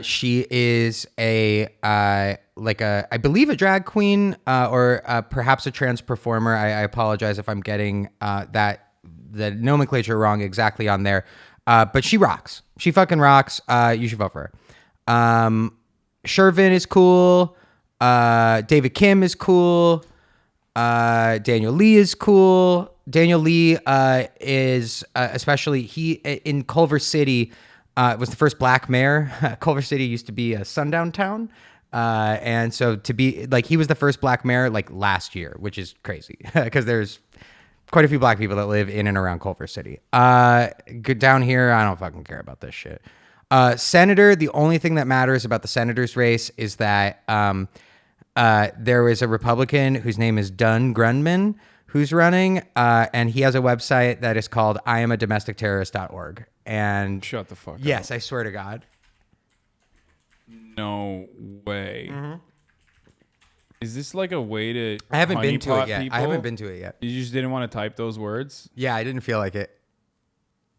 She is I believe a drag queen, or perhaps a trans performer. I apologize if I'm getting the nomenclature wrong exactly on there. But she rocks. She fucking rocks. You should vote for her. Shervin is cool. David Kim is cool. Daniel Lee is cool. Daniel Lee is especially in Culver City. Was the first black mayor. Culver City used to be a sundown town. And so to be like, he was the first black mayor like last year, which is crazy because there's quite a few black people that live in and around Culver City. Down here, I don't fucking care about this shit. Senator, the only thing that matters about the senator's race is that there is a Republican whose name is Don Grundmann who's running, and he has a website that is called IamADomesticTerrorist.org. And shut the fuck up. Yes, I swear to God. No way. Mm-hmm. Is this like a way to? I haven't been to it yet. People? I haven't been to it yet. You just didn't want to type those words? Yeah, I didn't feel like it.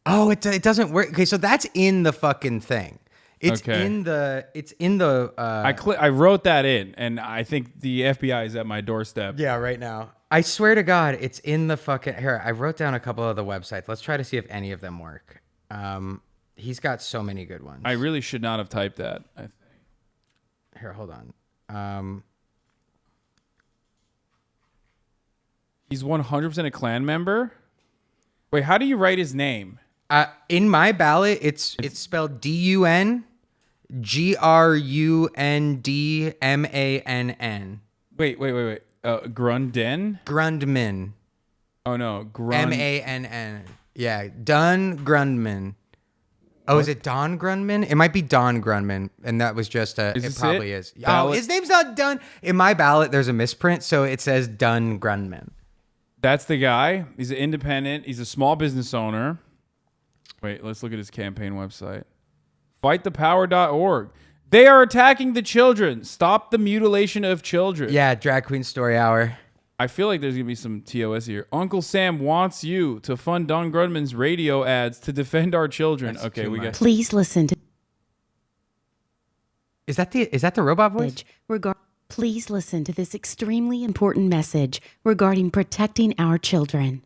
Oh, it doesn't work. Okay, so that's in the fucking thing. It's in the. I wrote that in, and I think the FBI is at my doorstep. Yeah, right now. I swear to God, it's in the fucking. Here, I wrote down a couple of the websites. Let's try to see if any of them work. He's got so many good ones. I really should not have typed that, I think. Here, hold on. He's 100% a Klan member? Wait, how do you write his name? In my ballot, it's spelled DUNGRUNDMANN. Wait. Grunden? Grundmann. Oh no, MANN. Yeah, Don Grundmann. Oh, is it Don Grundmann? It might be Don Grundmann, and that was just a. It probably is. Oh, Ballot- his name's not Don. In my ballot, there's a misprint, so it says Don Grundmann. That's the guy. He's an independent. He's a small business owner. Wait, let's look at his campaign website. FightThePower.org. They are attacking the children. Stop the mutilation of children. Yeah, Drag Queen Story Hour. I feel like there's going to be some TOS here. Uncle Sam wants you to fund Don Grundmann's radio ads to defend our children. That's okay, too we much. got. Please listen to. Is that the robot voice? Please listen to this extremely important message regarding protecting our children.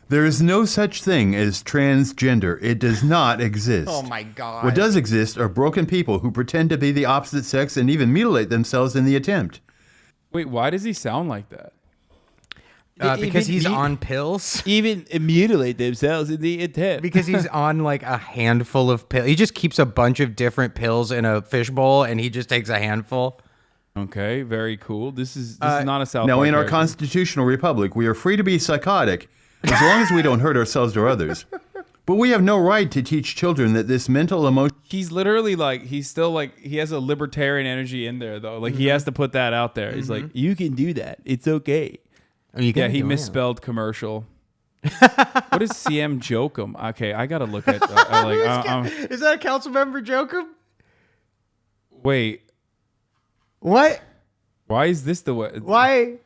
There is no such thing as transgender. It does not exist. Oh my God. What does exist are broken people who pretend to be the opposite sex and even mutilate themselves in the attempt. Wait, why does he sound like that? Because he's on pills. Even mutilate themselves in the attempt. Because he's on like a handful of pills. He just keeps a bunch of different pills in a fishbowl, and he just takes a handful. Okay, very cool. This is not a South Now, Park in our character. constitutional republic, we are free to be psychotic as long as we don't hurt ourselves or others. But we have no right to teach children that this mental emotion. He's literally like, he's still like, he has a libertarian energy in there, though. Like, he has to put that out there. He's like, you can do that. It's okay. Yeah, he misspelled commercial. What is CM Jokum? Okay, I gotta look at. Is that council member Jokum? Wait, what? Why is this the way? Why?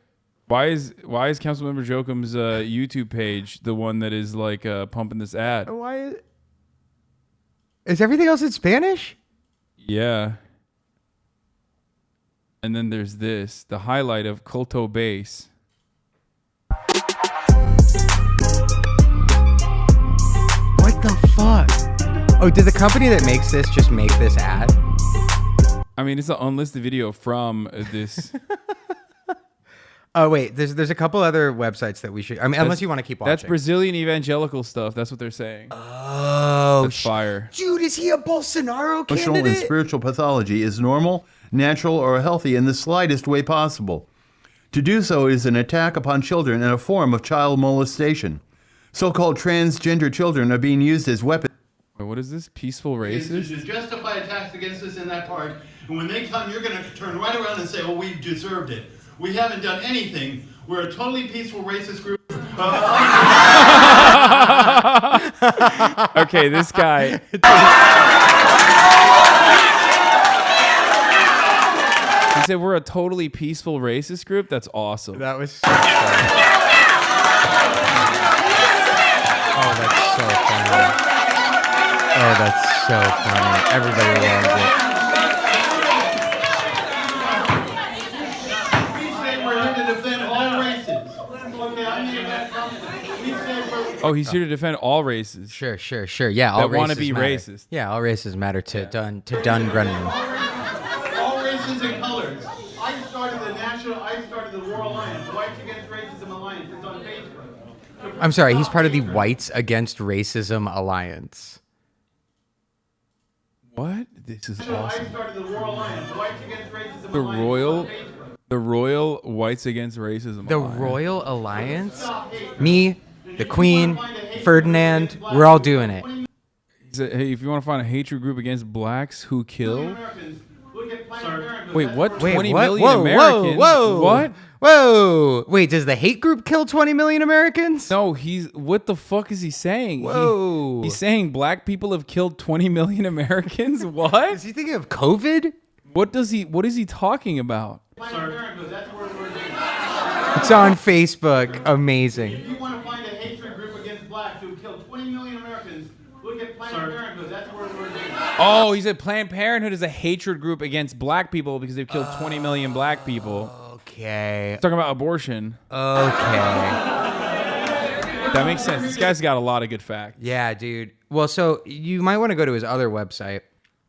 Why is Councilmember Jokum's YouTube page the one that is like pumping this ad? Why is everything else in Spanish? Yeah. And then there's this, the highlight of Culto Base. What the fuck? Oh, did the company that makes this just make this ad? I mean, it's an unlisted video from this. Oh wait, there's a couple other websites that we should. I mean, unless you want to keep watching. That's Brazilian evangelical stuff. That's what they're saying. Oh, that's fire. Dude, is he a Bolsonaro Emotional and candidate? spiritual pathology is normal, natural, or healthy in the slightest way possible. To do so is an attack upon children and a form of child molestation. So-called transgender children are being used as weapons. Wait, what is this? Peaceful racist? To justify attacks against us in that part, and when they come, you're going to turn right around and say, "Oh, we deserved it. We haven't done anything. We're a totally peaceful racist group." Okay, this guy. He said we're a totally peaceful racist group. That's awesome. That was so funny. Oh, that's so funny. Oh, that's so funny. Everybody loves it. Oh, he's here to defend all races. Sure. Yeah, all that races want to be matter. racist. Yeah, all races matter to Don Grundmann. All races and colors. I started the War Alliance, Whites Against Racism Alliance. It's on Facebook. I'm sorry, he's part of the Whites Against Racism Alliance. What? This is awesome. I started the War Alliance, Whites Against Racism Alliance. The Royal Whites Against Racism The Alliance. Royal Alliance? Me, the Queen, Ferdinand, we're all doing it. He said, hey, if you want to find a hatred group against blacks who kill. Wait, what? 20 million Americans? Whoa. What? Whoa. Wait, does the hate group kill 20 million Americans? No, what the fuck is he saying? Whoa. He's saying black people have killed 20 million Americans? What? Is he thinking of COVID? What is he talking about? It's on Facebook. Amazing. If you want to find a hatred group against blacks who killed 20 million Americans, look at Planned Parenthood. That's where we're doing. Oh, he said Planned Parenthood is a hatred group against black people because they've killed 20 million black people. Okay. He's talking about abortion. Okay. That makes sense. This guy's got a lot of good facts. Yeah, dude. Well, so you might want to go to his other website.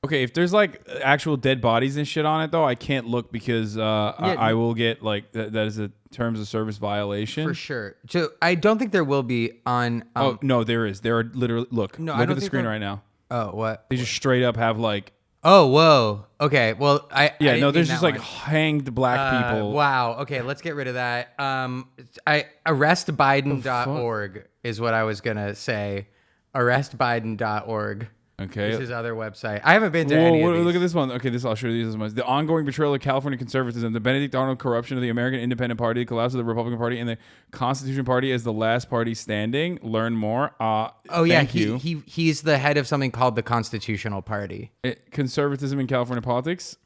Okay, if there's like actual dead bodies and shit on it, though, I can't look because I will get like that is a terms of service violation. For sure. So I don't think there will be on. Oh, no, there is. There are literally, look at the screen right now. Oh, what? They just straight up have like. Oh, whoa. Okay, well, there's just like hanged black people. Wow. Okay, let's get rid of that. Arrestbiden.org is what I was going to say. Arrestbiden.org. Okay. This is other website. I haven't been to any of these. Look at this one. Okay, I'll show you this one. The ongoing betrayal of California conservatism, the Benedict Arnold corruption of the American Independent Party, the collapse of the Republican Party, and the Constitution Party as the last party standing. Learn more. Thank you. He's the head of something called the Constitutional Party. Conservatism in California politics.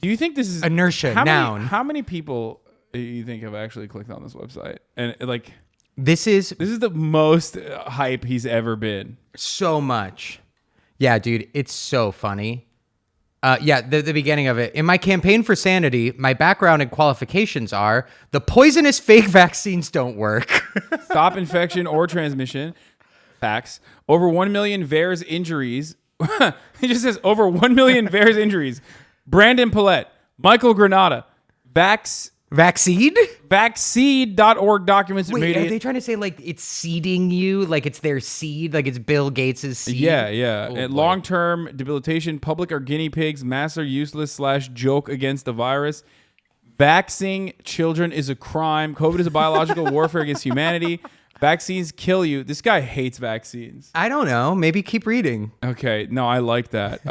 Do you think this is inertia? How many people do you think have actually clicked on this website? And like, this is the most hype he's ever been. So much. Yeah, dude, it's so funny. The beginning of it. In my campaign for sanity, my background and qualifications are the poisonous fake vaccines don't work. Stop infection or transmission. Facts. Over 1 million VAERS injuries. It just says over 1 million VAERS injuries. Brandon Paulette, Michael Granata, Vaccine.org documents. Wait, are they trying to say like it's seeding you? Like it's their seed? Like it's Bill Gates' seed? Yeah. Oh, And long-term debilitation, public are guinea pigs, masks are useless / joke against the virus. Vaccinating children is a crime. COVID is a biological warfare against humanity. Vaccines kill you. This guy hates vaccines. I don't know. Maybe keep reading. Okay. No, I like that.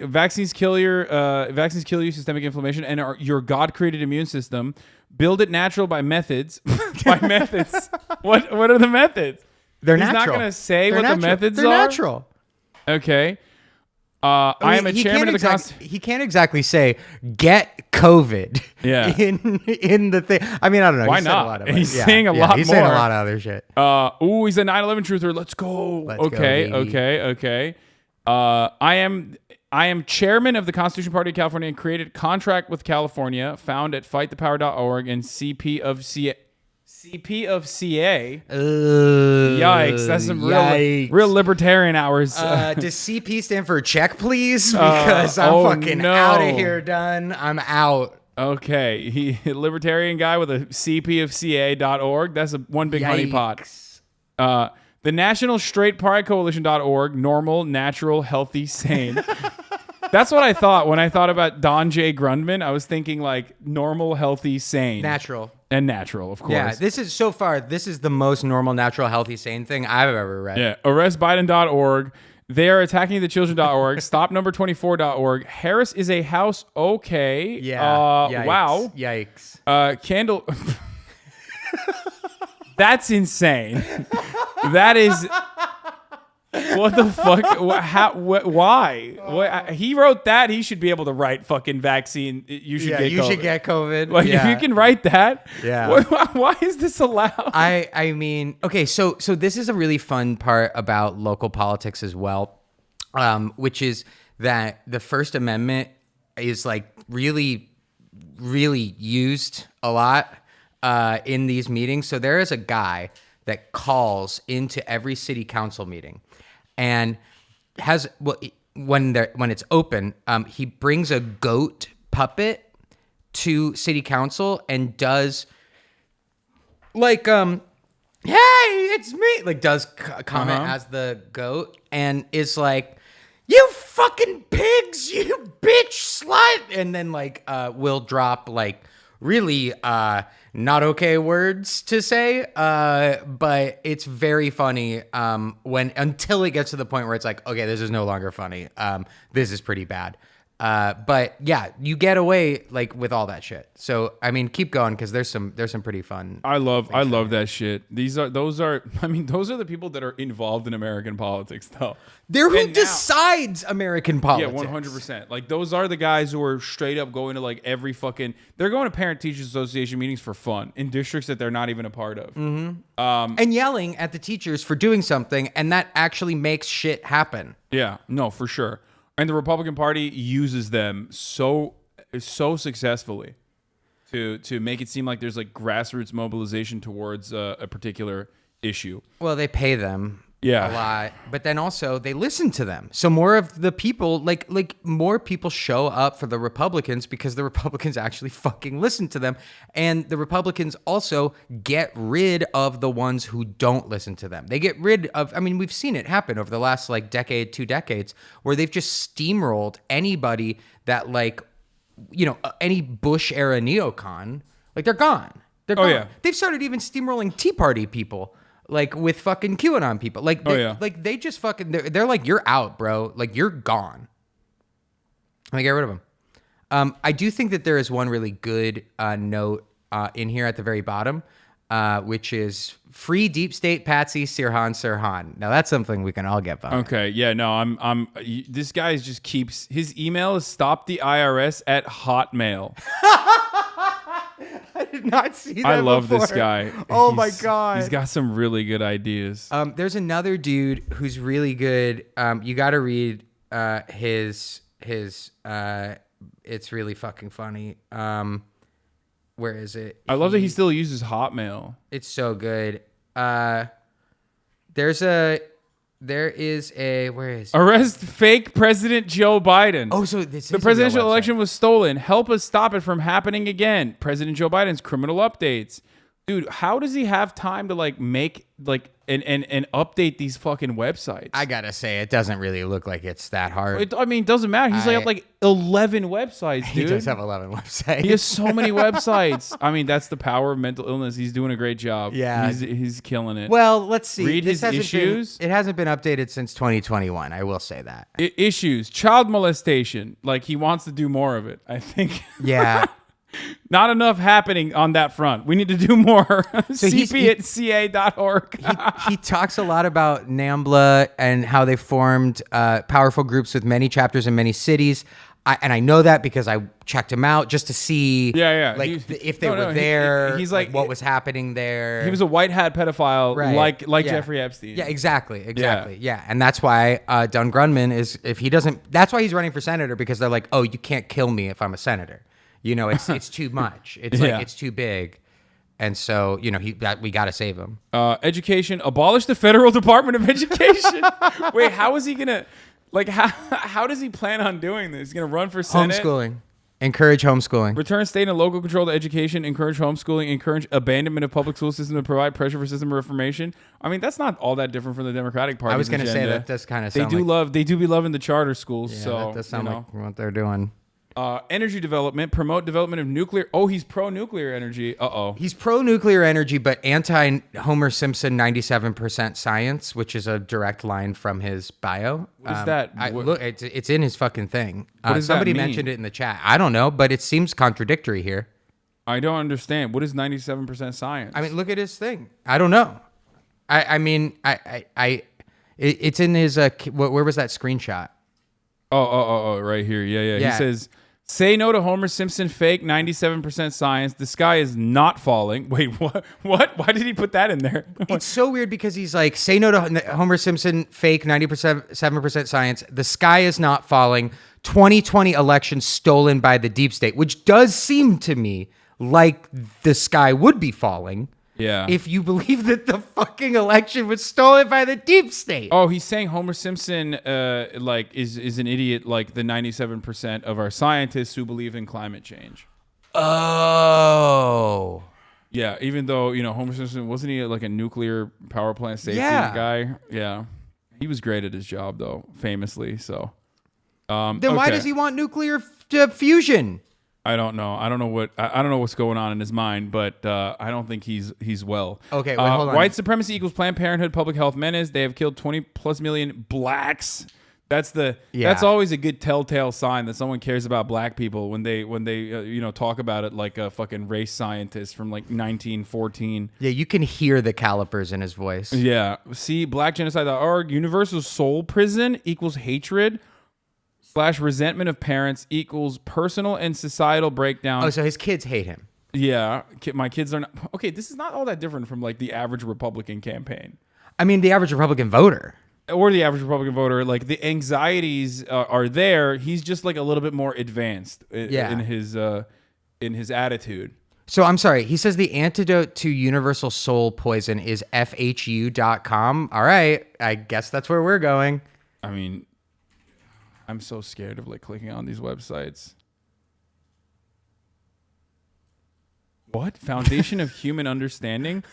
Vaccines kill you, systemic inflammation, and your God-created immune system. Build it natural by methods. By methods. What are the methods? They're He's natural. not going to say They're what natural. the methods They're are? natural. Okay. I am a chairman of the Constitution. He can't exactly say get COVID. Yeah. In the thing. I mean, I don't know. Why He said not? A lot of He's saying a lot more. He's saying a lot of other shit. He's a 9/11 truther. Let's go. Okay. I am chairman of the Constitution Party of California and created Contract with California, found at fightthepower.org and CP of CA. Yikes. That's some real libertarian hours. Does CP stand for check, please? Because I'm fucking out of here, done. I'm out. Okay. He libertarian guy with a CP of CA.org. That's one big honeypot. The National Straight Pride Coalition.org, normal, natural, healthy, sane. That's what I thought when I thought about Don J. Grundmann. I was thinking like normal, healthy, sane. Natural. And natural, of course. Yeah, this is the most normal, natural, healthy, sane thing I've ever read. Yeah. ArrestBiden.org. They are attacking the children.org. StopNumber24.org. Harris is a house. Okay. Yeah. Yikes. Wow. Yikes. Candle. That's insane. That is. What the fuck? Why? He wrote that. He should be able to write fucking vaccine. You should get COVID. Like if you can write that. Yeah. Why is this allowed? I mean, okay. So this is a really fun part about local politics as well, which is that the First Amendment is like really, really used a lot in these meetings. So there is a guy that calls into every city council meeting. And when it's open, he brings a goat puppet to city council and does like hey, it's me, like does comment as the goat and is like, you fucking pigs, you bitch slut, and then like will drop like really not okay words to say, but it's very funny until it gets to the point where it's like, okay, this is no longer funny. This is pretty bad. But yeah, you get away like with all that shit. So I mean, keep going because there's some pretty fun. I love that shit. Those are the people that are involved in American politics, though. They're who decides American politics. Yeah, 100%. Like those are the guys who are straight up going to like every fucking. They're going to Parent Teachers Association meetings for fun in districts that they're not even a part of. Mm-hmm. And yelling at the teachers for doing something, and that actually makes shit happen. Yeah, no, for sure. And the Republican Party uses them so successfully to make it seem like there's like grassroots mobilization towards a particular issue. Well, they pay them a Yeah. lot, but then also they listen to them. So more of the people, like more people show up for the Republicans because the Republicans actually fucking listen to them. And the Republicans also get rid of the ones who don't listen to them. They get rid of, I mean, we've seen it happen over the last like decade, 2 decades, where they've just steamrolled anybody that like, you know, any Bush era neocon, like they're gone. They're gone. Yeah. They've started even steamrolling Tea Party people. like with fucking QAnon people. Like, like they just fucking, they're like, you're out, bro. Like you're gone. Like get rid of them. I do think that there is one really good note in here at the very bottom, which is free deep state patsy Sirhan. Now that's something we can all get behind. Okay, yeah, no, this guy just keeps, his email is stoptheIRS@hotmail. I did not see that I love before. this guy. Oh my God. He's got some really good ideas. There's another dude who's really good. You got to read his it's really fucking funny. Where is it? I love that he still uses Hotmail. It's so good. There is a where is it? Arrest fake President Joe Biden. Oh, so this the is presidential a real website. election was stolen. Help us stop it from happening again. President Joe Biden's criminal updates. Dude, how does he have time to like make like and update these fucking websites? I gotta say, it doesn't really look like it's that hard. It doesn't matter. He's like 11 websites, dude. He does have 11 websites. He has so many websites. I mean, that's the power of mental illness. He's doing a great job. Yeah. He's killing it. Well, let's see. Read his issues. It hasn't been updated since 2021. I will say that. Issues. Child molestation. Like, he wants to do more of it, I think. Yeah. Not enough happening on that front. We need to do more. So CP@ca.org. He talks a lot about NAMBLA and how they formed powerful groups with many chapters in many cities. I know that because I checked him out just to see if they were there, he's like what was happening there. He was a white hat pedophile, Right. like Yeah. Jeffrey Epstein. Yeah, exactly. Yeah. And that's why Don Grundmann that's why he's running for senator, because they're like, oh, you can't kill me if I'm a senator. You know, it's too much. It's like it's too big. And so, you know, we got to save him. Education, abolish the Federal Department of Education. Wait, how is he going to, like, how does he plan on doing this? He's going to run for Senate? Homeschooling. Encourage homeschooling. Return state and local control to education. Encourage homeschooling. Encourage abandonment of public school system to provide pressure for system reformation. I mean, that's not all that different from the Democratic Party. I was going to say that does kind of sound they do be loving the charter schools. Yeah, so that does sound like what they're doing. Energy development, promote development of nuclear. Oh, he's pro-nuclear energy. He's pro-nuclear energy, but anti-Homer Simpson 97% science, which is a direct line from his bio. What is that? Look, it's in his fucking thing. What does Somebody that mean? mentioned it in the chat. I don't know, but it seems contradictory here. I don't understand. What is 97% science? I mean, look at his thing. I don't know. It's in his. Where was that screenshot? Oh, right here. Yeah. He says, say no to Homer Simpson fake 97% science. The sky is not falling. Wait, what? Why did he put that in there? It's so weird because he's like, say no to Homer Simpson fake 97% science. The sky is not falling. 2020 election stolen by the deep state, which does seem to me like the sky would be falling. Yeah. If you believe that the fucking election was stolen by the deep state. Oh, he's saying Homer Simpson is an idiot like the 97% of our scientists who believe in climate change. Oh. Yeah, even though, you know, Homer Simpson, wasn't he like a nuclear power plant safety guy? Yeah. He was great at his job though, famously, so. Then why does he want nuclear fusion? I don't know. I don't know what's going on in his mind, but I don't think he's well. Okay, wait, hold on. White supremacy equals Planned Parenthood, public health menace. They have killed 20+ million blacks. That's always a good telltale sign that someone cares about black people when they talk about it like a fucking race scientist from like 1914. Yeah, you can hear the calipers in his voice. Yeah. See, blackgenocide.org, universal soul prison equals hatred. / resentment of parents equals personal and societal breakdown. Oh, so his kids hate him. Yeah. My kids are not. Okay, this is not all that different from like the average Republican campaign. I mean, the average Republican voter. Or the average Republican voter. Like the anxieties are there. He's just like a little bit more advanced in his attitude. So I'm sorry. He says the antidote to universal soul poison is FHU.com. All right. I guess that's where we're going. I mean, I'm so scared of like clicking on these websites. What? Foundation of Human Understanding?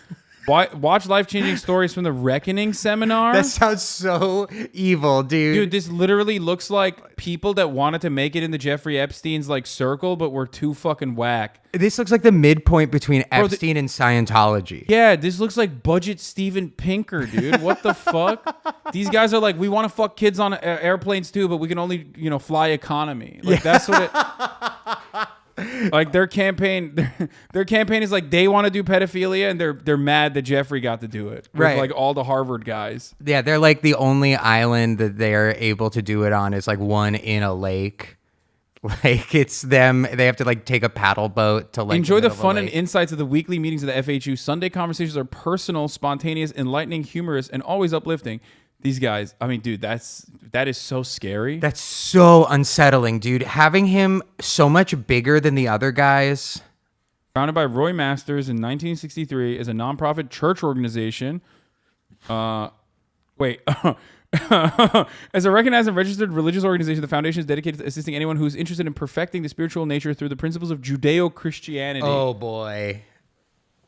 Watch life-changing stories from the Reckoning seminar. That sounds so evil, dude. Dude, this literally looks like people that wanted to make it into Jeffrey Epstein's like circle, but were too fucking whack. This looks like the midpoint between Epstein and Scientology. Yeah, this looks like budget Steven Pinker, dude. What the fuck? These guys are like, we want to fuck kids on airplanes too, but we can only, fly economy. Like that's what it. Like their campaign is like they want to do pedophilia and they're mad that Jeffrey got to do it. With like all the Harvard guys. Yeah, they're like the only island that they're able to do it on is like one in a lake. Like it's them. They have to like take a paddle boat to like enjoy the fun and insights of the weekly meetings of the FHU. Sunday conversations are personal, spontaneous, enlightening, humorous, and always uplifting. These guys, I mean, dude, that is so scary. That's so unsettling, dude. Having him so much bigger than the other guys. Founded by Roy Masters in 1963 as a nonprofit church organization. As a recognized and registered religious organization, the foundation is dedicated to assisting anyone who is interested in perfecting the spiritual nature through the principles of Judeo-Christianity. Oh, boy.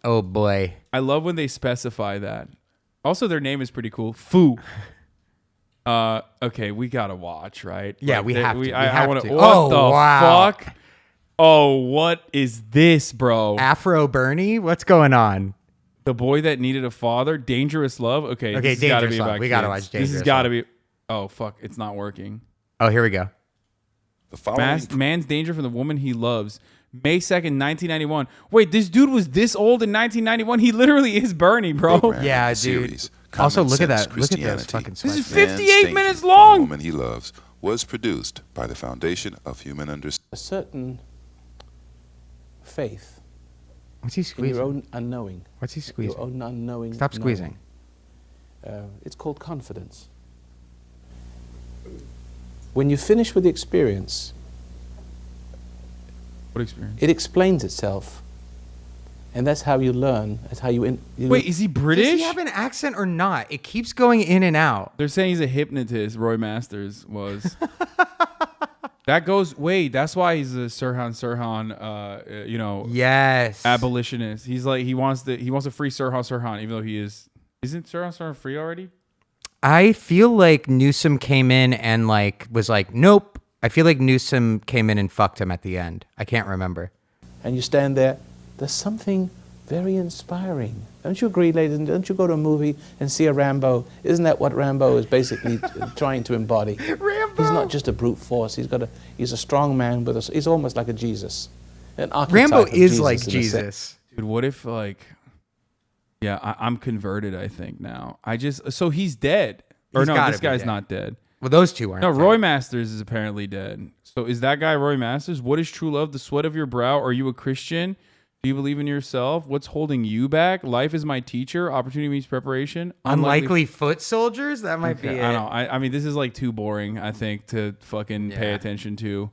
Oh, boy. I love when they specify that. Also, their name is pretty cool. Foo. Okay, we gotta watch, right? Yeah, like, we have to. I want to. What Oh, the wow. fuck? Oh, what is this, bro? Afro Bernie? What's going on? The boy that needed a father. Dangerous Love. Okay, this has gotta be about We kids. gotta watch Dangerous This has gotta be. Oh fuck! It's not working. Oh, here we go. Man's danger from the woman he loves. May 2nd, 1991. Wait, this dude was this old in 1991? He literally is Bernie, bro. Yeah, dude. Also, look at that. Look at those fucking This is sweatshirts. 58 minutes long. The Woman He Loves was produced by the Foundation of Human Understanding. A certain faith. What's he squeezing? In your own unknowing. What's he squeezing? Your own unknowing. Stop squeezing. It's called confidence. When you finish with the experience, what experience? It explains itself. And that's how you learn. That's how you... Wait, is he British? Does he have an accent or not? It keeps going in and out. They're saying he's a hypnotist. Roy Masters was. That goes. Wait, that's why he's a Sirhan. Yes. Abolitionist. He's like he wants to free Sirhan, even though he is. Isn't Sirhan free already? I feel like Newsom came in and like was like, nope. I feel like Newsom came in and fucked him at the end. I can't remember. And you stand there. There's something very inspiring. Don't you agree, ladies? And don't you go to a movie and see a Rambo? Isn't that what Rambo is basically trying to embody? Rambo. He's not just a brute force. He's a strong man, but he's almost like a Jesus. An archetype Rambo of is Jesus like in a Jesus. sense. Dude, what if like... Yeah, I'm converted, I think, now. So he's dead. Or no, this guy's not dead. Well, those two aren't. No, Roy Masters is apparently dead. So is that guy Roy Masters? What is true love? The sweat of your brow? Are you a Christian? Do you believe in yourself? What's holding you back? Life is my teacher. Opportunity meets preparation. Unlikely foot soldiers? That might be it. I don't know. I mean, this is like too boring, I think, to fucking pay attention to.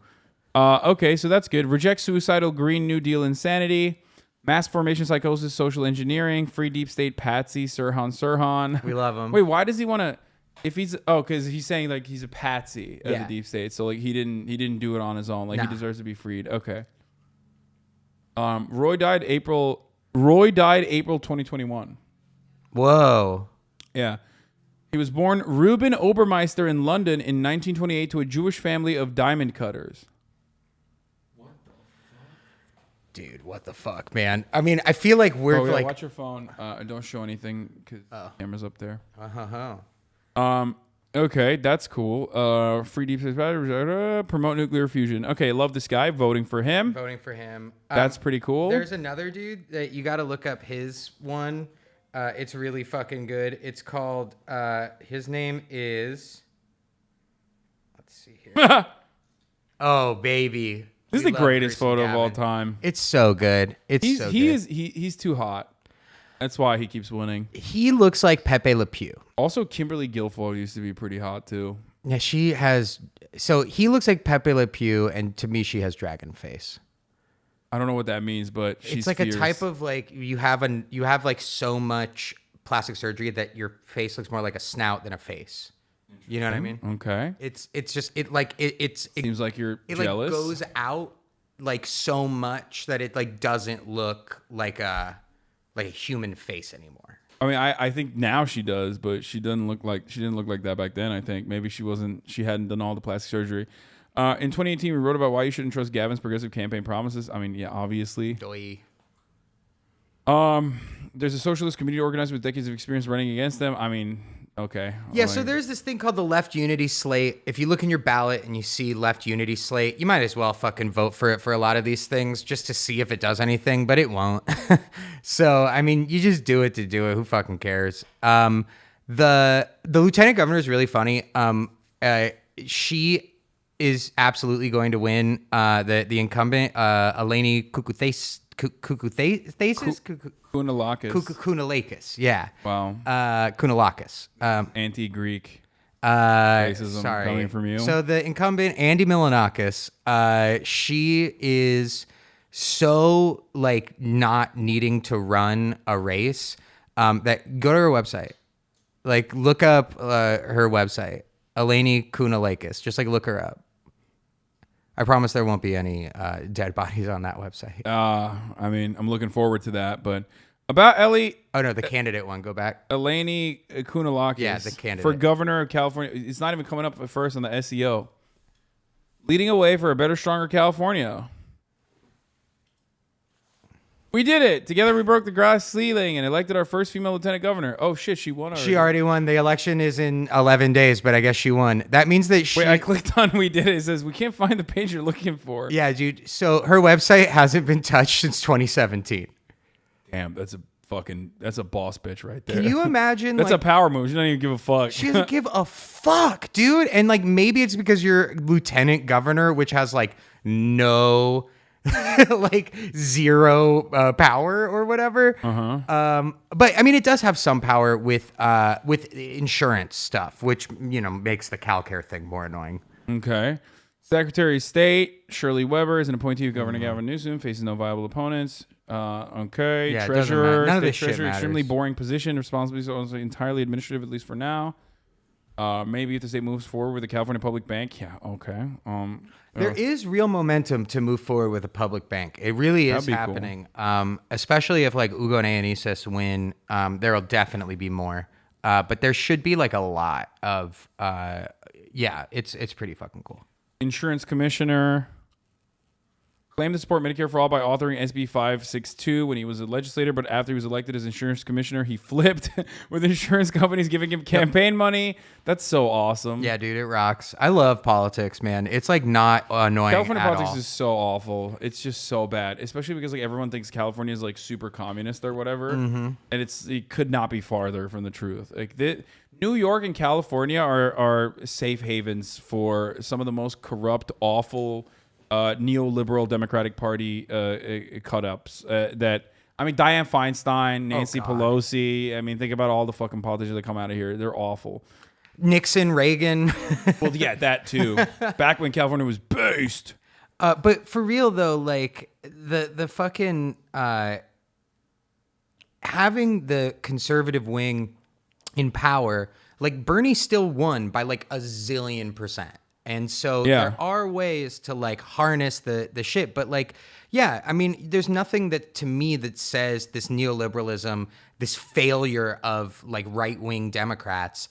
Okay, so that's good. Reject suicidal Green New Deal insanity. Mass formation psychosis, social engineering, free deep state patsy, Sirhan. We love him. Wait, why does he want to? If he's because he's saying like he's a patsy of the deep state, so like he didn't do it on his own. Like he deserves to be freed. Okay. Roy died April 2021. Whoa. Yeah. He was born Reuben Obermeister in London in 1928 to a Jewish family of diamond cutters. Dude, what the fuck, man? I mean, I feel like we're like... watch your phone. Don't show anything because the camera's up there. Uh-huh. Okay, that's cool. Free deep space batteries, promote nuclear fusion. Okay, love this guy. Voting for him. That's pretty cool. There's another dude that you got to look up his one. It's really fucking good. It's called, his name is... Let's see here. Oh, baby. This is the greatest photo of all time. It's so good. He's too hot. That's why he keeps winning. He looks like Pepe Le Pew. Also, Kimberly Guilfoyle used to be pretty hot too. Yeah, she has. So he looks like Pepe Le Pew, and to me, she has dragon face. I don't know what that means, but she's it's like fierce. a type of like you have like so much plastic surgery that your face looks more like a snout than a face. You know what I mean? Okay. It's just it seems like you're it jealous. Like goes out like so much that it like doesn't look like a like a human face anymore. I mean, I think now she does, but she didn't look like that back then. I think maybe she hadn't done all the plastic surgery. In 2018, we wrote about why you shouldn't trust Gavin's progressive campaign promises. I mean, yeah, obviously. There's a socialist community organizer with decades of experience running against them. I mean, okay. Yeah, so there's this thing called the Left Unity Slate. If you look in your ballot and you see Left Unity Slate, you might as well fucking vote for it for a lot of these things just to see if it does anything, but it won't. So, I mean, you just do it to do it. Who fucking cares? The lieutenant governor is really funny. She is absolutely going to win. The incumbent, Eleni Kounalakis. Yeah. Wow. Kounalakis. Anti-Greek racism coming from you. So the incumbent, Andy Milonakis, she is so like not needing to run a race that go to her website. Like look up her website, Eleni Kounalakis. Just like look her up. I promise there won't be any dead bodies on that website. I mean, I'm looking forward to that. But about Ellie... Oh, no, the candidate one. Go back. Eleni Kounalakis. Yeah, the candidate. For governor of California. It's not even coming up at first on the SEO. Leading a way for a better, stronger California. We did it. Together we broke the glass ceiling and elected our first female lieutenant governor. Oh, shit, she won already. She already won. The election is in 11 days, but I guess she won. That means that she... Wait, I clicked on we did it. It says we can't find the page you're looking for. Yeah, dude. So her website hasn't been touched since 2017. Damn, that's a boss bitch right there. Can you imagine? That's like, a power move. She doesn't even give a fuck. She doesn't give a fuck, dude. And like maybe it's because you're lieutenant governor, which has like no... like zero power or whatever. But I mean, it does have some power with insurance stuff, which, you know, makes the CalCare thing more annoying. Okay. Secretary of State Shirley Weber is an appointee of Governor Gavin Newsom, faces no viable opponents. Okay. Yeah, Treasurer, none of this State Treasurer, shit extremely matters. boring position, responsibility also entirely administrative, at least for now. Maybe if the state moves forward with the California Public Bank, yeah, okay. There is real momentum to move forward with a public bank. It really is happening. Cool. Especially if like Hugo and Anisis win, there'll definitely be more. But there should be like a lot of, it's pretty fucking cool. Insurance commissioner claimed to support Medicare for all by authoring SB 562 when he was a legislator, but after he was elected as insurance commissioner, he flipped with insurance companies giving him campaign money. That's so awesome. Yeah, dude, it rocks. I love politics, man. It's like not annoying California at politics all. is so awful. It's just so bad, especially because like everyone thinks California is like super communist or whatever, and it could not be farther from the truth. Like New York and California are safe havens for some of the most corrupt, awful neoliberal Democratic Party cut-ups that, I mean, Dianne Feinstein, Nancy Pelosi. I mean, think about all the fucking politicians that come out of here. They're awful. Nixon, Reagan. Well, yeah, that too. Back when California was based. But for real though, like the fucking having the conservative wing in power, like Bernie still won by like a zillion %. And so there are ways to like harness the shit. But like, yeah, I mean, there's nothing that to me that says this neoliberalism, this failure of like right-wing Democrats,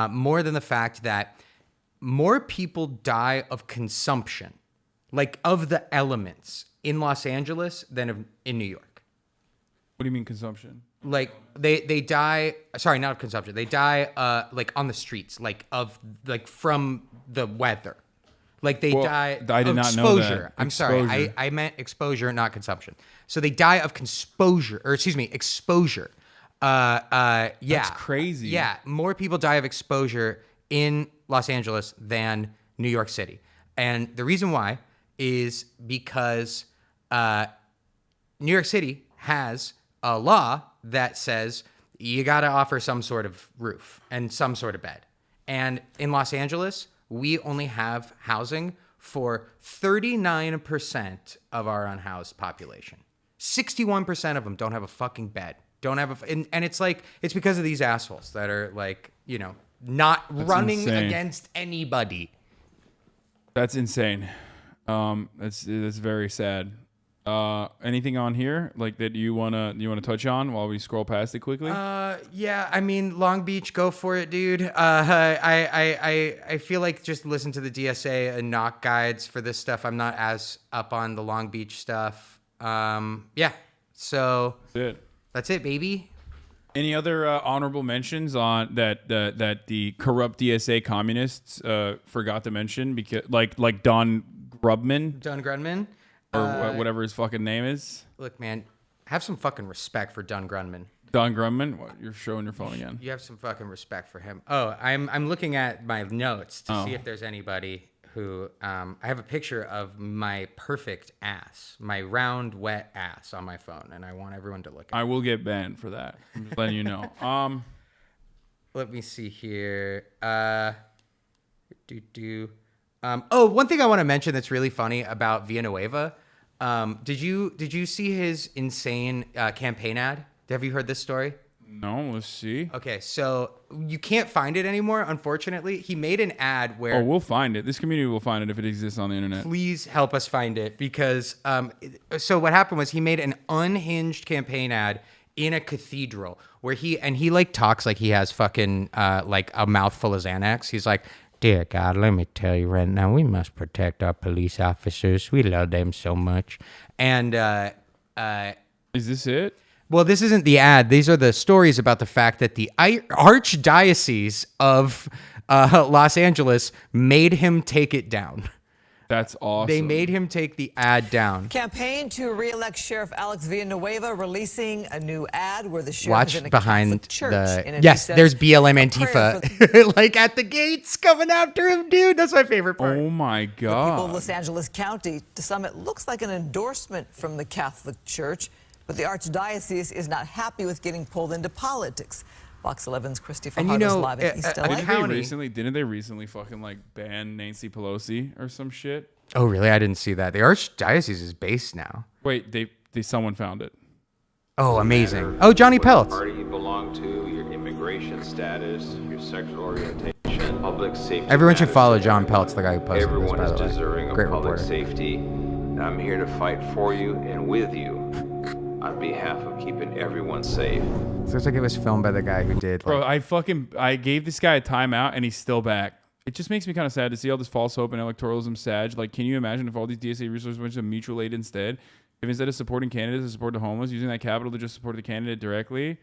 more than the fact that more people die of consumption, like of the elements in Los Angeles than in New York. What do you mean consumption? Like they die, sorry, not of consumption. They die like on the streets, like of like from the weather. Like they die I did of not exposure. know that. I'm sorry. I meant exposure, not consumption. So they die of exposure. Yeah. That's crazy. Yeah. More people die of exposure in Los Angeles than New York City. And the reason why is because New York City has a law that says you got to offer some sort of roof and some sort of bed. And in Los Angeles, we only have housing for 39% of our unhoused population. 61% of them don't have a fucking bed. Don't have and it's like, it's because of these assholes that are like, you know, not running insane. against anybody. That's insane. That's very sad. Anything on here like that you wanna touch on while we scroll past it quickly? Yeah, I mean, Long Beach, go for it, dude. I feel like just listen to the DSA and knock guides for this stuff. I'm not as up on the Long Beach stuff. Yeah, so that's it, baby. Any other honorable mentions on that the corrupt DSA communists forgot to mention because like Don Grundmann? Or whatever his fucking name is. Look, man, have some fucking respect for Don Grundmann. Don Grundmann? What? You're showing your phone again. You have some fucking respect for him. Oh, I'm looking at my notes to Oh. see if there's anybody who... I have a picture of my perfect ass, my round, wet ass on my phone, and I want everyone to look at it. I will get banned for that. I'm just letting you know. Let me see here. One thing I want to mention that's really funny about Villanueva. Did you see his insane campaign ad? Have you heard this story? No, let's see. Okay, so you can't find it anymore, unfortunately. He made an ad where... Oh, we'll find it. This community will find it if it exists on the internet. Please help us find it because... so what happened was he made an unhinged campaign ad in a cathedral where he like talks like he has fucking like a mouthful of Xanax. He's like... Dear God, let me tell you right now, we must protect our police officers. We love them so much. And is this it? Well, this isn't the ad. These are the stories about the fact that the Archdiocese of Los Angeles made him take it down. That's awesome. They made him take the ad down. Campaign to re-elect Sheriff Alex Villanueva releasing a new ad where the sheriff is in a behind Catholic church. the... And Yes, says, there's BLM Antifa like at the gates coming after him, dude. That's my favorite part. Oh my people of God. Los Angeles County. To some, it looks like an endorsement from the Catholic Church, but the Archdiocese is not happy with getting pulled into politics. Fox 11's Christy Fajardo's live in East LA. Didn't they recently fucking like ban Nancy Pelosi or some shit? Oh, really? I didn't see that. The Archdiocese is based now. Wait, someone found it. Oh, amazing. Oh, Johnny Peltz. What party you belong to, your immigration status, your sexual orientation, public safety. Everyone should matters follow to John you. Peltz, the guy who posted Everyone this, by is the way. deserving of Great public reporter. safety. I'm here to fight for you and with you on behalf of keeping everyone safe. It looks like it was filmed by the guy who did. Bro, I gave this guy a timeout and he's still back. It just makes me kind of sad to see all this false hope and electoralism sag. Like, can you imagine if all these DSA resources went to mutual aid instead? If instead of supporting candidates to support the homeless, using that capital to just support the candidate directly?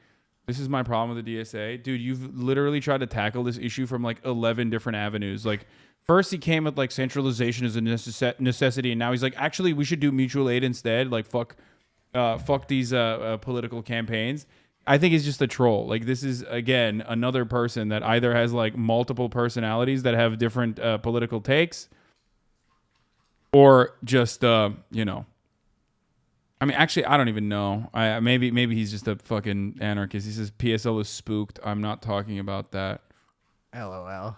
This is my problem with the DSA. Dude, you've literally tried to tackle this issue from like 11 different avenues. Like, first he came with like centralization as a necessity, and now he's like, actually, we should do mutual aid instead. Like, fuck these political campaigns. I think he's just a troll. Like, this is, again, another person that either has like multiple personalities that have different political takes, or just you know, I mean, actually, I don't even know. Maybe he's just a fucking anarchist. He says PSL is spooked. I'm not talking about that. LOL.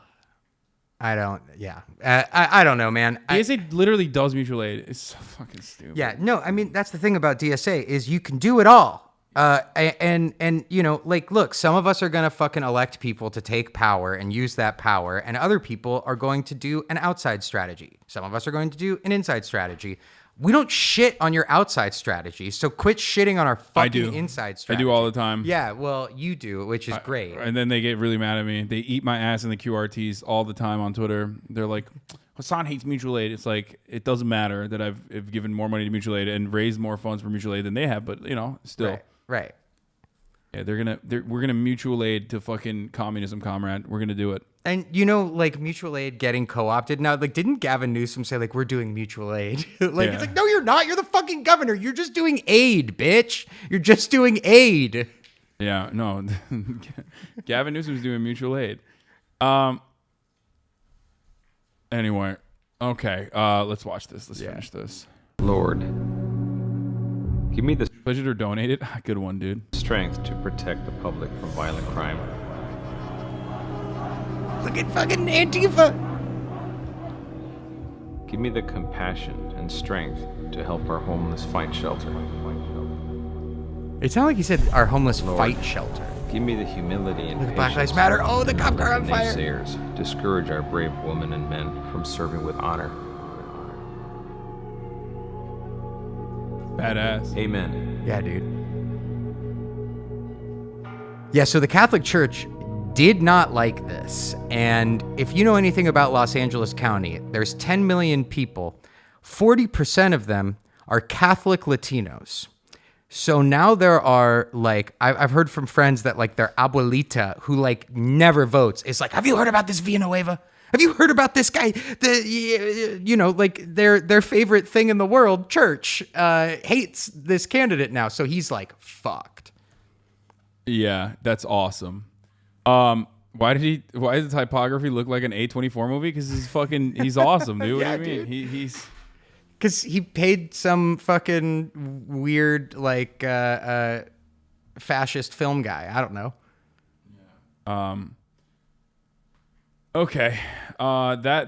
I don't know, man. DSA literally does mutual aid. It's so fucking stupid. Yeah, no, I mean, that's the thing about DSA is you can do it all. And you know, like, look, some of us are going to fucking elect people to take power and use that power, and other people are going to do an outside strategy. Some of us are going to do an inside strategy. We don't shit on your outside strategy, so quit shitting on our fucking inside strategy. I do all the time. Yeah, well, you do, which is great. And then they get really mad at me. They eat my ass in the QRTs all the time on Twitter. They're like, Hasan hates mutual aid. It's like, it doesn't matter that I've given more money to mutual aid and raised more funds for mutual aid than they have, but you know, still. Right. Yeah, we're gonna mutual aid to fucking communism, comrade. We're gonna do it. And you know, like, mutual aid getting co-opted now. Like, didn't Gavin Newsom say like, we're doing mutual aid? Like, Yeah. It's like, no, you're not. You're the fucking governor. You're just doing aid, bitch. You're just doing aid. Yeah, no. Gavin Newsom's doing mutual aid. Anyway, okay. Let's watch this. Let's finish this. Lord, give me the pleasure to donate it. Good one, dude. Strength to protect the public from violent crime. Look at fucking Antifa. Give me the compassion and strength to help our homeless find shelter. It sounded like he said our homeless Lord, fight shelter. Give me the humility and Look, patience. Black Lives Matter. Oh, the cop car on fire. Naysayers discourage our brave women and men from serving with honor. Badass. Amen. Yeah, dude. Yeah, so the Catholic Church did not like this. And if you know anything about Los Angeles County, there's 10 million people. 40% of them are Catholic Latinos. So now there are, like, I've heard from friends that, like, their abuelita, who, like, never votes, is like, have you heard about this Villanueva? Have you heard about this guy? You know, like, their favorite thing in the world, church, hates this candidate now. So he's, like, fucked. Yeah, that's awesome. Why does the typography look like an A24 movie? Because he's awesome, dude. Yeah, what do you mean? dude. He's because he paid some fucking weird, like, fascist film guy. I don't know. Okay.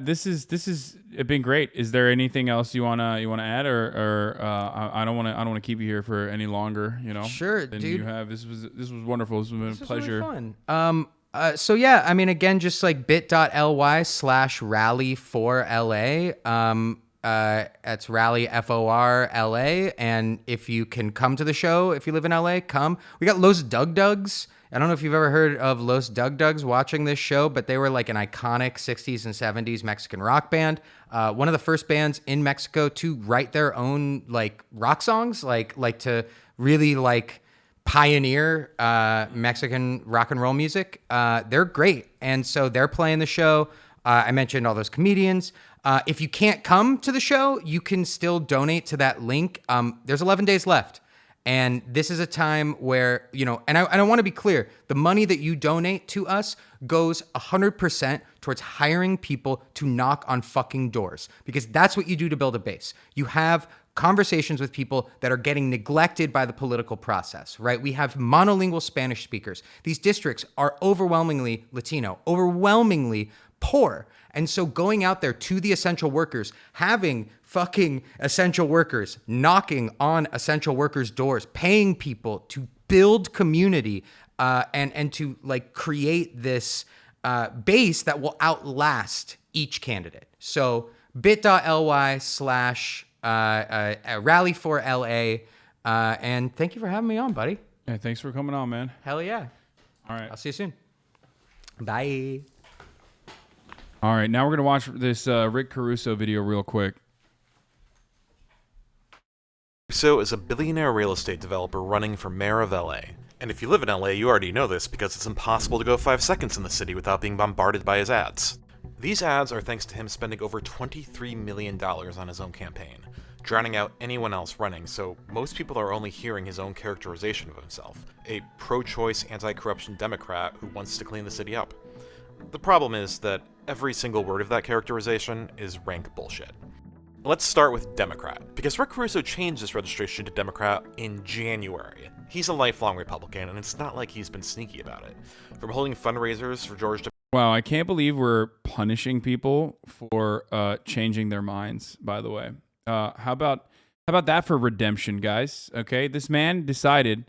This is it been great. Is there anything else you wanna add, or I don't wanna keep you here for any longer, you know? Sure, than dude. You have. This was wonderful. This has been a pleasure. Really fun. So yeah, I mean, again, just like bit.ly/rally4LA. That's rally FORLA. And if you can come to the show, if you live in LA, come. We got Los Dug Dugs. I don't know if you've ever heard of Los Dug Dugs watching this show, but they were like an iconic 60s and 70s Mexican rock band. One of the first bands in Mexico to write their own like rock songs, like to really like pioneer Mexican rock and roll music. They're great. And so they're playing the show. I mentioned all those comedians. If you can't come to the show, you can still donate to that link. There's 11 days left. And this is a time where, you know, and I want to be clear, the money that you donate to us goes 100% towards hiring people to knock on fucking doors, because that's what you do to build a base. You have conversations with people that are getting neglected by the political process, right? We have monolingual Spanish speakers. These districts are overwhelmingly Latino, overwhelmingly poor. And so going out there to the essential workers, having fucking essential workers knocking on essential workers' doors, paying people to build community and to like create this base that will outlast each candidate. So bit.ly/rally4LA. And thank you for having me on, buddy. Yeah, thanks for coming on, man. Hell yeah. All right. I'll see you soon. Bye. All right, now we're going to watch this Rick Caruso video real quick. Caruso is a billionaire real estate developer running for mayor of LA. And if you live in LA, you already know this because it's impossible to go 5 seconds in the city without being bombarded by his ads. These ads are thanks to him spending over $23 million on his own campaign, drowning out anyone else running, so most people are only hearing his own characterization of himself, a pro-choice, anti-corruption Democrat who wants to clean the city up. The problem is that every single word of that characterization is rank bullshit. Let's start with Democrat, because Rick Caruso changed his registration to Democrat in January. He's a lifelong Republican, and it's not like he's been sneaky about it. From holding fundraisers for George W. Wow, I can't believe we're punishing people for changing their minds, by the way. How about that for redemption, guys? Okay, this man decided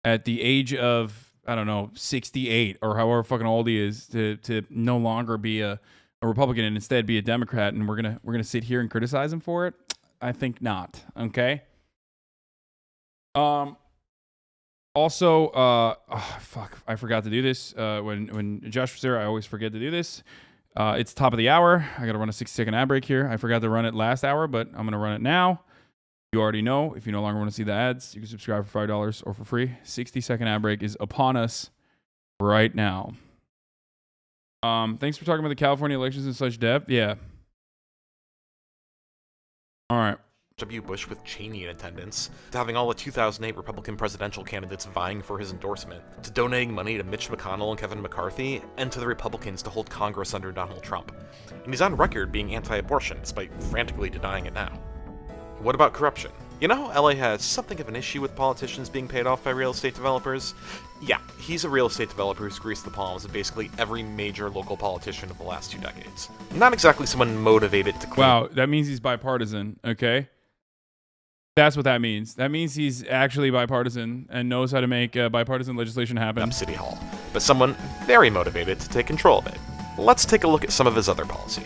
at the age of, I don't know, 68 or however fucking old he is to no longer be a Republican and instead be a Democrat, and we're gonna sit here and criticize him for it? I think not. Okay. Also, fuck, I forgot to do this. When Josh was there, I always forget to do this. It's top of the hour. I gotta run a 60-second ad break here. I forgot to run it last hour, but I'm gonna run it now. You already know. If you no longer want to see the ads, you can subscribe for $5 or for free. 60-second ad break is upon us right now. Thanks for talking about the California elections in such depth. Yeah. All right. W. Bush with Cheney in attendance, to having all the 2008 Republican presidential candidates vying for his endorsement, to donating money to Mitch McConnell and Kevin McCarthy, and to the Republicans to hold Congress under Donald Trump. And he's on record being anti-abortion, despite frantically denying it now. What about corruption? You know how LA has something of an issue with politicians being paid off by real estate developers? Yeah, he's a real estate developer who's greased the palms of basically every major local politician of the last 2 decades. Not exactly someone motivated to clean. Wow, that means he's bipartisan, okay? That's what that means. That means he's actually bipartisan and knows how to make bipartisan legislation happen. Up City Hall, but someone very motivated to take control of it. Let's take a look at some of his other policy.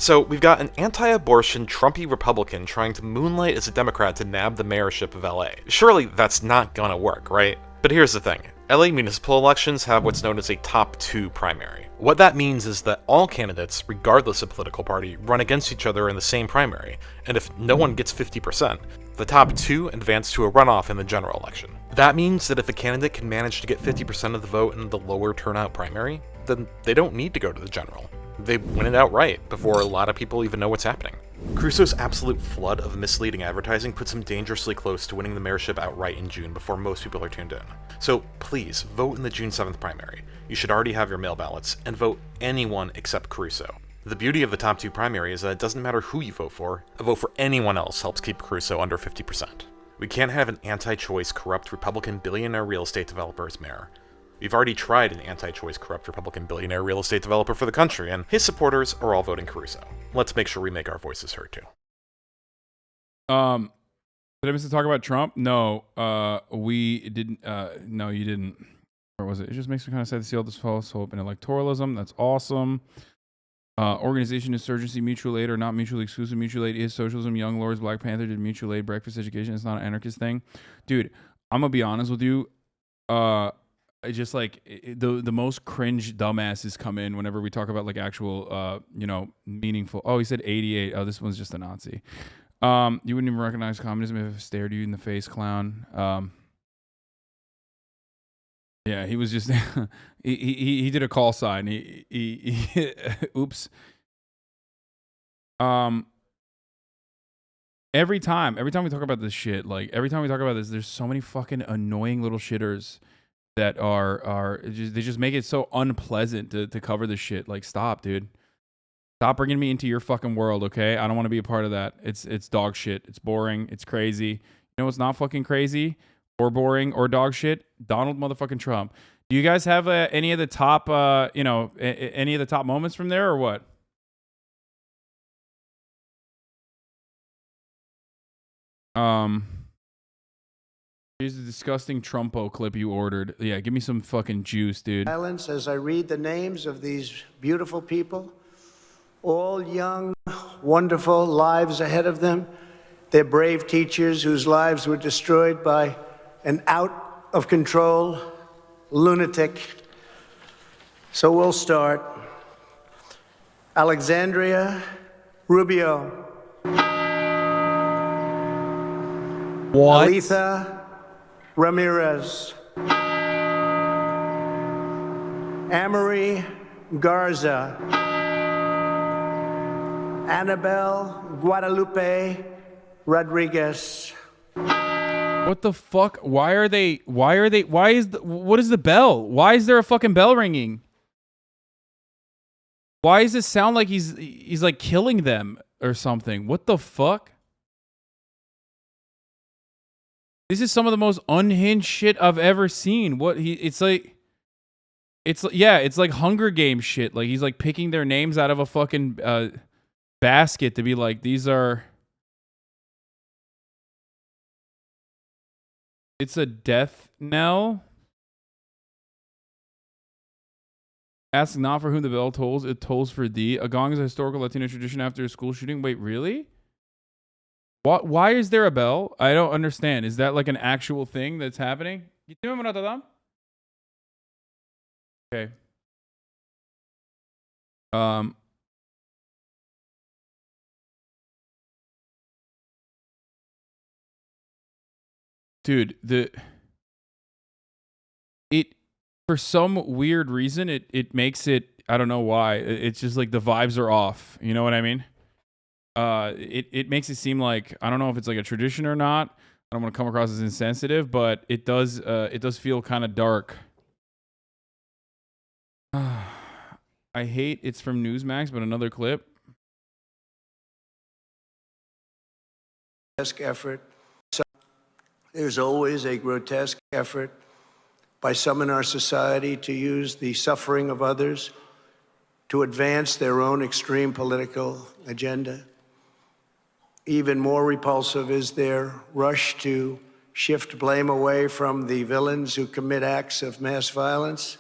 So we've got an anti-abortion Trumpy Republican trying to moonlight as a Democrat to nab the mayorship of LA. Surely that's not gonna work, right? But here's the thing. LA municipal elections have what's known as a top 2 primary. What that means is that all candidates, regardless of political party, run against each other in the same primary, and if no one gets 50%, the top 2 advance to a runoff in the general election. That means that if a candidate can manage to get 50% of the vote in the lower turnout primary, then they don't need to go to the general. They win it outright before a lot of people even know what's happening. Caruso's absolute flood of misleading advertising puts him dangerously close to winning the mayorship outright in June before most people are tuned in. So please, vote in the June 7th primary. You should already have your mail ballots, and vote anyone except Caruso. The beauty of the top 2 primary is that it doesn't matter who you vote for, a vote for anyone else helps keep Caruso under 50%. We can't have an anti-choice, corrupt Republican billionaire real estate developer as mayor. We've already tried an anti-choice, corrupt Republican billionaire real estate developer for the country, and his supporters are all voting Caruso. Let's make sure we make our voices heard too. Did I miss to talk about Trump? No, we didn't. No, you didn't. Or was it? It just makes me kind of sad to see all this false hope in electoralism. That's awesome. Organization, insurgency, mutual aid, or not mutually exclusive. Mutual aid is socialism. Young Lords, Black Panther did mutual aid, breakfast education. It's not an anarchist thing. Dude, I'm going to be honest with you. Just like the most cringe dumbasses come in whenever we talk about like actual, meaningful. Oh, he said 88. Oh, this one's just a Nazi. You wouldn't even recognize communism if it stared you in the face, clown. Yeah, he was just he did a call sign. He oops. Every time we talk about this shit, like every time we talk about this, there's so many fucking annoying little shitters that they just make it so unpleasant to cover this shit. Like, stop, dude. Stop bringing me into your fucking world, okay? I don't want to be a part of that. It's dog shit. It's boring. It's crazy. You know what's not fucking crazy or boring or dog shit? Donald motherfucking Trump. Do you guys have any of the top, any of the top moments from there or what? Here's the disgusting Trumpo clip you ordered. Yeah, give me some fucking juice, dude. Silence as I read the names of these beautiful people, all young, wonderful lives ahead of them. They're brave teachers whose lives were destroyed by an out-of-control lunatic. So we'll start. Alexandria Rubio. What? Alitha Ramirez. Amory Garza. Annabelle Guadalupe Rodriguez. What the fuck? What is the bell? Why is there a fucking bell ringing? Why does it sound like he's like killing them or something? What the fuck? This is some of the most unhinged shit I've ever seen. It's like Hunger Games shit. Like he's like picking their names out of a fucking basket to be like, these are. It's a death knell. Ask not for whom the bell tolls, it tolls for thee. A gong is a historical Latino tradition after a school shooting. Wait, really? What? Why is there a bell? I don't understand. Is that like an actual thing that's happening? Okay. Dude, for some weird reason, it makes it, I don't know why. It's just like the vibes are off. You know what I mean? It makes it seem like, I don't know if it's like a tradition or not. I don't want to come across as insensitive, but it does feel kind of dark. I hate it's from Newsmax, but another clip. Effort. There's always a grotesque effort by some in our society to use the suffering of others to advance their own extreme political agenda. Even more repulsive is their rush to shift blame away from the villains who commit acts of mass violence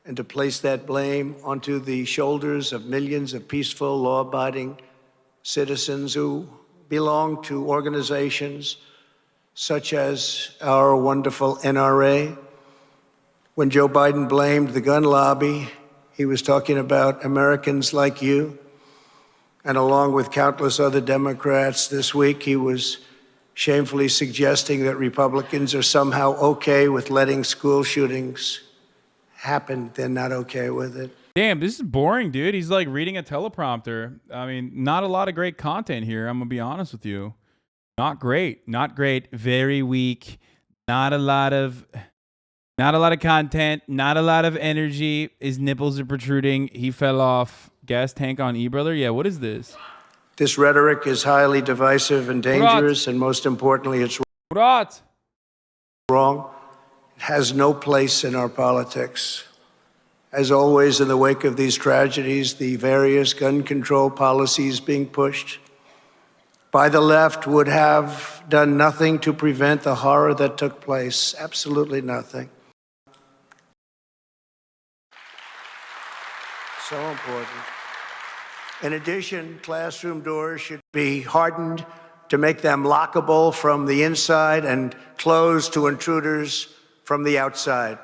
and to place that blame onto the shoulders of millions of peaceful, law-abiding citizens who belong to organizations such as our wonderful NRA. When Joe Biden blamed the gun lobby, he was talking about Americans like you. And along with countless other Democrats this week, he was shamefully suggesting that Republicans are somehow okay with letting school shootings happen. They're not okay with it. Damn, this is boring, dude. He's like reading a teleprompter. I mean, not a lot of great content here. I'm going to be honest with you. Not great. Not great. Very weak. Not a lot of content. Not a lot of energy. His nipples are protruding. He fell off. Gas tank on E-Brother? Yeah, what is this? This rhetoric is highly divisive and dangerous, and most importantly, it's wrong. It has no place in our politics. As always, in the wake of these tragedies, the various gun control policies being pushed by the left would have done nothing to prevent the horror that took place. Absolutely nothing. So important. In addition, classroom doors should be hardened to make them lockable from the inside and closed to intruders from the outside.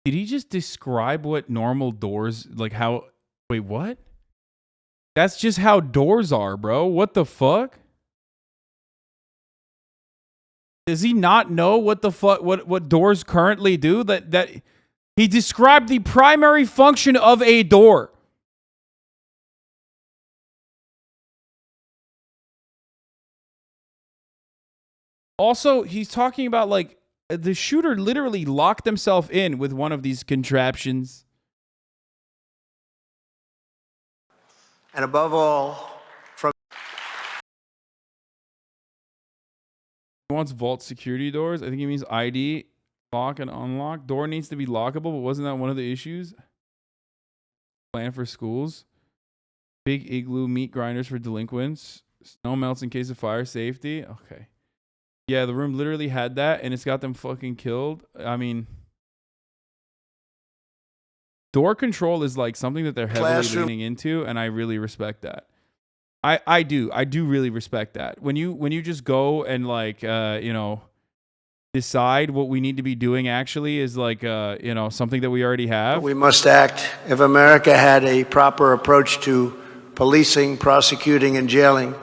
Did he just describe what normal doors, like how, wait, what? That's just how doors are, bro. What the fuck? Does he not know what the fuck, what doors currently do? That he described the primary function of a door. Also, he's talking about like the shooter literally locked himself in with one of these contraptions. And above all, from he wants vault security doors. I think he means ID, lock and unlock. Door needs to be lockable, but wasn't that one of the issues? Plan for schools. Big igloo meat grinders for delinquents. Snow melts in case of fire safety. Okay. Yeah, the room literally had that, and it's got them fucking killed. I mean, door control is like something that they're heavily leaning into, and I really respect that. I do really respect that. When you just go and like decide what we need to be doing actually is like something that we already have. We must act. If America had a proper approach to policing, prosecuting, and jailing,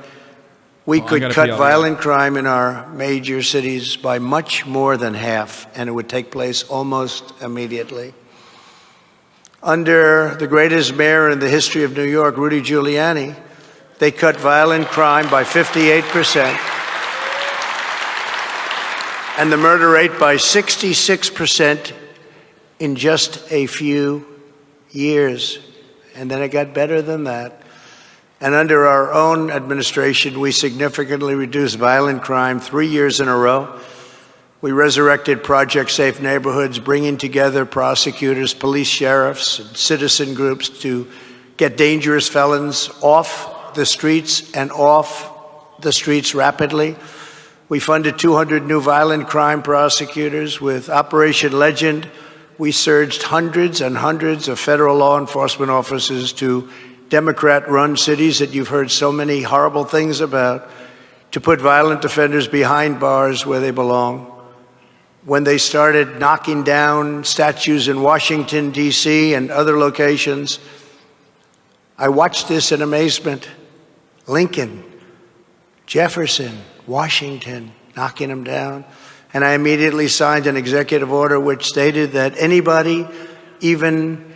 we could cut violent crime in our major cities by much more than half, and it would take place almost immediately. Under the greatest mayor in the history of New York, Rudy Giuliani, they cut violent crime by 58% and the murder rate by 66% in just a few years. And then it got better than that. And under our own administration, we significantly reduced violent crime 3 years in a row. We resurrected Project Safe Neighborhoods, bringing together prosecutors, police, sheriffs, and citizen groups to get dangerous felons off the streets and off the streets rapidly. We funded 200 new violent crime prosecutors. With Operation Legend, we surged hundreds and hundreds of federal law enforcement officers to Democrat-run cities that you've heard so many horrible things about, to put violent offenders behind bars where they belong. When they started knocking down statues in Washington, D.C. and other locations, I watched this in amazement. Lincoln, Jefferson, Washington, knocking them down. And I immediately signed an executive order which stated that anybody, even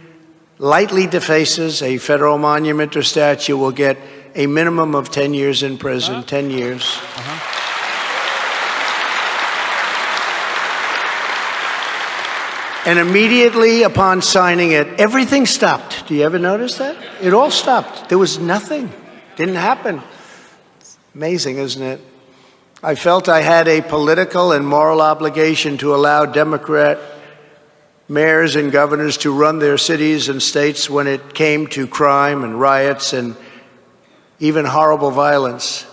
lightly defaces a federal monument or statue, will get a minimum of 10 years in prison, 10 years. And immediately upon signing it, everything stopped. Do you ever notice that? It all stopped. There was nothing. Didn't happen. Amazing, isn't it? I felt I had a political and moral obligation to allow Democrat mayors and governors to run their cities and states when it came to crime and riots and even horrible violence.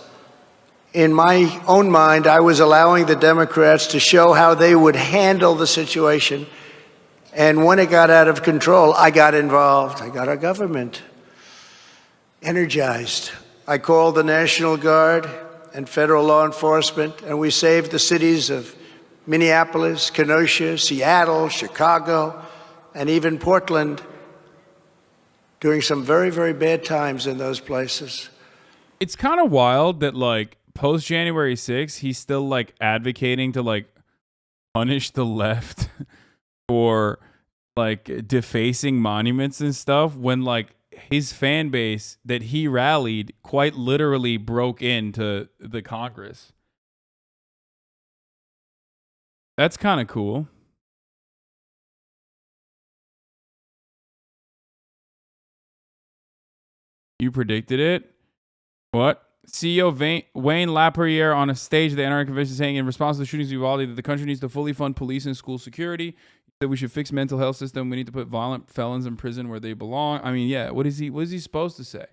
In my own mind, I was allowing the Democrats to show how they would handle the situation And when it got out of control, I got involved. I got our government energized. I called the National Guard and federal law enforcement, and we saved the cities of Minneapolis, Kenosha, Seattle, Chicago, and even Portland during some very, very bad times in those places. It's kind of wild that, like, post January 6th, he's still, like, advocating to, like, punish the left for, like, defacing monuments and stuff when, like, his fan base that he rallied quite literally broke into the Congress. That's kind of cool. You predicted it? What? CEO Wayne Lapierre on a stage at the NRA Convention saying in response to the shootings of Uvalde that the country needs to fully fund police and school security, that we should fix mental health system, we need to put violent felons in prison where they belong. I mean, yeah, what is he supposed to say?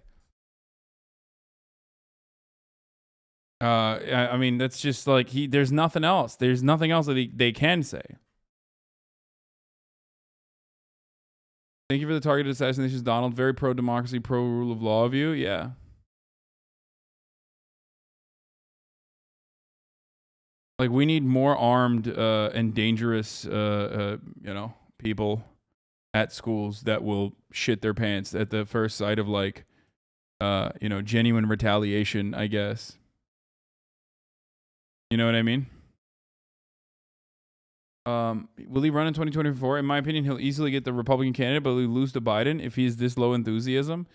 I mean, that's just like there's nothing else. There's nothing else that they can say. Thank you for the targeted assassinations, Donald. Very pro-democracy, pro-rule of law of you. Yeah. Like, we need more armed and dangerous, people at schools that will shit their pants at the first sight of, like, genuine retaliation, I guess. You know what I mean? Will he run in 2024? In my opinion, he'll easily get the Republican candidate, but will he lose to Biden if he's this low enthusiasm?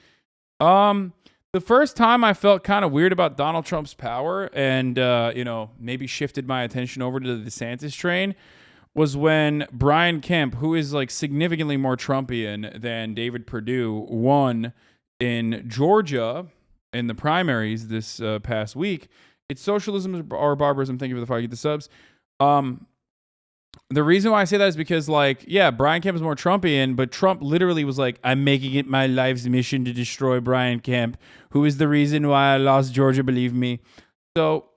The first time I felt kind of weird about Donald Trump's power and, maybe shifted my attention over to the DeSantis train was when Brian Kemp, who is like significantly more Trumpian than David Perdue, won in Georgia in the primaries this past week. It's socialism or barbarism. Thank you for the 5 subs. The reason why I say that is because, like, yeah, Brian Kemp is more Trumpian, but Trump literally was like, I'm making it my life's mission to destroy Brian Kemp, who is the reason why I lost Georgia, believe me. So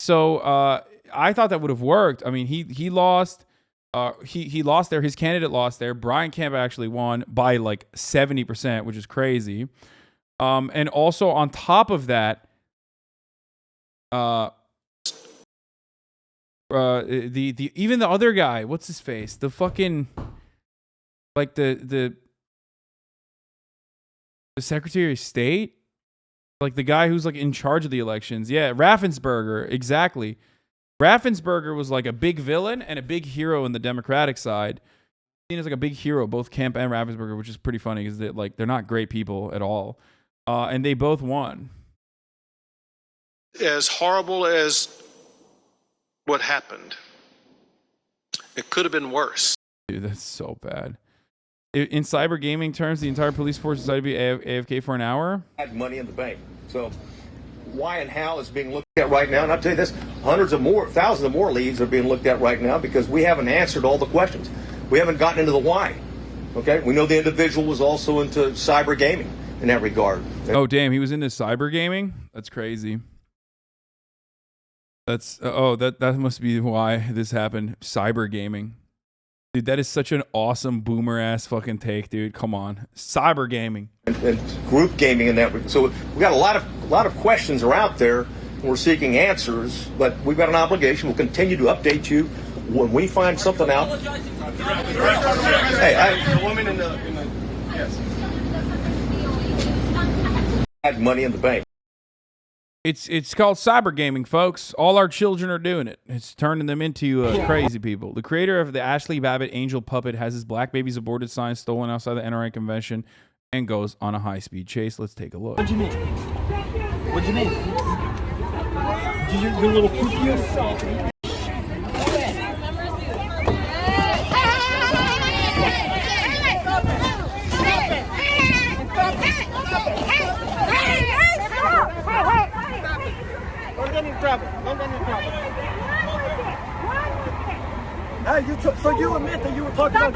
I thought that would have worked. I mean, he lost. He lost there. His candidate lost there. Brian Kemp actually won by like 70%, which is crazy. And also on top of that, even the other guy, what's his face? The fucking, like the Secretary of State, like the guy who's like in charge of the elections. Yeah, Raffensperger, exactly. Raffensperger was like a big villain and a big hero in the Democratic side. Seen as like a big hero, both Kemp and Raffensperger, which is pretty funny because they're not great people at all. And they both won. As horrible as what happened, it could have been worse. Dude, that's so bad. In cyber gaming terms, the entire police force decided to be AFK for an hour. Had money in the bank. So why and how is being looked at right now. And I'll tell you this, thousands of more leads are being looked at right now because we haven't answered all the questions. We haven't gotten into the why. Okay? We know the individual was also into cyber gaming in that regard. Oh, damn. He was into cyber gaming? That's crazy. That must be why this happened. Cyber gaming. Dude, that is such an awesome boomer ass fucking take, dude. Come on. Cyber gaming. And group gaming in that. So we got a lot of questions are out there and we're seeking answers, but we've got an obligation. We'll continue to update you when we find something out. Hey, the woman in the yes. Had money in the bank. It's called cyber gaming, folks. All our children are doing it. It's turning them into crazy people. The creator of the Ashley Babbitt angel puppet has his Black Babies Aborted sign stolen outside the NRA Convention and goes on a high-speed chase. Let's take a look. What'd you mean? What'd you mean? Your little poopy. So you admit that you were talking about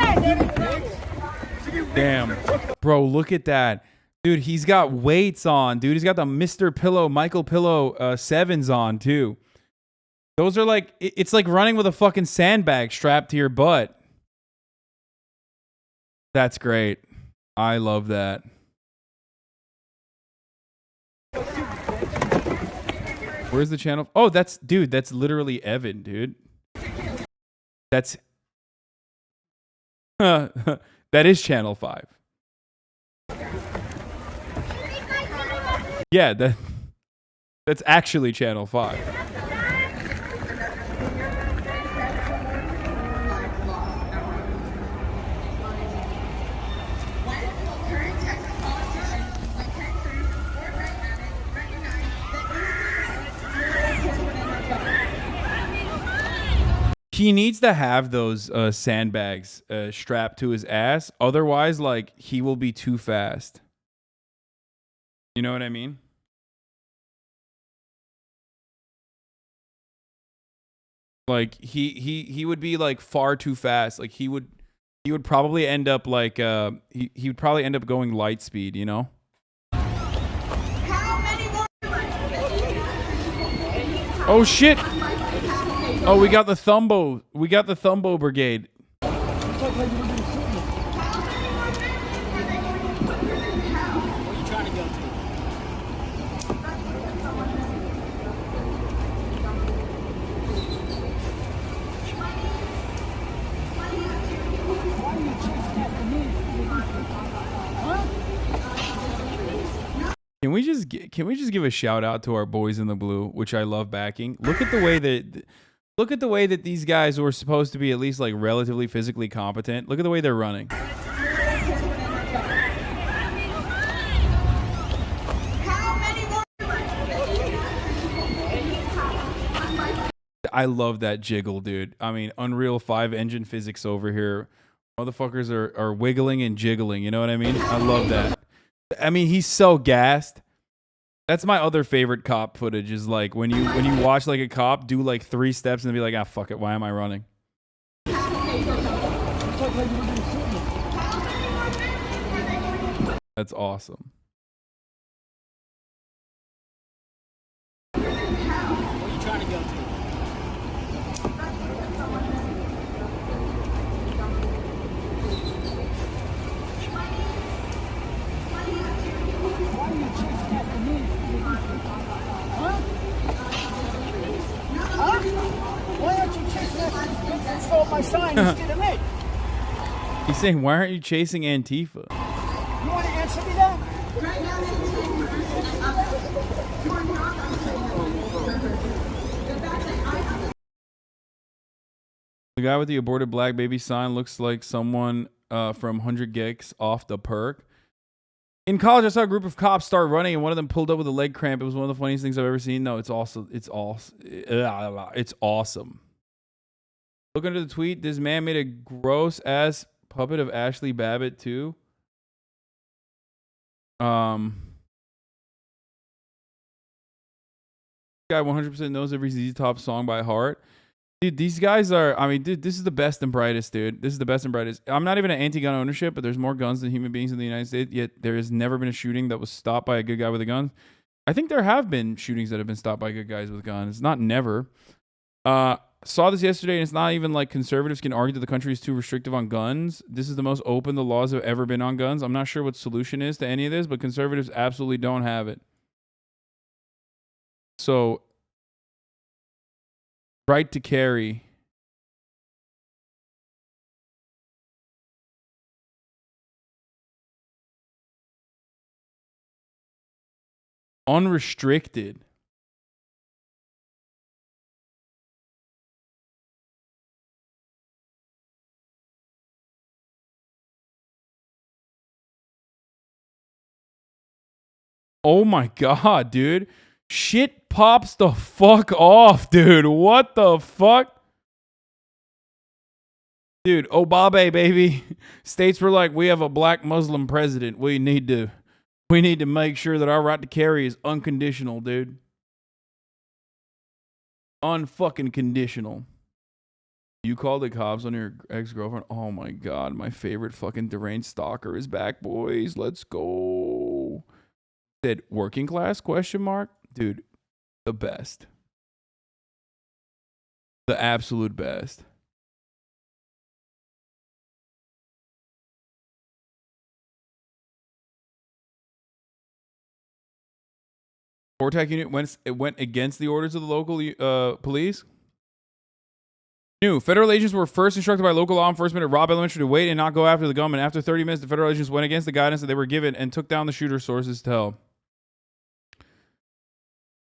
Damn. Bro, look at that. Dude, he's got weights on. Dude, he's got the Mr. Pillow, Michael Pillow 7s on, too. Those are like, it's like running with a fucking sandbag strapped to your butt. That's great. I love that. Where's the channel? Oh, that's literally Evan, dude. That is channel 5. Yeah, that's actually channel 5. He needs to have those sandbags strapped to his ass. Otherwise, like, he will be too fast. You know what I mean? Like, he would be like far too fast. Like, he would probably end up like he would probably end up going light speed, you know? Oh shit! Oh, we got the Thumbo. We got the Thumbo Brigade. Can we just give a shout out to our boys in the blue, which I love backing? Look at the way that these guys who are supposed to be at least like relatively physically competent. Look at the way they're running. I love that jiggle, dude. I mean, Unreal 5 engine physics over here. Motherfuckers are wiggling and jiggling. You know what I mean? I love that. I mean, he's so gassed. That's my other favorite cop footage is like when you watch like a cop do like 3 steps and then be like, ah, fuck it. Why am I running? That's awesome. My sign instead of me. He's saying, why aren't you chasing Antifa? You want to answer me that? The guy with the aborted black baby sign looks like someone from 100 Gex off the perk. In college, I saw a group of cops start running, and one of them pulled up with a leg cramp. It was one of the funniest things I've ever seen. No, it's awesome. It's awesome. Look under the tweet. This man made a gross ass puppet of Ashley Babbitt too. Guy 100% knows every ZZ Top song by heart. Dude, these guys are, I mean, dude, this is the best and brightest, dude. This is the best and brightest. I'm not even an anti-gun ownership, but there's more guns than human beings in the United States, yet there has never been a shooting that was stopped by a good guy with a gun. I think there have been shootings that have been stopped by good guys with guns. Not never. Saw this yesterday, and it's not even like conservatives can argue that the country is too restrictive on guns. This is the most open the laws have ever been on guns. I'm not sure what the solution is to any of this, but conservatives absolutely don't have it. So, right to carry. Unrestricted. Oh my god, dude. Shit pops the fuck off, dude. What the fuck? Dude, Obabe, baby. States were like, we have a black Muslim president. We need to make sure that our right to carry is unconditional, dude. Unfucking conditional. You called the cops on your ex-girlfriend? Oh my god, my favorite fucking deranged stalker is back, boys. Let's go. Said working class question mark? Dude, the best. The absolute best. Vortac unit went against the orders of the local police. New federal agents were first instructed by local law enforcement at Robb Elementary to wait and not go after the gunman. After 30 minutes, the federal agents went against the guidance that they were given and took down the shooter, sources tell.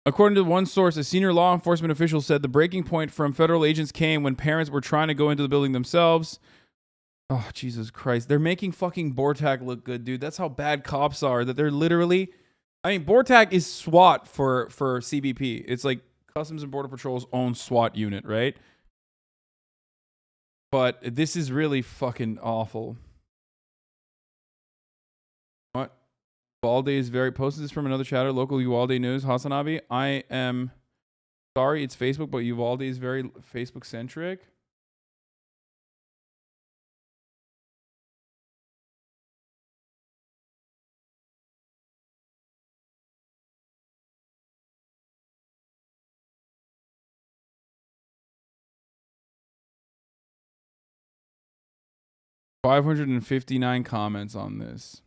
According to one source, a senior law enforcement official said the breaking point from federal agents came when parents were trying to go into the building themselves. Oh, Jesus Christ. They're making fucking Vortac look good, dude. That's how bad cops are, that they're literally... I mean, Vortac is SWAT for CBP. It's like Customs and Border Patrol's own SWAT unit, right? But this is really fucking awful. What? Uvalde is very... Posted this from another chatter. Local Uvalde news. HasanAbi, I am sorry, it's Facebook, but Uvalde is very Facebook-centric. $559 comments on this.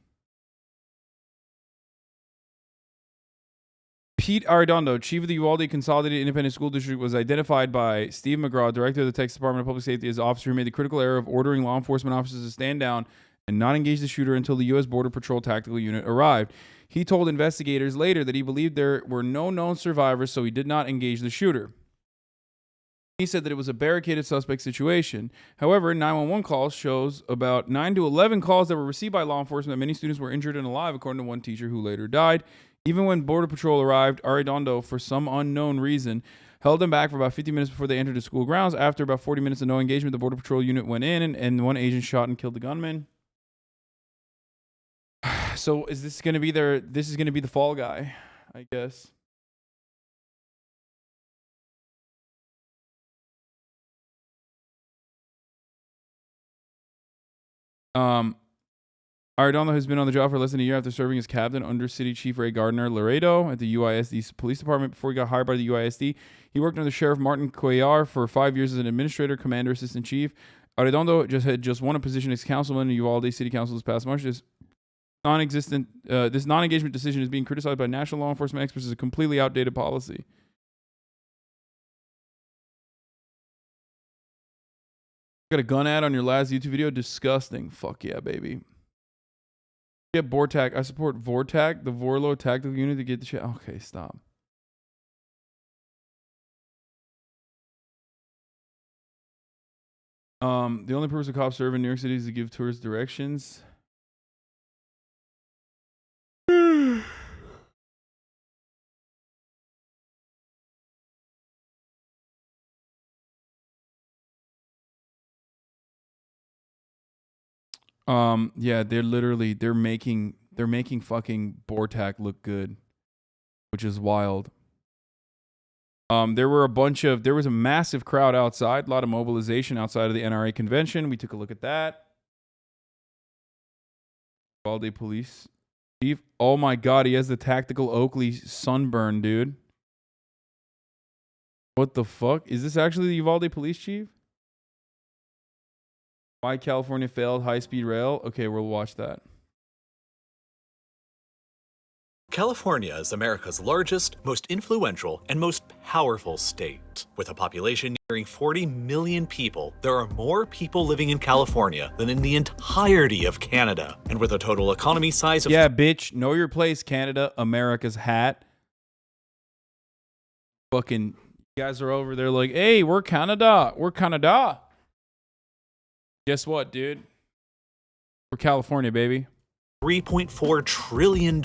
Pete Arredondo, chief of the Uvalde Consolidated Independent School District, was identified by Steve McGraw, director of the Texas Department of Public Safety, as the officer who made the critical error of ordering law enforcement officers to stand down and not engage the shooter until the U.S. Border Patrol Tactical Unit arrived. He told investigators later that he believed there were no known survivors, so he did not engage the shooter. He said that it was a barricaded suspect situation. However, 911 calls shows about 9 to 11 calls that were received by law enforcement that many students were injured and alive, according to one teacher who later died. Even when Border Patrol arrived, Arredondo, for some unknown reason, held them back for about 50 minutes before they entered the school grounds. After about 40 minutes of no engagement, the Border Patrol unit went in and one agent shot and killed the gunman. So is this going to be this is going to be the fall guy, I guess. Arredondo has been on the job for less than a year after serving as captain under City Chief Ray Gardner Laredo at the UISD Police Department. Before he got hired by the UISD, he worked under Sheriff Martin Cuellar for 5 years as an administrator, commander, assistant chief. Arredondo had won a position as councilman in Uvalde City Council this past March. This non-engagement decision is being criticized by national law enforcement experts as a completely outdated policy. Got a gun ad on your last YouTube video? Disgusting. Fuck yeah, baby. Get Vortac. I support Vortac, the Vorlo tactical unit, to get the shit. Okay, stop. The only purpose of cops serve in New York City is to give tourists directions. Yeah, they're making fucking Vortac look good, which is wild. There was a massive crowd outside, a lot of mobilization outside of the NRA Convention. We took a look at that. Uvalde Police Chief. Oh my God, he has the tactical Oakley sunburn, dude. What the fuck? Is this actually the Uvalde Police Chief? Why California failed high-speed rail? Okay, we'll watch that. California is America's largest, most influential, and most powerful state. With a population nearing 40 million people, there are more people living in California than in the entirety of Canada. And with a total economy size of... Yeah, bitch. Know your place, Canada. America's hat. Fucking guys are over there like, hey, we're Canada. We're Canada. Guess what, dude? We're California, baby. $3.4 trillion.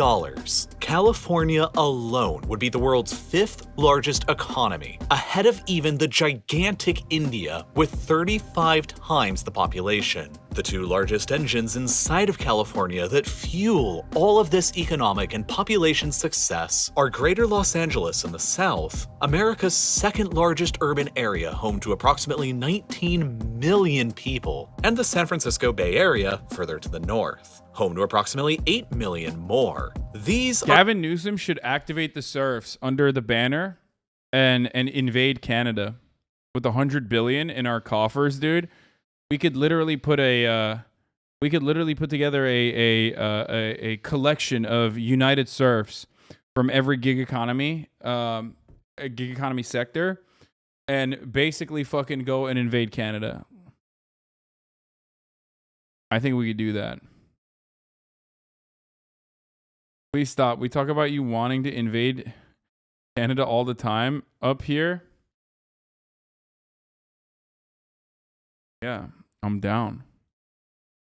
California alone would be the world's 5th largest economy, ahead of even the gigantic India with 35 times the population. The two largest engines inside of California that fuel all of this economic and population success are Greater Los Angeles in the south, America's 2nd largest urban area home to approximately 19 million people, and the San Francisco Bay Area further to the north, home to approximately 8 million more. Gavin Newsom should activate the serfs under the banner and invade Canada with $100 billion in our coffers, dude, we could literally put together a collection of United Serfs from every gig economy sector, and basically fucking go and invade Canada. I think we could do that. Please stop. We talk about you wanting to invade Canada all the time up here. Yeah, I'm down.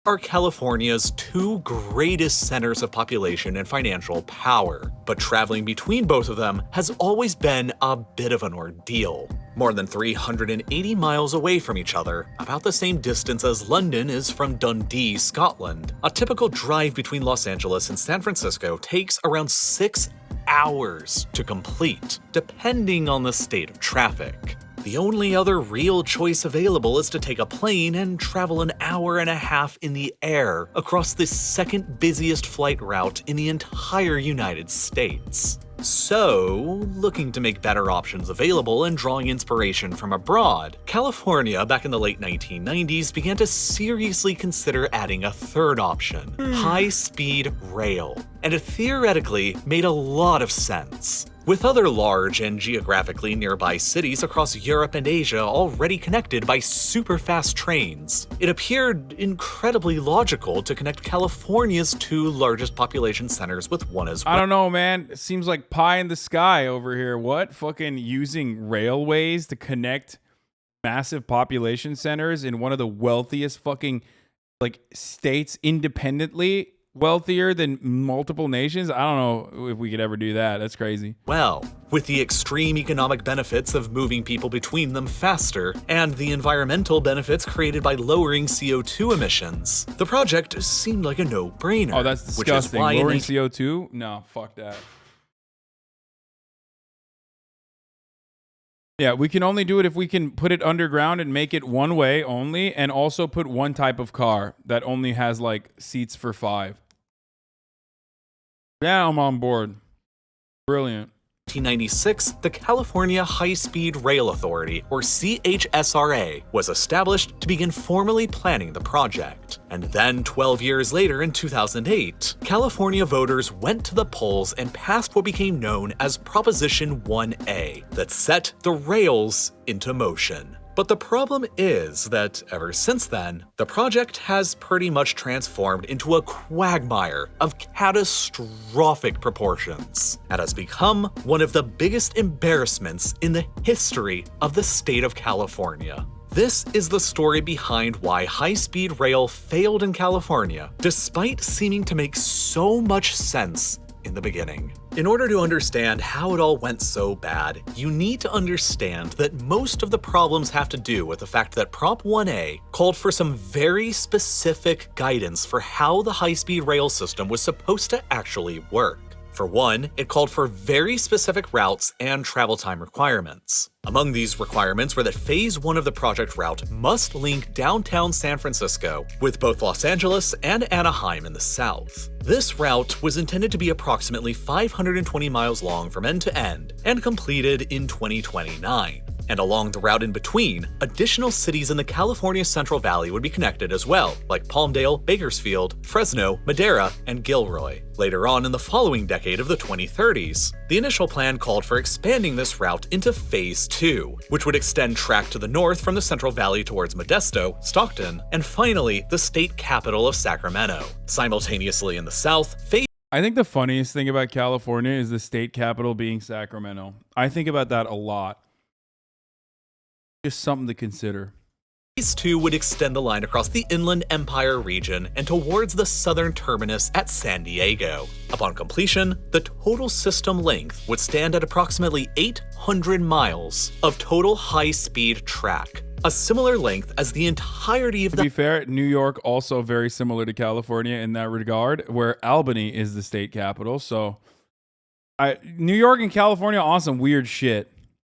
Are California's two greatest centers of population and financial power, but traveling between both of them has always been a bit of an ordeal. More than 380 miles away from each other, about the same distance as London is from Dundee, Scotland, a typical drive between Los Angeles and San Francisco takes around 6 hours to complete, depending on the state of traffic. The only other real choice available is to take a plane and travel an hour and a half in the air across the second busiest flight route in the entire United States. So, looking to make better options available and drawing inspiration from abroad, California back in the late 1990s began to seriously consider adding a third option, high-speed rail. And it theoretically made a lot of sense. With other large and geographically nearby cities across Europe and Asia already connected by super-fast trains, it appeared incredibly logical to connect California's two largest population centers with one as well. I don't know, man. It seems like pie in the sky over here. What? Fucking using railways to connect massive population centers in one of the wealthiest fucking like states independently? Wealthier than multiple nations? I don't know if we could ever do that. That's crazy. Well, with the extreme economic benefits of moving people between them faster and the environmental benefits created by lowering CO2 emissions, the project seemed like a no-brainer. Oh, that's disgusting. Lowering CO2? No, fuck that. Yeah, we can only do it if we can put it underground and make it one way only, and also put one type of car that only has like seats for 5. Yeah, I'm on board. Brilliant. 1996, the California High-Speed Rail Authority, or CHSRA, was established to begin formally planning the project. And then 12 years later, in 2008, California voters went to the polls and passed what became known as Proposition 1A, that set the rails into motion. But the problem is that ever since then, the project has pretty much transformed into a quagmire of catastrophic proportions and has become one of the biggest embarrassments in the history of the state of California. This is the story behind why high-speed rail failed in California, despite seeming to make so much sense in the beginning. In order to understand how it all went so bad, you need to understand that most of the problems have to do with the fact that Prop 1A called for some very specific guidance for how the high-speed rail system was supposed to actually work. For one, it called for very specific routes and travel time requirements. Among these requirements were that Phase 1 of the project route must link downtown San Francisco with both Los Angeles and Anaheim in the south. This route was intended to be approximately 520 miles long from end to end and completed in 2029. And along the route in between, additional cities in the California Central Valley would be connected as well, like Palmdale, Bakersfield, Fresno, Madera, and Gilroy. Later on in the following decade of the 2030s, the initial plan called for expanding this route into Phase 2, which would extend track to the north from the Central Valley towards Modesto, Stockton, and finally, the state capital of Sacramento. Simultaneously in the south, I think the funniest thing about California is the state capital being Sacramento. I think about that a lot. Just something to consider. Phase 2 would extend the line across the Inland Empire region and towards the southern terminus at San Diego. Upon completion, the total system length would stand at approximately 800 miles of total high-speed track, a similar length as the entirety of the— To be fair, New York also very similar to California in that regard, where Albany is the state capital. So, New York and California, awesome, weird shit.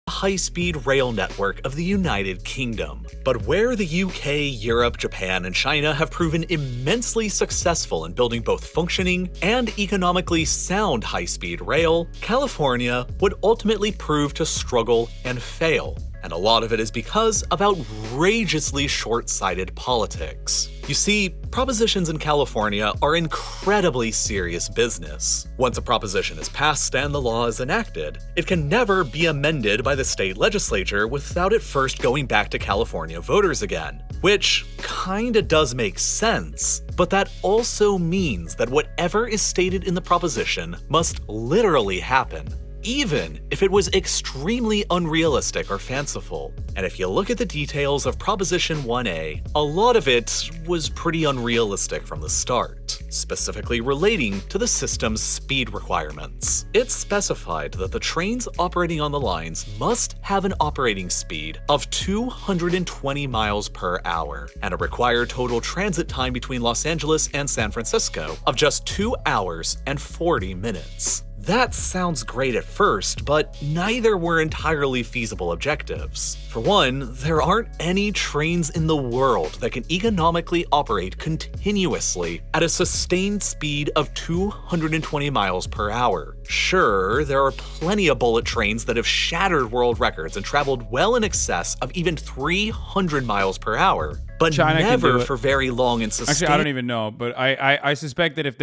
High-speed rail network of the United Kingdom. But where the UK, Europe, Japan, and China have proven immensely successful in building both functioning and economically sound high-speed rail, California would ultimately prove to struggle and fail. And a lot of it is because of outrageously short-sighted politics. You see, propositions in California are incredibly serious business. Once a proposition is passed and the law is enacted, it can never be amended by the state legislature without it first going back to California voters again. Which kinda does make sense, but that also means that whatever is stated in the proposition must literally happen, even if it was extremely unrealistic or fanciful. And if you look at the details of Proposition 1A, a lot of it was pretty unrealistic from the start, specifically relating to the system's speed requirements. It specified that the trains operating on the lines must have an operating speed of 220 miles per hour, and a required total transit time between Los Angeles and San Francisco of just 2 hours and 40 minutes. That sounds great at first, but neither were entirely feasible objectives. For one, there aren't any trains in the world that can economically operate continuously at a sustained speed of 220 miles per hour. Sure, there are plenty of bullet trains that have shattered world records and traveled well in excess of even 300 miles per hour, but China never for very long and sustained. Actually, I don't even know, but I suspect that if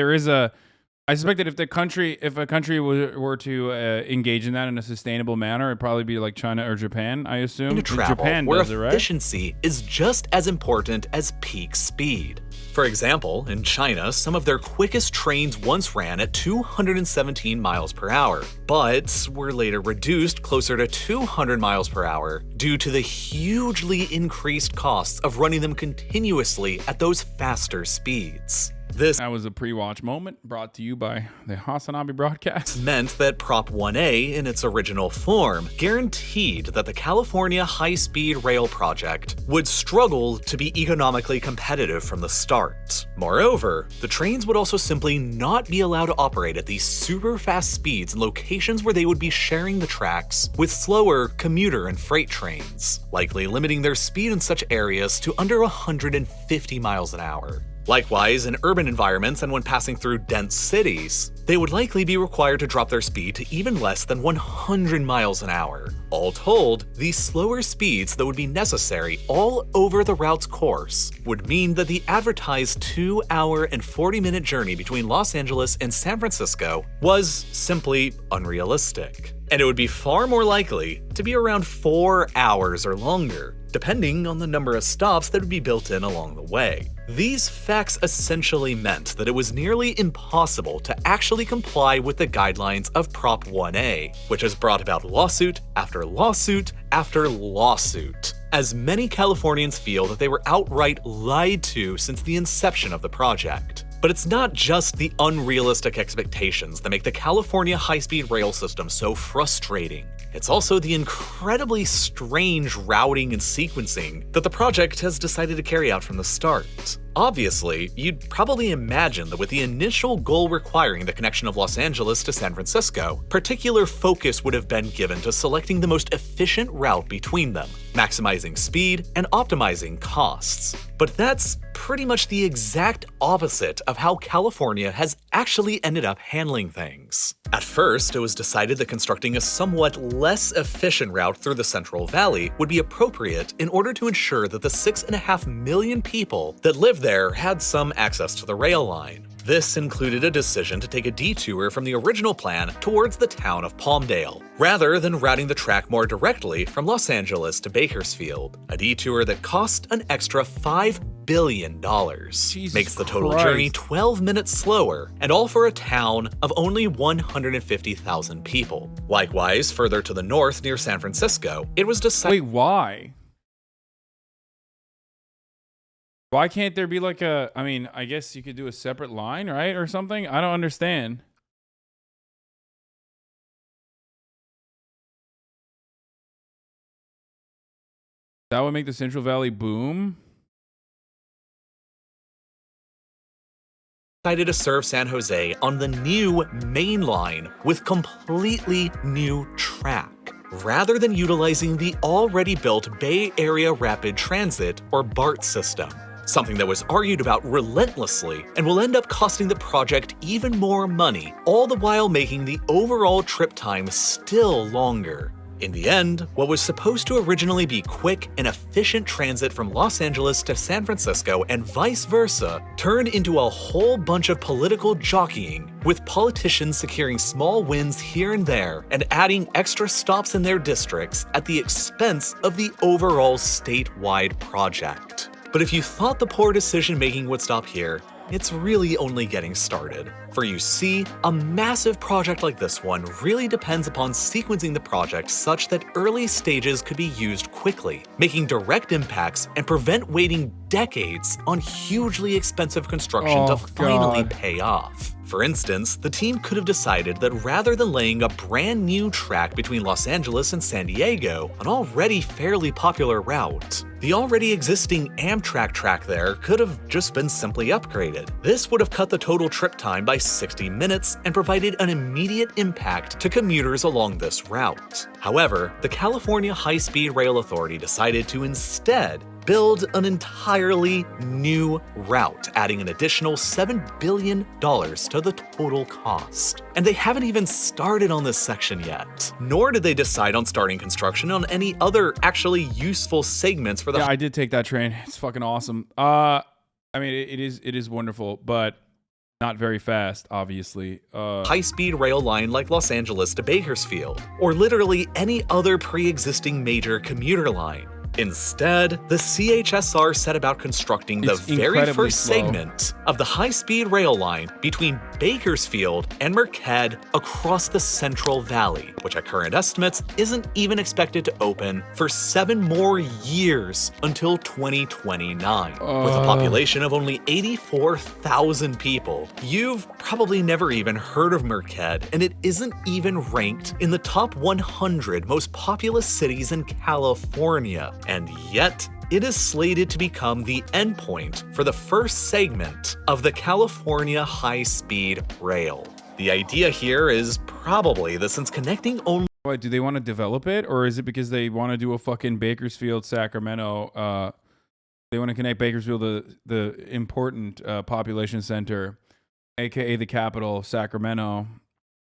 a country were to engage in that in a sustainable manner, it'd probably be like China or Japan, I assume. Travel, Japan where does it, right? efficiency is just as important as peak speed. For example, in China, some of their quickest trains once ran at 217 miles per hour, but were later reduced closer to 200 miles per hour due to the hugely increased costs of running them continuously at those faster speeds. That was a pre-watch moment brought to you by the HasanAbi broadcast. Meant that Prop 1A in its original form guaranteed that the California high-speed rail project would struggle to be economically competitive from the start. Moreover, the trains would also simply not be allowed to operate at these super fast speeds in locations where they would be sharing the tracks with slower commuter and freight trains, likely limiting their speed in such areas to under 150 miles an hour. Likewise, in urban environments and when passing through dense cities, they would likely be required to drop their speed to even less than 100 miles an hour. All told, these slower speeds that would be necessary all over the route's course would mean that the advertised 2 hour and 40-minute journey between Los Angeles and San Francisco was simply unrealistic. And it would be far more likely to be around 4 hours or longer, depending on the number of stops that would be built in along the way. These facts essentially meant that it was nearly impossible to actually comply with the guidelines of Prop 1A, which has brought about lawsuit after lawsuit after lawsuit, as many Californians feel that they were outright lied to since the inception of the project. But it's not just the unrealistic expectations that make the California high-speed rail system so frustrating. It's also the incredibly strange routing and sequencing that the project has decided to carry out from the start. Obviously, you'd probably imagine that with the initial goal requiring the connection of Los Angeles to San Francisco, particular focus would have been given to selecting the most efficient route between them, maximizing speed and optimizing costs. But that's pretty much the exact opposite of how California has actually ended up handling things. At first, it was decided that constructing a somewhat less efficient route through the Central Valley would be appropriate in order to ensure that the 6.5 million people that live there had some access to the rail line. This included a decision to take a detour from the original plan towards the town of Palmdale, rather than routing the track more directly from Los Angeles to Bakersfield, a detour that cost an extra $5 billion. Makes the total journey 12 minutes slower, and all for a town of only 150,000 people. Likewise, further to the north near San Francisco, it was decided— Wait, why? Why can't there be like a, I mean, I guess you could do a separate line, right? Or something? I don't understand. That would make the Central Valley boom? Decided to serve San Jose on the new main line with completely new track, rather than utilizing the already built Bay Area Rapid Transit or BART system. Something that was argued about relentlessly and will end up costing the project even more money, all the while making the overall trip time still longer. In the end, what was supposed to originally be quick and efficient transit from Los Angeles to San Francisco and vice versa turned into a whole bunch of political jockeying, with politicians securing small wins here and there and adding extra stops in their districts at the expense of the overall statewide project. But if you thought the poor decision-making would stop here, it's really only getting started. For you see, a massive project like this one really depends upon sequencing the project such that early stages could be used quickly, making direct impacts and prevent waiting decades on hugely expensive construction to finally pay off. For instance, the team could have decided that rather than laying a brand new track between Los Angeles and San Diego, an already fairly popular route, the already existing Amtrak track there could have just been simply upgraded. This would have cut the total trip time by 60 minutes and provided an immediate impact to commuters along this route. However, the California High-Speed Rail Authority decided to instead build an entirely new route, adding an additional $7 billion to the total cost. And they haven't even started on this section yet. Nor did they decide on starting construction on any other actually useful segments for the— Yeah, I did take that train. It's fucking awesome. I mean, it is wonderful, but not very fast, obviously. high-speed rail line like Los Angeles to Bakersfield, or literally any other pre-existing major commuter line. Instead, the CHSR set about constructing the very first segment of the high-speed rail line between Bakersfield and Merced across the Central Valley, which at current estimates isn't even expected to open for 7 more years until 2029. With a population of only 84,000 people, you've probably never even heard of Merced, and it isn't even ranked in the top 100 most populous cities in California. And yet, it is slated to become the endpoint for the first segment of the California high-speed rail. The idea here is probably that since connecting only— What, do they want to develop it, or is it because they want to do a fucking Bakersfield, Sacramento? They want to connect Bakersfield to the important population center, aka the capital, Sacramento.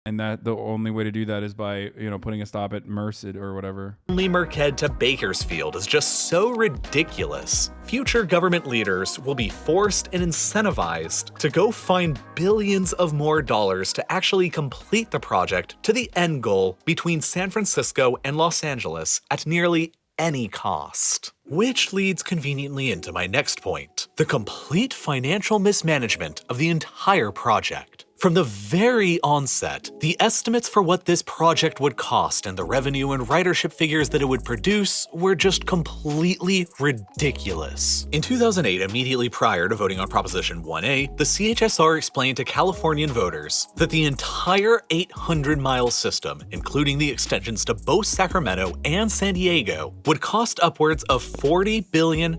And that the only way to do that is by, you know, putting a stop at Merced or whatever. Only Merced to Bakersfield is just so ridiculous. Future government leaders will be forced and incentivized to go find billions of more dollars to actually complete the project to the end goal between San Francisco and Los Angeles at nearly any cost. Which leads conveniently into my next point: the complete financial mismanagement of the entire project. From the very onset, the estimates for what this project would cost and the revenue and ridership figures that it would produce were just completely ridiculous. In 2008, immediately prior to voting on Proposition 1A, the CHSR explained to Californian voters that the entire 800-mile system, including the extensions to both Sacramento and San Diego, would cost upwards of $40 billion,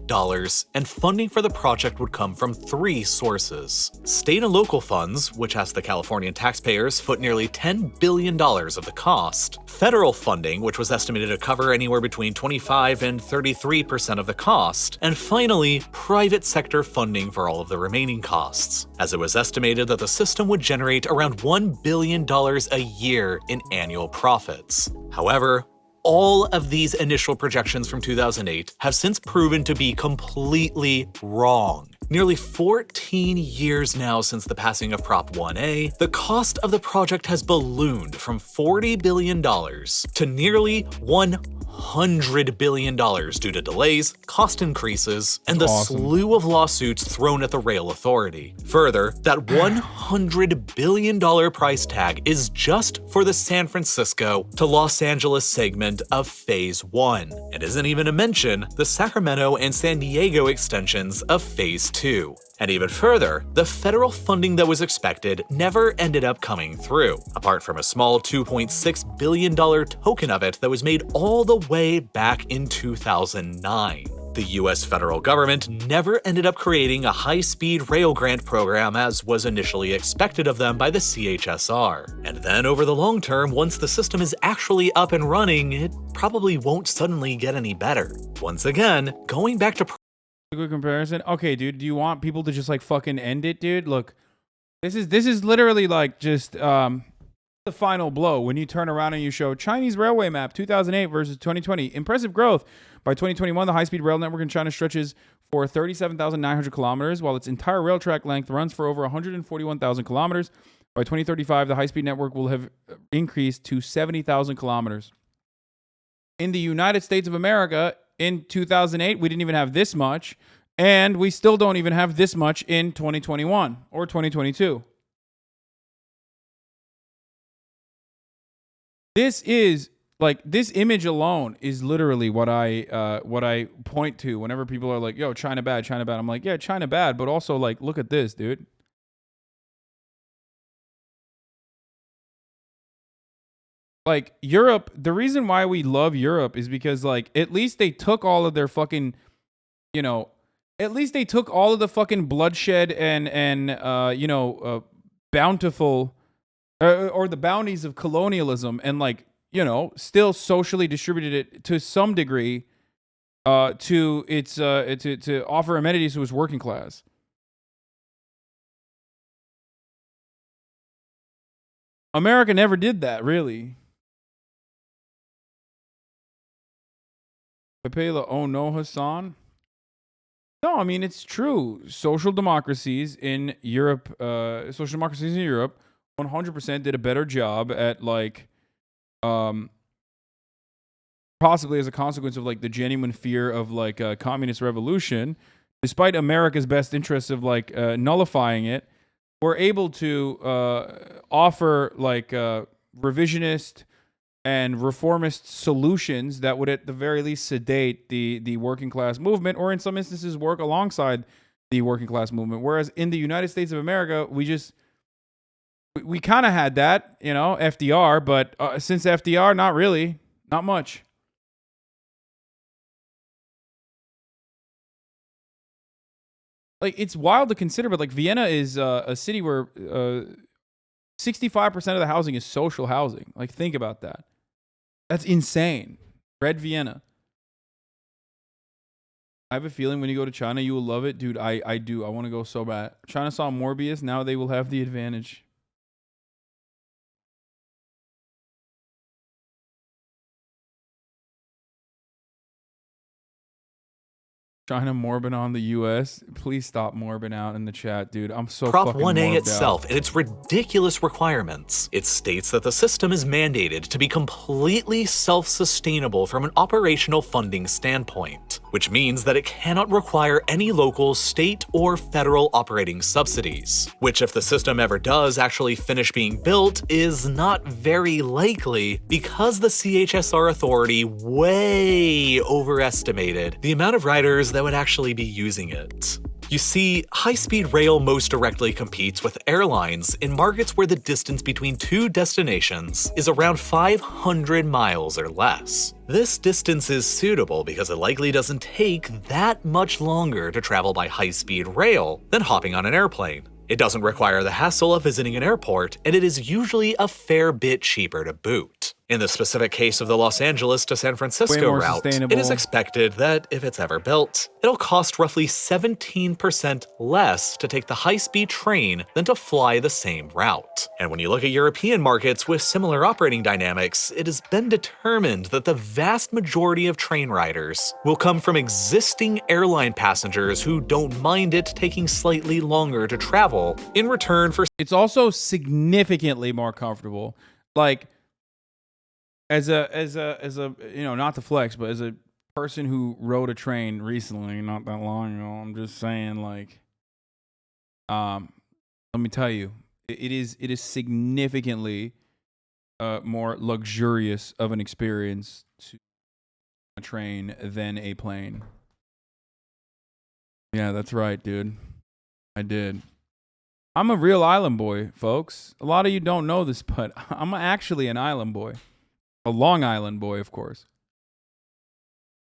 and funding for the project would come from 3 sources: state and local funds, which has the Californian taxpayers foot nearly $10 billion of the cost; federal funding, which was estimated to cover anywhere between 25 and 33% of the cost; and finally, private sector funding for all of the remaining costs, as it was estimated that the system would generate around $1 billion a year in annual profits. However, all of these initial projections from 2008 have since proven to be completely wrong. Nearly 14 years now since the passing of Prop 1A, the cost of the project has ballooned from $40 billion to nearly $100 billion due to delays, cost increases, and the slew of lawsuits thrown at the rail authority. Further, that $100 billion price tag is just for the San Francisco to Los Angeles segment of Phase 1, and isn't even to mention the Sacramento and San Diego extensions of Phase 2. And even further, the federal funding that was expected never ended up coming through, apart from a small $2.6 billion token of it that was made all the way back in 2009. The US federal government never ended up creating a high-speed rail grant program as was initially expected of them by the CHSR. And then over the long term, once the system is actually up and running, it probably won't suddenly get any better. Once again, going back to Quick comparison. Okay, dude, do you want people to just like fucking end it, dude? Look, this is literally like just the final blow when you turn around and you show Chinese railway map 2008 versus 2020. Impressive growth. By 2021, the high-speed rail network in China stretches for 37,900 kilometers, while its entire rail track length runs for over 141,000 kilometers. By 2035, the high-speed network will have increased to 70,000 kilometers. In the United States of America, in 2008, we didn't even have this much, and we still don't even have this much in 2021 or 2022. This is like, this image alone is literally what I point to whenever people are like, yo, China bad, China bad. I'm like, yeah, China bad, but also like, look at this, dude. Like, Europe, the reason why we love Europe is because, like, at least they took all of their fucking, you know, at least they took all of the fucking bloodshed and bountiful or the bounties of colonialism and, like, you know, still socially distributed it to some degree to its to offer amenities to its working class. America never did that, really. Oh no, Hasan. No, I mean, it's true. Social democracies in Europe, 100% did a better job at, like, possibly as a consequence of, like, the genuine fear of, like, a communist revolution, despite America's best interests of, like, nullifying it, were able to offer, like, revisionist and reformist solutions that would at the very least sedate the working class movement, or in some instances work alongside the working class movement. Whereas in the United States of America, we kind of had that, you know, FDR, but since FDR, not really, not much. Like, it's wild to consider, but, like, Vienna is a city where 65% of the housing is social housing. Like, think about that. That's insane. Red Vienna. I have a feeling when you go to China, you will love it. Dude, I do. I want to go so bad. China saw Morbius. Now they will have the advantage. China morbing on the U.S. Please stop morbing out in the chat, dude. I'm so Prop fucking 1A morbed itself out. and its ridiculous requirements. It states that the system is mandated to be completely self-sustainable from an operational funding standpoint, which means that it cannot require any local, state, or federal operating subsidies, which, if the system ever does actually finish being built, is not very likely because the CHSR authority way overestimated the amount of riders that would actually be using it. You see, high-speed rail most directly competes with airlines in markets where the distance between two destinations is around 500 miles or less. This distance is suitable because it likely doesn't take that much longer to travel by high-speed rail than hopping on an airplane. It doesn't require the hassle of visiting an airport, and it is usually a fair bit cheaper to boot. In the specific case of the Los Angeles to San Francisco route, it is expected that if it's ever built, it'll cost roughly 17% less to take the high-speed train than to fly the same route. And when you look at European markets with similar operating dynamics, it has been determined that the vast majority of train riders will come from existing airline passengers who don't mind it taking slightly longer to travel in return for... It's also significantly more comfortable. Like, as a you know, not to flex, but as a person who rode a train recently, not that long ago, I'm just saying, like, let me tell you, it is significantly more luxurious of an experience to a train than a plane. Yeah, that's right, dude. I did. I'm a real island boy, folks. A lot of you don't know this, but I'm actually an island boy. A Long Island boy, of course.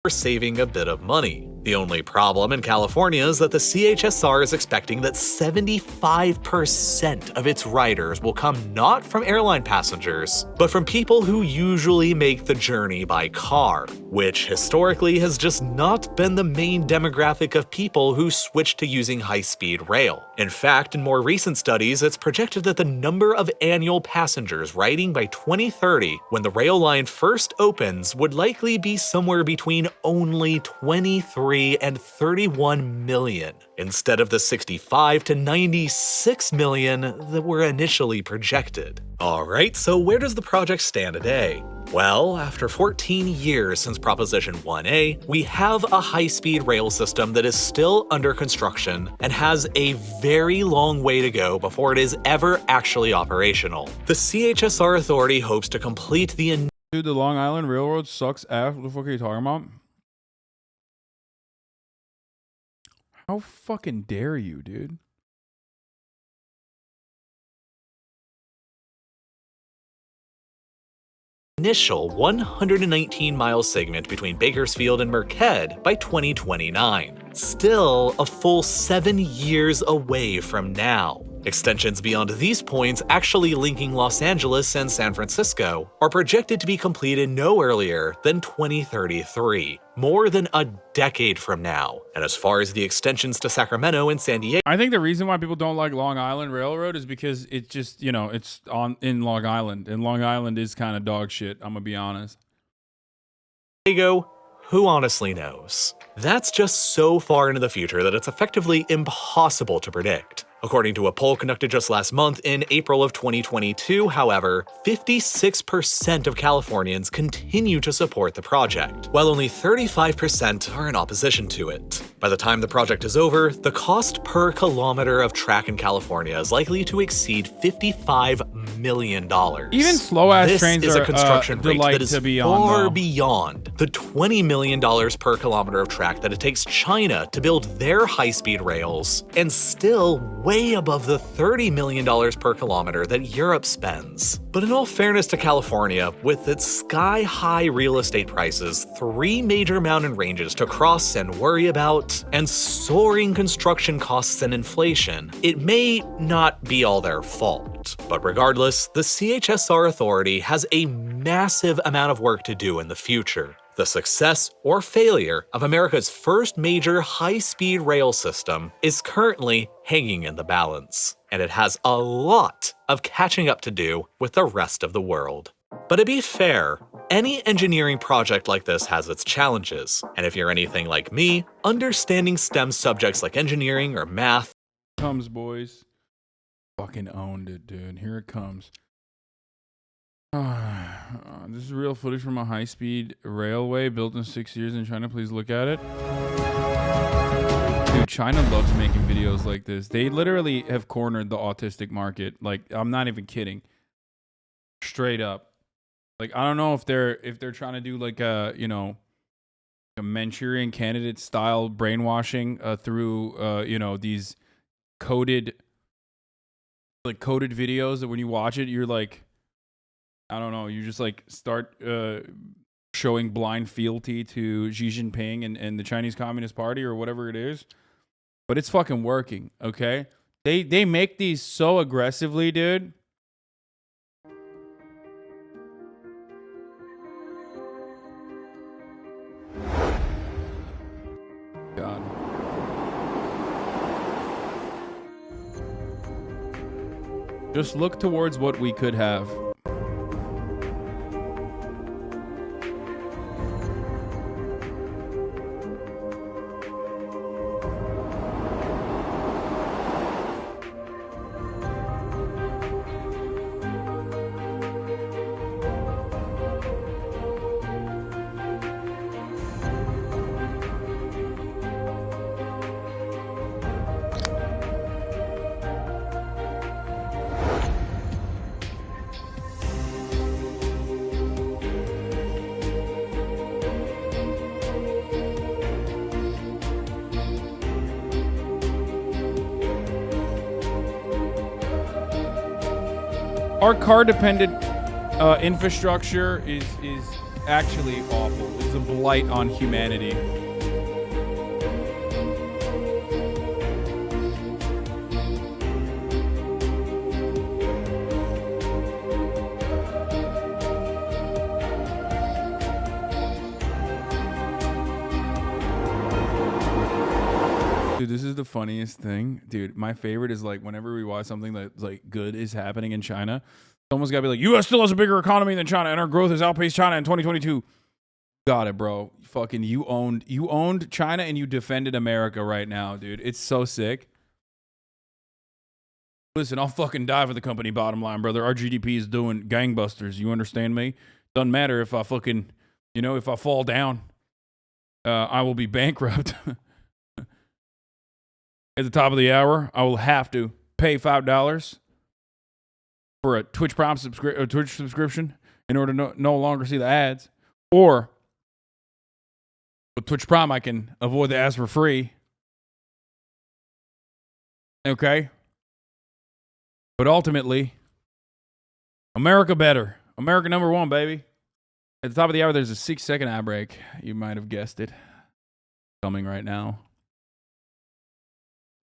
saving a bit of money. The only problem in California is that the CHSR is expecting that 75% of its riders will come not from airline passengers, but from people who usually make the journey by car, which historically has just not been the main demographic of people who switch to using high-speed rail. In fact, in more recent studies, it's projected that the number of annual passengers riding by 2030, when the rail line first opens, would likely be somewhere between only 23 and 31 million, instead of the 65 to 96 million that were initially projected. Alright, so where does the project stand today? Well, after 14 years since Proposition 1A, we have a high-speed rail system that is still under construction and has a very long way to go before it is ever actually operational. The CHSR authority hopes to complete the Dude, the Long Island Railroad sucks ass. What the fuck are you talking about? How fucking dare you, dude? initial 119-mile segment between Bakersfield and Merced by 2029. Still a full 7 years away from now. Extensions beyond these points, actually linking Los Angeles and San Francisco, are projected to be completed no earlier than 2033, more than a decade from now. And as far as the extensions to Sacramento and San Diego, I think the reason why people don't like Long Island Railroad is because it just, you know, it's in Long Island, and Long Island is kind of dog shit, I'm gonna be honest. Who honestly knows? That's just so far into the future that it's effectively impossible to predict. According to a poll conducted just last month in April of 2022, however, 56% of Californians continue to support the project, while only 35% are in opposition to it. By the time the project is over, the cost per kilometer of track in California is likely to exceed $55 million. Even slow-ass trains is are a construction rate that is to be on, far though. beyond the $20 million per kilometer of track that it takes China to build their high-speed rails, and still way above the $30 million per kilometer that Europe spends. But in all fairness to California, with its sky-high real estate prices, 3 major mountain ranges to cross and worry about, and soaring construction costs and inflation, it may not be all their fault. But regardless, the CHSR authority has a massive amount of work to do in the future. The success or failure of America's first major high-speed rail system is currently hanging in the balance, and it has a lot of catching up to do with the rest of the world. But to be fair, any engineering project like this has its challenges, and if you're anything like me, understanding STEM subjects like engineering or math comes, boys. Fucking owned it, dude. Here it comes. This is real footage from a high-speed railway built in 6 years in China. Please look at it. Dude, China loves making videos like this. They literally have cornered the autistic market. Like, I'm not even kidding. Straight up. Like, I don't know if they're trying to do like a, you know, a Manchurian Candidate style brainwashing through you know, these coded videos that when you watch it, you're like, I don't know, you just like start showing blind fealty to Xi Jinping and the Chinese Communist Party or whatever it is. But it's fucking working, okay? They make these so aggressively, dude. God. Just look towards what we could have. Our car-dependent infrastructure is actually awful. It's a blight on humanity. Dude, this is the funniest thing. Dude, my favorite is like whenever we watch something that's like good is happening in China, someone's got to be like, U.S. still has a bigger economy than China, and our growth has outpaced China in 2022. Got it, bro. Fucking you owned China and you defended America right now, dude. It's so sick. Listen, I'll fucking die for the company, bottom line, brother. Our GDP is doing gangbusters. You understand me? Doesn't matter if I fucking, if I fall down, I will be bankrupt. At the top of the hour, I will have to pay $5 for a Twitch Prime subscription in order to no longer see the ads. Or with Twitch Prime, I can avoid the ads for free. Okay? But ultimately, America better. America number one, baby. At the top of the hour, there's a 6-second ad break. You might have guessed it. Coming right now.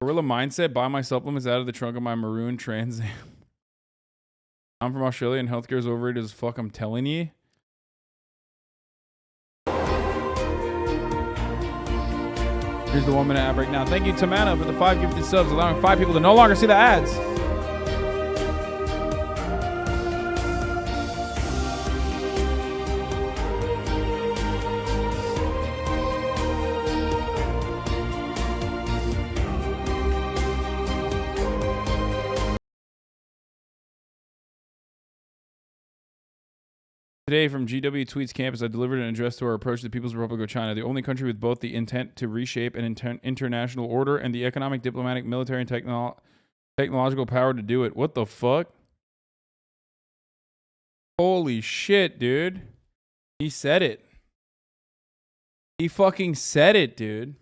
Gorilla Mindset, buy my supplements out of the trunk of my maroon Trans Am. I'm from Australia and healthcare is overrated as fuck, I'm telling you. Here's the 1 minute ad break now. Thank you, Tamana, for the 5 gifted subs, allowing 5 people to no longer see the ads. Today from GW Tweets campus, I delivered an address to our approach to the People's Republic of China, the only country with both the intent to reshape an international order and the economic, diplomatic, military, and technological power to do it. What the fuck? Holy shit, dude. He said it. He fucking said it, dude.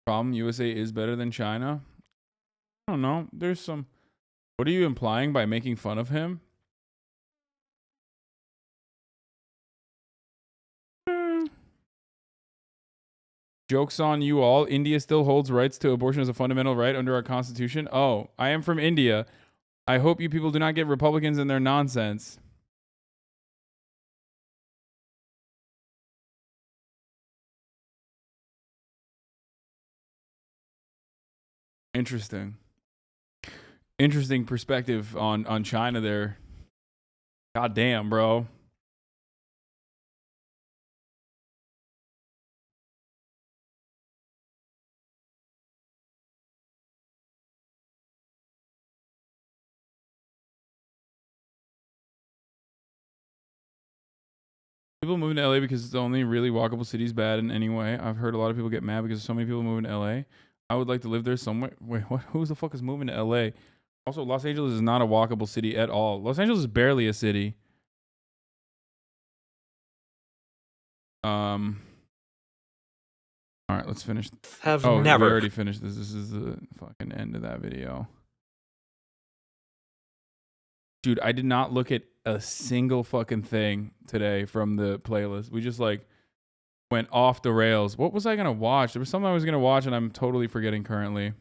Problem, USA is better than China? I don't know. There's some... What are you implying by making fun of him? Joke's on you all. India still holds rights to abortion as a fundamental right under our constitution. Oh, I am from India. I hope you people do not get Republicans in their nonsense. Interesting. Interesting perspective on China there. God damn, bro. People moving to LA because it's the only really walkable city is bad in any way. I've heard a lot of people get mad because so many people moving to LA. I would like to live there somewhere. Wait, what? Who the fuck is moving to LA? Also, Los Angeles is not a walkable city at all. Los Angeles is barely a city. All right, let's finish. Never. We already finished this. This is the fucking end of that video. Dude, I did not look at a single fucking thing today from the playlist. We just like went off the rails. What was I gonna watch? There was something I was gonna watch and I'm totally forgetting currently.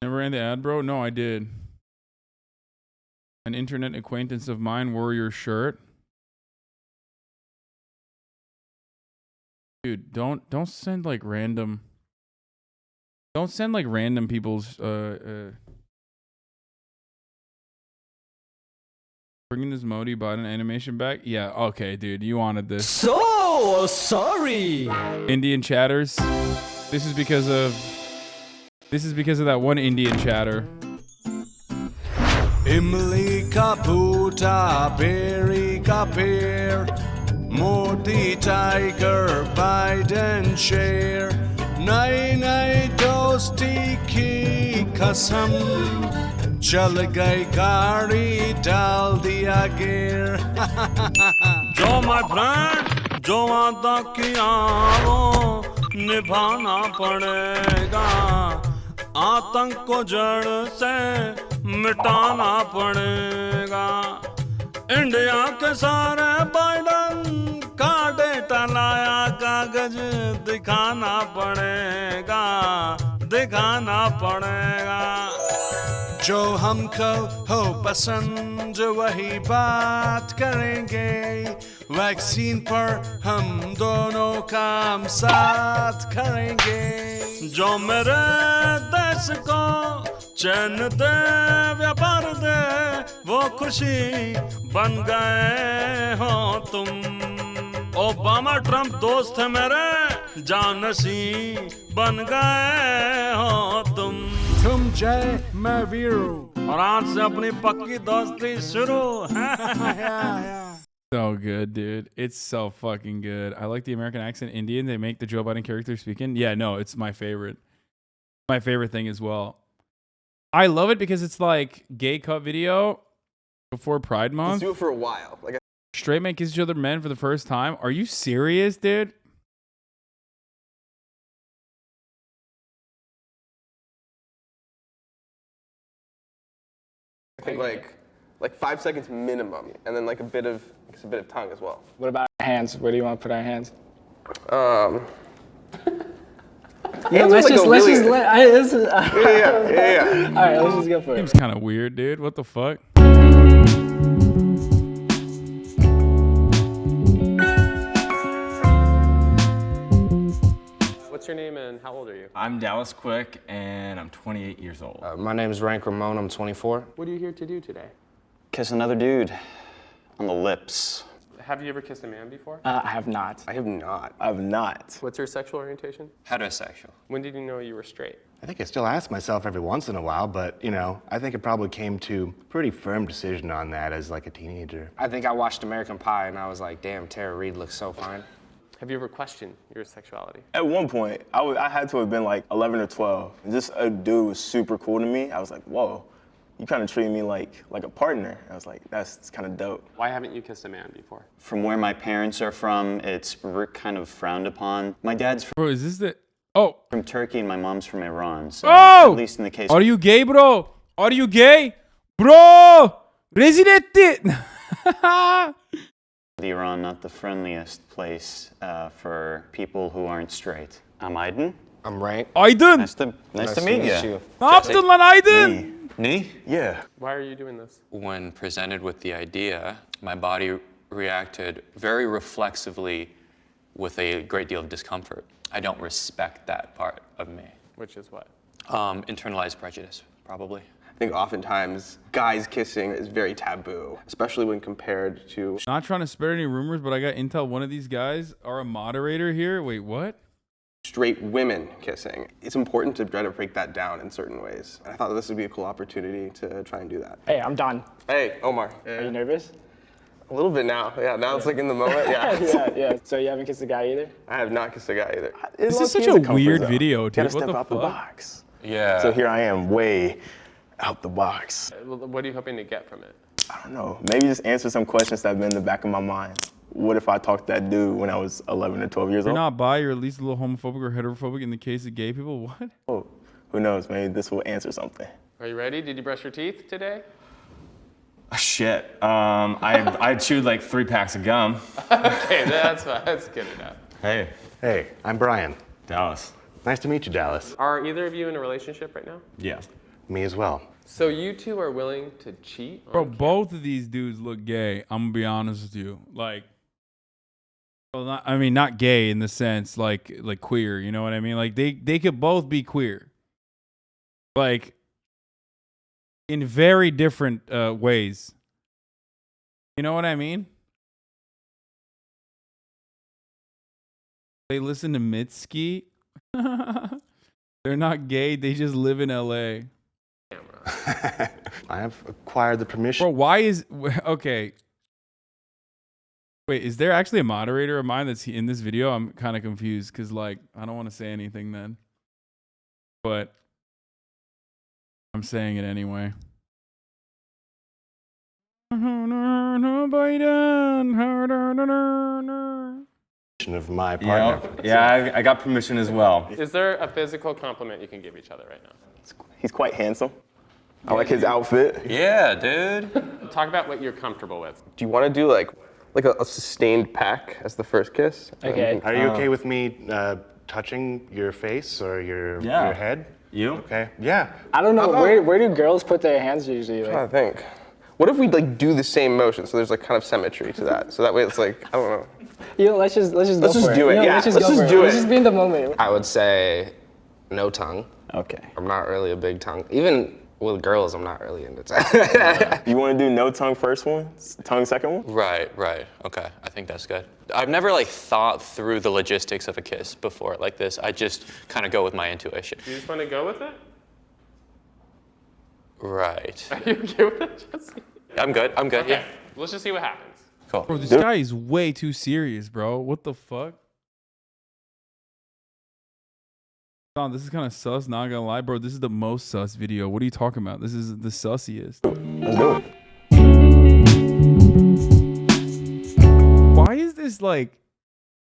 Never ran the ad, bro? No, I did. An internet acquaintance of mine wore your shirt. Dude, don't send like random. Don't send like random people's bringing this Modi Biden animation back. Yeah, okay, dude, you wanted this. So sorry. Indian chatters. This is because of that one Indian chatter. Imli kaputa peri kapir Modi tiger Biden share Nai nai dosti ki kasam चल गई गाड़ी डाल दिया gear जो my friend जो वादा किया वो निभाना पड़ेगा आतंक को जड़ से मिटाना पड़ेगा इंडिया के सारे बाइडन का डेटा लाया कागज दिखाना पड़ेगा जो हमको हो पसंद वही बात करेंगे वैक्सीन पर हम दोनों काम साथ करेंगे जो मेरे देश को चैन दे व्यापार दे वो खुशी बन गए हो तुम ओबामा ट्रम्प दोस्त है मेरे जानसी बन गए हो तुम जय मैं वीरू और आज से अपनी पक्की दोस्ती शुरू So good, dude. It's so fucking good. I like the American accent Indian they make the Joe Biden character speaking. Yeah, no, it's my favorite. My favorite thing as well. I love it because it's like gay cut video before Pride Month. Let's do it for a while. Like straight men kiss each other men for the first time. Are you serious, dude? I think like 5 seconds minimum, and then like a bit of tongue as well. What about our hands? Where do you want to put our hands? Yeah, let's just let. Yeah. All right, let's just go for it. Seems kind of weird, dude. What the fuck? What's your name and how old are you? I'm Dallas Quick, and I'm 28 years old. My name is Rank Ramon. I'm 24. What are you here to do today? Kiss another dude on the lips. Have you ever kissed a man before? I have not. I have not. What's your sexual orientation? Heterosexual. When did you know you were straight? I think I still ask myself every once in a while, but, you know, I think I probably came to a pretty firm decision on that as like a teenager. I think I watched American Pie and I was like, damn, Tara Reid looks so fine. Have you ever questioned your sexuality? At one point, I had to have been like 11 or 12. And just a dude was super cool to me. I was like, whoa, you kind of treat me like a partner. I was like, that's kind of dope. Why haven't you kissed a man before? From where my parents are from, it's kind of frowned upon. My dad's from, Bro, is this the... from Turkey and my mom's from Iran. So Oh! at least in the case... Are you gay, bro? Are you gay? Bro! Rezil etti. Iran, not the friendliest place for people who aren't straight. I'm Aydin. I'm Rank. Aydin. Nice to meet you. Ne yaptın lan Aydin? Me? Yeah. Why are you doing this? When presented with the idea, my body reacted very reflexively with a great deal of discomfort. I don't respect that part of me. Which is what? Internalized prejudice, probably. I think oftentimes guys kissing is very taboo, especially when compared to... Not trying to spread any rumors, but I got intel one of these guys are a moderator here. Wait, what? straight women kissing. It's important to try to break that down in certain ways. And I thought this would be a cool opportunity to try and do that. Hey, I'm Don. Hey, Omar. Are you nervous? A little bit now. Yeah, now it's like in the moment. Yeah. yeah. So you haven't kissed a guy either? I have not kissed a guy either. This is such a weird video, dude. Gotta What step the out the fuck? box. Yeah. So here I am, way out the box. What are you hoping to get from it? I don't know. Maybe just answer some questions that have been in the back of my mind. What if I talked to that dude when I was 11 or 12 years You're old? not bi, you're at least a little homophobic or heterophobic in the case of gay people? What? Oh, who knows? Maybe this will answer something. Are you ready? Did you brush your teeth today? Shit. I chewed like 3 packs of gum. Okay, that's fine. That's good enough. Hey. Hey, I'm Brian. Dallas. Nice to meet you, Dallas. Are either of you in a relationship right now? Yeah. Me as well. So you two are willing to cheat? Bro, both of these dudes look gay. I'm gonna be honest with you. Like, well, not gay in the sense like queer. You know what I mean? Like they could both be queer. Like in very different ways. You know what I mean? They listen to Mitski. They're not gay. They just live in LA. I have acquired the permission. Bro, why is... Okay. Wait, is there actually a moderator of mine that's in this video? I'm kind of confused because, like, I don't want to say anything then. But I'm saying it anyway. Of my partner. Yeah, I got permission as well. Is there a physical compliment you can give each other right now? He's quite handsome. I like his outfit. Yeah, dude. Talk about what you're comfortable with. Do you want to do like a sustained peck as the first kiss? Okay. Are you okay with me touching your face or your head? You? Okay. Yeah. I don't know. Where do girls put their hands usually? I'm trying to think. What if we like do the same motion so there's like kind of symmetry to that? So that way it's like, I don't know. Let's just do it. Let's just do it. Let's just be in the moment. I would say no tongue. Okay. I'm not really a big tongue. Even with girls, I'm not really into tongue. You want to do no tongue first one, tongue second one? Right. Okay, I think that's good. I've never like thought through the logistics of a kiss before like this. I just kind of go with my intuition. You just want to go with it? Right. Are you okay with it, Jesse? I'm good, Okay. yeah. Let's just see what happens. Cool. Bro, this guy is way too serious, bro. What the fuck? Don, this is kind of sus, not gonna lie, bro. This is the most sus video. What are you talking about? This is the sussiest. Let's do it. Why is this like...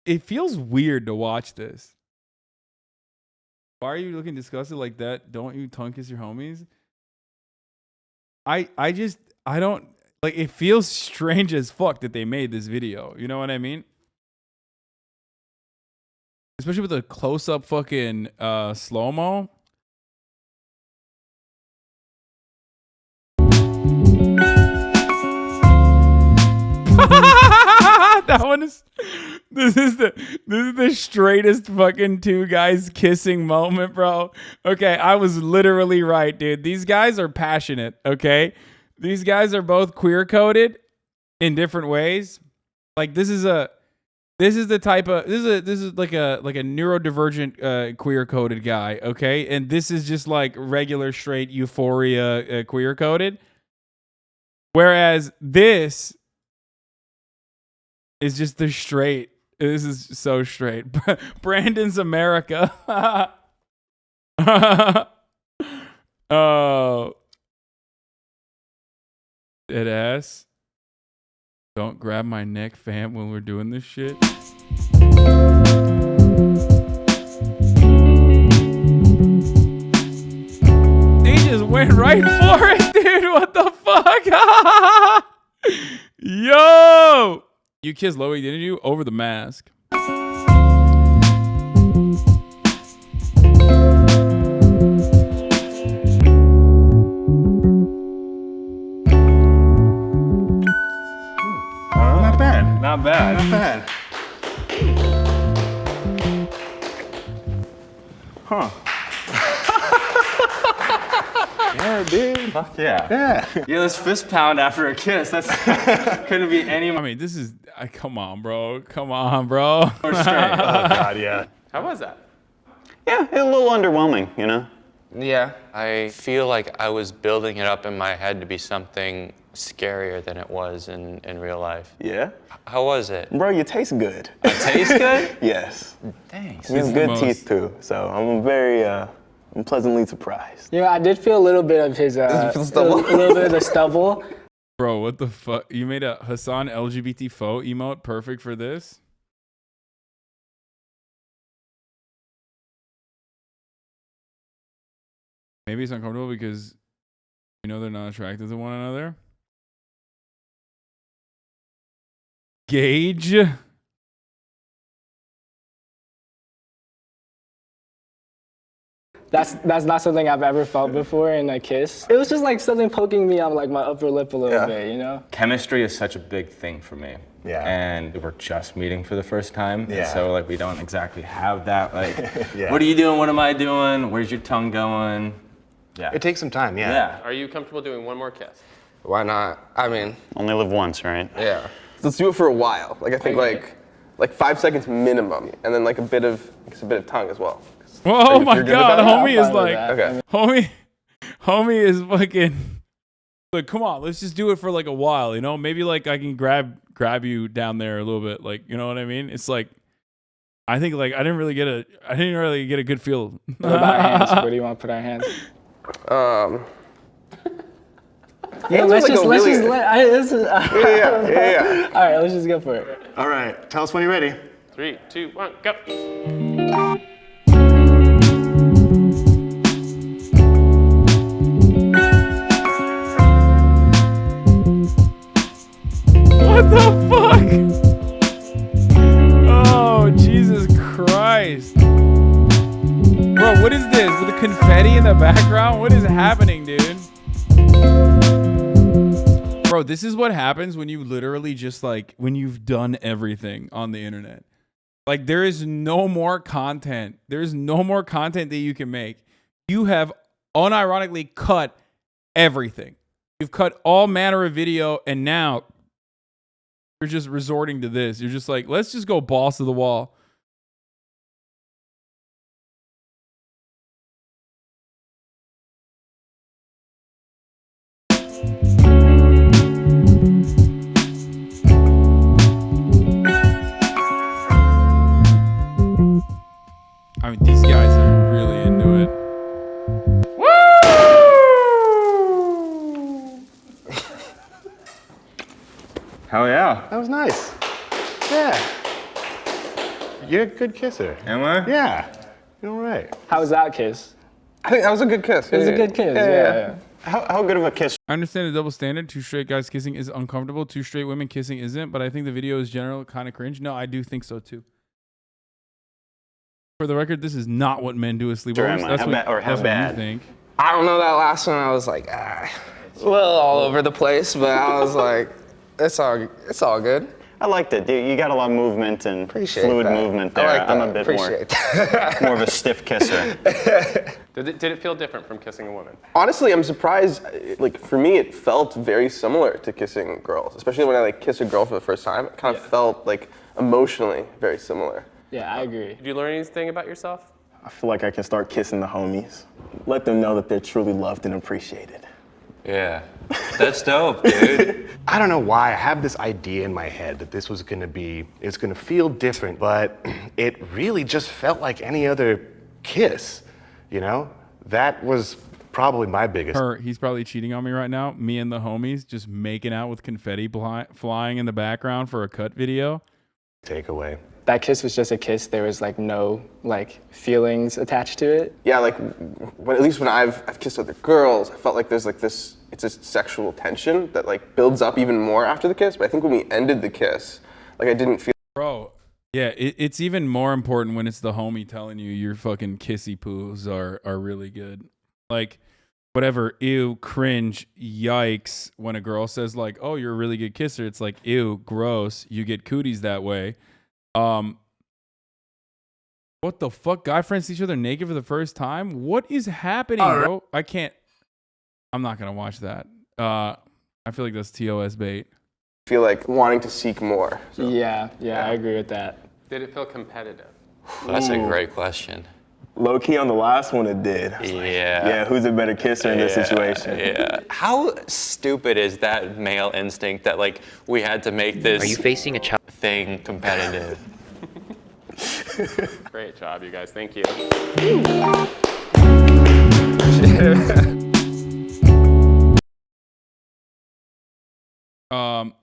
It feels weird to watch this. Why are you looking disgusted like that? Don't you tongue kiss your homies? I don't... Like, it feels strange as fuck that they made this video. You know what I mean? Especially with the close-up fucking slow-mo. That one is... This is the straightest fucking two guys kissing moment, bro. Okay, I was literally right, dude. These guys are passionate, okay? These guys are both queer coded in different ways. Like this is like a neurodivergent queer coded guy, okay? And this is just like regular straight euphoria queer coded. Whereas this is just the straight. This is so straight. Brandon's America. Oh. Dead ass. Don't grab my neck, fam, when we're doing this shit. They just went right for it, dude. What the fuck? Yo! You kissed Loey, didn't you? Over the mask. Not bad. Not bad. Huh. Yeah, dude. Fuck yeah. Yeah. Yeah, let's fist pound after a kiss. That's couldn't be any. I mean, this is... come on, bro. Come on, bro. More straight. Oh, God, yeah. How was that? Yeah, a little underwhelming, you know? Yeah. I feel like I was building it up in my head to be something scarier than it was in real life. Yeah? How was it? Bro, you taste good. I taste good? Yes. Thanks. You have good teeth, too. So I'm very, I'm pleasantly surprised. Yeah, I did feel a little bit of his, a little bit of the stubble. Bro, what the fuck? You made a Hasan LGBT faux emote perfect for this? Maybe it's uncomfortable because you know they're not attracted to one another. Gauge. That's not something I've ever felt before in a kiss. It was just like something poking me on like my upper lip a little bit, you know? Chemistry is such a big thing for me. Yeah. And we're just meeting for the first time. Yeah. So like we don't exactly have that like, Yeah. What are you doing? What am I doing? Where's your tongue going? Yeah. It takes some time, yeah. Yeah. Are you comfortable doing one more kiss? Why not? I mean, Only live once, right? yeah. Let's do it for a while. Like I think like 5 seconds minimum, and then like a bit of tongue as well. Oh my God, homie is like, okay. homie is fucking. Like, come on, let's just do it for like a while, you know? Maybe like I can grab you down there a little bit, like, you know what I mean? It's like, I think like I didn't really get a good feel. What about hands? Where do you want to put our hands? Yeah, let's just let. Yeah. All right, let's just go for it. All right, tell us when you're ready. 3, 2, 1, go. What the fuck? Oh, Jesus Christ. Bro, what is this? With the confetti in the background? What is happening, dude? Bro, this is what happens when you literally just like, when you've done everything on the internet. Like, there is no more content. There's no more content that you can make. You have unironically cut everything. You've cut all manner of video, and now you're just resorting to this. You're just like, let's just go balls to the wall. I mean, these guys are really into it. Woo! Hell yeah. That was nice. Yeah. You're a good kisser. Am I? Yeah. You're all right. How was that kiss? I think that was a good kiss. It was a good kiss. Yeah. How good of a kiss? I understand the double standard. 2 straight guys kissing is uncomfortable. 2 straight women kissing isn't. But I think the video is generally kind of cringe. No, I do think so too. For the record, this is not what men do with sleepovers. Sure, that's how what, bad, or how that's bad? What you think. I don't know, that last one I was like, a little all over the place, but I was like, it's all good. I liked it. You got a lot of movement and Appreciate fluid that. movement there. I like I'm that. a bit Appreciate more of a stiff kisser. Did it feel different from kissing a woman? Honestly, I'm surprised. Like, for me, it felt very similar to kissing girls, especially when I like kiss a girl for the first time. It kind of felt like emotionally very similar. Yeah, I agree. Did you learn anything about yourself? I feel like I can start kissing the homies. Let them know that they're truly loved and appreciated. Yeah, that's dope, dude. I don't know why. I have this idea in my head that this was going to be, it's going to feel different, but it really just felt like any other kiss, you know? That was probably my biggest. He's probably cheating on me right now. Me and the homies just making out with confetti flying in the background for a cut video. Takeaway. That kiss was just a kiss. There was like no like feelings attached to it. Yeah, like at least when I've kissed other girls, I felt like there's like this, it's a sexual tension that like builds up even more after the kiss. But I think when we ended the kiss, like I didn't feel. Bro, yeah, it's even more important when it's the homie telling you your fucking kissy poos are really good. Like, whatever, ew, cringe, yikes. When a girl says like, oh, you're a really good kisser, it's like, ew, gross, you get cooties that way. What the fuck? Guy friends see each other naked for the first time? What is happening, bro? I can't. I'm not gonna watch that. I feel like that's TOS bait. I feel like wanting to seek more. So. Yeah, I agree with that. Did it feel competitive? That's a great question. Low key on the last one it did. Yeah, who's a better kisser in this situation? Yeah. How stupid is that male instinct that like we had to make this Are you facing a child thing competitive? Great job, you guys. Thank you.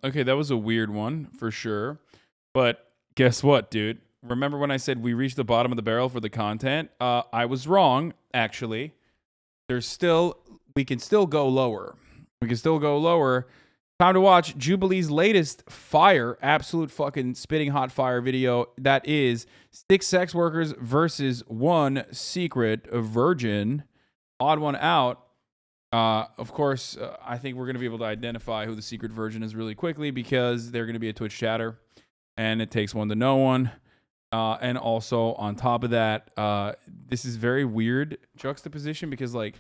Okay, that was a weird one for sure. But guess what, dude? Remember when I said we reached the bottom of the barrel for the content? I was wrong, actually. We can still go lower. We can still go lower. Time to watch Jubilee's latest fire, absolute fucking spitting hot fire video. That is 6 sex workers versus 1 secret virgin. Odd one out. Of course, I think we're going to be able to identify who the secret virgin is really quickly because they're going to be a Twitch chatter. And it takes one to know one. And also, on top of that, this is very weird juxtaposition because, like,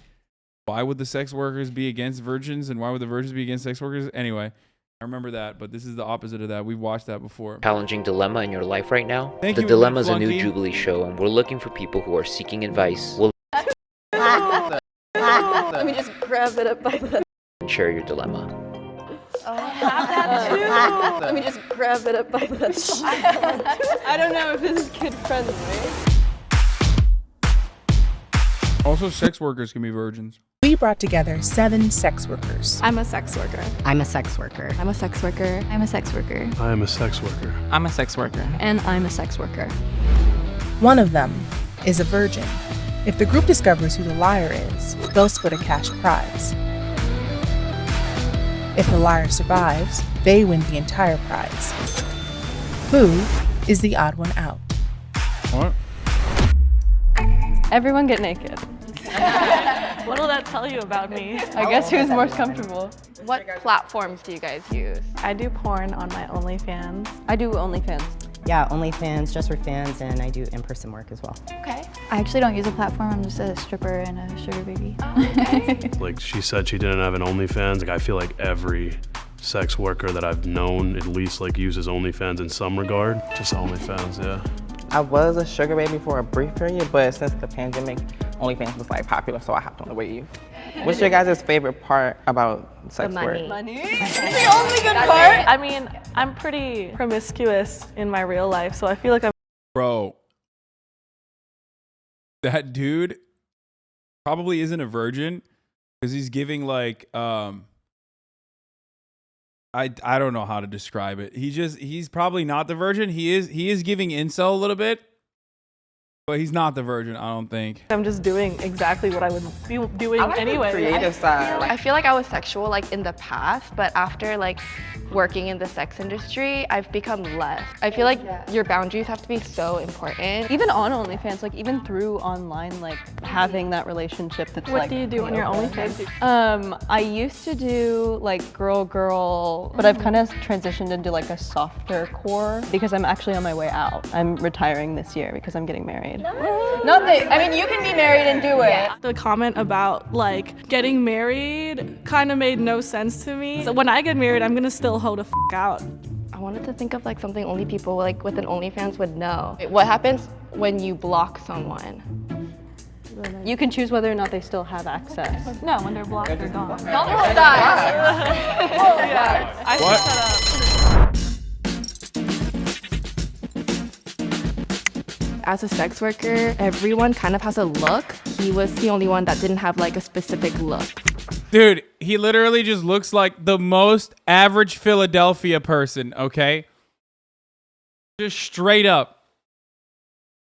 why would the sex workers be against virgins and why would the virgins be against sex workers? Anyway, I remember that, but this is the opposite of that. We've watched that before. challenging dilemma in your life right now? Thank The you, Dilemma is a new Flunky. Jubilee show, and we're looking for people who are seeking advice. We'll Let me just grab it up by the... share your dilemma. Oh, I have that too. Let me just grab it up by the... I don't know if this is kid friendly. Also, sex workers can be virgins. We we brought together 7 sex workers. I'm a sex worker. I'm a sex worker. I'm a sex worker. I'm a sex worker. I am a sex worker. I'm a sex worker. And I'm a sex worker. One of them is a virgin. If the group discovers who the liar is, they'll split a cash prize. If the liar survives, they win the entire prize. Who is the odd one out? What? Everyone get naked. What will that tell you about me? I guess who's more comfortable. What platforms do you guys use? I do porn on my OnlyFans. I do OnlyFans. Yeah, OnlyFans, just for fans, and I do in-person work as well. Okay. I actually don't use a platform. I'm just a stripper and a sugar baby. Like she said she didn't have an OnlyFans. Like I feel like every sex worker that I've known at least like uses OnlyFans in some regard. Just OnlyFans, yeah. I was a sugar baby for a brief period, but since the pandemic, OnlyFans was like popular, so I hopped on the wave. What's your guys' favorite part about sex work? Money. It's the only good part. I mean, I'm pretty promiscuous in my real life, so I feel like I'm. Bro, that dude probably isn't a virgin because he's giving like I don't know how to describe it. He's probably not the virgin. He is giving incel a little bit, but he's not the virgin, I don't think. I'm just doing exactly what I would be doing anyway. Creative side. I feel like I was sexual like in the past, but after like working in the sex industry, I've become less. I feel like your boundaries have to be so important. Even on OnlyFans, like even through online, like having that relationship that's What like. do you do on your OnlyFans? I used to do like girl, but I've kind of transitioned into like a softer core because I'm actually on my way out. I'm retiring this year because I'm getting married. Not that, I mean, you can be married and do it. The comment about like getting married kind of made no sense to me. So when I get married, I'm gonna still hold a out. I wanted to think of like something only people like with an OnlyFans would know. What happens when you block someone? You can choose whether or not they still have access. No, when they're blocked, they're gone. I set that up. As a sex worker, everyone kind of has a look. He was the only one that didn't have like a specific look. Dude, he literally just looks like the most average Philadelphia person, okay? Just straight up.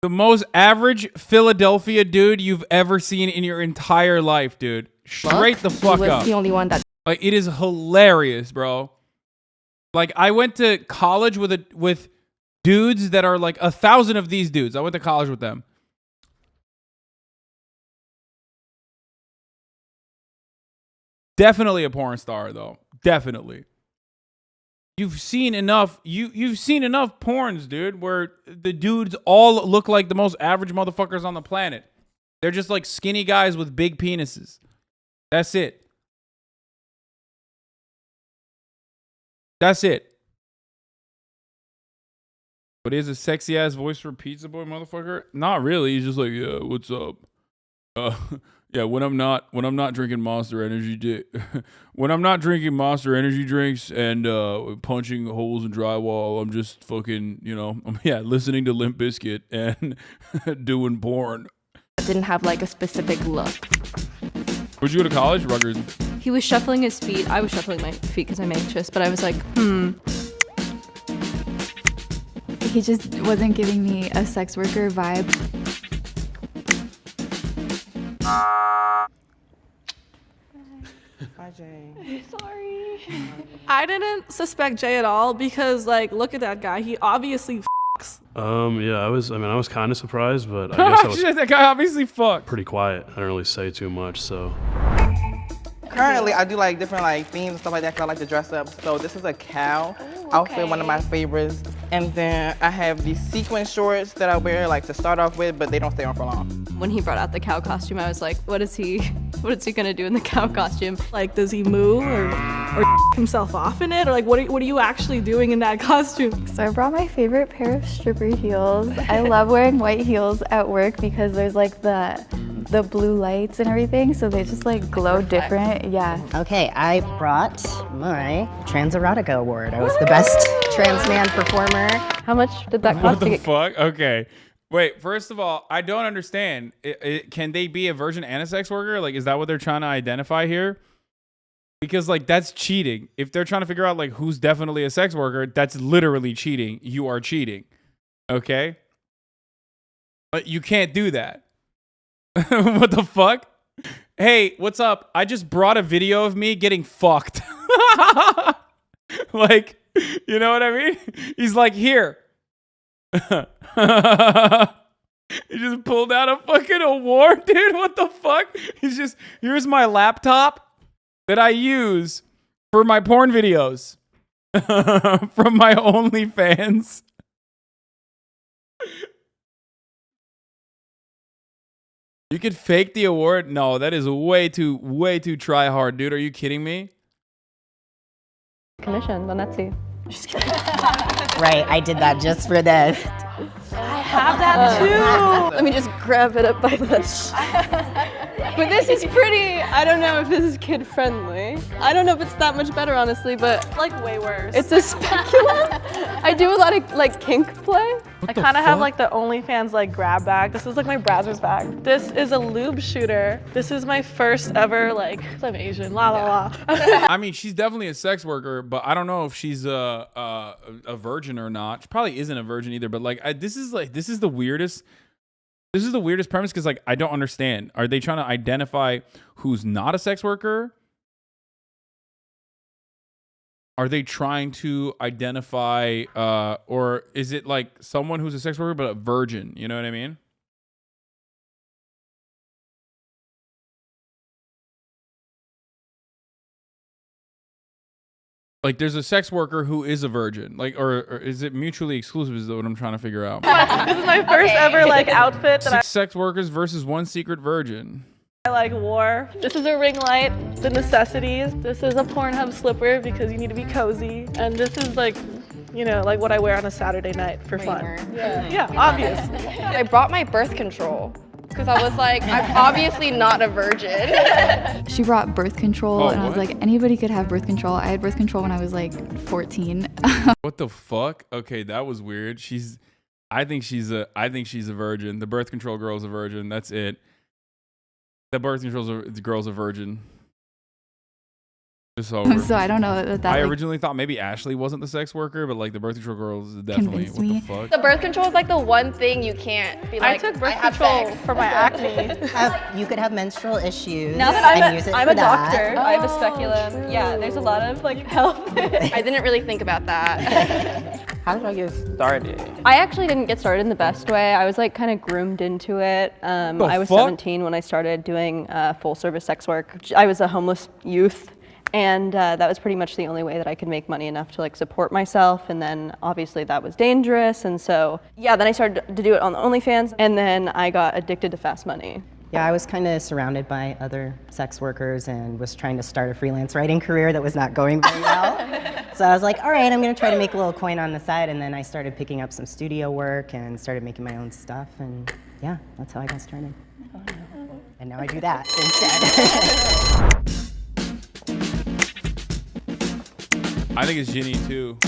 The most average Philadelphia dude you've ever seen in your entire life, dude. Straight the fuck up. He was the only one that. Like, it is hilarious, bro. Like, I went to college with dudes that are like 1,000 of these dudes. I went to college with them. Definitely a porn star, though. Definitely. You've seen enough. You've seen enough porns, dude, where the dudes all look like the most average motherfuckers on the planet. They're just like skinny guys with big penises. That's it. That's it. But he has a sexy ass voice for Pizza Boy, motherfucker. Not really. He's just like, yeah, what's up? Yeah, when I'm not drinking Monster Energy, when I'm not drinking Monster Energy drinks and punching holes in drywall, I'm just fucking, listening to Limp Bizkit and doing porn. Didn't have like a specific look. Where'd you go to college, Rutgers? He was shuffling his feet. I was shuffling my feet because I'm anxious, but I was like, He just wasn't giving me a sex worker vibe. Hi, Jay. Sorry. I didn't suspect Jay at all because, like, look at that guy. He obviously f***s. Yeah, I was kind of surprised, but I guess I was Shit, that guy obviously fucked. pretty quiet. I don't really say too much, so. Currently, I do like different like themes and stuff like that because I like to dress up. So this is a cow outfit, one of my favorites. And then I have these sequin shorts that I wear like to start off with, but they don't stay on for long. When he brought out the cow costume, I was like, what is he gonna do in the cow costume? Like, does he move or himself off in it? Or like, what are you actually doing in that costume? So I brought my favorite pair of stripper heels. I love wearing white heels at work because there's like the blue lights and everything, so they just like glow different. Yeah. Okay, I brought my Trans Erotica Award. I was the best trans man performer. How much did that cost? What the fuck? Okay. Wait, first of all, I don't understand. Can they be a virgin and a sex worker? Like, is that what they're trying to identify here? Because, like, that's cheating. If they're trying to figure out, like, who's definitely a sex worker, that's literally cheating. You are cheating. Okay? But you can't do that. What the fuck? Hey, what's up? I just brought a video of me getting fucked. Like, you know what I mean? He's like, here. He just pulled out a fucking award, dude. What the fuck? He's just, here's my laptop that I use for my porn videos from my OnlyFans. You could fake the award? No, that is way too try hard, dude. Are you kidding me? Commission, then that's you. Right, I did that just for this. I have that too. Let me just grab it up by this. But this is pretty, I don't know if this is kid friendly. I don't know if it's that much better, honestly, but It's like way worse. it's a speculum. I do a lot of like kink play. I kind of have like the OnlyFans like grab bag. This is like my browser's bag. This is a lube shooter. This is my first ever like, 'cause I'm Asian, la la la. I mean, she's definitely a sex worker, but I don't know if she's a virgin or not. She probably isn't a virgin either. But like, this is the weirdest. This is the weirdest premise because like I don't understand. Are they trying to identify who's not a sex worker? Are they trying to identify, or is it like someone who's a sex worker but a virgin? You know what I mean? Like, there's a sex worker who is a virgin. Like, or is it mutually exclusive is what I'm trying to figure out. This is my first ever like outfit that 6 sex workers versus 1 secret virgin. I like wore. This is a ring light, the necessities. This is a Pornhub slipper because you need to be cozy. And this is like, you know, like what I wear on a Saturday night for fun. Yeah, obvious. I brought my birth control because I was like, I'm obviously not a virgin. She brought birth control, Oh, and I was what? like, anybody could have birth control. I had birth control when I was like 14. What the fuck? Okay, that was weird. I think she's a virgin. The birth control girl's a virgin. That's it. The birth control girl's a virgin. It's over. So I don't know that I like, originally thought maybe Ashley wasn't the sex worker, but like the birth control girl is definitely. Convinced What the me. fuck? The birth control is like the one thing you can't be like, I took birth have control sex. for my acne. You could have menstrual issues. Now that and use it I'm for a that. doctor, I have a speculum. Yeah, there's a lot of like health. I didn't really think about that. How did I get started? I actually didn't get started in the best way. I was like kind of groomed into it. I was 17 when I started doing full service sex work. I was a homeless youth, and that was pretty much the only way that I could make money enough to like support myself. And then obviously that was dangerous. And so yeah, then I started to do it on the OnlyFans, and then I got addicted to fast money. Yeah, I was kind of surrounded by other sex workers and was trying to start a freelance writing career that was not going very well. So I was like, all right, I'm going to try to make a little coin on the side. And then I started picking up some studio work and started making my own stuff. And yeah, that's how I got started. And now I do that instead. I think it's Ginny too.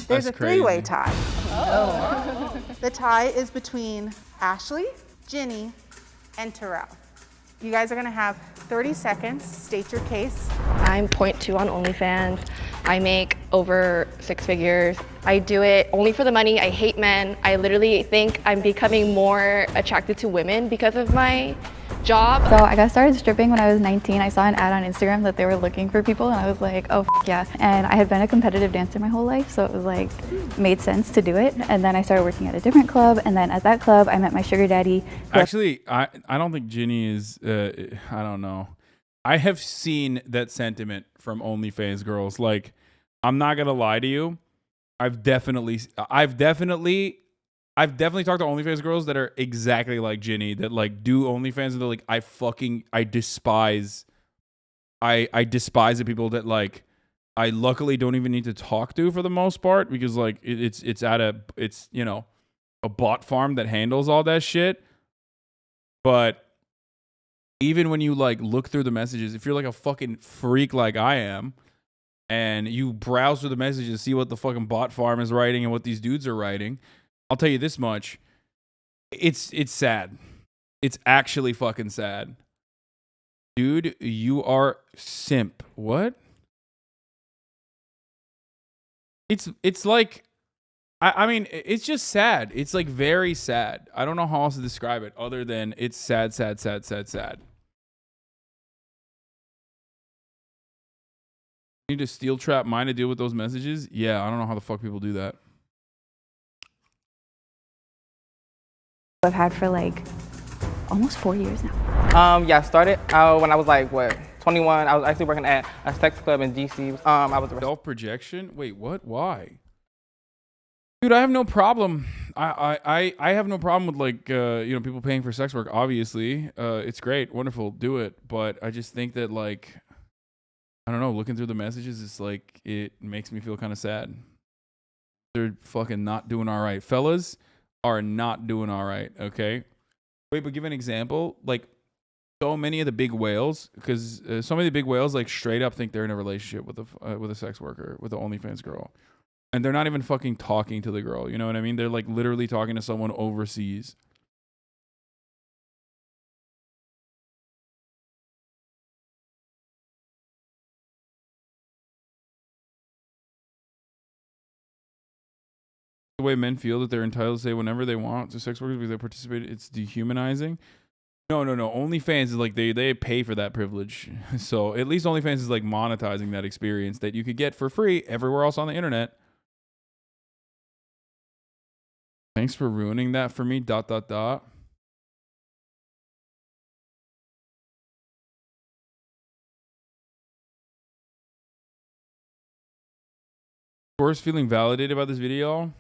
There's That's a three-way crazy. tie. Oh. The tie is between Ashley, Ginny, and Terrell. You guys are gonna have 30 seconds. State your case. I'm 0.2 on OnlyFans. I make over 6 figures. I do it only for the money. I hate men. I literally think I'm becoming more attracted to women because of my job. So I got started stripping when I was 19. I saw an ad on Instagram that they were looking for people, and I was like, oh, yeah. And I had been a competitive dancer my whole life, so it was like, made sense to do it. And then I started working at a different club, and then at that club, I met my sugar daddy. Actually, I don't think Ginny is. I don't know. I have seen that sentiment from OnlyFans girls. Like, I'm not gonna lie to you. I've definitely talked to OnlyFans girls that are exactly like Ginny, that like do OnlyFans and they're like, I despise the people that like I luckily don't even need to talk to for the most part, because like it's you know, a bot farm that handles all that shit. But even when you like look through the messages, if you're like a fucking freak like I am, and you browse through the messages, see what the fucking bot farm is writing and what these dudes are writing, I'll tell you this much. It's sad. It's actually fucking sad. Dude, you are simp. What? It's like, I mean, it's just sad. It's like very sad. I don't know how else to describe it other than it's sad, sad, sad, sad, sad. You need to steel trap mine to deal with those messages? Yeah, I don't know how the fuck people do that. I've had for like almost 4 years now. Yeah, I started when I was like, what, 21. I was actually working at a sex club in DC. I was self-projection? Wait, what? Why? Dude, I have no problem. I have no problem with like you know, people paying for sex work. Obviously, it's great, wonderful, do it. But I just think that like, I don't know, looking through the messages, it's like it makes me feel kind of sad. They're fucking not doing all right. Fellas are not doing all right. Okay. Wait, but give an example. Like, so many of the big whales, because so many of the big whales like straight up think they're in a relationship with a sex worker, with the OnlyFans girl. And they're not even fucking talking to the girl. You know what I mean? They're like literally talking to someone overseas. The way men feel that they're entitled to say whenever they want to sex workers because they participate, it's dehumanizing. No. OnlyFans is like they pay for that privilege. So at least OnlyFans is like monetizing that experience that you could get for free everywhere else on the internet. Thanks for ruining that for me, ... Course, feeling validated about this video.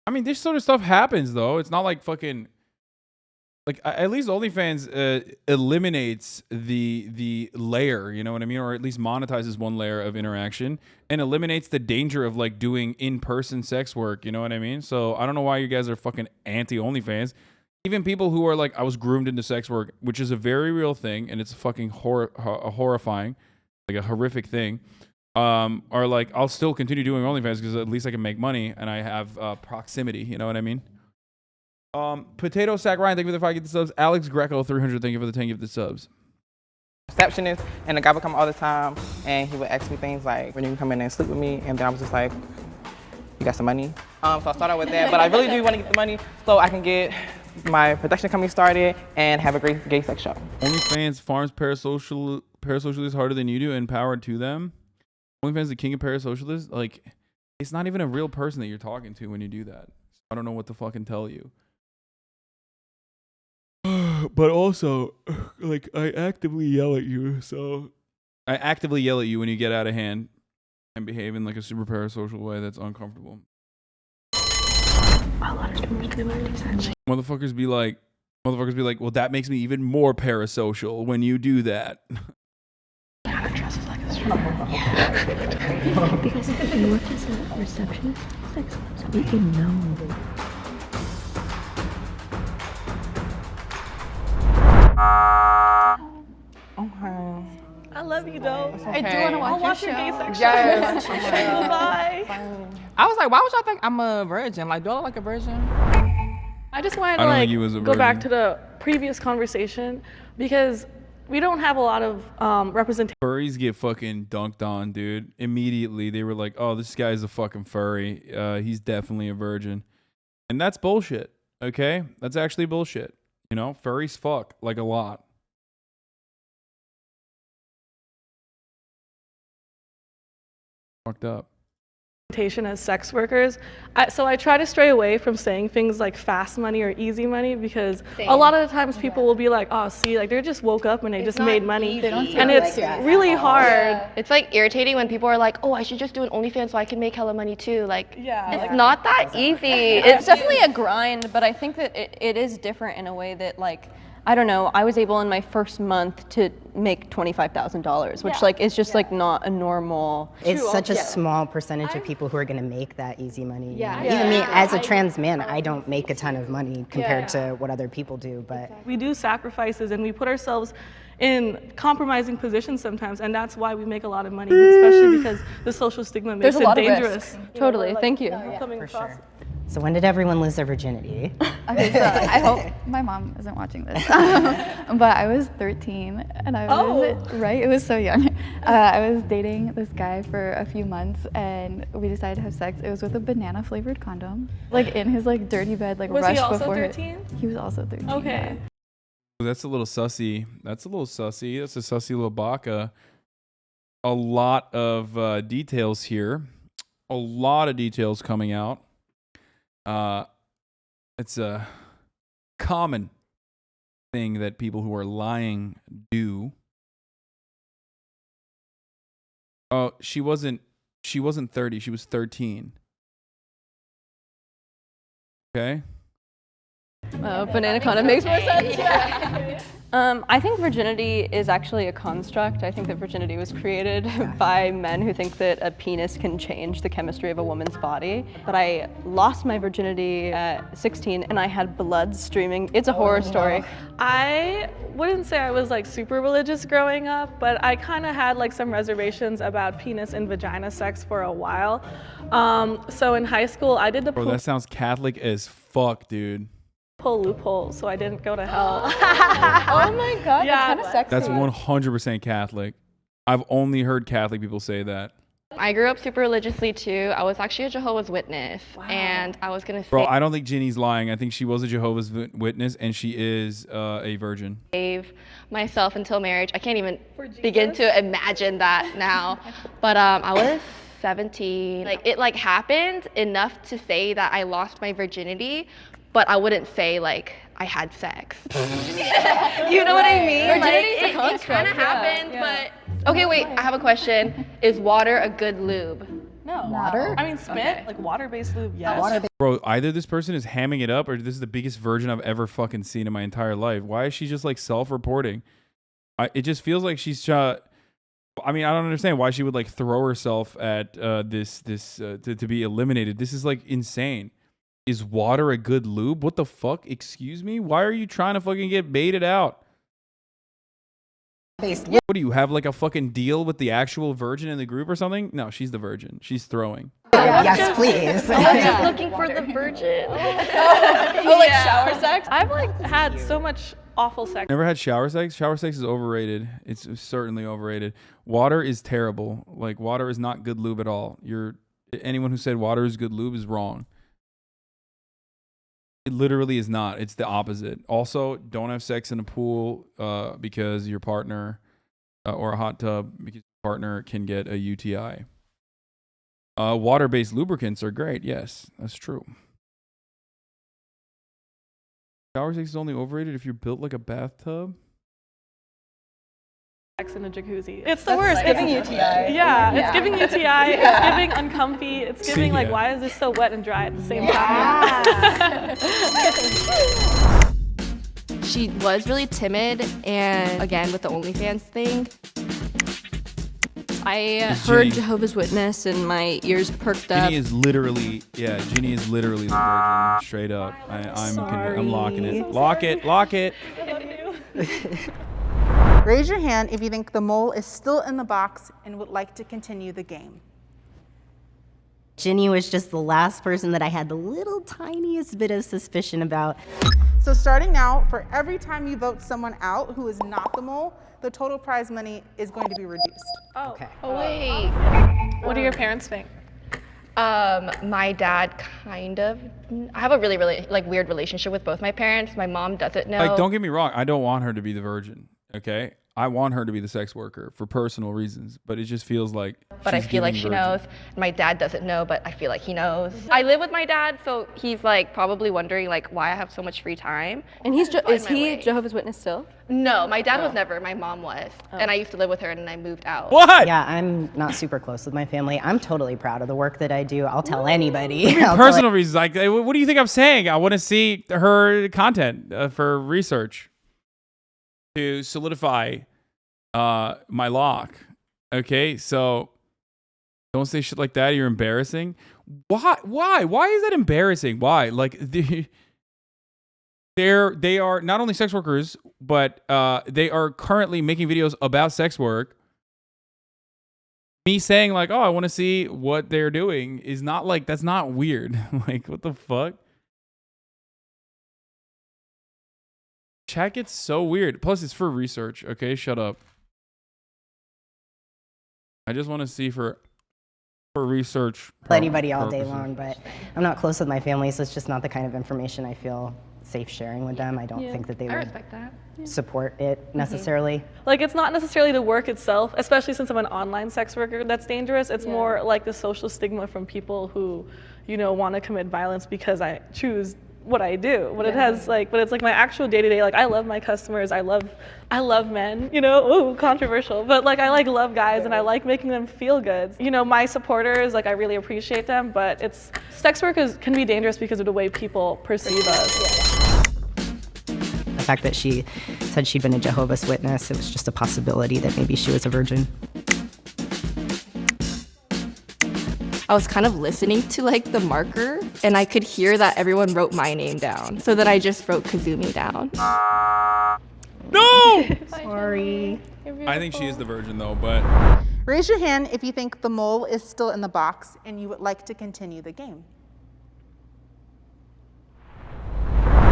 I mean, this sort of stuff happens though. It's not like fucking, like at least OnlyFans eliminates the layer, you know what I mean? Or at least monetizes one layer of interaction and eliminates the danger of like doing in-person sex work, you know what I mean? So I don't know why you guys are fucking anti-OnlyFans. Even people who are like, I was groomed into sex work, which is a very real thing and it's fucking horrifying, like a horrific thing. Are like, I'll still continue doing OnlyFans because at least I can make money and I have proximity, you know what I mean? Potato Sack Ryan, thank you for the 5 gifted subs. Alex Greco 300, thank you for the 10 gifted subs. Receptionist, and the guy would come all the time and he would ask me things like, when you can come in and sleep with me, and then I was just like, you got some money? So I started with that, but I really do want to get the money so I can get my production company started and have a great gay sex shop. OnlyFans farms parasocialists harder than you do, empowered to them. OnlyFans the king of parasocialists. Like, it's not even a real person that you're talking to when you do that. I don't know what to fucking tell you. But also, like, I actively yell at you, so I actively yell at you when you get out of hand and behave in like a super parasocial way that's uncomfortable. Motherfuckers be like, well, that makes me even more parasocial when you do that. Yeah. Because if you worked as a receptionist, like, so we can know. Okay. I love you though. Okay. I do want to watch your gay sex Yes. show. Bye. I was like, why would y'all think I'm a virgin? Like, do I look like a virgin? I just wanted I to don't think he was a go back virgin. to the previous conversation because we don't have a lot of representation. Furries get fucking dunked on, dude. Immediately, they were like, oh, this guy's a fucking furry. He's definitely a virgin. And that's bullshit, okay? That's actually bullshit. You know, furries fuck, like a lot. Fucked up. As sex workers, so I try to stray away from saying things like fast money or easy money because a lot of the times people will be like, oh, see, like they just woke up and they just made money, and it's really hard. Yeah. It's like irritating when people are like, oh, I should just do an OnlyFans so I can make hella money too. Like, it's not that easy. It's definitely a grind, but I think that it is different in a way that, like, I don't know, I was able in my first month to make $25,000, which like is just like not a normal. It's such a small percentage of people who are going to make that easy money. Yeah. You know? Even me, as a trans man, I don't make a ton of money compared to what other people do. But we do sacrifices and we put ourselves in compromising positions sometimes, and that's why we make a lot of money, especially because the social stigma makes There's a lot it of dangerous. risk. Totally, thank you. For sure. So when did everyone lose their virginity? Okay, so I hope my mom isn't watching this. But I was 13 and I was, right? It was so young. I was dating this guy for a few months and we decided to have sex. It was with a banana flavored condom. Like in his like dirty bed, like Was rushed he also before 13? He was also 13. Okay. Yeah. That's a little sussy. That's a little sussy. That's a sussy little baka. A lot of details here. A lot of details coming out. It's a common thing that people who are lying do. Oh, she wasn't 30, she was 13. Okay? Banana condom makes more sense. I think virginity is actually a construct. I think that virginity was created by men who think that a penis can change the chemistry of a woman's body. But I lost my virginity at 16 and I had blood streaming. It's a horror story. I wouldn't say I was like super religious growing up, but I kind of had like some reservations about penis and vagina sex for a while. So in high school, I did the Bro, that sounds Catholic as fuck, dude. loophole, so I didn't go to hell. Oh my god, Yeah, that's kind of sexy. That's 100% Catholic. I've only heard Catholic people say that. I grew up super religiously too. I was actually a Jehovah's Witness, and I was gonna Bro, I don't think Ginny's lying. I think she was a Jehovah's Witness and she is a virgin. save myself until marriage. I can't even begin to imagine that now. But I was 17. Like it like happened enough to say that I lost my virginity, but I wouldn't say like I had sex. You know what I mean? Virginity's Like a it kind of construct, yeah, happened, yeah. but okay, wait. I have a question. Is water a good lube? No. Water? I mean, spit, Okay. like water-based lube, yes. Bro, either this person is hamming it up or this is the biggest virgin I've ever fucking seen in my entire life. Why is she just like self-reporting? It just feels like she's I mean, I don't understand why she would like throw herself at to be eliminated. This is like insane. Is water a good lube? What the fuck? Excuse me? Why are you trying to fucking get baited out? What do you have, like a fucking deal with the actual virgin in the group or something? No, she's the virgin. She's throwing. Yes, please. I was just looking for the virgin. Oh, like shower sex? I've like had so much awful sex. Never had shower sex? Shower sex is overrated. It's certainly overrated. Water is terrible. Like, water is not good lube at all. Anyone who said water is good lube is wrong. It literally is not. It's the opposite. Also, don't have sex in a pool because your partner, or a hot tub because your partner can get a UTI. Water-based lubricants are great. Yes, that's true. Shower sex is only overrated if you're built like a bathtub. Sex in a jacuzzi. It's the worst. It's giving UTI. Yeah, it's giving UTI. It's giving uncomfy. It's giving like, Yeah. why is this so wet and dry at the same time? She was really timid, and again with the OnlyFans thing. I Is heard Ginny- Jehovah's Witness and my ears perked up. Ginny is literally the virgin, straight up. I'm locking it. Lock it. Raise your hand if you think the mole is still in the box and would like to continue the game. Ginny was just the last person that I had the little tiniest bit of suspicion about. So starting now, for every time you vote someone out who is not the mole, the total prize money is going to be reduced. Oh, okay. Oh wait. What do your parents think? My dad kind of. I have a really, really like weird relationship with both my parents. My mom doesn't know. Like, don't get me wrong. I don't want her to be the virgin. Okay, I want her to be the sex worker for personal reasons, but it just feels like. But I she's feel like giving she virgin. knows. My dad doesn't know, but I feel like he knows. I live with my dad, so he's like probably wondering like why I have so much free time. And is he Jehovah's Witness still? No, my dad was never. My mom was, and I used to live with her, and then I moved out. What? Yeah, I'm not super close with my family. I'm totally proud of the work that I do. I'll tell anybody. I mean, I'll personal reasons. Like, what do you think I'm saying? I want to see her content for research to solidify my lock. Okay, so don't say shit like that. You're embarrassing. Why is that embarrassing? Why? Like, They are not only sex workers, but they are currently making videos about sex work. Me saying like, oh, I want to see what they're doing is not like, that's not weird. Like, what the fuck? Chat gets so weird. Plus, it's for research. Okay, shut up. I just want to see for research. Anybody all day purposes. long, but I'm not close with my family, so it's just not the kind of information I feel safe sharing with them. I don't think that they I would respect that. support it necessarily. Like, it's not necessarily the work itself, especially since I'm an online sex worker, that's dangerous. It's more like the social stigma from people who, you know, want to commit violence because I choose what I do. But it has like, but it's like my actual day-to-day, like I love my customers, I love men, you know, ooh, controversial, but like I like love guys and I like making them feel good. You know, my supporters, like I really appreciate them, but sex work can be dangerous because of the way people perceive us. The fact that she said she'd been a Jehovah's Witness, it was just a possibility that maybe she was a virgin. I was kind of listening to like the marker and I could hear that everyone wrote my name down. So then I just wrote Kazumi down. No! Sorry. I think she is the virgin though, but. Raise your hand if you think the mole is still in the box and you would like to continue the game.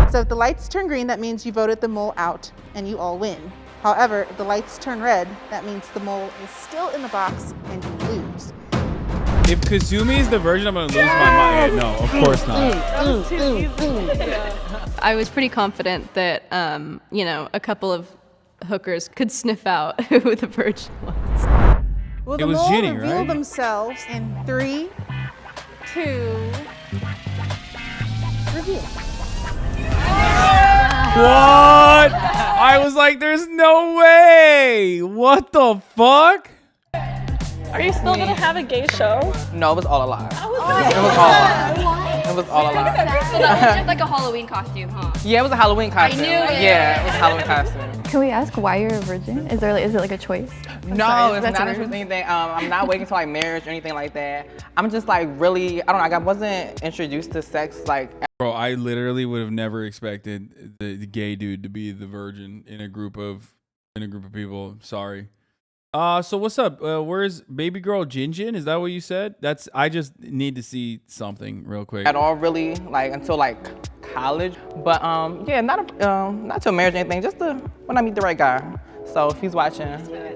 So if the lights turn green, that means you voted the mole out and you all win. However, if the lights turn red, that means the mole is still in the box and you lose. If Kazumi is the virgin, I'm gonna lose my mind. No, of course not. I was pretty confident that, you know, a couple of hookers could sniff out who the virgin was. Will the It was mole Ginny, reveal right? themselves in 3, 2, reveal? What? I was like, there's no way. What the fuck? Are you still gonna have a gay show? No, it was all a lie. It was all a lie. It was all a lie. So that was just like a Halloween costume, huh? Yeah, it was a Halloween costume. I knew it. Yeah, it was a Halloween costume. Can we ask why you're a virgin? Is it like a choice? No, it's not anything. I'm not waiting till like marriage or anything like that. I'm just like really, I don't know, like I wasn't introduced to sex like. Bro, I literally would have never expected the gay dude to be the virgin in a group of people. Sorry. So what's up? Where's baby girl Jinjin? Is that what you said? I just need to see something real quick. At all, really, like until like college. But yeah, not till marriage or anything. Just when I meet the right guy. So if he's watching,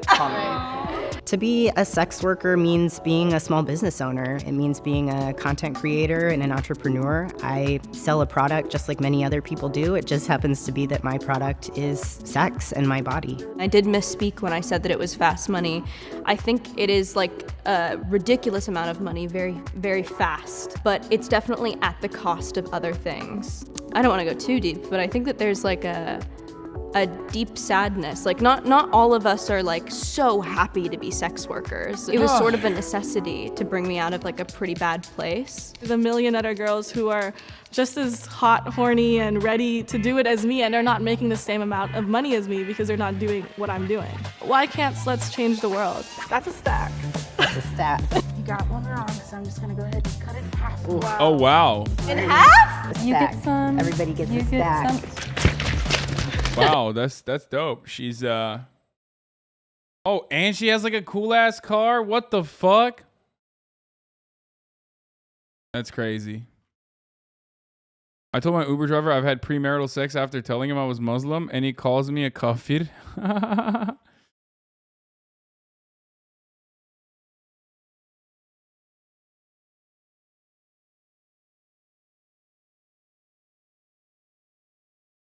call me. To be a sex worker means being a small business owner. It means being a content creator and an entrepreneur. I sell a product just like many other people do. It just happens to be that my product is sex and my body. I did misspeak when I said that it was fast money. I think it is like a ridiculous amount of money, very, very fast, but it's definitely at the cost of other things. I don't want to go too deep, but I think that there's like a deep sadness. Like not all of us are like so happy to be sex workers. It was sort of a necessity to bring me out of like a pretty bad place. The million other girls who are just as hot, horny, and ready to do it as me, and they're not making the same amount of money as me because they're not doing what I'm doing. Why can't sluts change the world? That's a stack. That's a stat. You got one wrong, so I'm just gonna go ahead and cut it in half. Wow. Oh wow. In half? You get some. Everybody gets a stack. Wow, that's dope. She's oh, and she has like a cool ass car. What the fuck? That's crazy. I told my Uber driver I've had premarital sex after telling him I was Muslim, and he calls me a kafir.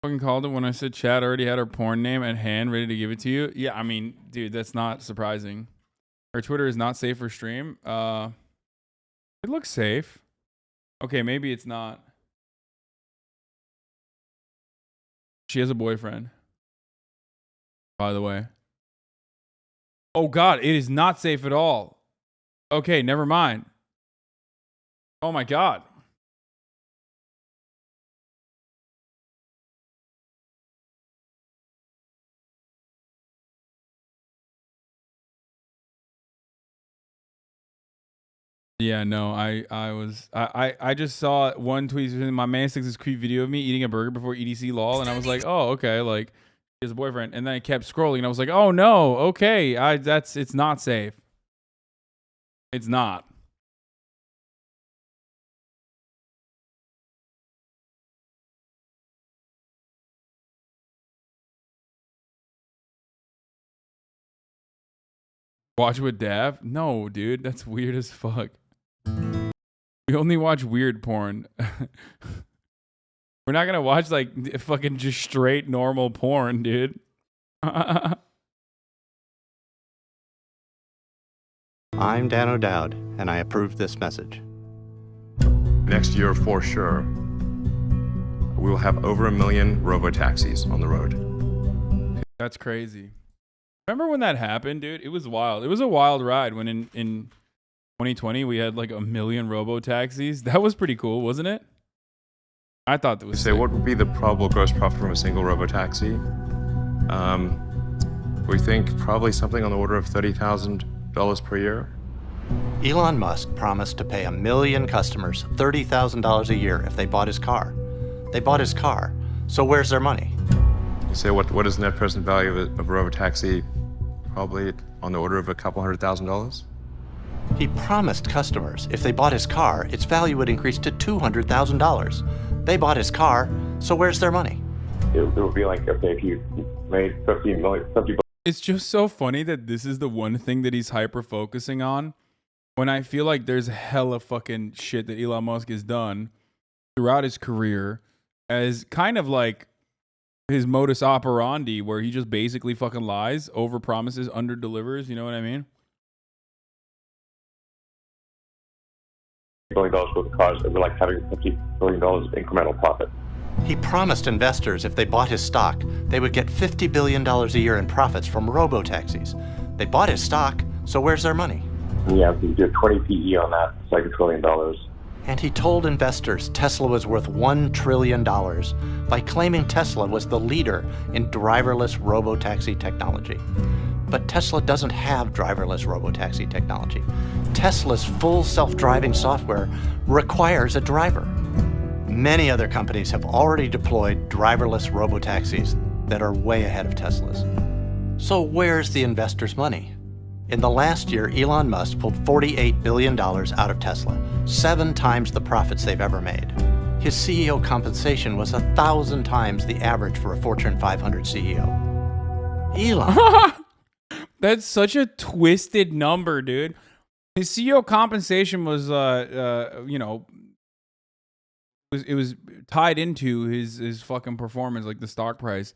Fucking called it when I said Chad already had her porn name at hand, ready to give it to you. Yeah, I mean, dude, that's not surprising. Her Twitter is not safe for stream. It looks safe. Okay, maybe it's not. She has a boyfriend, by the way. Oh God, it is not safe at all. Okay, never mind. Oh my God. Yeah, no, I just saw one tweet. My man sticks this creep video of me eating a burger before EDC lol, and I was like, oh, okay, like he has a boyfriend. And then I kept scrolling, and I was like, oh no, okay, it's not safe. It's not. Watch with Dav? No, dude, that's weird as fuck. We only watch weird porn. We're not gonna watch like fucking just straight normal porn, dude. I'm Dan O'Dowd, and I approve this message. Next year, for sure, we will have over 1 million robo-taxis on the road. That's crazy. Remember when that happened, dude? It was wild. It was a wild ride when in 2020 we had like 1 million robo-taxis. That was pretty cool, wasn't it? I thought that was Say, what would be the probable gross profit from a single robo-taxi? We think probably something on the order of $30,000 per year. Elon Musk promised to pay 1 million customers $30,000 a year if they bought his car. They bought his car, so where's their money? You say, what is the net present value of a robo-taxi? Probably on the order of a couple $100,000. He promised customers if they bought his car, its value would increase to $200,000. They bought his car, so where's their money? It would be like, okay, if you made 50 It's just so funny that this is the one thing that he's hyper focusing on, when I feel like there's hella fucking shit that Elon Musk has done throughout his career as kind of like his modus operandi, where he just basically fucking lies, over promises, under delivers. You know what I mean? $1 billion worth of cars, it would be like having $50 billion of incremental profit. He promised investors if they bought his stock, they would get $50 billion a year in profits from robo-taxis. They bought his stock, so where's their money? Yeah, if you do 20 PE on that, it's like $1 trillion. And he told investors Tesla was worth $1 trillion by claiming Tesla was the leader in driverless robo-taxi technology. But Tesla doesn't have driverless robo-taxi technology. Tesla's full self-driving software requires a driver. Many other companies have already deployed driverless robo-taxis that are way ahead of Tesla's. So where's the investors' money? In the last year, Elon Musk pulled $48 billion out of Tesla, 7 times the profits they've ever made. His CEO compensation was 1,000 times the average for a Fortune 500 CEO. Elon. That's such a twisted number, dude. His CEO compensation was, you know, it was tied into his fucking performance, like the stock price.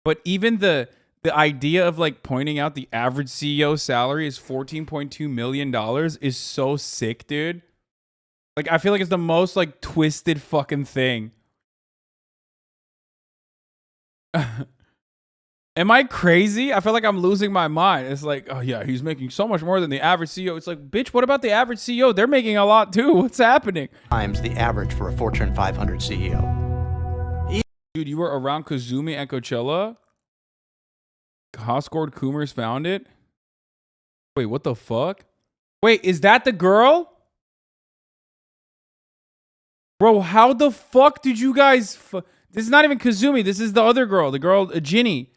But even the idea of like pointing out the average CEO salary is $14.2 million is so sick, dude. Like, I feel like it's the most like twisted fucking thing. Am I crazy? I feel like I'm losing my mind. It's like, oh yeah, he's making so much more than the average CEO. It's like, bitch, what about the average CEO? They're making a lot too. What's happening? Times the average for a Fortune 500 CEO. Dude, you were around Kazumi at Coachella? Hoscord Coomers found it? Wait, what the fuck? Wait, is that the girl? Bro, how the fuck did you guys... This is not even Kazumi. This is the other girl. The girl, Ginny.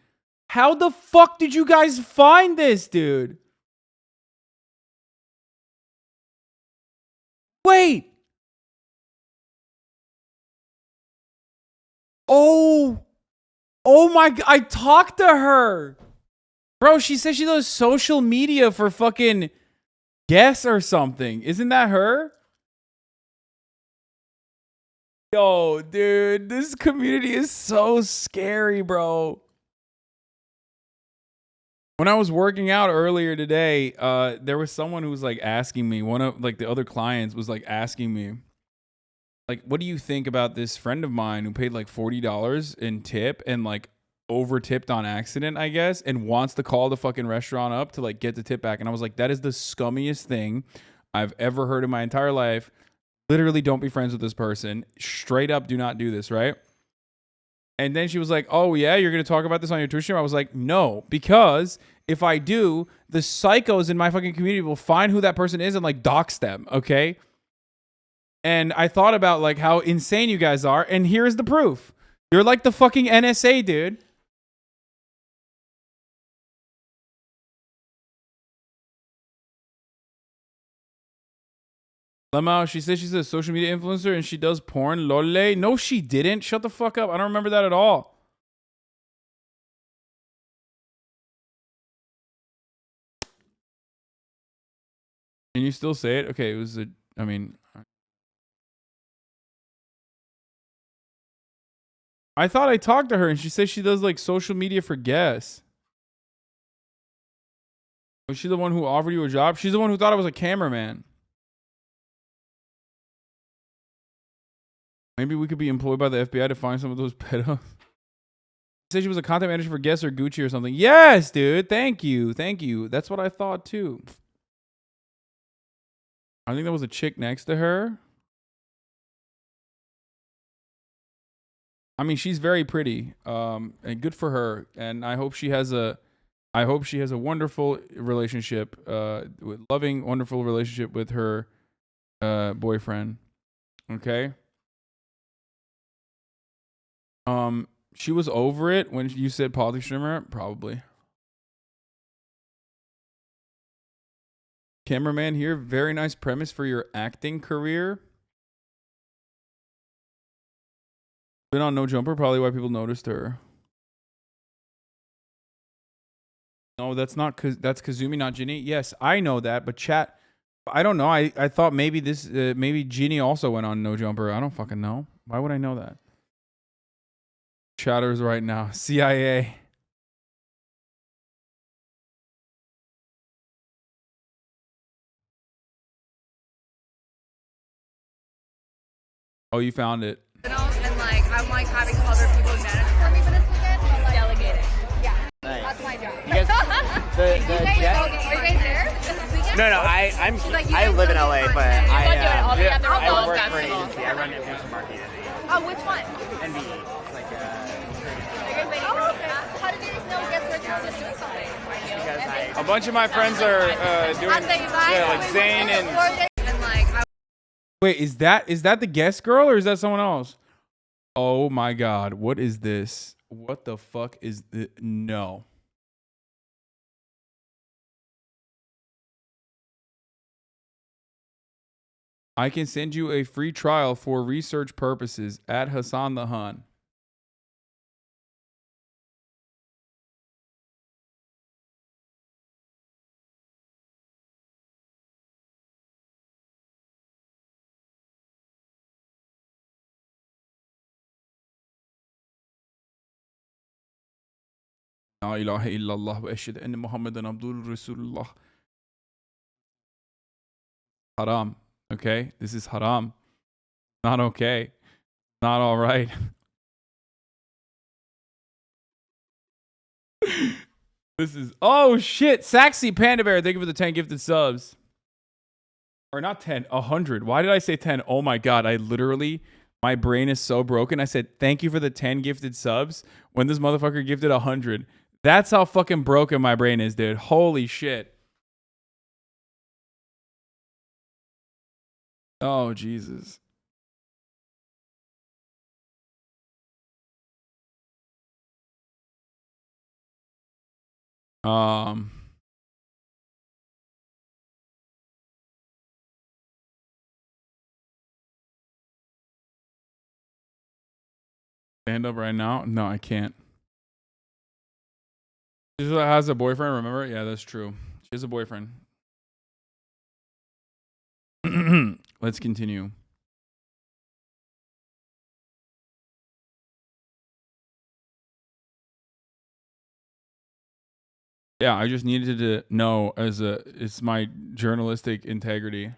How the fuck did you guys find this, dude? Wait. Oh my God. I talked to her. Bro, she said she does social media for fucking Guess or something. Isn't that her? Yo, dude, this community is so scary, bro. When I was working out earlier today, there was someone who was like asking me, one of like the other clients was like asking me, like, what do you think about this friend of mine who paid like $40 in tip and like over tipped on accident, I guess, and wants to call the fucking restaurant up to like get the tip back. And I was like, that is the scummiest thing I've ever heard in my entire life. Literally, don't be friends with this person. Straight up, do not do this, right? And then she was like, oh yeah, you're going to talk about this on your Twitch stream? I was like, no, because if I do, the psychos in my fucking community will find who that person is and like dox them, okay? And I thought about like how insane you guys are, and here's the proof. You're like the fucking NSA, dude. Lemao, she says she's a social media influencer and she does porn. Lole. No, she didn't. Shut the fuck up. I don't remember that at all. Can you still say it? Okay, it was a, I mean, I thought I talked to her and she says she does like social media for guests. Was she the one who offered you a job? She's the one who thought I was a cameraman. Maybe we could be employed by the FBI to find some of those pedos. She said she was a content manager for Guess or Gucci or something. Yes, dude. Thank you. Thank you. That's what I thought too. I think there was a chick next to her. I mean, she's very pretty. And good for her. And I hope she has a wonderful relationship, with loving, wonderful relationship with her boyfriend. Okay. She was over it when you said politics streamer, probably. Cameraman here, very nice premise for your acting career. Been on No Jumper, probably why people noticed her. No, that's not, that's Kazumi, not Ginny. Yes, I know that, but chat, I don't know. I thought maybe this, maybe Ginny also went on No Jumper. I don't fucking know. Why would I know that? Chatters right now. CIA. Oh, you found it. And like I'm like having other people manage for me for this weekend. So like, delegating. Yeah. Nice. That's my job. You guys, Are you guys there this weekend? No, I live in LA, but I work for an festival. agency. I run influencer marketing. Oh, which one? NBE. It's like Oh, okay. How did you guys know Guess Where Caruso doing something? because A bunch of my friends are doing, like Zane and. Wait, is that the guest girl or is that someone else? Oh my God, what is this? What the fuck is this? No. I can send you a free trial for research purposes at Hasan the Hun. La ilaha illallah wa ashhadu anna Muhammadan abdul rasulullah. Haram. Okay? This is haram. Not okay. Not all right. This is, oh shit. Saxy Panda Bear, thank you for the 10 gifted subs. Or not 10, 100. Why did I say 10? Oh my God. I literally, my brain is so broken. I said, thank you for the 10 gifted subs when this motherfucker gifted 100. That's how fucking broken my brain is, dude. Holy shit. Oh, Jesus. Stand up right now? No, I can't. She has a boyfriend, remember? Yeah, that's true. She has a boyfriend. Let's continue. Yeah, I just needed to know it's my journalistic integrity.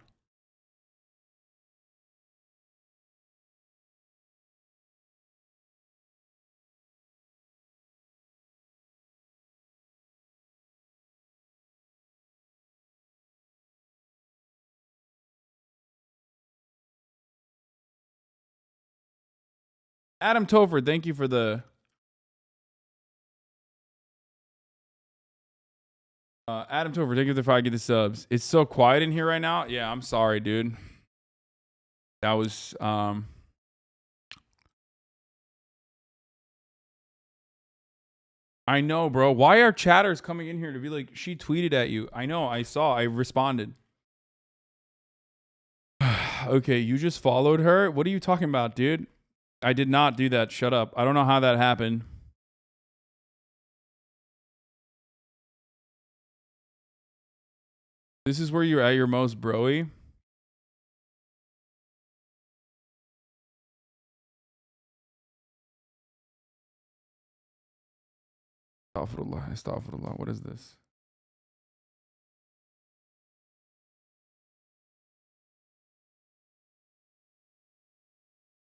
Adam Topher, thank you for the Adam Topher, thank you for 5 get the subs. It's so quiet in here right now. Yeah, I'm sorry, dude. That was I know, bro. Why are chatters coming in here to be like, she tweeted at you? I know, I saw, I responded. Okay, you just followed her? What are you talking about, dude? I did not do that. Shut up. I don't know how that happened. This is where you're at your most broy. Astaghfirullah, astaghfirullah. What is this?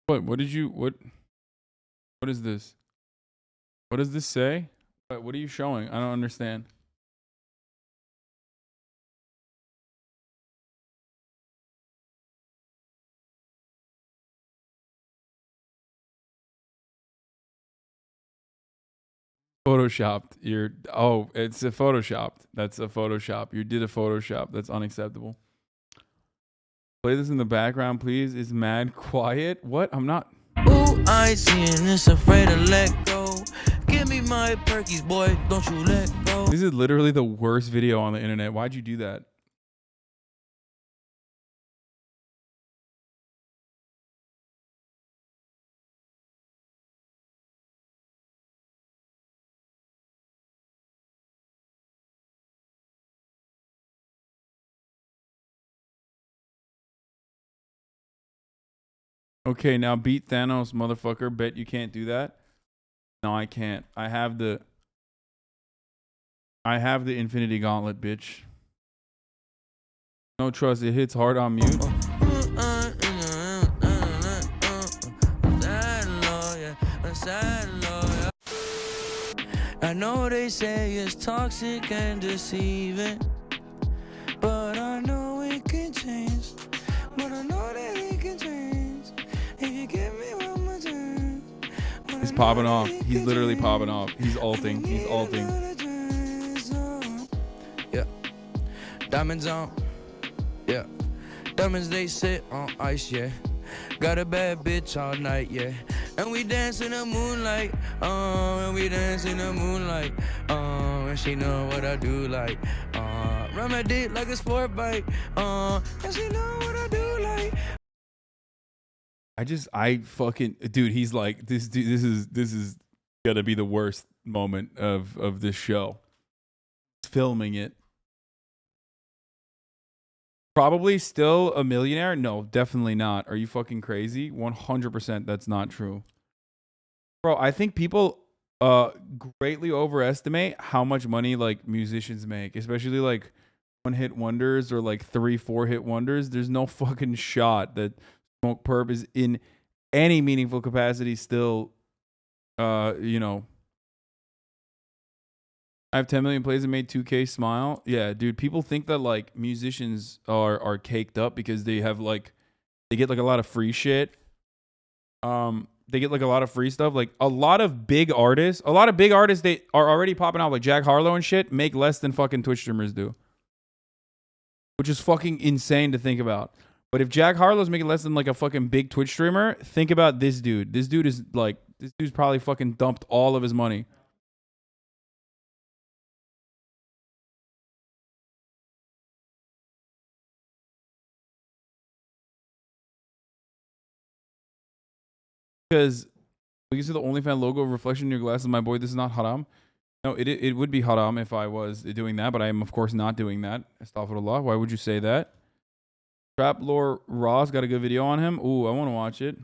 What did you, what is this? What does this say? What are you showing? I don't understand. Photoshopped. It's a photoshopped. That's a Photoshop. You did a Photoshop. That's unacceptable. Play this in the background, please. It's mad quiet. What? I'm not. Ooh, I ain't seeing this, afraid to let go. Give me my perkies, boy. Don't you let go. This is literally the worst video on the internet. Why'd you do that? Okay, now beat Thanos, motherfucker. Bet you can't do that. No, I can't. I have the Infinity Gauntlet, bitch. No trust. It hits hard on mute. I know they say it's toxic and deceiving, but I know it can change. But I know that it can change if you give me one more time. He's popping off. He's literally popping off. He's ulting. He's ulting. Yeah. Diamonds on. Yeah. Diamonds, they sit on ice, yeah. Got a bad bitch all night, yeah. And we dance in the moonlight, and we dance in the moonlight, and she know what I do like, run my dick like a sport bike, and she know what I do like. I fucking, dude, he's like, this dude, this is gonna be the worst moment of this show. Filming it. Probably still a millionaire? No, definitely not. Are you fucking crazy? 100% that's not true. Bro, I think people greatly overestimate how much money like musicians make, especially like 1-hit wonders or like 3-4 hit wonders. There's no fucking shot that Smoke Perp is in any meaningful capacity still, you know. I have 10 million plays and made 2K smile. Yeah, dude, people think that like musicians are caked up because they have like, they get like a lot of free shit. They get like a lot of free stuff. Like a lot of big artists they are already popping out, like Jack Harlow and shit, make less than fucking Twitch streamers do. Which is fucking insane to think about. But if Jack Harlow's making less than like a fucking big Twitch streamer, think about this dude. This dude is like, this dude's probably fucking dumped all of his money. Because you see the OnlyFans logo reflection in your glasses, my boy, this is not haram. No, it would be haram if I was doing that, but I am of course not doing that. Astaghfirullah. Why would you say that? Trap Lore Ross got a good video on him. Ooh, I want to watch it.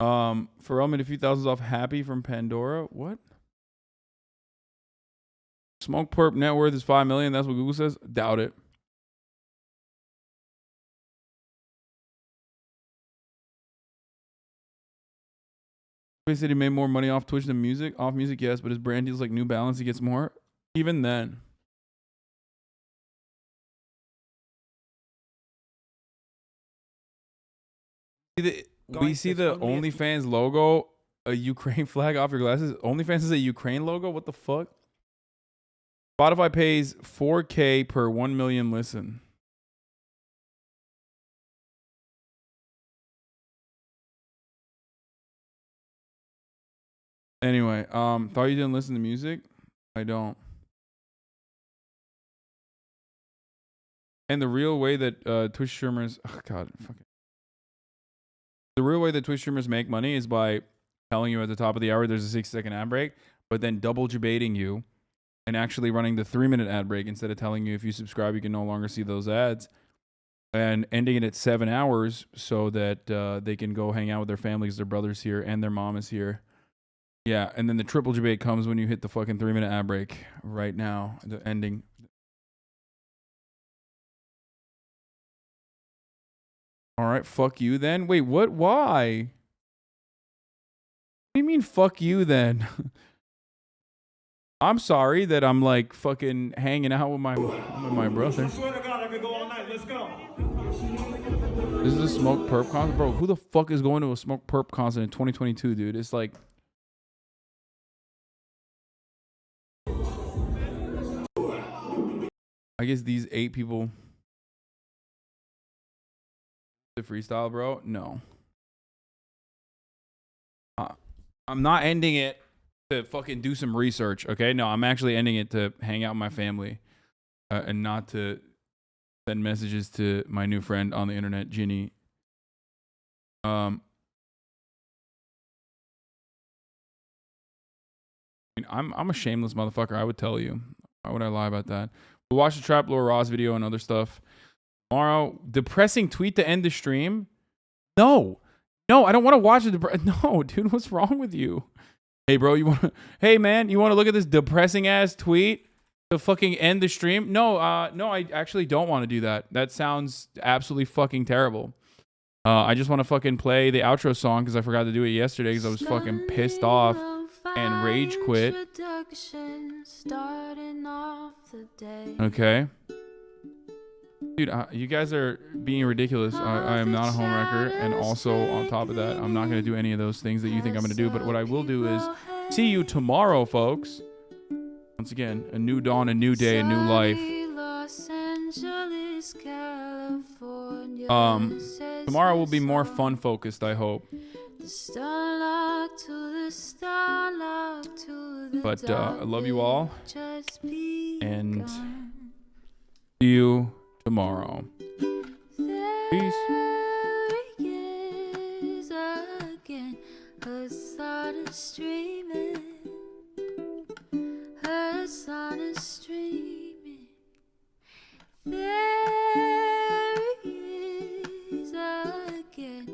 Pharrell made a few thousands off Happy from Pandora. What? Smoke Perp net worth is 5 million. That's what Google says. Doubt it. He said he made more money off Twitch than music. Off music, yes, but his brand deals like New Balance, he gets more. Even then. We see the OnlyFans logo a Ukraine flag off your glasses? OnlyFans is a Ukraine logo? What the fuck? Spotify pays $4K per 1 million listen. Anyway, thought you didn't listen to music? I don't. And the real way that Twitch streamers, oh god, fucking. The real way that Twitch streamers make money is by telling you at the top of the hour there's a 6-second ad break, but then double debating you and actually running the 3-minute ad break instead of telling you if you subscribe you can no longer see those ads, and ending it at 7 hours so that they can go hang out with their families, their brother's here and their mom is here. Yeah, and then the triple debate comes when you hit the fucking 3-minute ad break right now, the ending. All right, fuck you then. Wait, what? Why? What do you mean fuck you then? I'm sorry that I'm like fucking hanging out with my brother. I swear to God, I could go all night. Let's go. This is a smoke perp concert, bro. Who the fuck is going to a smoke perp concert in 2022, dude? It's like, I guess these 8 people. The freestyle, bro? No. I'm not ending it to fucking do some research, okay? No, I'm actually ending it to hang out with my family and not to send messages to my new friend on the internet, Ginny. I'm a shameless motherfucker, I would tell you. Why would I lie about that? We'll watch the Trap Lore Ross video and other stuff tomorrow. Depressing tweet to end the stream? No, I don't want to watch it. No, dude, what's wrong with you? Hey, bro, hey, man, you want to look at this depressing ass tweet to fucking end the stream? No, I actually don't want to do that. That sounds absolutely fucking terrible. I just want to fucking play the outro song because I forgot to do it yesterday because I was fucking pissed off and rage quit. Okay. Dude, you guys are being ridiculous. I am not a homewrecker, and also on top of that, I'm not going to do any of those things that you think I'm going to do, but what I will do is see you tomorrow, folks. Once again, a new dawn, a new day, a new life. Tomorrow will be more fun focused, I hope. But I love you all, and see you tomorrow. Peace. Hasan is streaming. Hasan is streaming. There he is again.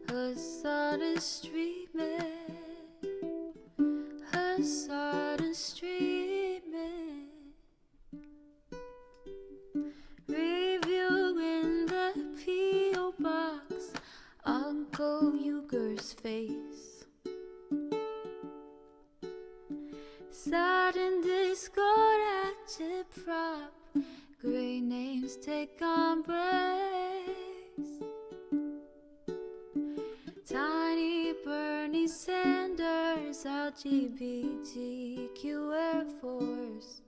Hasan is streaming. Hasan is streaming. Reviewing the P.O. box, Uncle Youre's face. Sudden Discord agitprop, great names take embrace. Tiny Bernie Sanders, LGBTQ Air Force.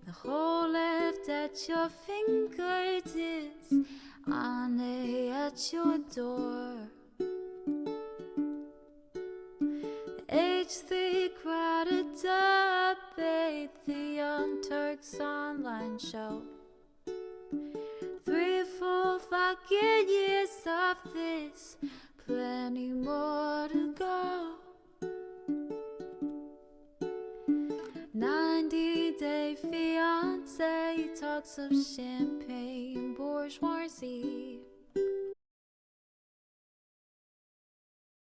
The whole left at your fingertips, on at your door. The H3 crowded debate, the Young Turks online show. 3 full fucking years of this, plenty more to go. 90-day fiance talks of champagne bourgeoisie.